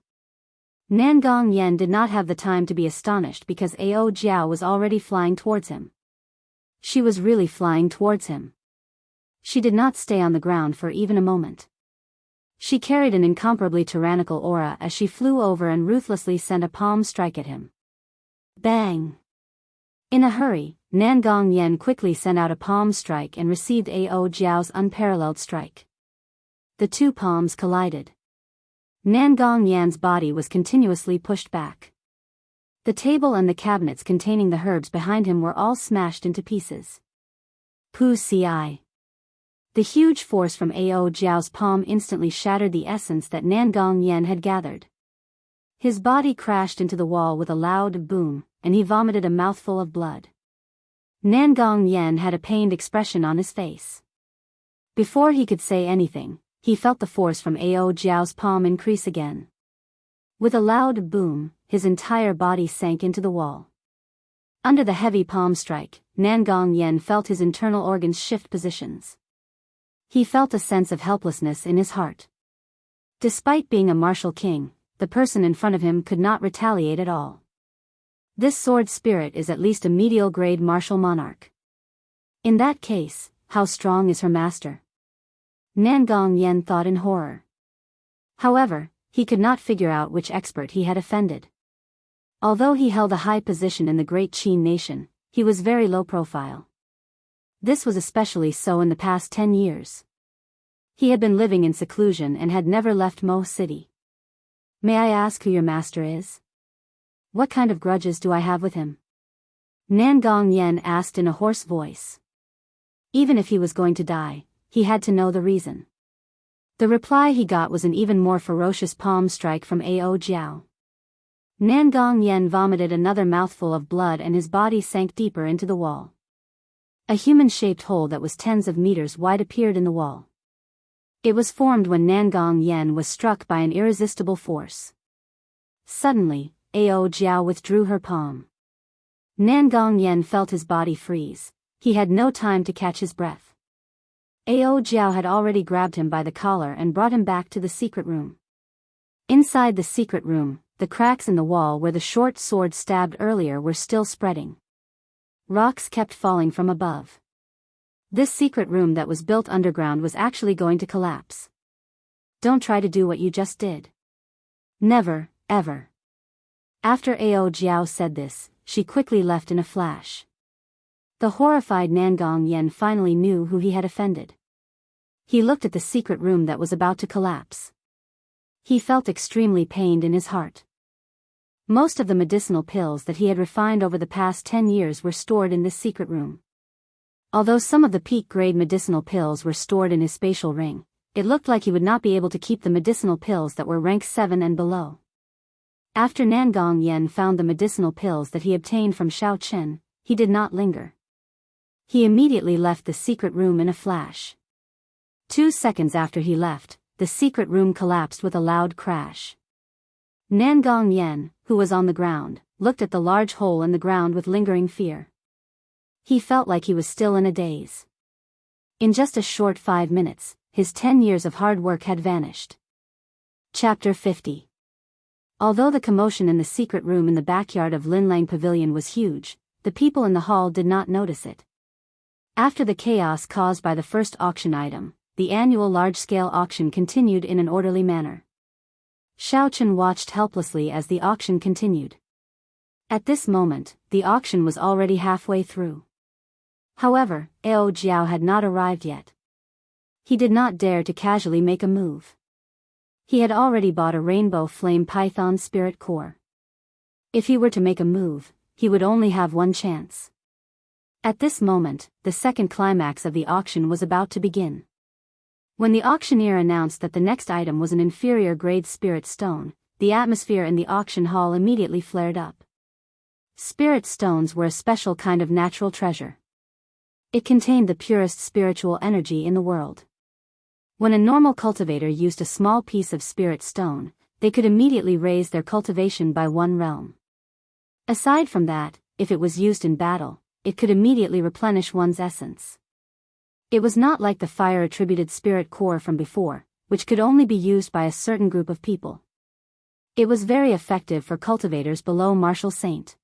Nangong Yen did not have the time to be astonished because Ao Jiao was already flying towards him. She was really flying towards him. She did not stay on the ground for even a moment. She carried an incomparably tyrannical aura as she flew over and ruthlessly sent a palm strike at him. Bang! In a hurry, Nangong Yen quickly sent out a palm strike and received Ao Jiao's unparalleled strike. The two palms collided. Nangong Yan's body was continuously pushed back. The table and the cabinets containing the herbs behind him were all smashed into pieces. Pu ci. The huge force from Ao Jiao's palm instantly shattered the essence that Nangong Yan had gathered. His body crashed into the wall with a loud boom, and he vomited a mouthful of blood. Nangong Yan had a pained expression on his face. Before he could say anything, he felt the force from Ao Jiao's palm increase again. With a loud boom, his entire body sank into the wall. Under the heavy palm strike, Nangong Yan felt his internal organs shift positions. He felt a sense of helplessness in his heart. Despite being a martial king, the person in front of him could not retaliate at all. This sword spirit is at least a medial grade martial monarch. In that case, how strong is her master? Nangong Yan thought in horror. However, he could not figure out which expert he had offended. Although he held a high position in the great Qin nation, he was very low profile. This was especially so in the past 10 years. He had been living in seclusion and had never left Mo City. May I ask who your master is? What kind of grudges do I have with him? Nangong Yan asked in a hoarse voice. Even if he was going to die, he had to know the reason. The reply he got was an even more ferocious palm strike from Ao Jiao. Nangong Yan vomited another mouthful of blood and his body sank deeper into the wall. A human-shaped hole that was tens of meters wide appeared in the wall. It was formed when Nangong Yan was struck by an irresistible force. Suddenly, Ao Jiao withdrew her palm. Nangong Yan felt his body freeze. He had no time to catch his breath. Ao Jiao had already grabbed him by the collar and brought him back to the secret room. Inside the secret room, the cracks in the wall where the short sword stabbed earlier were still spreading. Rocks kept falling from above. This secret room that was built underground was actually going to collapse. Don't try to do what you just did. Never, ever. After Ao Jiao said this, she quickly left in a flash. The horrified Nangong Yan finally knew who he had offended. He looked at the secret room that was about to collapse. He felt extremely pained in his heart. Most of the medicinal pills that he had refined over the past 10 years were stored in this secret room. Although some of the peak-grade medicinal pills were stored in his spatial ring, it looked like he would not be able to keep the medicinal pills that were rank 7 and below. After Nangong Yan found the medicinal pills that he obtained from Shao Chen, he did not linger. He immediately left the secret room in a flash. 2 seconds after he left, the secret room collapsed with a loud crash. Nangong Yan, who was on the ground, looked at the large hole in the ground with lingering fear. He felt like he was still in a daze. In just a short 5 minutes, his 10 years of hard work had vanished. Chapter 50. Although the commotion in the secret room in the backyard of Linlang Pavilion was huge, the people in the hall did not notice it. After the chaos caused by the first auction item, the annual large-scale auction continued in an orderly manner. Shao Chen watched helplessly as the auction continued. At this moment, the auction was already halfway through. However, Ao Jiao had not arrived yet. He did not dare to casually make a move. He had already bought a Rainbow Flame Python Spirit Core. If he were to make a move, he would only have one chance. At this moment, the second climax of the auction was about to begin. When the auctioneer announced that the next item was an inferior grade spirit stone, the atmosphere in the auction hall immediately flared up. Spirit stones were a special kind of natural treasure. It contained the purest spiritual energy in the world. When a normal cultivator used a small piece of spirit stone, they could immediately raise their cultivation by 1 realm. Aside from that, if it was used in battle, it could immediately replenish one's essence. It was not like the fire-attributed spirit core from before, which could only be used by a certain group of people. It was very effective for cultivators below Martial Saint.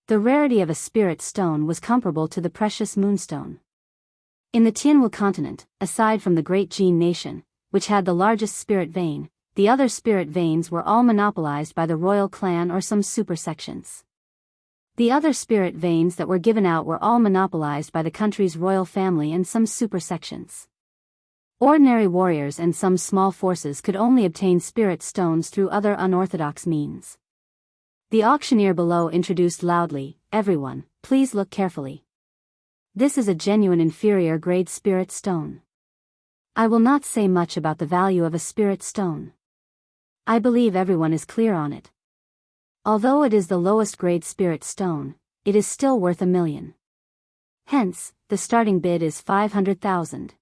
The rarity of a spirit stone was comparable to the precious moonstone. In the Tianwu continent, aside from the Great Jin nation, which had the largest spirit vein, the other spirit veins were all monopolized by the royal clan or some supersections. The other spirit veins that were given out were all monopolized by the country's royal family and some supersections. Ordinary warriors and some small forces could only obtain spirit stones through other unorthodox means. The auctioneer below introduced loudly, "Everyone, please look carefully. This is a genuine inferior grade spirit stone. I will not say much about the value of a spirit stone. I believe everyone is clear on it. Although it is the lowest grade spirit stone, it is still worth 1,000,000. Hence, the starting bid is 500,000.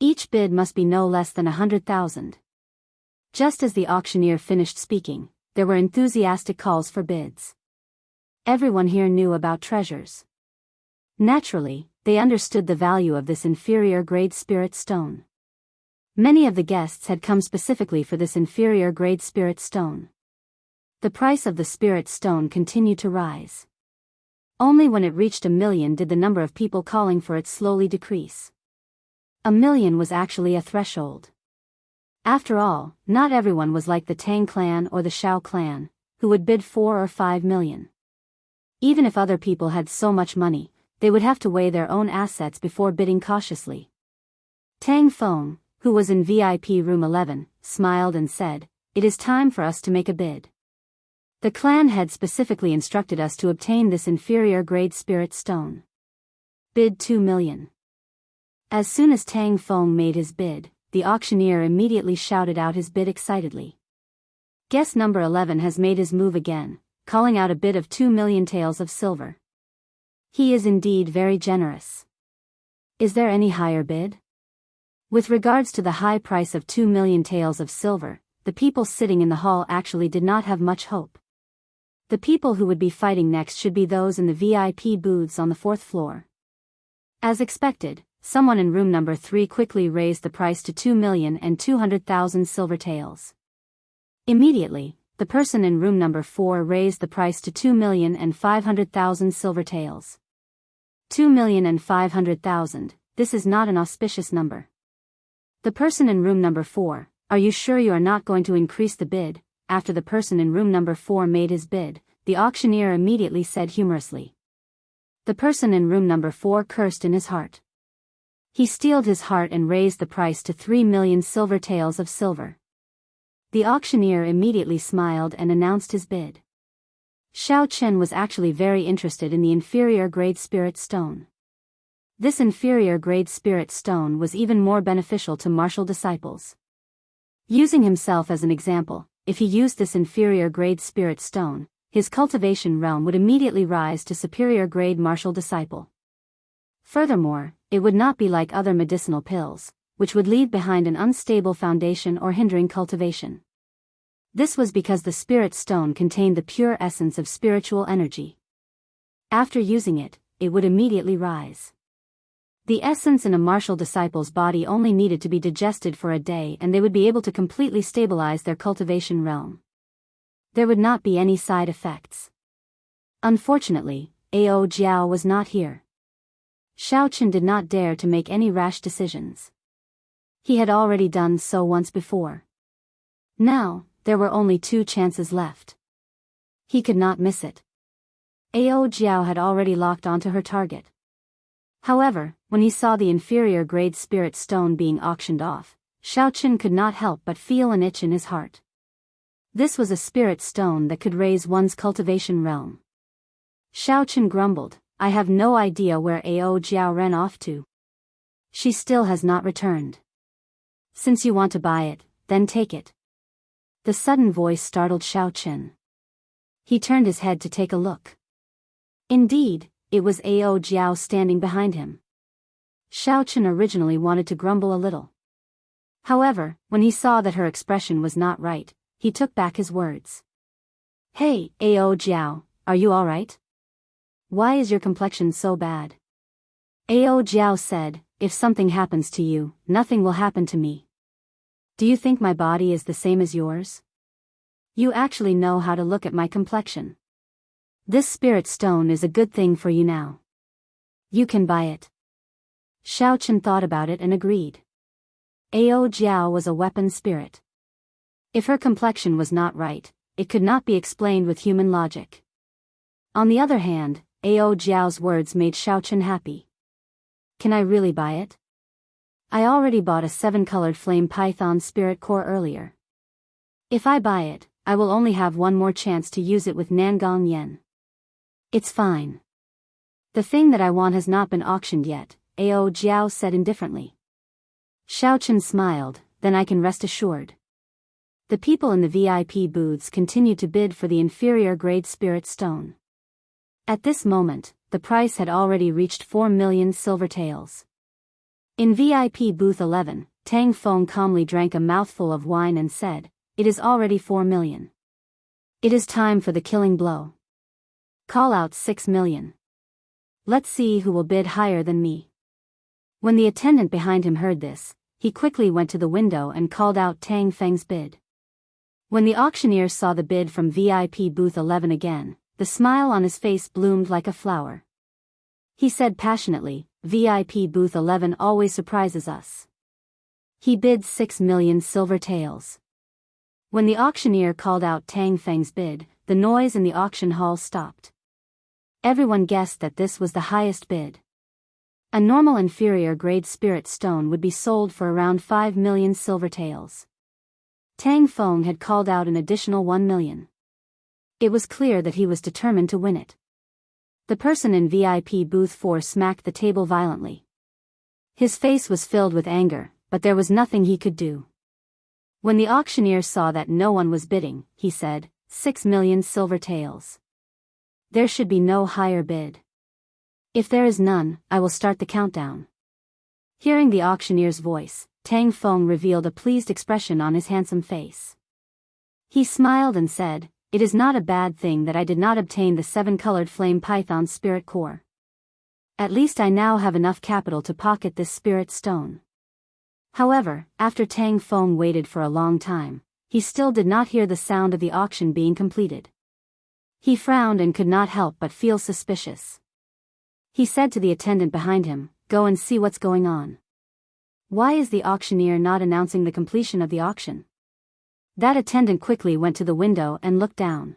Each bid must be no less than 100,000. Just as the auctioneer finished speaking, there were enthusiastic calls for bids. Everyone here knew about treasures. Naturally, they understood the value of this inferior grade spirit stone. Many of the guests had come specifically for this inferior grade spirit stone. The price of the spirit stone continued to rise. Only when it reached 1,000,000 did the number of people calling for it slowly decrease. 1,000,000 was actually a threshold. After all, not everyone was like the Tang clan or the Shao clan, who would bid 4 or 5 million. Even if other people had so much money, they would have to weigh their own assets before bidding cautiously. Tang Feng, who was in VIP room 11, smiled and said, "It is time for us to make a bid. The clan head specifically instructed us to obtain this inferior grade spirit stone. Bid 2 million. As soon as Tang Feng made his bid, the auctioneer immediately shouted out his bid excitedly. Guest number 11 has made his move again, calling out a bid of 2 million taels of silver. He is indeed very generous. Is there any higher bid? With regards to the high price of 2 million taels of silver, the people sitting in the hall actually did not have much hope. The people who would be fighting next should be those in the VIP booths on the 4th floor. As expected, someone in room number 3 quickly raised the price to 2,200,000 silver taels. Immediately, the person in room number 4 raised the price to 2,500,000 silver taels. 2,500,000, this is not an auspicious number. The person in room number 4, "Are you sure you are not going to increase the bid?" After the person in room number 4 made his bid, the auctioneer immediately said humorously. The person in room number 4 cursed in his heart. He steeled his heart and raised the price to 3 million silver taels of silver. The auctioneer immediately smiled and announced his bid. Xiao Chen was actually very interested in the inferior grade spirit stone. This inferior grade spirit stone was even more beneficial to martial disciples. Using himself as an example, if he used this inferior grade spirit stone, his cultivation realm would immediately rise to superior grade martial disciple. Furthermore, it would not be like other medicinal pills, which would leave behind an unstable foundation or hindering cultivation. This was because the spirit stone contained the pure essence of spiritual energy. After using it, it would immediately rise. The essence in a martial disciple's body only needed to be digested for a day and they would be able to completely stabilize their cultivation realm. There would not be any side effects. Unfortunately, Ao Jiao was not here. Xiao Chen did not dare to make any rash decisions. He had already done so once before. Now, there were only 2 chances left. He could not miss it. Ao Jiao had already locked onto her target. However, when he saw the inferior grade spirit stone being auctioned off, Xiao Chen could not help but feel an itch in his heart. This was a spirit stone that could raise one's cultivation realm. Xiao Chen grumbled, "I have no idea where Ao Jiao ran off to. She still has not returned. Since you want to buy it, then take it." The sudden voice startled Xiao Chen. He turned his head to take a look. Indeed, it was Ao Jiao standing behind him. Xiao Chen originally wanted to grumble a little. However, when he saw that her expression was not right, he took back his words. "Hey, Ao Jiao, are you alright? Why is your complexion so bad?" Ao Jiao said, "If something happens to you, nothing will happen to me. Do you think my body is the same as yours? You actually know how to look at my complexion. This spirit stone is a good thing for you now. You can buy it." Xiao Chen thought about it and agreed. Ao Jiao was a weapon spirit. If her complexion was not right, it could not be explained with human logic. On the other hand, Ao Jiao's words made Xiao Chen happy. "Can I really buy it?" I already bought a 7-colored flame python spirit core earlier. If I buy it, I will only have one more chance to use it with Nangong Yen. It's fine. The thing that I want has not been auctioned yet, Ao Jiao said indifferently. Xiaochen smiled, then I can rest assured. The people in the VIP booths continued to bid for the inferior grade spirit stone. At this moment, the price had already reached 4 million silver taels. In VIP booth 11, Tang Feng calmly drank a mouthful of wine and said, "It is already 4 million. It is time for the killing blow. Call out 6 million. Let's see who will bid higher than me." When the attendant behind him heard this, he quickly went to the window and called out Tang Feng's bid. When the auctioneer saw the bid from VIP booth 11 again, the smile on his face bloomed like a flower. He said passionately, "VIP booth 11 always surprises us." He bid 6 million silver taels. When the auctioneer called out Tang Feng's bid, the noise in the auction hall stopped. Everyone guessed that this was the highest bid. A normal inferior grade spirit stone would be sold for around 5 million silver taels. Tang Feng had called out an additional 1 million. It was clear that he was determined to win it. The person in VIP booth 4 smacked the table violently. His face was filled with anger, but there was nothing he could do. When the auctioneer saw that no one was bidding, he said, 6 million silver taels. There should be no higher bid. If there is none, I will start the countdown. Hearing the auctioneer's voice, Tang Feng revealed a pleased expression on his handsome face. He smiled and said, "It is not a bad thing that I did not obtain the 7-colored flame python spirit core. At least I now have enough capital to pocket this spirit stone." However, after Tang Feng waited for a long time, he still did not hear the sound of the auction being completed. He frowned and could not help but feel suspicious. He said to the attendant behind him, "Go and see what's going on. Why is the auctioneer not announcing the completion of the auction?" That attendant quickly went to the window and looked down.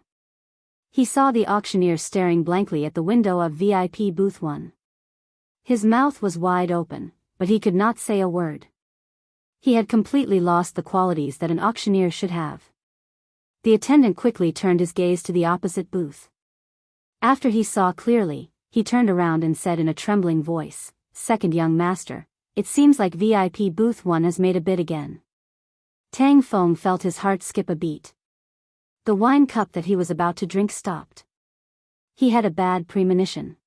He saw the auctioneer staring blankly at the window of VIP booth 1. His mouth was wide open, but he could not say a word. He had completely lost the qualities that an auctioneer should have. The attendant quickly turned his gaze to the opposite booth. After he saw clearly, he turned around and said in a trembling voice, "Second young master, it seems like VIP booth 1 has made a bid again." Tang Feng felt his heart skip a beat. The wine cup that he was about to drink stopped. He had a bad premonition.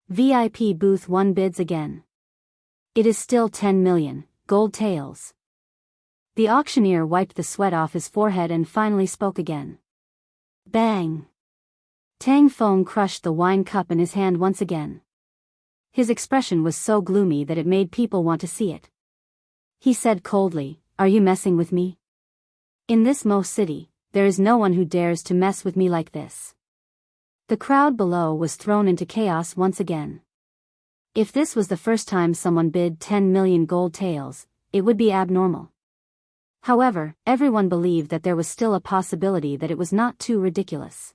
VIP booth 1 bids again. It is still 10 million gold taels. The auctioneer wiped the sweat off his forehead and finally spoke again. Bang! Tang Feng crushed the wine cup in his hand once again. His expression was so gloomy that it made people want to see it. He said coldly, "Are you messing with me? In this Mo city, there is no one who dares to mess with me like this." The crowd below was thrown into chaos once again. If this was the first time someone bid 10 million gold taels, it would be abnormal. However, everyone believed that there was still a possibility that it was not too ridiculous.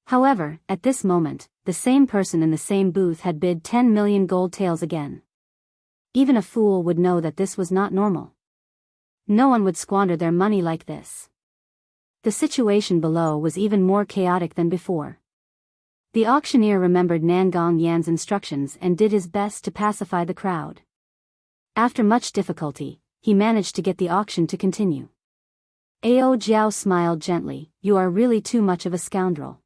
However, at this moment, the same person in the same booth had bid 10 million gold taels again. Even a fool would know that this was not normal. No one would squander their money like this. The situation below was even more chaotic than before. The auctioneer remembered Nangong Yan's instructions and did his best to pacify the crowd. After much difficulty, he managed to get the auction to continue. Ao Jiao smiled gently, "You are really too much of a scoundrel.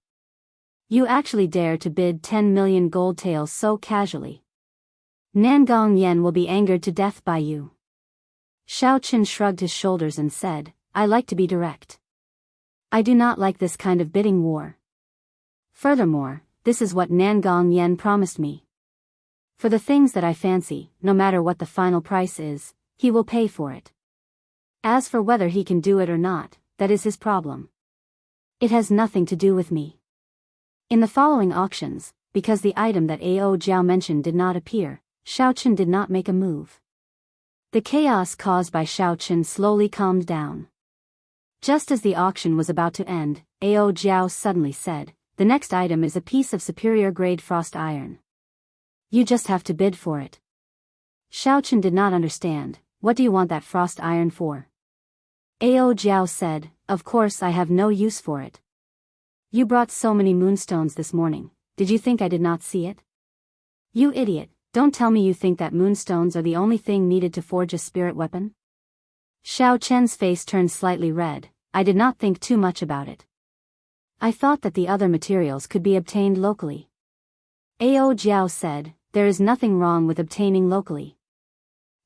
You actually dare to bid 10 million gold taels so casually. Nangong Yan will be angered to death by you." Xiaochen shrugged his shoulders and said, "I like to be direct. I do not like this kind of bidding war. Furthermore, this is what Nangong Yan promised me. For the things that I fancy, no matter what the final price is, he will pay for it. As for whether he can do it or not, that is his problem. It has nothing to do with me." In the following auctions, because the item that Ao Jiao mentioned did not appear, Xiaochen did not make a move. The chaos caused by Xiaochen slowly calmed down. Just as the auction was about to end, Ao Jiao suddenly said, "The next item is a piece of superior grade frost iron. You just have to bid for it. Xiaochen did not understand. What do you want that frost iron for? Ao Jiao said, of course I have no use for it. You brought so many moonstones this morning, did you think I did not see it? You idiot, don't tell me you think that moonstones are the only thing needed to forge a spirit weapon? Xiaochen's face turned slightly red. I did not think too much about it. I thought that the other materials could be obtained locally. Ao Jiao said, there is nothing wrong with obtaining locally.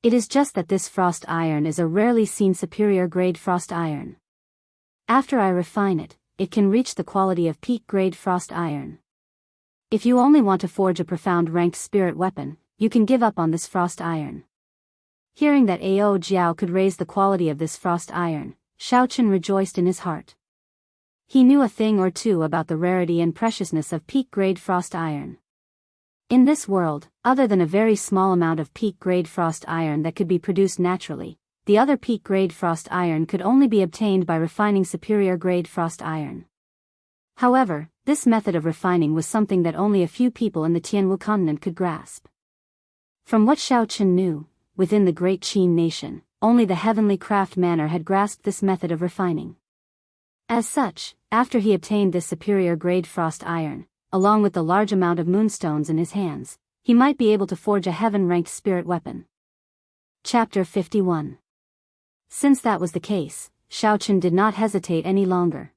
It is just that this frost iron is a rarely seen superior grade frost iron. After I refine it, it can reach the quality of peak grade frost iron. If you only want to forge a profound ranked spirit weapon, you can give up on this frost iron. Hearing that Ao Jiao could raise the quality of this frost iron, Xiaochen rejoiced in his heart. He knew a thing or two about the rarity and preciousness of peak grade frost iron. In this world, other than a very small amount of peak grade frost iron that could be produced naturally, the other peak grade frost iron could only be obtained by refining superior grade frost iron. However, this method of refining was something that only a few people in the Tianwu continent could grasp. From what Xiaochen knew, within the great Qin nation, only the heavenly craft manor had grasped this method of refining. As such, after he obtained this superior grade frost iron, along with the large amount of moonstones in his hands, he might be able to forge a heaven-ranked spirit weapon. Chapter 51. Since that was the case, Xiaochen did not hesitate any longer.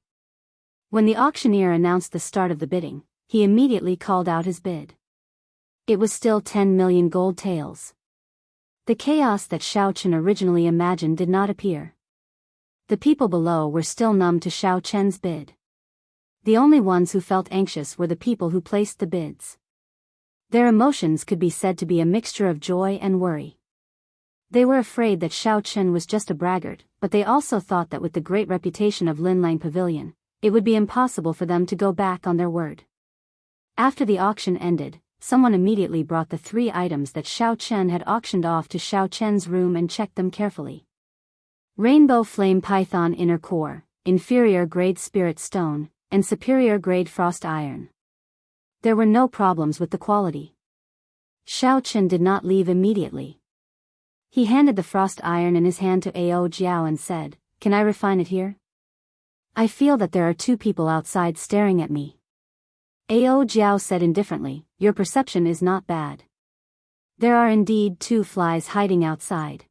When the auctioneer announced the start of the bidding, he immediately called out his bid. It was still 10 million gold taels. The chaos that Xiaochen originally imagined did not appear. The people below were still numb to Xiaochen's bid. The only ones who felt anxious were the people who placed the bids. Their emotions could be said to be a mixture of joy and worry. They were afraid that Xiaochen was just a braggart, but they also thought that with the great reputation of Linlang Pavilion, it would be impossible for them to go back on their word. After the auction ended, someone immediately brought the 3 items that Xiaochen had auctioned off to Xiaochen's room and checked them carefully. Rainbow Flame Python Inner Core, Inferior Grade Spirit Stone, and Superior Grade Frost Iron. There were no problems with the quality. Xiaochen did not leave immediately. He handed the frost iron in his hand to Ao Jiao and said, "Can I refine it here? I feel that there are 2 people outside staring at me." Ao Jiao said indifferently, "Your perception is not bad. There are indeed 2 flies hiding outside.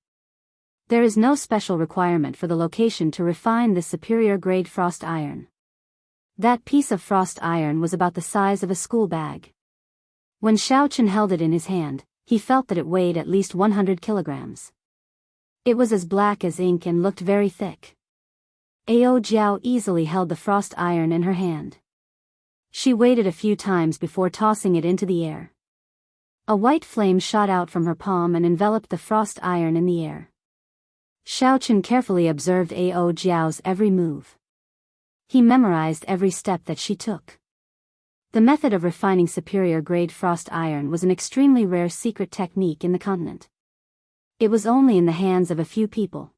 There is no special requirement for the location to refine this superior grade frost iron." That piece of frost iron was about the size of a school bag. When Xiaochen held it in his hand, he felt that it weighed at least 100 kilograms. It was as black as ink and looked very thick. Ao Jiao easily held the frost iron in her hand. She waited a few times before tossing it into the air. A white flame shot out from her palm and enveloped the frost iron in the air. Xiaochen carefully observed Ao Jiao's every move. He memorized every step that she took. The method of refining superior grade frost iron was an extremely rare secret technique in the continent. It was only in the hands of a few people.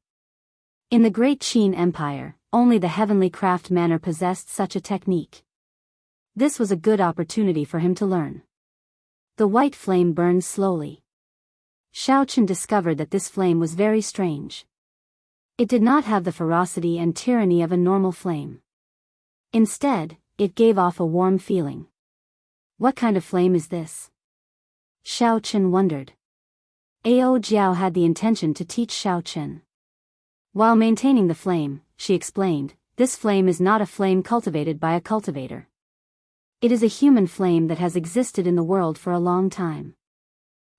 In the great Qin Empire, only the heavenly craft manor possessed such a technique. This was a good opportunity for him to learn. The white flame burned slowly. Xiaochen discovered that this flame was very strange. It did not have the ferocity and tyranny of a normal flame. Instead, it gave off a warm feeling. What kind of flame is this? Xiaochen wondered. Ao Jiao had the intention to teach Xiaochen. While maintaining the flame, she explained, this flame is not a flame cultivated by a cultivator. It is a human flame that has existed in the world for a long time.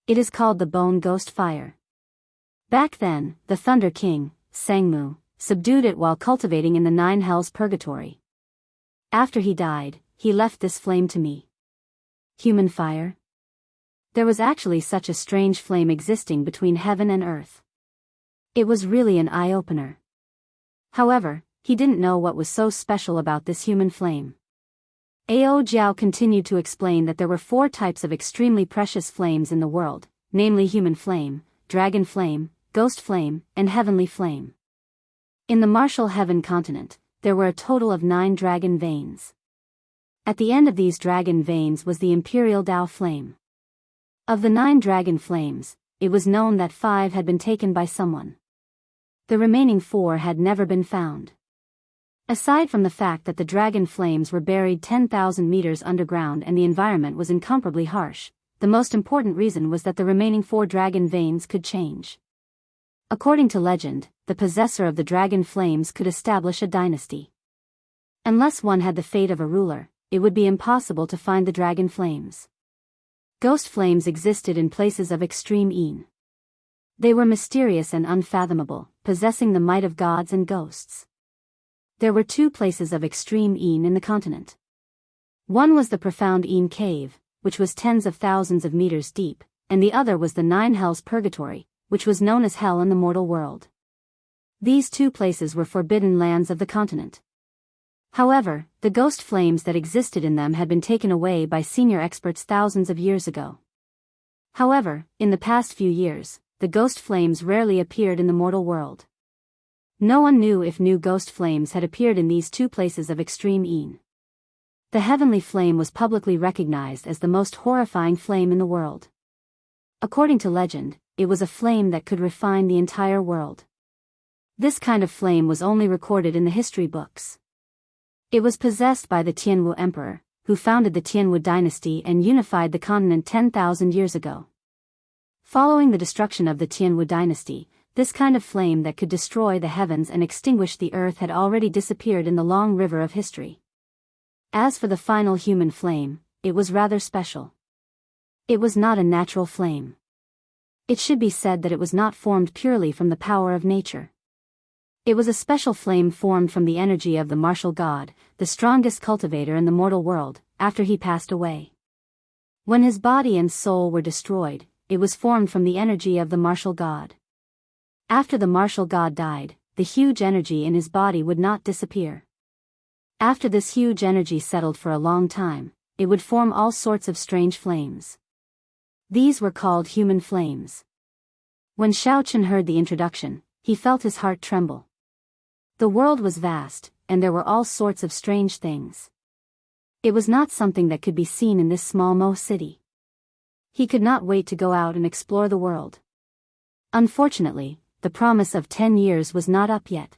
It is called the Bone Ghost Fire. Back then, the Thunder King, Sangmu, subdued it while cultivating in the 9 hells purgatory. After he died, he left this flame to me. Human fire? There was actually such a strange flame existing between heaven and earth. It was really an eye-opener. However, he didn't know what was so special about this human flame. Ao Jiao continued to explain that there were 4 types of extremely precious flames in the world, namely human flame, dragon flame, ghost flame, and heavenly flame. In the martial heaven continent, there were a total of 9 dragon veins. At the end of these dragon veins was the imperial Tao flame. Of the 9 dragon flames, it was known that 5 had been taken by someone. The remaining 4 had never been found. Aside from the fact that the dragon flames were buried 10,000 meters underground and the environment was incomparably harsh, the most important reason was that the remaining 4 dragon veins could change. According to legend, the possessor of the dragon flames could establish a dynasty. Unless one had the fate of a ruler, it would be impossible to find the dragon flames. Ghost flames existed in places of extreme een. They were mysterious and unfathomable, possessing the might of gods and ghosts. There were 2 places of extreme een in the continent. One was the profound Een cave, which was tens of thousands of meters deep, and the other was the 9 hells purgatory, which was known as hell in the mortal world. These 2 places were forbidden lands of the continent. However, the ghost flames that existed in them had been taken away by senior experts thousands of years ago. However, in the past few years, the ghost flames rarely appeared in the mortal world. No one knew if new ghost flames had appeared in these 2 places of extreme een. The heavenly flame was publicly recognized as the most horrifying flame in the world. According to legend, it was a flame that could refine the entire world. This kind of flame was only recorded in the history books. It was possessed by the Tianwu Emperor, who founded the Tianwu dynasty and unified the continent 10,000 years ago. Following the destruction of the Tianwu dynasty, this kind of flame that could destroy the heavens and extinguish the earth had already disappeared in the long river of history. As for the final human flame, it was rather special. It was not a natural flame. It should be said that it was not formed purely from the power of nature. It was a special flame formed from the energy of the martial god, the strongest cultivator in the mortal world, after he passed away. When his body and soul were destroyed, it was formed from the energy of the martial god. After the martial god died, the huge energy in his body would not disappear. After this huge energy settled for a long time, it would form all sorts of strange flames. These were called human flames. When Shao Chen heard the introduction, he felt his heart tremble. The world was vast, and there were all sorts of strange things. It was not something that could be seen in this small Mo city. He could not wait to go out and explore the world. Unfortunately, the promise of 10 years was not up yet.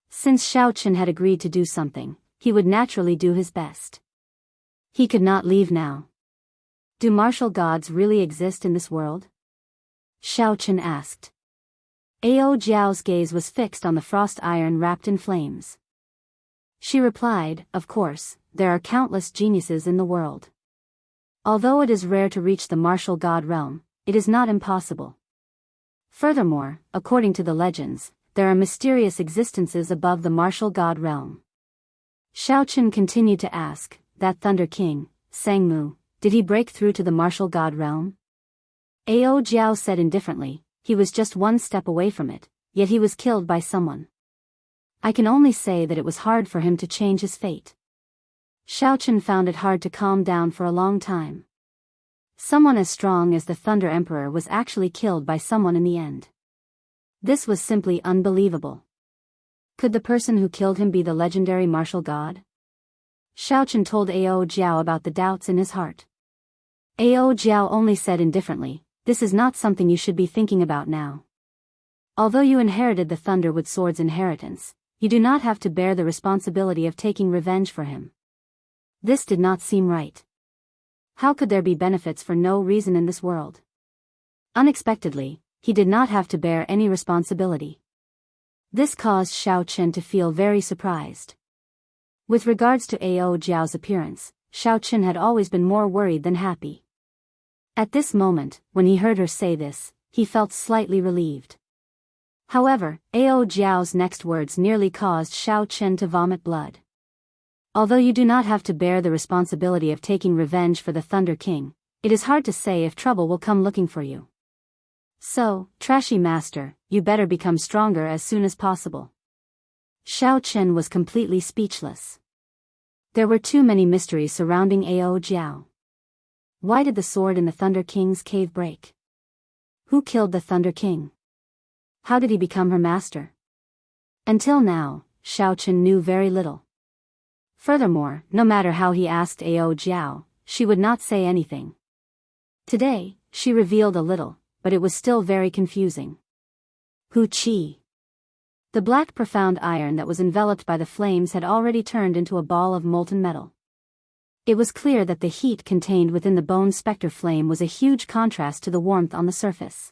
Since Shao Chen had agreed to do something, he would naturally do his best. He could not leave now. Do martial gods really exist in this world? Shao Chen asked. Ao Jiao's gaze was fixed on the frost iron wrapped in flames. She replied, "Of course, there are countless geniuses in the world. Although it is rare to reach the martial god realm, it is not impossible. Furthermore, according to the legends, there are mysterious existences above the martial god realm." Shao Chen continued to ask, "That Thunder King, Sangmu, did he break through to the martial god realm?" Ao Jiao said indifferently, "He was just one step away from it, yet he was killed by someone. I can only say that it was hard for him to change his fate." Shao Chen found it hard to calm down for a long time. Someone as strong as the Thunder Emperor was actually killed by someone in the end. This was simply unbelievable. Could the person who killed him be the legendary martial god? Shao Chen told Ao Jiao about the doubts in his heart. Ao Jiao only said indifferently, "This is not something you should be thinking about now. Although you inherited the Thunderwood Sword's inheritance, you do not have to bear the responsibility of taking revenge for him." This did not seem right. How could there be benefits for no reason in this world? Unexpectedly, he did not have to bear any responsibility. This caused Shao Chen to feel very surprised. With regards to Ao Jiao's appearance, Shao Chen had always been more worried than happy. At this moment, when he heard her say this, he felt slightly relieved. However, Ao Jiao's next words nearly caused Shao Chen to vomit blood. "Although you do not have to bear the responsibility of taking revenge for the Thunder King, it is hard to say if trouble will come looking for you. So, trashy master, you better become stronger as soon as possible." Shao Chen was completely speechless. There were too many mysteries surrounding Ao Jiao. Why did the sword in the Thunder King's cave break? Who killed the Thunder King? How did he become her master? Until now, Shao Chen knew very little. Furthermore, no matter how he asked Ao Jiao, she would not say anything. Today, she revealed a little, but it was still very confusing. Hu Chi. The black profound iron that was enveloped by the flames had already turned into a ball of molten metal. It was clear that the heat contained within the bone spectre flame was a huge contrast to the warmth on the surface.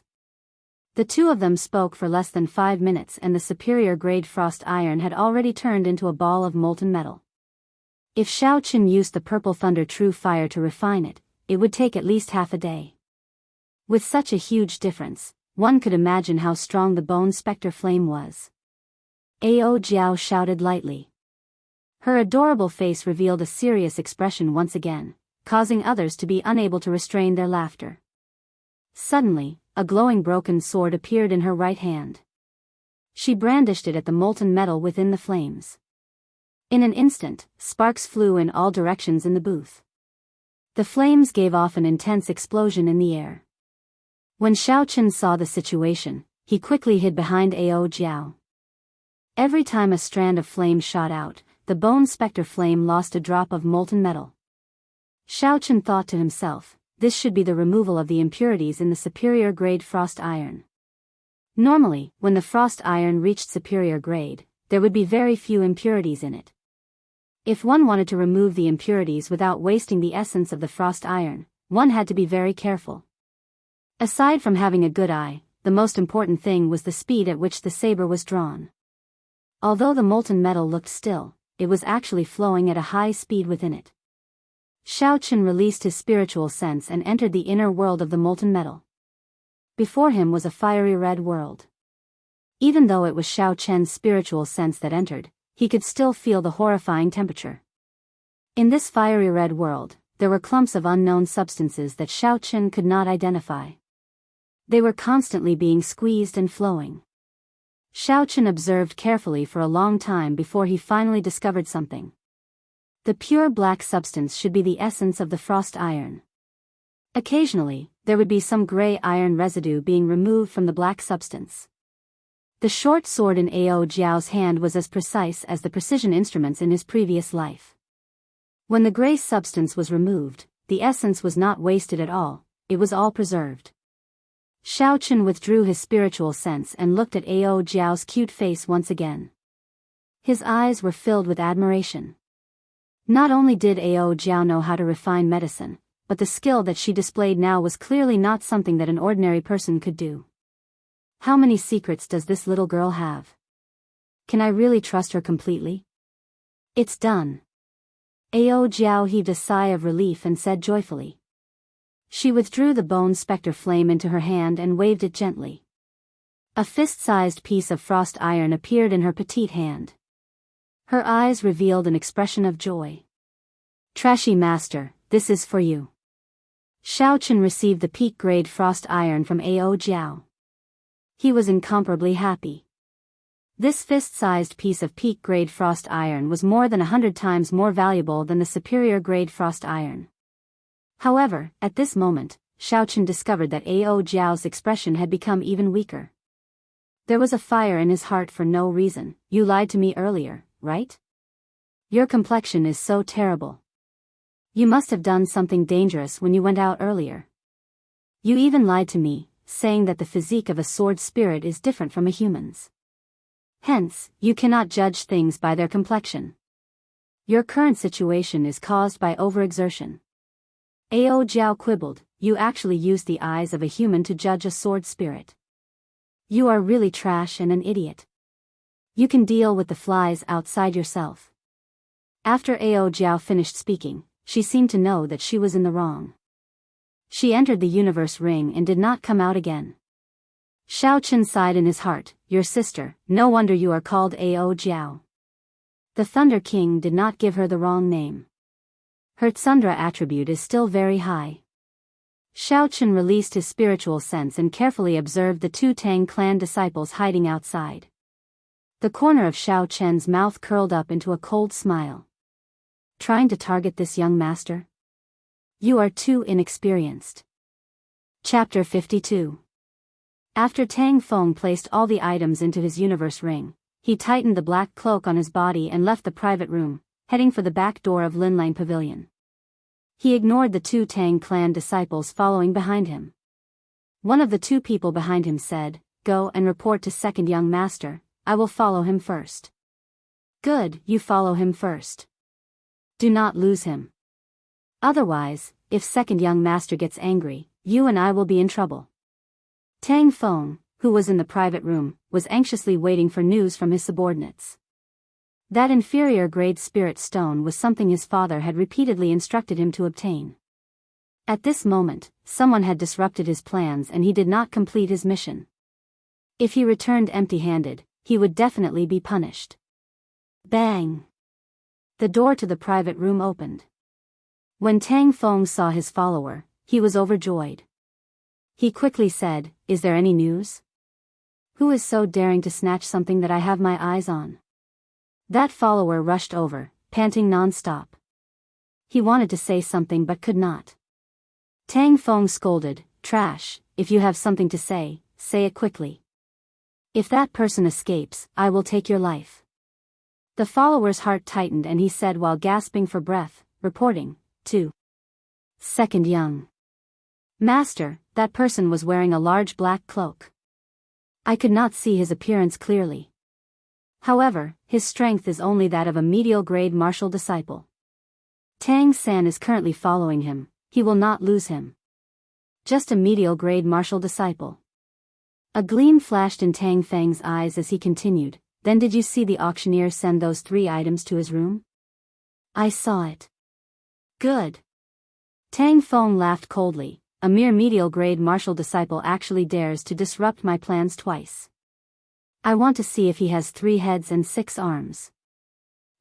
The two of them spoke for less than 5 minutes, and the superior grade frost iron had already turned into a ball of molten metal. If Xiaoqun used the purple thunder true fire to refine it, it would take at least half a day. With such a huge difference, one could imagine how strong the bone spectre flame was. Ao Jiao shouted lightly. Her adorable face revealed a serious expression once again, causing others to be unable to restrain their laughter. Suddenly, a glowing broken sword appeared in her right hand. She brandished it at the molten metal within the flames. In an instant, sparks flew in all directions in the booth. The flames gave off an intense explosion in the air. When Xiaoqun saw the situation, he quickly hid behind Ao Jiao. Every time a strand of flame shot out, the bone spectre flame lost a drop of molten metal. Xiaoqun thought to himself, this should be the removal of the impurities in the superior grade frost iron. Normally, when the frost iron reached superior grade, there would be very few impurities in it. If one wanted to remove the impurities without wasting the essence of the frost iron, one had to be very careful. Aside from having a good eye, the most important thing was the speed at which the saber was drawn. Although the molten metal looked still, it was actually flowing at a high speed within it. Xiaoqun released his spiritual sense and entered the inner world of the molten metal. Before him was a fiery red world. Even though it was Xiaoqun's spiritual sense that entered, he could still feel the horrifying temperature. In this fiery red world, there were clumps of unknown substances that Xiaoqun could not identify. They were constantly being squeezed and flowing. Xiaoqun observed carefully for a long time before he finally discovered something. The pure black substance should be the essence of the frost iron. Occasionally, there would be some gray iron residue being removed from the black substance. The short sword in Ao Jiao's hand was as precise as the precision instruments in his previous life. When the gray substance was removed, the essence was not wasted at all, it was all preserved. Xiaoqun withdrew his spiritual sense and looked at Ao Jiao's cute face once again. His eyes were filled with admiration. Not only did Ao Jiao know how to refine medicine, but the skill that she displayed now was clearly not something that an ordinary person could do. How many secrets does this little girl have? Can I really trust her completely? It's done. Ao Jiao heaved a sigh of relief and said joyfully. She withdrew the bone spectre flame into her hand and waved it gently. A fist-sized piece of frost iron appeared in her petite hand. Her eyes revealed an expression of joy. Trashy master, this is for you. Xiaoqun received the peak-grade frost iron from Ao Jiao. He was incomparably happy. This fist-sized piece of peak-grade frost iron was more than 100 times more valuable than the superior-grade frost iron. However, at this moment, Xiaoqun discovered that Ao Jiao's expression had become even weaker. There was a fire in his heart for no reason. You lied to me earlier, right? Your complexion is so terrible. You must have done something dangerous when you went out earlier. You even lied to me, saying that the physique of a sword spirit is different from a human's. Hence, you cannot judge things by their complexion. Your current situation is caused by overexertion. Ao Jiao quibbled, you actually used the eyes of a human to judge a sword spirit. You are really trash and an idiot. You can deal with the flies outside yourself. After Ao Jiao finished speaking, she seemed to know that she was in the wrong. She entered the universe ring and did not come out again. Xiaoqun sighed in his heart, your sister, no wonder you are called Ao Jiao. The Thunder King did not give her the wrong name. Her Tsundra attribute is still very high. Xiaoqun released his spiritual sense and carefully observed the two Tang clan disciples hiding outside. The corner of Xiaoqun's mouth curled up into a cold smile. Trying to target this young master? You are too inexperienced. Chapter 52. After Tang Feng placed all the items into his universe ring, he tightened the black cloak on his body and left the private room, heading for the back door of Linlang Pavilion. He ignored the two Tang clan disciples following behind him. One of the two people behind him said, "Go and report to second young master, I will follow him first." "Good, you follow him first. Do not lose him. Otherwise, if second young master gets angry, you and I will be in trouble." Tang Feng, who was in the private room, was anxiously waiting for news from his subordinates. That inferior grade spirit stone was something his father had repeatedly instructed him to obtain. At this moment, someone had disrupted his plans and he did not complete his mission. If he returned empty-handed, he would definitely be punished. Bang! The door to the private room opened. When Tang Feng saw his follower, he was overjoyed. He quickly said, "Is there any news? Who is so daring to snatch something that I have my eyes on?" That follower rushed over, panting non-stop. He wanted to say something but could not. Tang Feng scolded, "Trash, if you have something to say it quickly. If that person escapes, I will take your life." The follower's heart tightened and he said while gasping for breath, "Reporting to second young master, that person was wearing a large black cloak. I could not see his appearance clearly. However, his strength is only that of a medial grade martial disciple. Tang San is currently following him, he will not lose him. Just a medial grade martial disciple." A gleam flashed in Tang Feng's eyes as he continued, "Then did you see the auctioneer send those 3 items to his room?" "I saw it." "Good." Tang Feng laughed coldly, "A mere medial grade martial disciple actually dares to disrupt my plans twice. I want to see if he has 3 heads and 6 arms.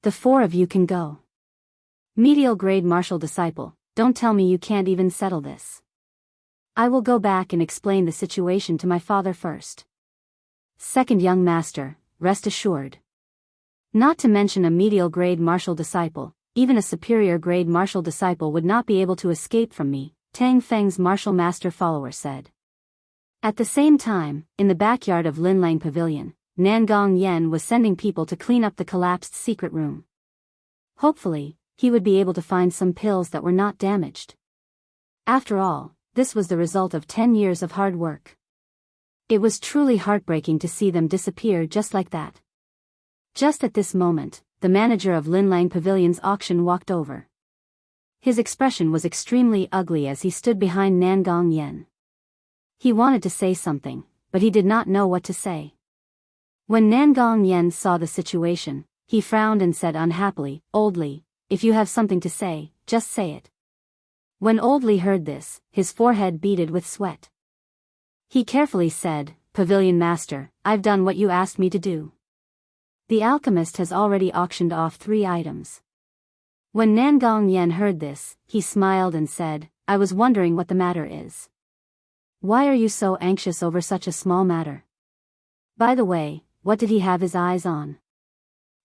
The 4 of you can go." "Medial grade martial disciple, don't tell me you can't even settle this. I will go back and explain the situation to my father first. Second young master, rest assured. Not to mention a medial grade martial disciple, even a superior grade martial disciple would not be able to escape from me," Tang Feng's martial master follower said. At the same time, in the backyard of Linlang Pavilion, Nangong Yen was sending people to clean up the collapsed secret room. Hopefully, he would be able to find some pills that were not damaged. After all, this was the result of 10 years of hard work. It was truly heartbreaking to see them disappear just like that. Just at this moment, the manager of Linlang Pavilion's auction walked over. His expression was extremely ugly as he stood behind Nangong Yen. He wanted to say something, but he did not know what to say. When Nangong Yen saw the situation, he frowned and said unhappily, "Old Li, if you have something to say, just say it." When Old Li heard this, his forehead beaded with sweat. He carefully said, "Pavilion master, I've done what you asked me to do. The alchemist has already auctioned off 3 items." When Nangong Yen heard this, he smiled and said, "I was wondering what the matter is. Why are you so anxious over such a small matter? By the way, what did he have his eyes on?"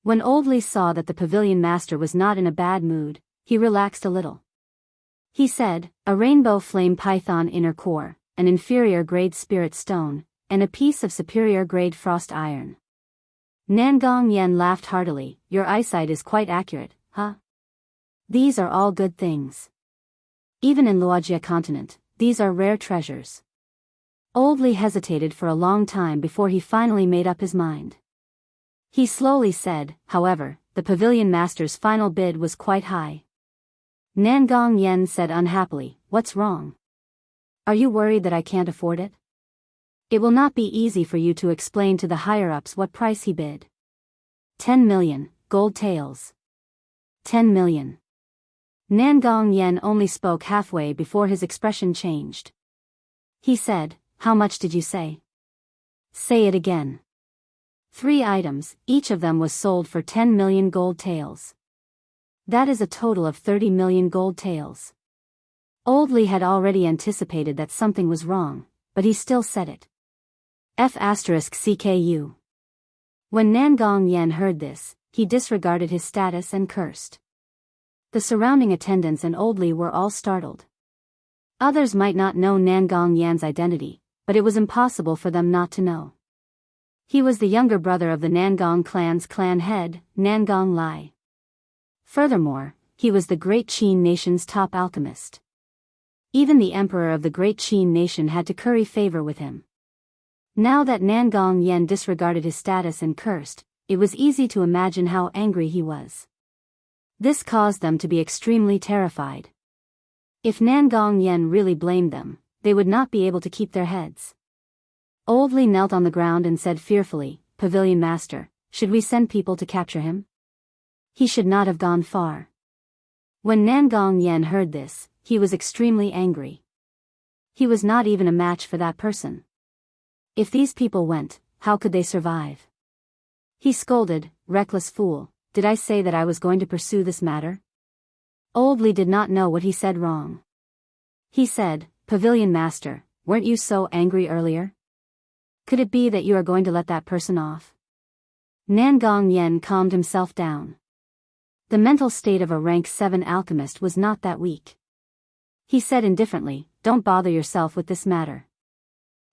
When Old Li saw that the pavilion master was not in a bad mood, he relaxed a little. He said, "A rainbow flame python inner core, an inferior grade spirit stone, and a piece of superior grade frost iron." Nangong Yen laughed heartily, "Your eyesight is quite accurate, huh? These are all good things. Even in Luojia continent, these are rare treasures." Old Li hesitated for a long time before he finally made up his mind. He slowly said, "However, the pavilion master's final bid was quite high." Nangong Yen said unhappily, "What's wrong? Are you worried that I can't afford it? It will not be easy for you to explain to the higher-ups what price he bid." 10 million, gold taels. 10 million. Nangong Yen only spoke halfway before his expression changed. He said, "How much did you say? Say it again." 3 items, each of them was sold for 10 million gold taels. That is a total of 30 million gold taels. Old Li had already anticipated that something was wrong, but he still said it. F***CKU. When Nangong Yen heard this, he disregarded his status and cursed. The surrounding attendants and Old Li were all startled. Others might not know Nangong Yan's identity, but it was impossible for them not to know. He was the younger brother of the Nangong clan's clan head, Nangong Lai. Furthermore, he was the great Qin nation's top alchemist. Even the emperor of the great Qin nation had to curry favor with him. Now that Nangong Yen disregarded his status and cursed, it was easy to imagine how angry he was. This caused them to be extremely terrified. If Nangong Yen really blamed them, they would not be able to keep their heads. Old Li knelt on the ground and said fearfully, "Pavilion Master, should we send people to capture him? He should not have gone far." When Nangong Yen heard this, he was extremely angry. He was not even a match for that person. If these people went, how could they survive? He scolded, "Reckless fool, did I say that I was going to pursue this matter?" Old Li did not know what he said wrong. He said, "Pavilion Master, weren't you so angry earlier? Could it be that you are going to let that person off?" Nangong Yen calmed himself down. The mental state of a rank 7 alchemist was not that weak. He said indifferently, "Don't bother yourself with this matter.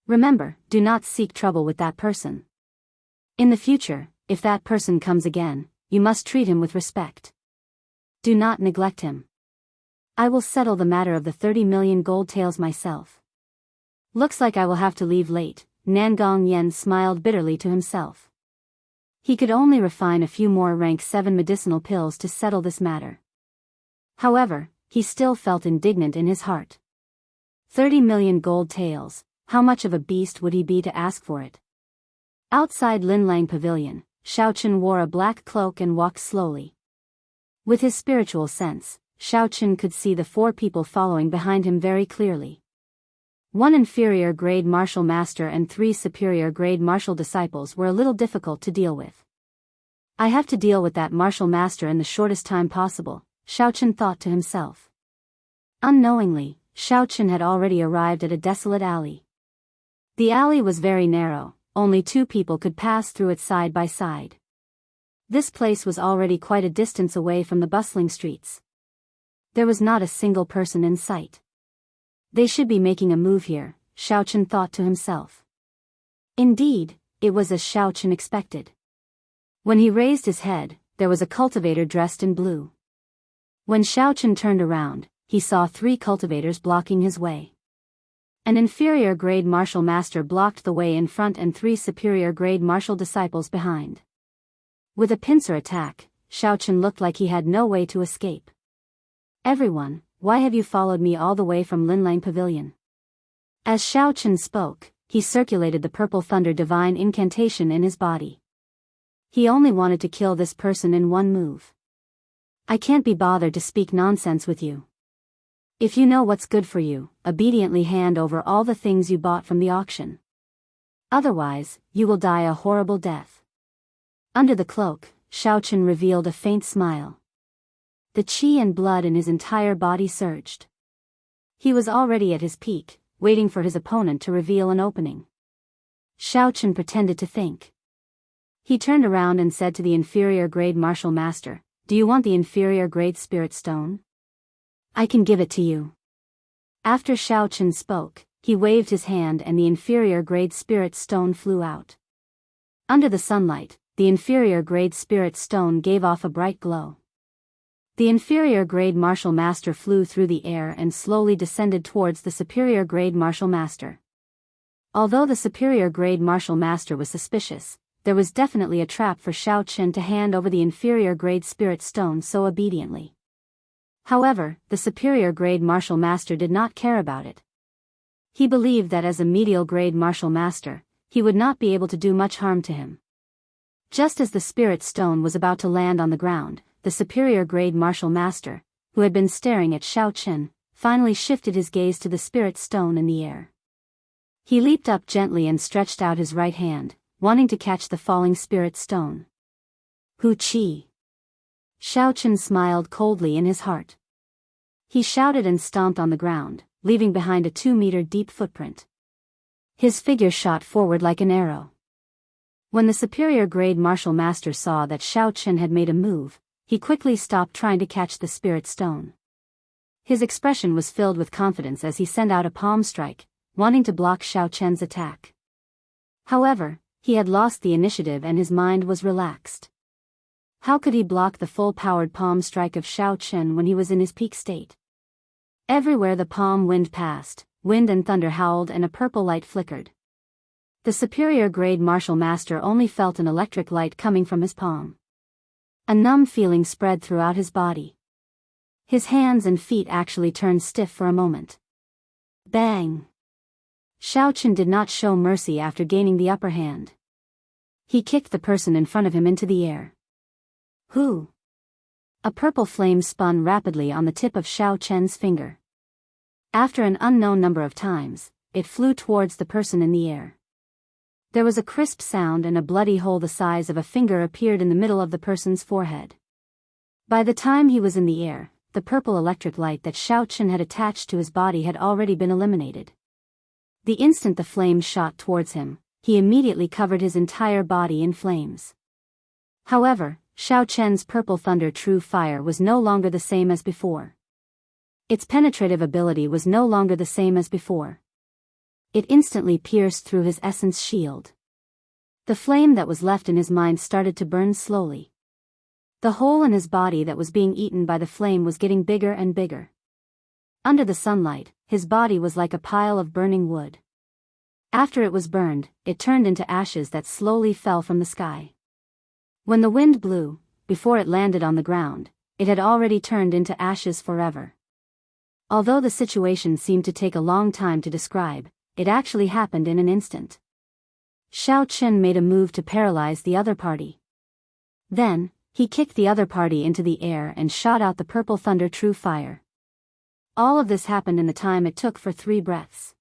Remember, do not seek trouble with that person. In the future, if that person comes again, you must treat him with respect. Do not neglect him. I will settle the matter of the 30 million gold taels myself." Looks like I will have to leave late, Nangong Yen smiled bitterly to himself. He could only refine a few more rank 7 medicinal pills to settle this matter. However, he still felt indignant in his heart. 30 million gold taels, how much of a beast would he be to ask for it? Outside Linlang Pavilion, Shaochen wore a black cloak and walked slowly. With his spiritual sense, Shaochen could see the 4 people following behind him very clearly. 1 inferior grade martial master and 3 superior grade martial disciples were a little difficult to deal with. I have to deal with that martial master in the shortest time possible, Shaochen thought to himself. Unknowingly, Shaochen had already arrived at a desolate alley. The alley was very narrow, only 2 people could pass through it side by side. This place was already quite a distance away from the bustling streets. There was not a single person in sight. They should be making a move here, Shaochen thought to himself. Indeed, it was as Shaochen expected. When he raised his head, there was a cultivator dressed in blue. When Shaochen turned around, he saw 3 cultivators blocking his way. An inferior grade martial master blocked the way in front and 3 superior grade martial disciples behind. With a pincer attack, Shaochen looked like he had no way to escape. "Everyone, why have you followed me all the way from Linlang Pavilion?" As Shaochen spoke, he circulated the purple thunder divine incantation in his body. He only wanted to kill this person in one move. "I can't be bothered to speak nonsense with you. If you know what's good for you, obediently hand over all the things you bought from the auction. Otherwise, you will die a horrible death." Under the cloak, Shaochen revealed a faint smile. The qi and blood in his entire body surged. He was already at his peak, waiting for his opponent to reveal an opening. Shaochen pretended to think. He turned around and said to the inferior grade martial master, "Do you want the inferior grade spirit stone? I can give it to you." After Shaochen spoke, he waved his hand and the inferior grade spirit stone flew out. Under the sunlight, the inferior grade spirit stone gave off a bright glow. The inferior grade martial master flew through the air and slowly descended towards the superior grade martial master. Although the superior grade martial master was suspicious, there was definitely a trap for Shaochen to hand over the inferior grade spirit stone so obediently. However, the superior grade martial master did not care about it. He believed that as a medial grade martial master, he would not be able to do much harm to him. Just as the spirit stone was about to land on the ground, the superior grade martial master, who had been staring at Shaochen, finally shifted his gaze to the spirit stone in the air. He leaped up gently and stretched out his right hand, wanting to catch the falling spirit stone. "Hu Qi." Shaochen smiled coldly in his heart. He shouted and stomped on the ground, leaving behind a 2-meter deep footprint. His figure shot forward like an arrow. When the superior grade martial master saw that Shaochen had made a move, he quickly stopped trying to catch the spirit stone. His expression was filled with confidence as he sent out a palm strike, wanting to block Shaochen's attack. However, he had lost the initiative and his mind was relaxed. How could he block the full-powered palm strike of Shaochen when he was in his peak state? Everywhere the palm wind passed, wind and thunder howled and a purple light flickered. The superior grade martial master only felt an electric light coming from his palm. A numb feeling spread throughout his body. His hands and feet actually turned stiff for a moment. Bang! Xiaochen did not show mercy after gaining the upper hand. He kicked the person in front of him into the air. Who? A purple flame spun rapidly on the tip of Xiaochen's finger. After an unknown number of times, it flew towards the person in the air. There was a crisp sound and a bloody hole the size of a finger appeared in the middle of the person's forehead. By the time he was in the air, the purple electric light that Xiaochen had attached to his body had already been eliminated. The instant the flames shot towards him, he immediately covered his entire body in flames. However, Xiaochen's purple thunder true fire was no longer the same as before. Its penetrative ability was no longer the same as before. It instantly pierced through his essence shield. The flame that was left in his mind started to burn slowly. The hole in his body that was being eaten by the flame was getting bigger and bigger. Under the sunlight, his body was like a pile of burning wood. After it was burned, it turned into ashes that slowly fell from the sky. When the wind blew, before it landed on the ground, it had already turned into ashes forever. Although the situation seemed to take a long time to describe, it actually happened in an instant. Xiaochen made a move to paralyze the other party. Then, he kicked the other party into the air and shot out the purple thunder true fire. All of this happened in the time it took for 3 breaths.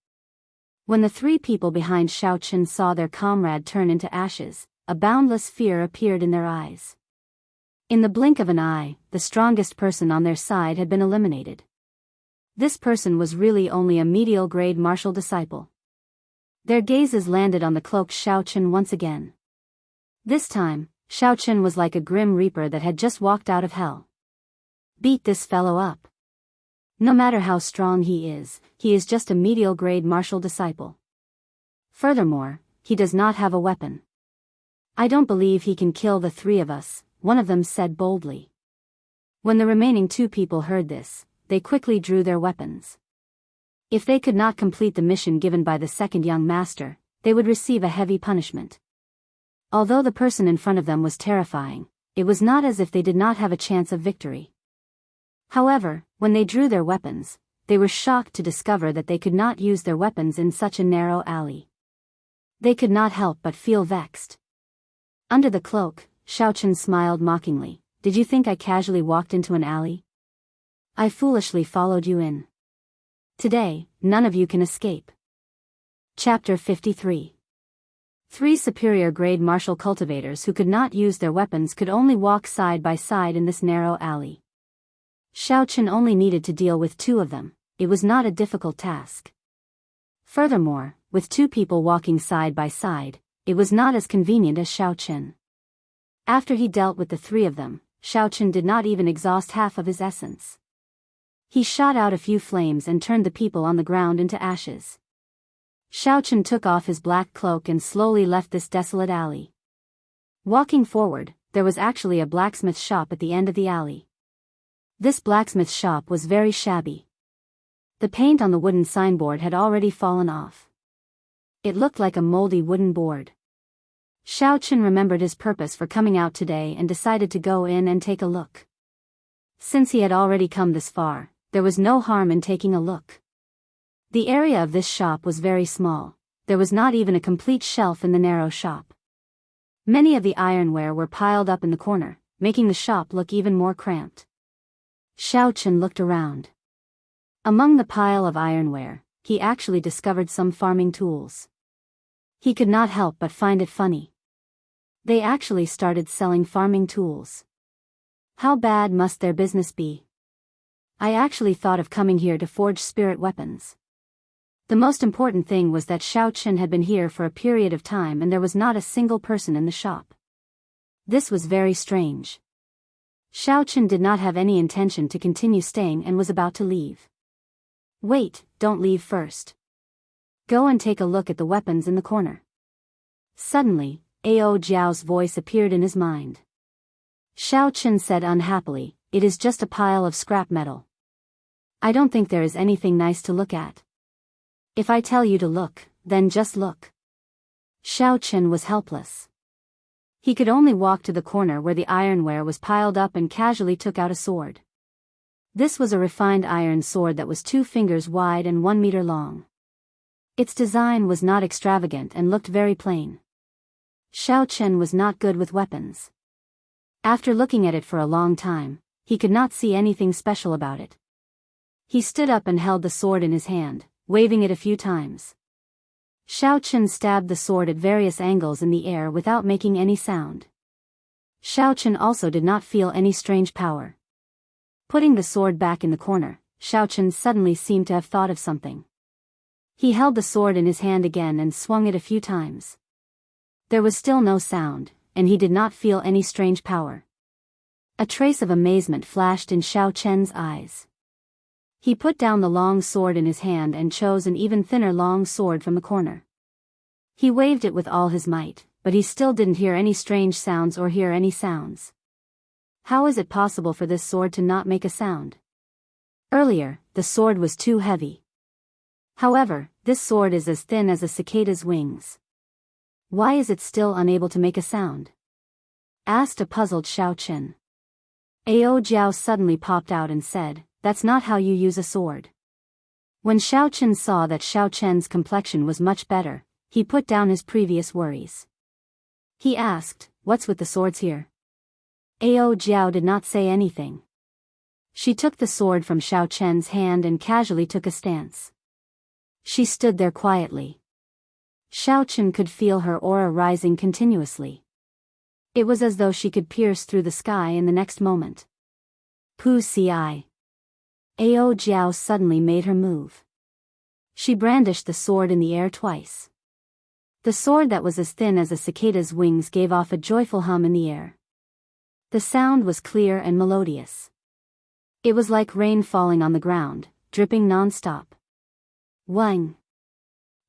When the 3 people behind Xiaochen saw their comrade turn into ashes, a boundless fear appeared in their eyes. In the blink of an eye, the strongest person on their side had been eliminated. This person was really only a medial grade martial disciple. Their gazes landed on the cloaked Xiaochen once again. This time, Xiaochen was like a grim reaper that had just walked out of hell. Beat this fellow up. No matter how strong he is just a medial grade martial disciple. Furthermore, he does not have a weapon. I don't believe he can kill the 3 of us, one of them said boldly. When the remaining 2 people heard this, they quickly drew their weapons. If they could not complete the mission given by the second young master, they would receive a heavy punishment. Although the person in front of them was terrifying, it was not as if they did not have a chance of victory. However, when they drew their weapons, they were shocked to discover that they could not use their weapons in such a narrow alley. They could not help but feel vexed. Under the cloak, Xiaochen smiled mockingly. Did you think I casually walked into an alley? I foolishly followed you in. Today, none of you can escape. Chapter 53. 3 superior grade martial cultivators who could not use their weapons could only walk side by side in this narrow alley. Xiaochen only needed to deal with 2 of them. It was not a difficult task. Furthermore, with 2 people walking side by side, it was not as convenient as Xiaochen. After he dealt with the 3 of them, Xiaochen did not even exhaust half of his essence. He shot out a few flames and turned the people on the ground into ashes. Xiaochen took off his black cloak and slowly left this desolate alley. Walking forward, there was actually a blacksmith shop at the end of the alley. This blacksmith shop was very shabby. The paint on the wooden signboard had already fallen off. It looked like a moldy wooden board. Xiaochen remembered his purpose for coming out today and decided to go in and take a look. Since he had already come this far, there was no harm in taking a look. The area of this shop was very small. There was not even a complete shelf in the narrow shop. Many of the ironware were piled up in the corner, making the shop look even more cramped. Xiaochen looked around. Among the pile of ironware, he actually discovered some farming tools. He could not help but find it funny. They actually started selling farming tools. How bad must their business be? I actually thought of coming here to forge spirit weapons. The most important thing was that Xiaochen had been here for a period of time and there was not a single person in the shop. This was very strange. Xiaochen did not have any intention to continue staying and was about to leave. Wait, don't leave first. Go and take a look at the weapons in the corner. Suddenly, Ao Jiao's voice appeared in his mind. Xiaochen said unhappily, it is just a pile of scrap metal. I don't think there is anything nice to look at. If I tell you to look, then just look. Xiao Chen was helpless. He could only walk to the corner where the ironware was piled up and casually took out a sword. This was a refined iron sword that was 2 fingers wide and 1 meter long. Its design was not extravagant and looked very plain. Xiao Chen was not good with weapons. After looking at it for a long time, he could not see anything special about it. He stood up and held the sword in his hand, waving it a few times. Xiao Chen stabbed the sword at various angles in the air without making any sound. Xiao Chen also did not feel any strange power. Putting the sword back in the corner, Xiao Chen suddenly seemed to have thought of something. He held the sword in his hand again and swung it a few times. There was still no sound, and he did not feel any strange power. A trace of amazement flashed in Xiao Chen's eyes. He put down the long sword in his hand and chose an even thinner long sword from the corner. He waved it with all his might, but he still didn't hear any strange sounds or hear any sounds. How is it possible for this sword to not make a sound? Earlier, the sword was too heavy. However, this sword is as thin as a cicada's wings. Why is it still unable to make a sound? Asked a puzzled Xiao Chen. Ao Jiao suddenly popped out and said, "That's not how you use a sword." When Xiao Chen saw that Xiao Chen's complexion was much better, he put down his previous worries. He asked, "What's with the swords here?" Ao Jiao did not say anything. She took the sword from Xiao Chen's hand and casually took a stance. She stood there quietly. Xiao Chen could feel her aura rising continuously. It was as though she could pierce through the sky in the next moment. Pu Ci. Ao Jiao suddenly made her move. She brandished the sword in the air twice. The sword that was as thin as a cicada's wings gave off a joyful hum in the air. The sound was clear and melodious. It was like rain falling on the ground, dripping non-stop. Wang.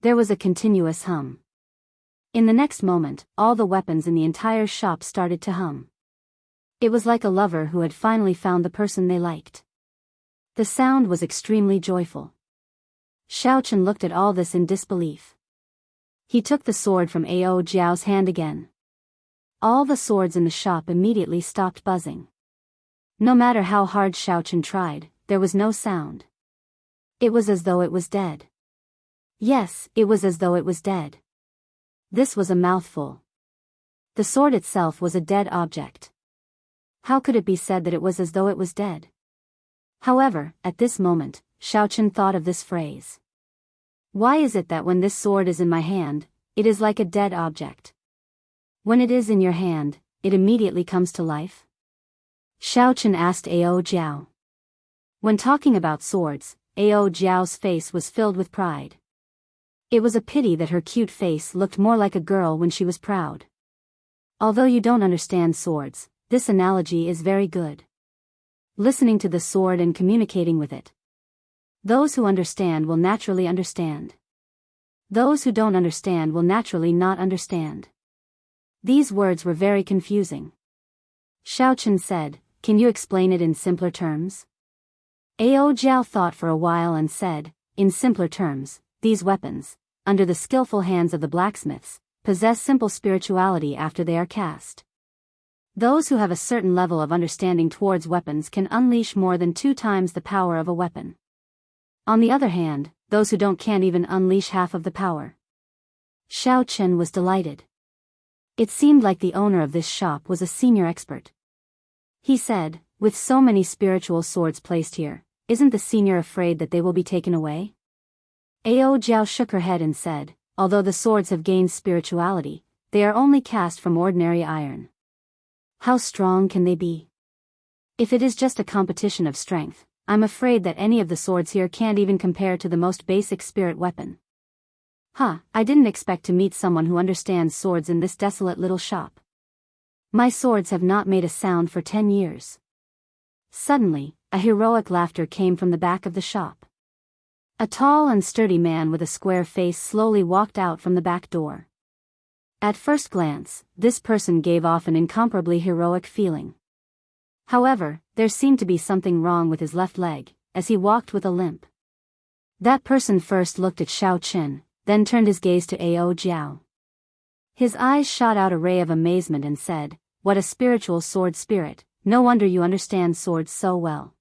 There was a continuous hum. In the next moment, all the weapons in the entire shop started to hum. It was like a lover who had finally found the person they liked. The sound was extremely joyful. Xiao Chen looked at all this in disbelief. He took the sword from Ao Jiao's hand again. All the swords in the shop immediately stopped buzzing. No matter how hard Xiao Chen tried, there was no sound. It was as though it was dead. Yes, it was as though it was dead. This was a mouthful. The sword itself was a dead object. How could it be said that it was as though it was dead? However, at this moment, Xiao Chen thought of this phrase. Why is it that when this sword is in my hand, it is like a dead object? When it is in your hand, it immediately comes to life? Xiao Chen asked Ao Jiao. When talking about swords, Ao Jiao's face was filled with pride. It was a pity that her cute face looked more like a girl when she was proud. Although you don't understand swords, this analogy is very good. Listening to the sword and communicating with it. Those who understand will naturally understand. Those who don't understand will naturally not understand. These words were very confusing. Xiao Chen said, "Can you explain it in simpler terms?" Ao Jiao thought for a while and said, "In simpler terms, these weapons, under the skillful hands of the blacksmiths, possess simple spirituality after they are cast. Those who have a certain level of understanding towards weapons can unleash more than 2 times the power of a weapon. On the other hand, those who can't even unleash half of the power." Xiao Chen was delighted. It seemed like the owner of this shop was a senior expert. He said, "With so many spiritual swords placed here, isn't the senior afraid that they will be taken away?" Ao Jiao shook her head and said, "Although the swords have gained spirituality, they are only cast from ordinary iron. How strong can they be? If it is just a competition of strength, I'm afraid that any of the swords here can't even compare to the most basic spirit weapon." I didn't expect to meet someone who understands swords in this desolate little shop. My swords have not made a sound for 10 years. Suddenly, a heroic laughter came from the back of the shop. A tall and sturdy man with a square face slowly walked out from the back door. At first glance, this person gave off an incomparably heroic feeling. However, there seemed to be something wrong with his left leg. as he walked with a limp. That person first looked at Xiao Chen, then turned his gaze to Ao Jiao. His eyes shot out a ray of amazement and said, "What a spiritual sword spirit, no wonder you understand swords so well."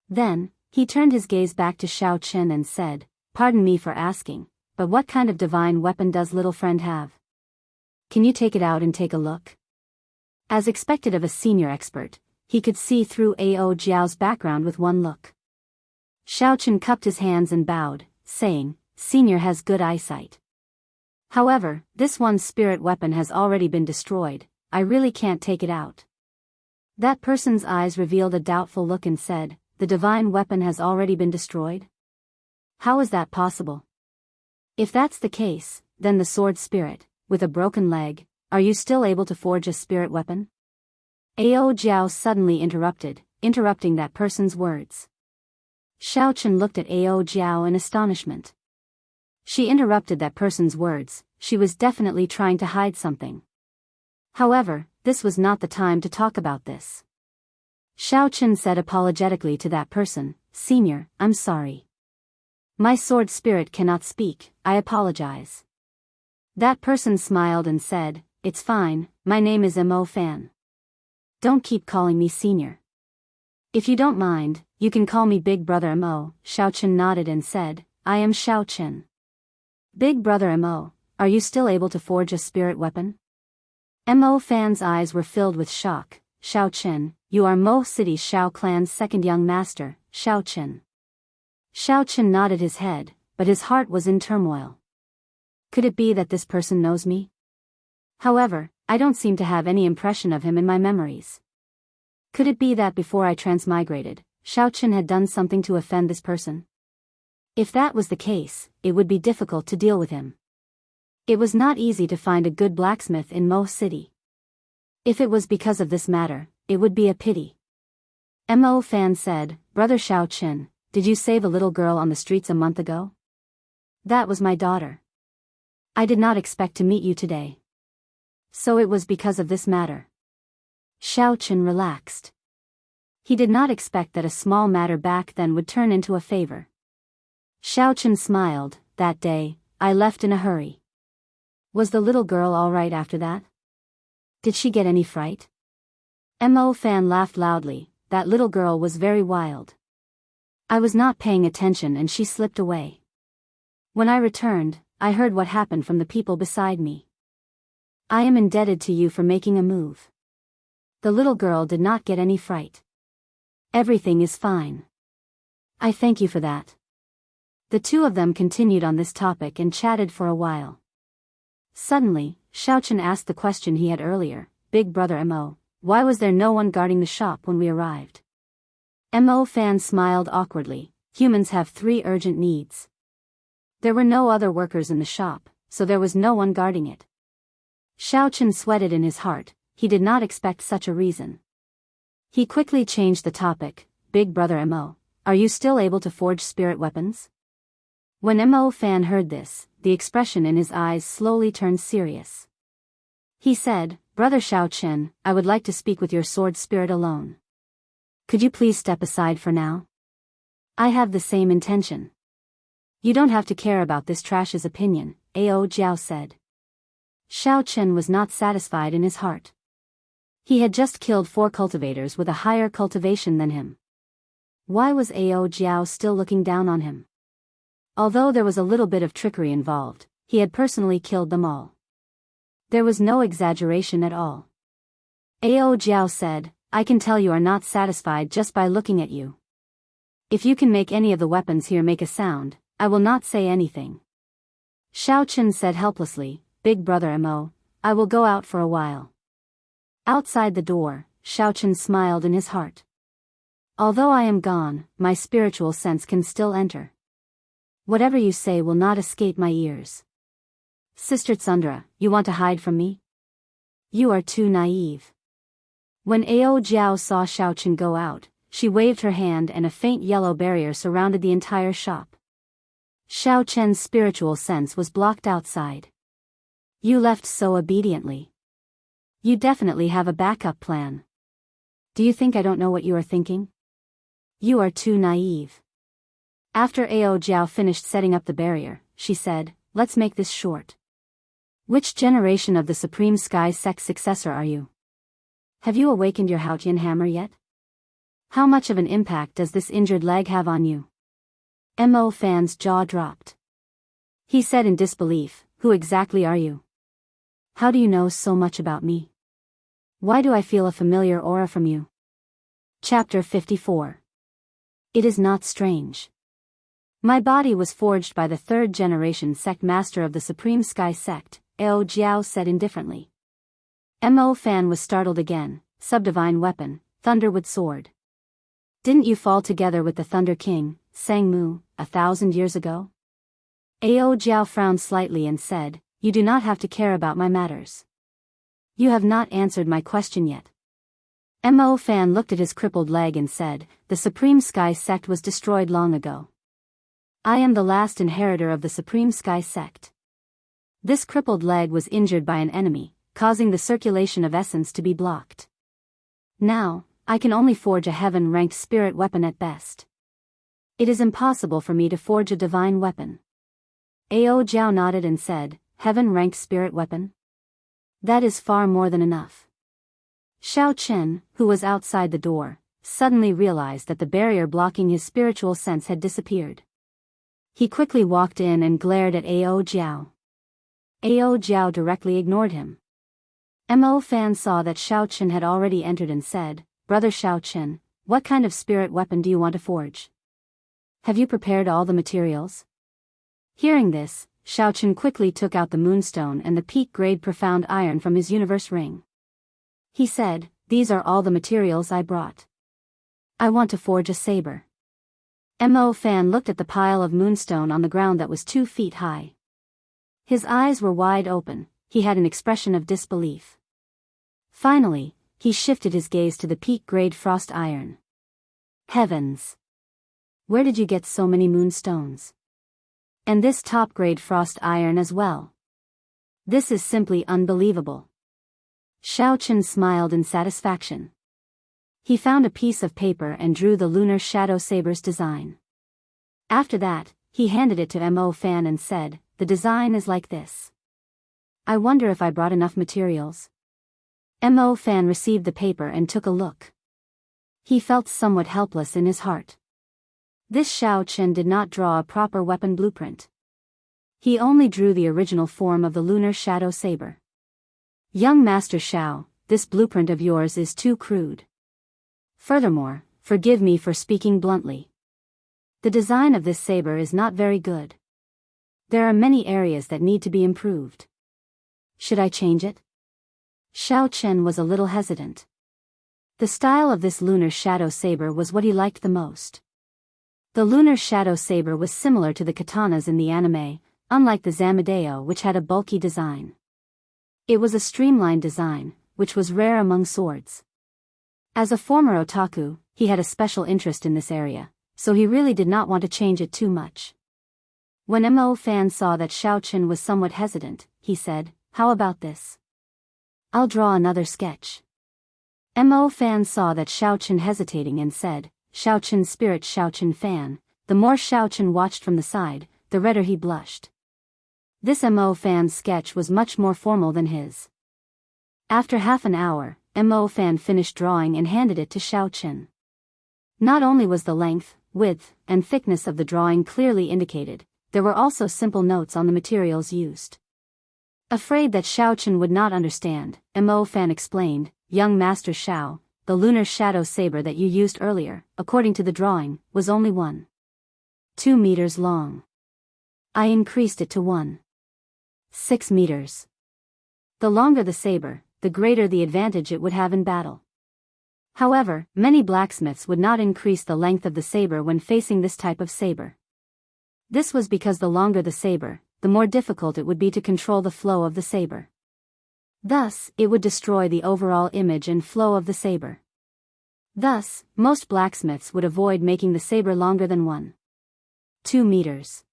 Then, he turned his gaze back to Xiao Chen and said, "Pardon me for asking, but what kind of divine weapon does little friend have? Can you take it out and take a look?" As expected of a senior expert, he could see through Ao Jiao's background with one look. Xiao Chen cupped his hands and bowed, saying, "Senior has good eyesight. However, this one's spirit weapon has already been destroyed, I really can't take it out." That person's eyes revealed a doubtful look and said, "The divine weapon has already been destroyed? How is that possible? If that's the case, then the sword spirit, with a broken leg, are you still able to forge a spirit weapon?" Ao Jiao suddenly interrupting that person's words. Xiao Chen looked at Ao Jiao in astonishment. She interrupted that person's words, she was definitely trying to hide something. However, this was not the time to talk about this. Xiao Chen said apologetically to that person, "Senior, I'm sorry. My sword spirit cannot speak, I apologize." That person smiled and said, "It's fine, my name is Mo Fan. Don't keep calling me senior. If you don't mind, you can call me Big Brother Mo." Xiao Chen nodded and said, "I am Xiao Chen." "Big Brother Mo, are you still able to forge a spirit weapon?" Mo Fan's eyes were filled with shock. "Xiao Chen, you are Mo City Xiao Clan's second young master, Xiao Chen." Xiao Chen nodded his head, but his heart was in turmoil. Could it be that this person knows me? However, I don't seem to have any impression of him in my memories. Could it be that before I transmigrated, Xiao Chen had done something to offend this person? If that was the case, it would be difficult to deal with him. It was not easy to find a good blacksmith in Mo City. If it was because of this matter, it would be a pity. Mo Fan said, "Brother Xiao Chen, did you save a little girl on the streets a month ago?" "That was my daughter. I did not expect to meet you today. So it was because of this matter." Xiao Chen relaxed. He did not expect that a small matter back then would turn into a favor. Xiao Chen smiled. "That day, I left in a hurry. Was the little girl all right after that? Did she get any fright?" Mo Fan laughed loudly. "That little girl was very wild. I was not paying attention and she slipped away. When I returned, I heard what happened from the people beside me. I am indebted to you for making a move. The little girl did not get any fright. Everything is fine. I thank you for that." The two of them continued on this topic and chatted for a while. Suddenly, Xiao Chen asked the question he had earlier, "Big Brother Mo, why was there no one guarding the shop when we arrived?" Mo Fan smiled awkwardly. "Humans have 3 urgent needs. There were no other workers in the shop, so there was no one guarding it." Xiao Chen sweated in his heart, he did not expect such a reason. He quickly changed the topic. "Big Brother Mo, are you still able to forge spirit weapons?" When Mo Fan heard this, the expression in his eyes slowly turned serious. He said, "Brother Xiao Chen, I would like to speak with your sword spirit alone. Could you please step aside for now? I have the same intention." "You don't have to care about this trash's opinion," Ao Jiao said. Xiao Chen was not satisfied in his heart. He had just killed 4 cultivators with a higher cultivation than him. Why was Ao Jiao still looking down on him? Although there was a little bit of trickery involved, he had personally killed them all. There was no exaggeration at all. Ao Jiao said, "I can tell you are not satisfied just by looking at you. If you can make any of the weapons here make a sound, I will not say anything." Xiao Chen said helplessly, "Big Brother Mo, I will go out for a while." Outside the door, Xiao Chen smiled in his heart. "Although I am gone, my spiritual sense can still enter. Whatever you say will not escape my ears. Sister Tsundra, you want to hide from me? You are too naive." When Ao Jiao saw Xiao Chen go out, she waved her hand and a faint yellow barrier surrounded the entire shop. Xiao Chen's spiritual sense was blocked outside. "You left so obediently. You definitely have a backup plan. Do you think I don't know what you are thinking? You are too naive. After Ao Jiao finished setting up the barrier, she said, let's make this short. Which generation of the Supreme Sky Sect successor are you? Have you awakened your Haotian hammer yet? How much of an impact does this injured leg have on you? Mo Fan's jaw dropped. He said in disbelief, who exactly are you? How do you know so much about me? Why do I feel a familiar aura from you? Chapter 54. It is not strange. My body was forged by the third-generation sect master of the Supreme Sky Sect, Ao Jiao said indifferently. Mo Fan was startled again. Subdivine weapon, thunder with sword. Didn't you fall together with the Thunder King, Sang Mu, 1,000 years ago? Ao Jiao frowned slightly and said, you do not have to care about my matters. You have not answered my question yet. Mo Fan looked at his crippled leg and said, the Supreme Sky Sect was destroyed long ago. I am the last inheritor of the Supreme Sky Sect. This crippled leg was injured by an enemy, causing the circulation of essence to be blocked. Now, I can only forge a heaven-ranked spirit weapon at best. It is impossible for me to forge a divine weapon. Ao Jiao nodded and said, heaven-ranked spirit weapon? That is far more than enough. Xiao Chen, who was outside the door, suddenly realized that the barrier blocking his spiritual sense had disappeared. He quickly walked in and glared at Ao Jiao. Ao Jiao directly ignored him. Mo Fan saw that Xiao Chen had already entered and said, Brother Xiao Chen, what kind of spirit weapon do you want to forge? Have you prepared all the materials? Hearing this, Xiao Chen quickly took out the moonstone and the peak-grade profound iron from his universe ring. He said, these are all the materials I brought. I want to forge a saber. Mo Fan looked at the pile of moonstone on the ground that was 2 feet high. His eyes were wide open, he had an expression of disbelief. Finally, he shifted his gaze to the peak-grade frost iron. Heavens! Where did you get so many moonstones? And this top-grade frost iron as well. This is simply unbelievable. Xiao Chen smiled in satisfaction. He found a piece of paper and drew the lunar shadow saber's design. After that, he handed it to Mo Fan and said, the design is like this. I wonder if I brought enough materials. Mo Fan received the paper and took a look. He felt somewhat helpless in his heart. This Xiao Chen did not draw a proper weapon blueprint. He only drew the original form of the lunar shadow saber. Young Master Xiao, this blueprint of yours is too crude. Furthermore, forgive me for speaking bluntly. The design of this saber is not very good. There are many areas that need to be improved. Should I change it? Xiao Chen was a little hesitant. The style of this lunar shadow saber was what he liked the most. The lunar shadow saber was similar to the katanas in the anime, unlike the Zamadeo, which had a bulky design. It was a streamlined design, which was rare among swords. As a former otaku, he had a special interest in this area, so he really did not want to change it too much. When Mo Fan saw that Xiao Chen was somewhat hesitant, he said, how about this? I'll draw another sketch. Mo Fan saw that Xiao Chen hesitating and said, Xiao Chen spirit Xiao Chen Fan. The more Xiao Chen watched from the side, the redder he blushed. This Mo Fan's sketch was much more formal than his. After half an hour, Mo Fan finished drawing and handed it to Xiao Chen. Not only was the length, width, and thickness of the drawing clearly indicated, there were also simple notes on the materials used. Afraid that Xiao Chen would not understand, Mo Fan explained, young Master Xiao, the lunar shadow saber that you used earlier, according to the drawing, was only 1.2 meters long. I increased it to 1.6 meters. The longer the saber, the greater the advantage it would have in battle. However, many blacksmiths would not increase the length of the saber when facing this type of saber. This was because the longer the saber, the more difficult it would be to control the flow of the saber. Thus, it would destroy the overall image and flow of the saber. Thus, most blacksmiths would avoid making the saber longer than 1.2 meters.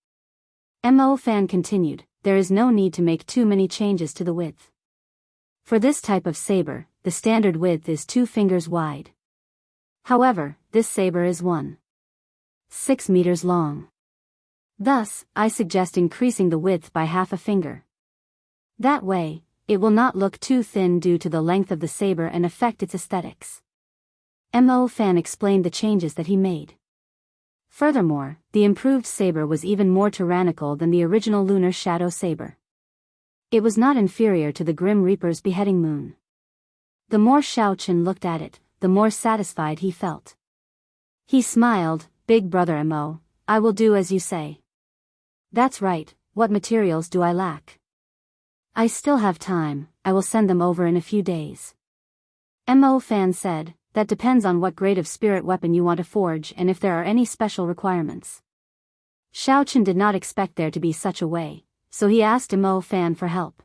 Mo Fan continued, there is no need to make too many changes to the width. For this type of saber, the standard width is 2 fingers wide. However, this saber is 1.2 6 meters long. Thus, I suggest increasing the width by half a finger. That way, it will not look too thin due to the length of the saber and affect its aesthetics. Mo Fan explained the changes that he made. Furthermore, the improved saber was even more tyrannical than the original lunar shadow saber. It was not inferior to the Grim Reaper's beheading moon. The more Xiao Chen looked at it, the more satisfied he felt. He smiled, "Big brother Mo, I will do as you say." "That's right, what materials do I lack?" "I still have time, I will send them over in a few days." Mo Fan said, "That depends on what grade of spirit weapon you want to forge and if there are any special requirements." Xiao Chen did not expect there to be such a way, so he asked Mo Fan for help.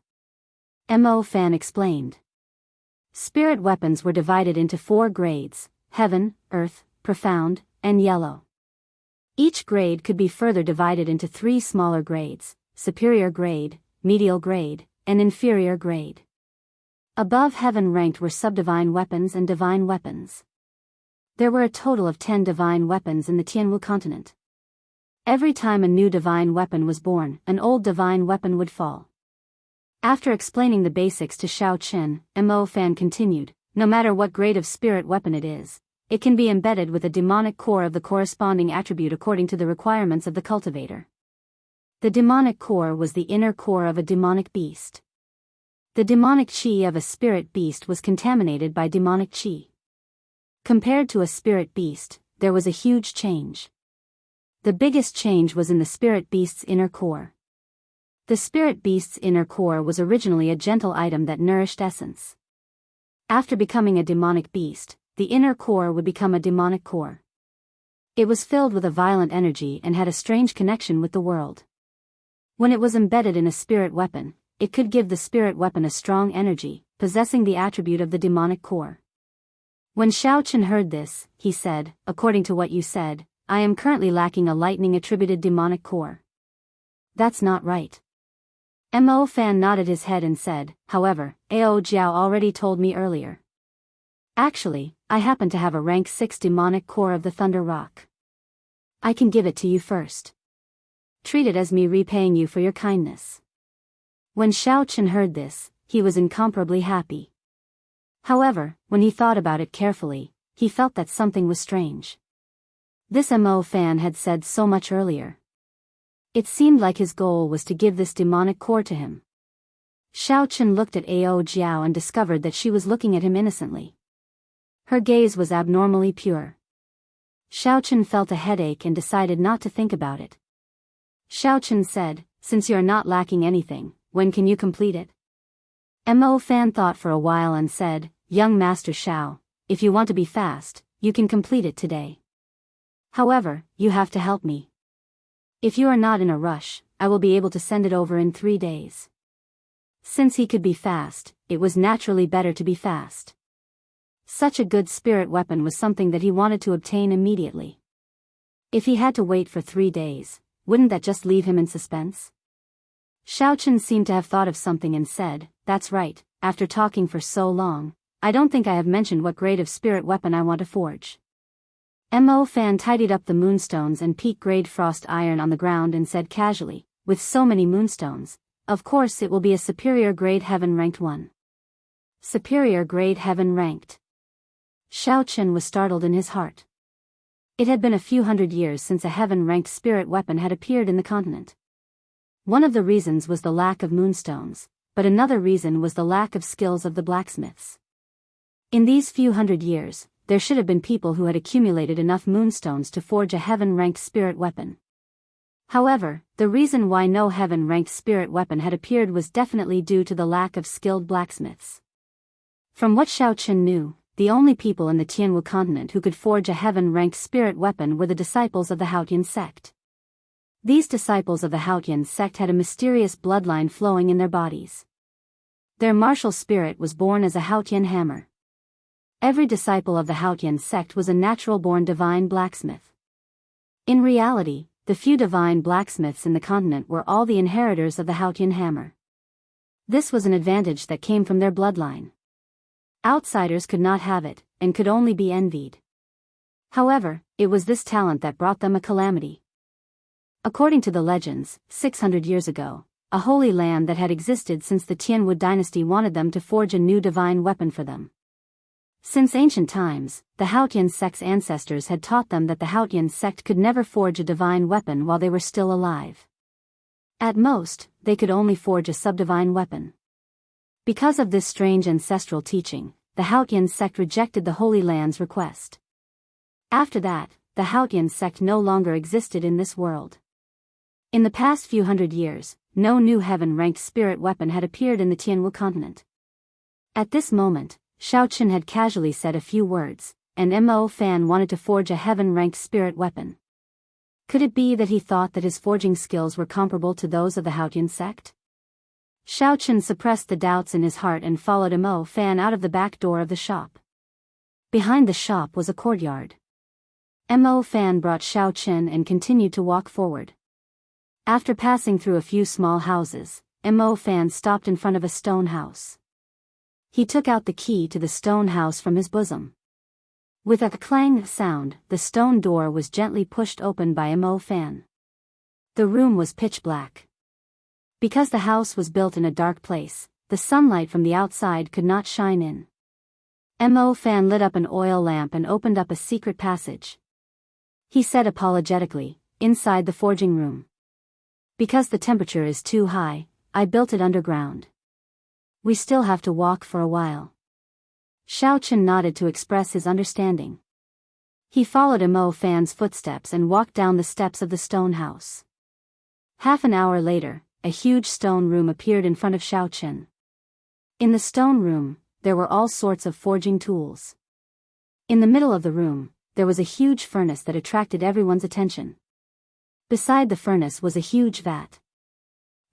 Mo Fan explained. Spirit weapons were divided into 4 grades: heaven, earth, profound, and yellow. Each grade could be further divided into 3 smaller grades: superior grade, medial grade, and inferior grade. Above heaven ranked were subdivine weapons and divine weapons. There were a total of 10 divine weapons in the Tianwu continent. Every time a new divine weapon was born, an old divine weapon would fall. After explaining the basics to Xiao Chen, Mo Fan continued, "No matter what grade of spirit weapon it is, it can be embedded with a demonic core of the corresponding attribute according to the requirements of the cultivator." The demonic core was the inner core of a demonic beast. The demonic chi of a spirit beast was contaminated by demonic chi. Compared to a spirit beast, there was a huge change. The biggest change was in the spirit beast's inner core. The spirit beast's inner core was originally a gentle item that nourished essence. After becoming a demonic beast, the inner core would become a demonic core. It was filled with a violent energy and had a strange connection with the world. When it was embedded in a spirit weapon, it could give the spirit weapon a strong energy, possessing the attribute of the demonic core. When Xiao Chen heard this, he said, "According to what you said, I am currently lacking a lightning-attributed demonic core." "That's not right." Mo Fan nodded his head and said, "However, Ao Jiao already told me earlier. Actually, I happen to have a rank 6 demonic core of the Thunder Rock. I can give it to you first. Treat it as me repaying you for your kindness." When Xiao Chen heard this, he was incomparably happy. However, when he thought about it carefully, he felt that something was strange. This Mo Fan had said so much earlier. It seemed like his goal was to give this demonic core to him. Xiao Chen looked at Ao Jiao and discovered that she was looking at him innocently. Her gaze was abnormally pure. Xiao Chen felt a headache and decided not to think about it. Xiao Chen said, "Since you are not lacking anything, when can you complete it?" Mo Fan thought for a while and said, "Young Master Xiao, if you want to be fast, you can complete it today. However, you have to help me. If you are not in a rush, I will be able to send it over in 3 days." Since he could be fast, it was naturally better to be fast. Such a good spirit weapon was something that he wanted to obtain immediately. If he had to wait for 3 days, wouldn't that just leave him in suspense? Xiao Chen seemed to have thought of something and said, "That's right, after talking for so long, I don't think I have mentioned what grade of spirit weapon I want to forge." Mo Fan tidied up the moonstones and peak-grade frost iron on the ground and said casually, "With so many moonstones, of course it will be a superior grade heaven ranked one." Superior grade heaven ranked. Xiao Chen was startled in his heart. It had been a few hundred years since a heaven-ranked spirit weapon had appeared in the continent. One of the reasons was the lack of moonstones, but another reason was the lack of skills of the blacksmiths. In these few hundred years, there should have been people who had accumulated enough moonstones to forge a heaven-ranked spirit weapon. However, the reason why no heaven-ranked spirit weapon had appeared was definitely due to the lack of skilled blacksmiths. From what Xiao Chen knew, the only people in the Tianwu continent who could forge a heaven-ranked spirit weapon were the disciples of the Haotian sect. These disciples of the Haotian sect had a mysterious bloodline flowing in their bodies. Their martial spirit was born as a Haotian hammer. Every disciple of the Haotian sect was a natural-born divine blacksmith. In reality, the few divine blacksmiths in the continent were all the inheritors of the Haotian hammer. This was an advantage that came from their bloodline. Outsiders could not have it, and could only be envied. However, it was this talent that brought them a calamity. According to the legends, 600 years ago, a holy land that had existed since the Tianwu dynasty wanted them to forge a new divine weapon for them. Since ancient times, the Haotian sect's ancestors had taught them that the Haotian sect could never forge a divine weapon while they were still alive. At most, they could only forge a subdivine weapon. Because of this strange ancestral teaching, the Haotian sect rejected the Holy Land's request. After that, the Haotian sect no longer existed in this world. In the past few hundred years, no new heaven-ranked spirit weapon had appeared in the Tianwu continent. At this moment, Xiaoqin had casually said a few words, and Mo Fan wanted to forge a heaven-ranked spirit weapon. Could it be that he thought that his forging skills were comparable to those of the Haotian sect? Xiaoqin suppressed the doubts in his heart and followed Mo Fan out of the back door of the shop. Behind the shop was a courtyard. Mo Fan brought Xiaoqin and continued to walk forward. After passing through a few small houses, Mo Fan stopped in front of a stone house. He took out the key to the stone house from his bosom. With a clang sound, the stone door was gently pushed open by Mo Fan. The room was pitch black. Because the house was built in a dark place, the sunlight from the outside could not shine in. Mo Fan lit up an oil lamp and opened up a secret passage. He said apologetically, "Inside the forging room. Because the temperature is too high, I built it underground. We still have to walk for a while." Xiaoqin nodded to express his understanding. He followed Mo Fan's footsteps and walked down the steps of the stone house. Half an hour later, a huge stone room appeared in front of Xiaoqin. In the stone room, there were all sorts of forging tools. In the middle of the room, there was a huge furnace that attracted everyone's attention. Beside the furnace was a huge vat.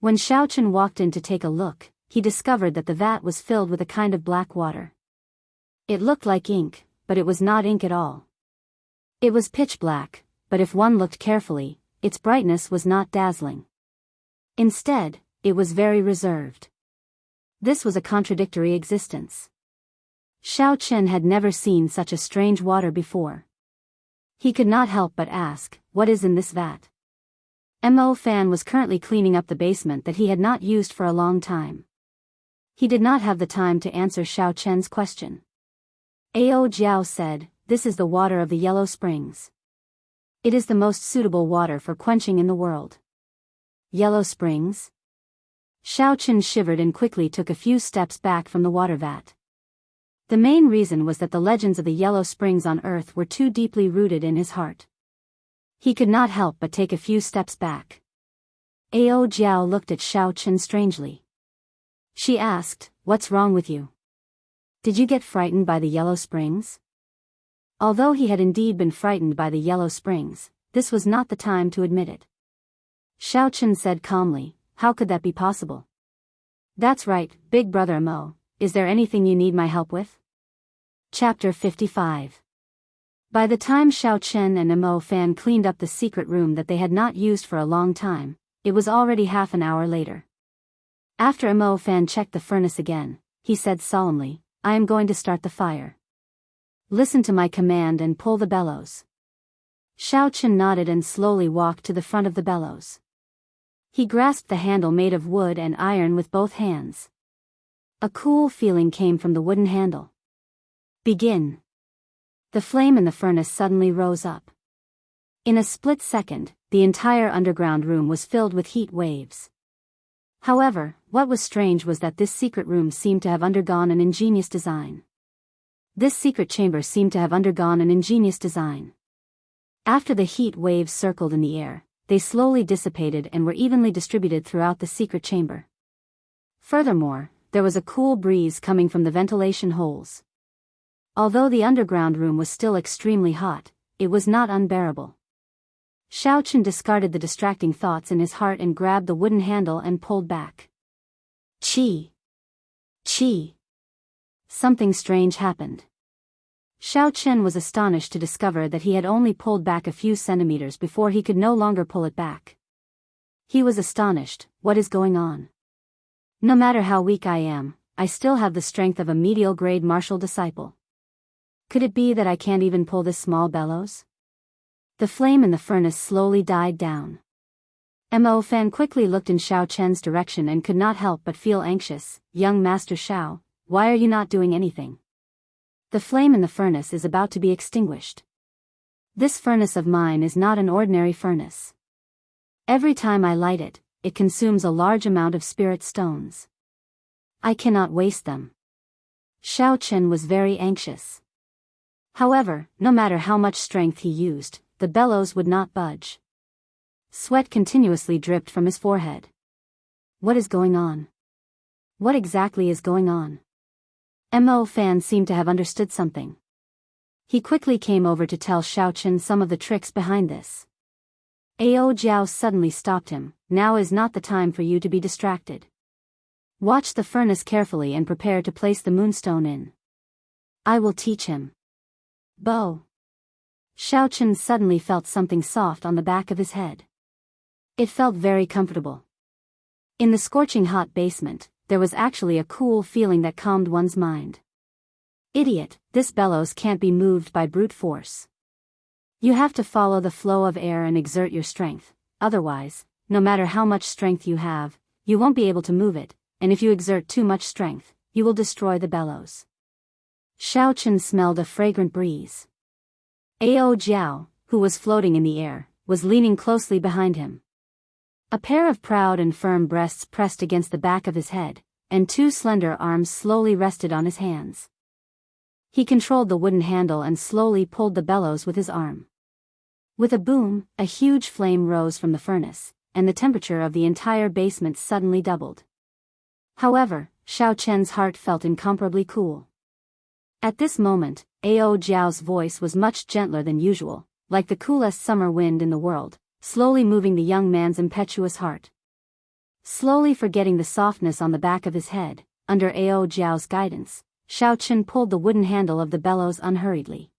When Xiaoqin walked in to take a look, he discovered that the vat was filled with a kind of black water. It looked like ink, but it was not ink at all. It was pitch black, but if one looked carefully, its brightness was not dazzling. Instead, it was very reserved. This was a contradictory existence. Xiaoqin had never seen such a strange water before. He could not help but ask, "What is in this vat?" Mo Fan was currently cleaning up the basement that he had not used for a long time. He did not have the time to answer Xiaoqin's question. Ao Jiao said, "This is the water of the Yellow Springs. It is the most suitable water for quenching in the world." Yellow Springs? Xiaoqin shivered and quickly took a few steps back from the water vat. The main reason was that the legends of the Yellow Springs on Earth were too deeply rooted in his heart. He could not help but take a few steps back. Ao Jiao looked at Xiaoqin strangely. She asked, "What's wrong with you? Did you get frightened by the Yellow Springs?" Although he had indeed been frightened by the Yellow Springs, this was not the time to admit it. Xiaoqin said calmly, "How could that be possible?" "That's right, big brother Mo. Is there anything you need my help with?" Chapter 55. By the time Xiaoqin and Mo Fan cleaned up the secret room that they had not used for a long time, it was already half an hour later. After Mo Fan checked the furnace again, he said solemnly, "I am going to start the fire. Listen to my command and pull the bellows." Xiaoqin nodded and slowly walked to the front of the bellows. He grasped the handle made of wood and iron with both hands. A cool feeling came from the wooden handle. "Begin." The flame in the furnace suddenly rose up. In a split second, the entire underground room was filled with heat waves. However, what was strange was that this secret room seemed to have undergone an ingenious design. This secret chamber seemed to have undergone an ingenious design. After the heat waves circled in the air, they slowly dissipated and were evenly distributed throughout the secret chamber. Furthermore, there was a cool breeze coming from the ventilation holes. Although the underground room was still extremely hot, it was not unbearable. Xiaoqin discarded the distracting thoughts in his heart and grabbed the wooden handle and pulled back. Chi! Chi! Something strange happened. Xiaoqin was astonished to discover that he had only pulled back a few centimeters before he could no longer pull it back. He was astonished. What is going on? No matter how weak I am, I still have the strength of a medial grade martial disciple. Could it be that I can't even pull this small bellows? The flame in the furnace slowly died down. Mo Fan quickly looked in Xiao Chen's direction and could not help but feel anxious. Young Master Xiao, why are you not doing anything? The flame in the furnace is about to be extinguished. This furnace of mine is not an ordinary furnace. Every time I light it, it consumes a large amount of spirit stones. I cannot waste them. Xiao Chen was very anxious. However, no matter how much strength he used, the bellows would not budge. Sweat continuously dripped from his forehead. What is going on? What exactly is going on? Mo Fan seemed to have understood something. He quickly came over to tell Xiao Chen some of the tricks behind this. Ao Jiao suddenly stopped him. Now is not the time for you to be distracted. Watch the furnace carefully and prepare to place the moonstone in. I will teach him. Bo. Xiao Chen suddenly felt something soft on the back of his head. It felt very comfortable. In the scorching hot basement, there was actually a cool feeling that calmed one's mind. Idiot, this bellows can't be moved by brute force. You have to follow the flow of air and exert your strength, otherwise, no matter how much strength you have, you won't be able to move it, and if you exert too much strength, you will destroy the bellows. Xiao Chen smelled a fragrant breeze. Ao Jiao, who was floating in the air, was leaning closely behind him. A pair of proud and firm breasts pressed against the back of his head, and two slender arms slowly rested on his hands. He controlled the wooden handle and slowly pulled the bellows with his arm. With a boom, a huge flame rose from the furnace, and the temperature of the entire basement suddenly doubled. However, Xiao Chen's heart felt incomparably cool. At this moment, Ao Jiao's voice was much gentler than usual, like the coolest summer wind in the world, slowly moving the young man's impetuous heart. Slowly forgetting the softness on the back of his head, under Ao Jiao's guidance, Xiao Chen pulled the wooden handle of the bellows unhurriedly.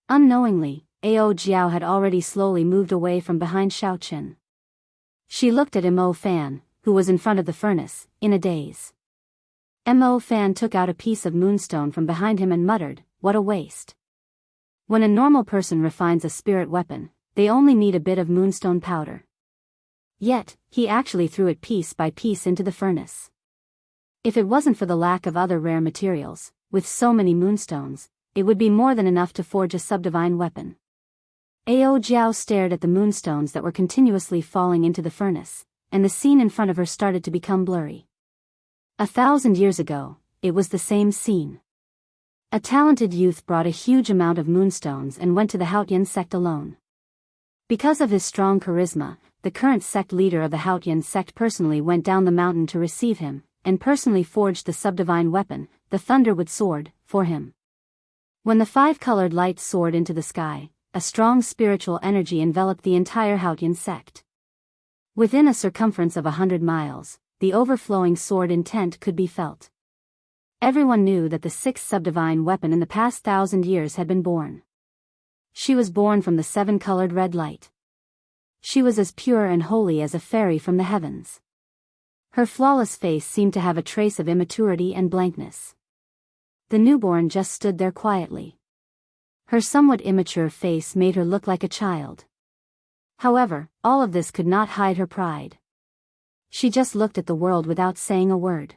Unknowingly, Ao Jiao had already slowly moved away from behind Xiao Chen. She looked at Mo Fan, who was in front of the furnace, in a daze. Mo Fan took out a piece of moonstone from behind him and muttered, "What a waste." When a normal person refines a spirit weapon, they only need a bit of moonstone powder. Yet, he actually threw it piece by piece into the furnace. If it wasn't for the lack of other rare materials, with so many moonstones, it would be more than enough to forge a subdivine weapon. Ao Jiao stared at the moonstones that were continuously falling into the furnace, and the scene in front of her started to become blurry. 1,000 years ago, it was the same scene. A talented youth brought a huge amount of moonstones and went to the Haotian sect alone. Because of his strong charisma, the current sect leader of the Haotian sect personally went down the mountain to receive him, and personally forged the subdivine weapon, the Thunderwood Sword, for him. When the five-colored light soared into the sky, a strong spiritual energy enveloped the entire Haotian sect. Within a circumference of 100 miles, the overflowing sword intent could be felt. Everyone knew that the sixth subdivine weapon in the past 1,000 years had been born. She was born from the seven-colored red light. She was as pure and holy as a fairy from the heavens. Her flawless face seemed to have a trace of immaturity and blankness. The newborn just stood there quietly. Her somewhat immature face made her look like a child. However, all of this could not hide her pride. She just looked at the world without saying a word.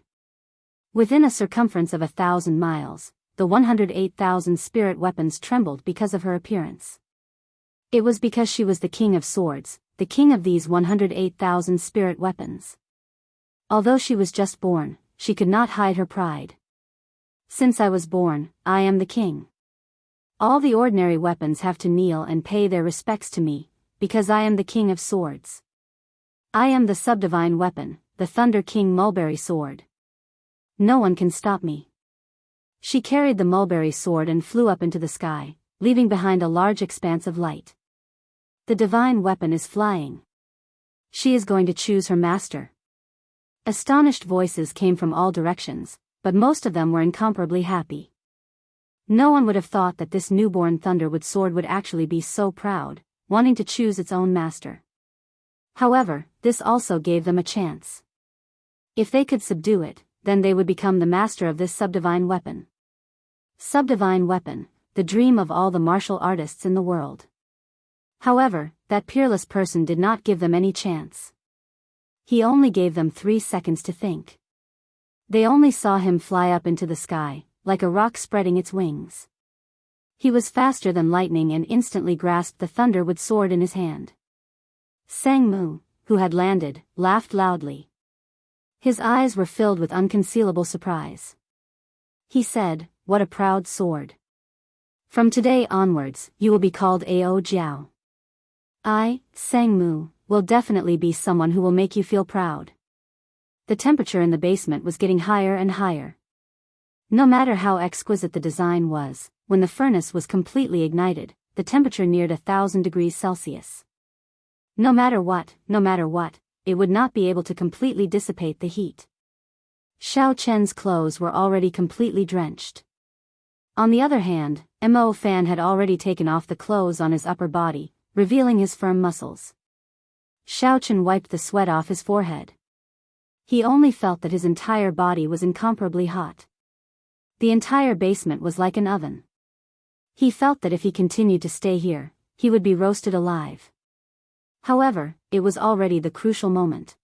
Within a circumference of 1,000 miles, the 108,000 spirit weapons trembled because of her appearance. It was because she was the king of swords, the king of these 108,000 spirit weapons. Although she was just born, she could not hide her pride. Since I was born, I am the king. All the ordinary weapons have to kneel and pay their respects to me, because I am the king of swords. I am the subdivine weapon, the Thunder King Mulberry Sword. No one can stop me. She carried the mulberry sword and flew up into the sky, leaving behind a large expanse of light. The divine weapon is flying. She is going to choose her master. Astonished voices came from all directions, but most of them were incomparably happy. No one would have thought that this newborn Thunderwood Sword would actually be so proud, wanting to choose its own master. However, this also gave them a chance. If they could subdue it, then they would become the master of this subdivine weapon. Subdivine weapon, the dream of all the martial artists in the world. However, that peerless person did not give them any chance. He only gave them 3 seconds to think. They only saw him fly up into the sky, like a rock spreading its wings. He was faster than lightning and instantly grasped the thunder with sword in his hand. Sang Mu, who had landed, laughed loudly. His eyes were filled with unconcealable surprise. He said, "What a proud sword. From today onwards, you will be called Ao Jiao. I, Sang Mu, will definitely be someone who will make you feel proud." The temperature in the basement was getting higher and higher. No matter how exquisite the design was, when the furnace was completely ignited, the temperature neared 1,000 degrees Celsius. No matter what, it would not be able to completely dissipate the heat. Xiao Chen's clothes were already completely drenched. On the other hand, Mo Fan had already taken off the clothes on his upper body, revealing his firm muscles. Xiao Chen wiped the sweat off his forehead. He only felt that his entire body was incomparably hot. The entire basement was like an oven. He felt that if he continued to stay here, he would be roasted alive. However, it was already the crucial moment.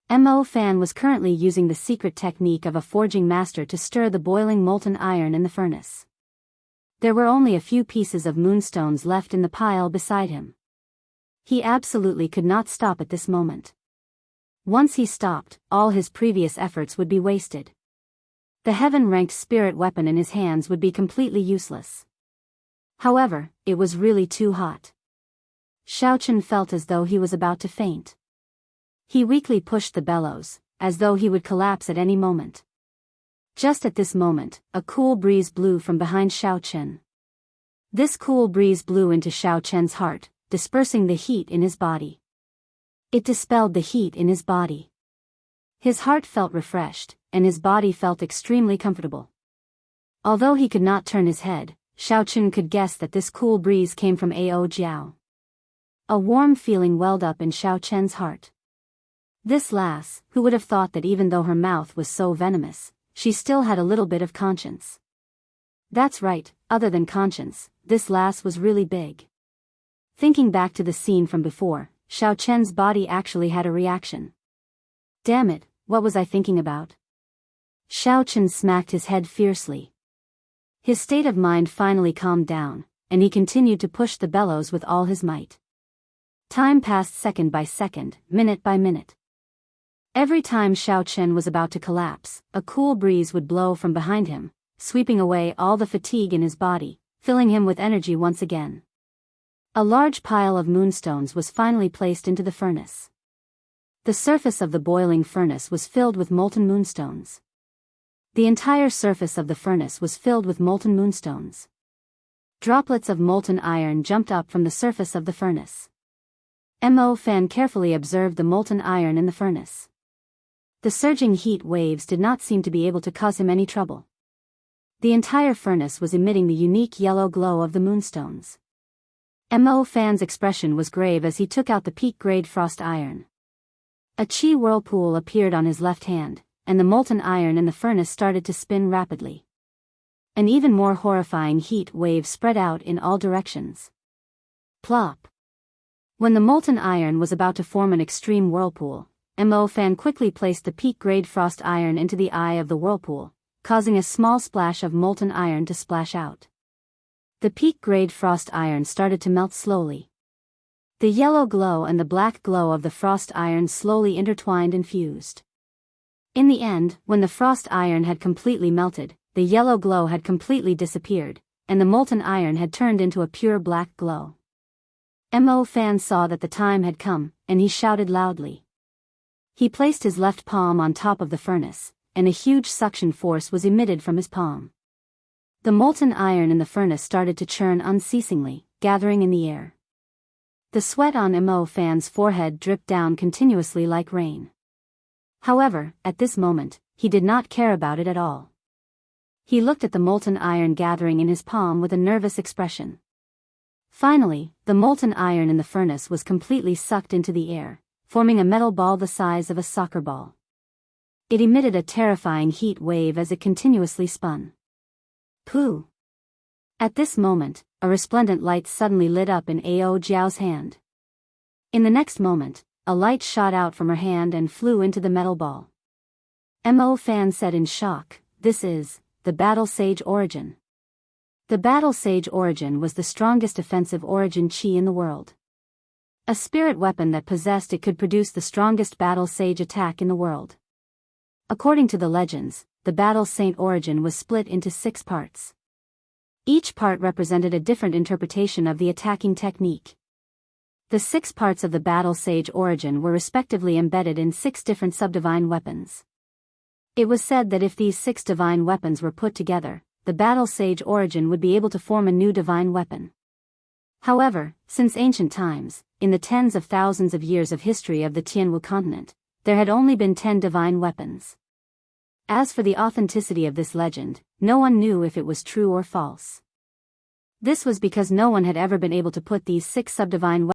Mo Fan was currently using the secret technique of a forging master to stir the boiling molten iron in the furnace. There were only a few pieces of moonstones left in the pile beside him. He absolutely could not stop at this moment. Once he stopped, all his previous efforts would be wasted. The heaven-ranked spirit weapon in his hands would be completely useless. However, it was really too hot. Xiao Chen felt as though he was about to faint. He weakly pushed the bellows, as though he would collapse at any moment. Just at this moment, a cool breeze blew from behind Xiao Chen. This cool breeze blew into Xiao Chen's heart, dispersing the heat in his body. It dispelled the heat in his body. His heart felt refreshed, and his body felt extremely comfortable. Although he could not turn his head, Xiao Chen could guess that this cool breeze came from Ao Jiao. A warm feeling welled up in Xiao Chen's heart. This lass, who would have thought that even though her mouth was so venomous, she still had a little bit of conscience. That's right, other than conscience, this lass was really big. Thinking back to the scene from before, Xiao Chen's body actually had a reaction. Damn it, what was I thinking about? Xiao Chen smacked his head fiercely. His state of mind finally calmed down, and he continued to push the bellows with all his might. Time passed second by second, minute by minute. Every time Xiao Chen was about to collapse, a cool breeze would blow from behind him, sweeping away all the fatigue in his body, filling him with energy once again. A large pile of moonstones was finally placed into the furnace. The surface of the boiling furnace was filled with molten moonstones. The entire surface of the furnace was filled with molten moonstones. Droplets of molten iron jumped up from the surface of the furnace. Mo Fan carefully observed the molten iron in the furnace. The surging heat waves did not seem to be able to cause him any trouble. The entire furnace was emitting the unique yellow glow of the moonstones. Mo Fan's expression was grave as he took out the peak-grade frost iron. A chi whirlpool appeared on his left hand, and the molten iron in the furnace started to spin rapidly. An even more horrifying heat wave spread out in all directions. Plop! When the molten iron was about to form an extreme whirlpool, Mo Fan quickly placed the peak-grade frost iron into the eye of the whirlpool, causing a small splash of molten iron to splash out. The peak-grade frost iron started to melt slowly. The yellow glow and the black glow of the frost iron slowly intertwined and fused. In the end, when the frost iron had completely melted, the yellow glow had completely disappeared, and the molten iron had turned into a pure black glow. Mo Fan saw that the time had come, and he shouted loudly. He placed his left palm on top of the furnace, and a huge suction force was emitted from his palm. The molten iron in the furnace started to churn unceasingly, gathering in the air. The sweat on Mo Fan's forehead dripped down continuously like rain. However, at this moment, he did not care about it at all. He looked at the molten iron gathering in his palm with a nervous expression. Finally, the molten iron in the furnace was completely sucked into the air, forming a metal ball the size of a soccer ball. It emitted a terrifying heat wave as it continuously spun. Pooh! At this moment, a resplendent light suddenly lit up in Ao Jiao's hand. In the next moment, a light shot out from her hand and flew into the metal ball. Mo Fan said in shock, "This is the Battle Sage Origin." The Battle Sage Origin was the strongest offensive origin chi in the world. A spirit weapon that possessed it could produce the strongest Battle Sage attack in the world. According to the legends, the Battle Saint Origin was split into 6 parts. Each part represented a different interpretation of the attacking technique. The 6 parts of the Battle Sage Origin were respectively embedded in 6 different subdivine weapons. It was said that if these 6 divine weapons were put together, the Battle Sage Origin would be able to form a new divine weapon. However, since ancient times, in the tens of thousands of years of history of the Tianwu continent, there had only been 10 divine weapons. As for the authenticity of this legend, no one knew if it was true or false. This was because no one had ever been able to put these 6 subdivine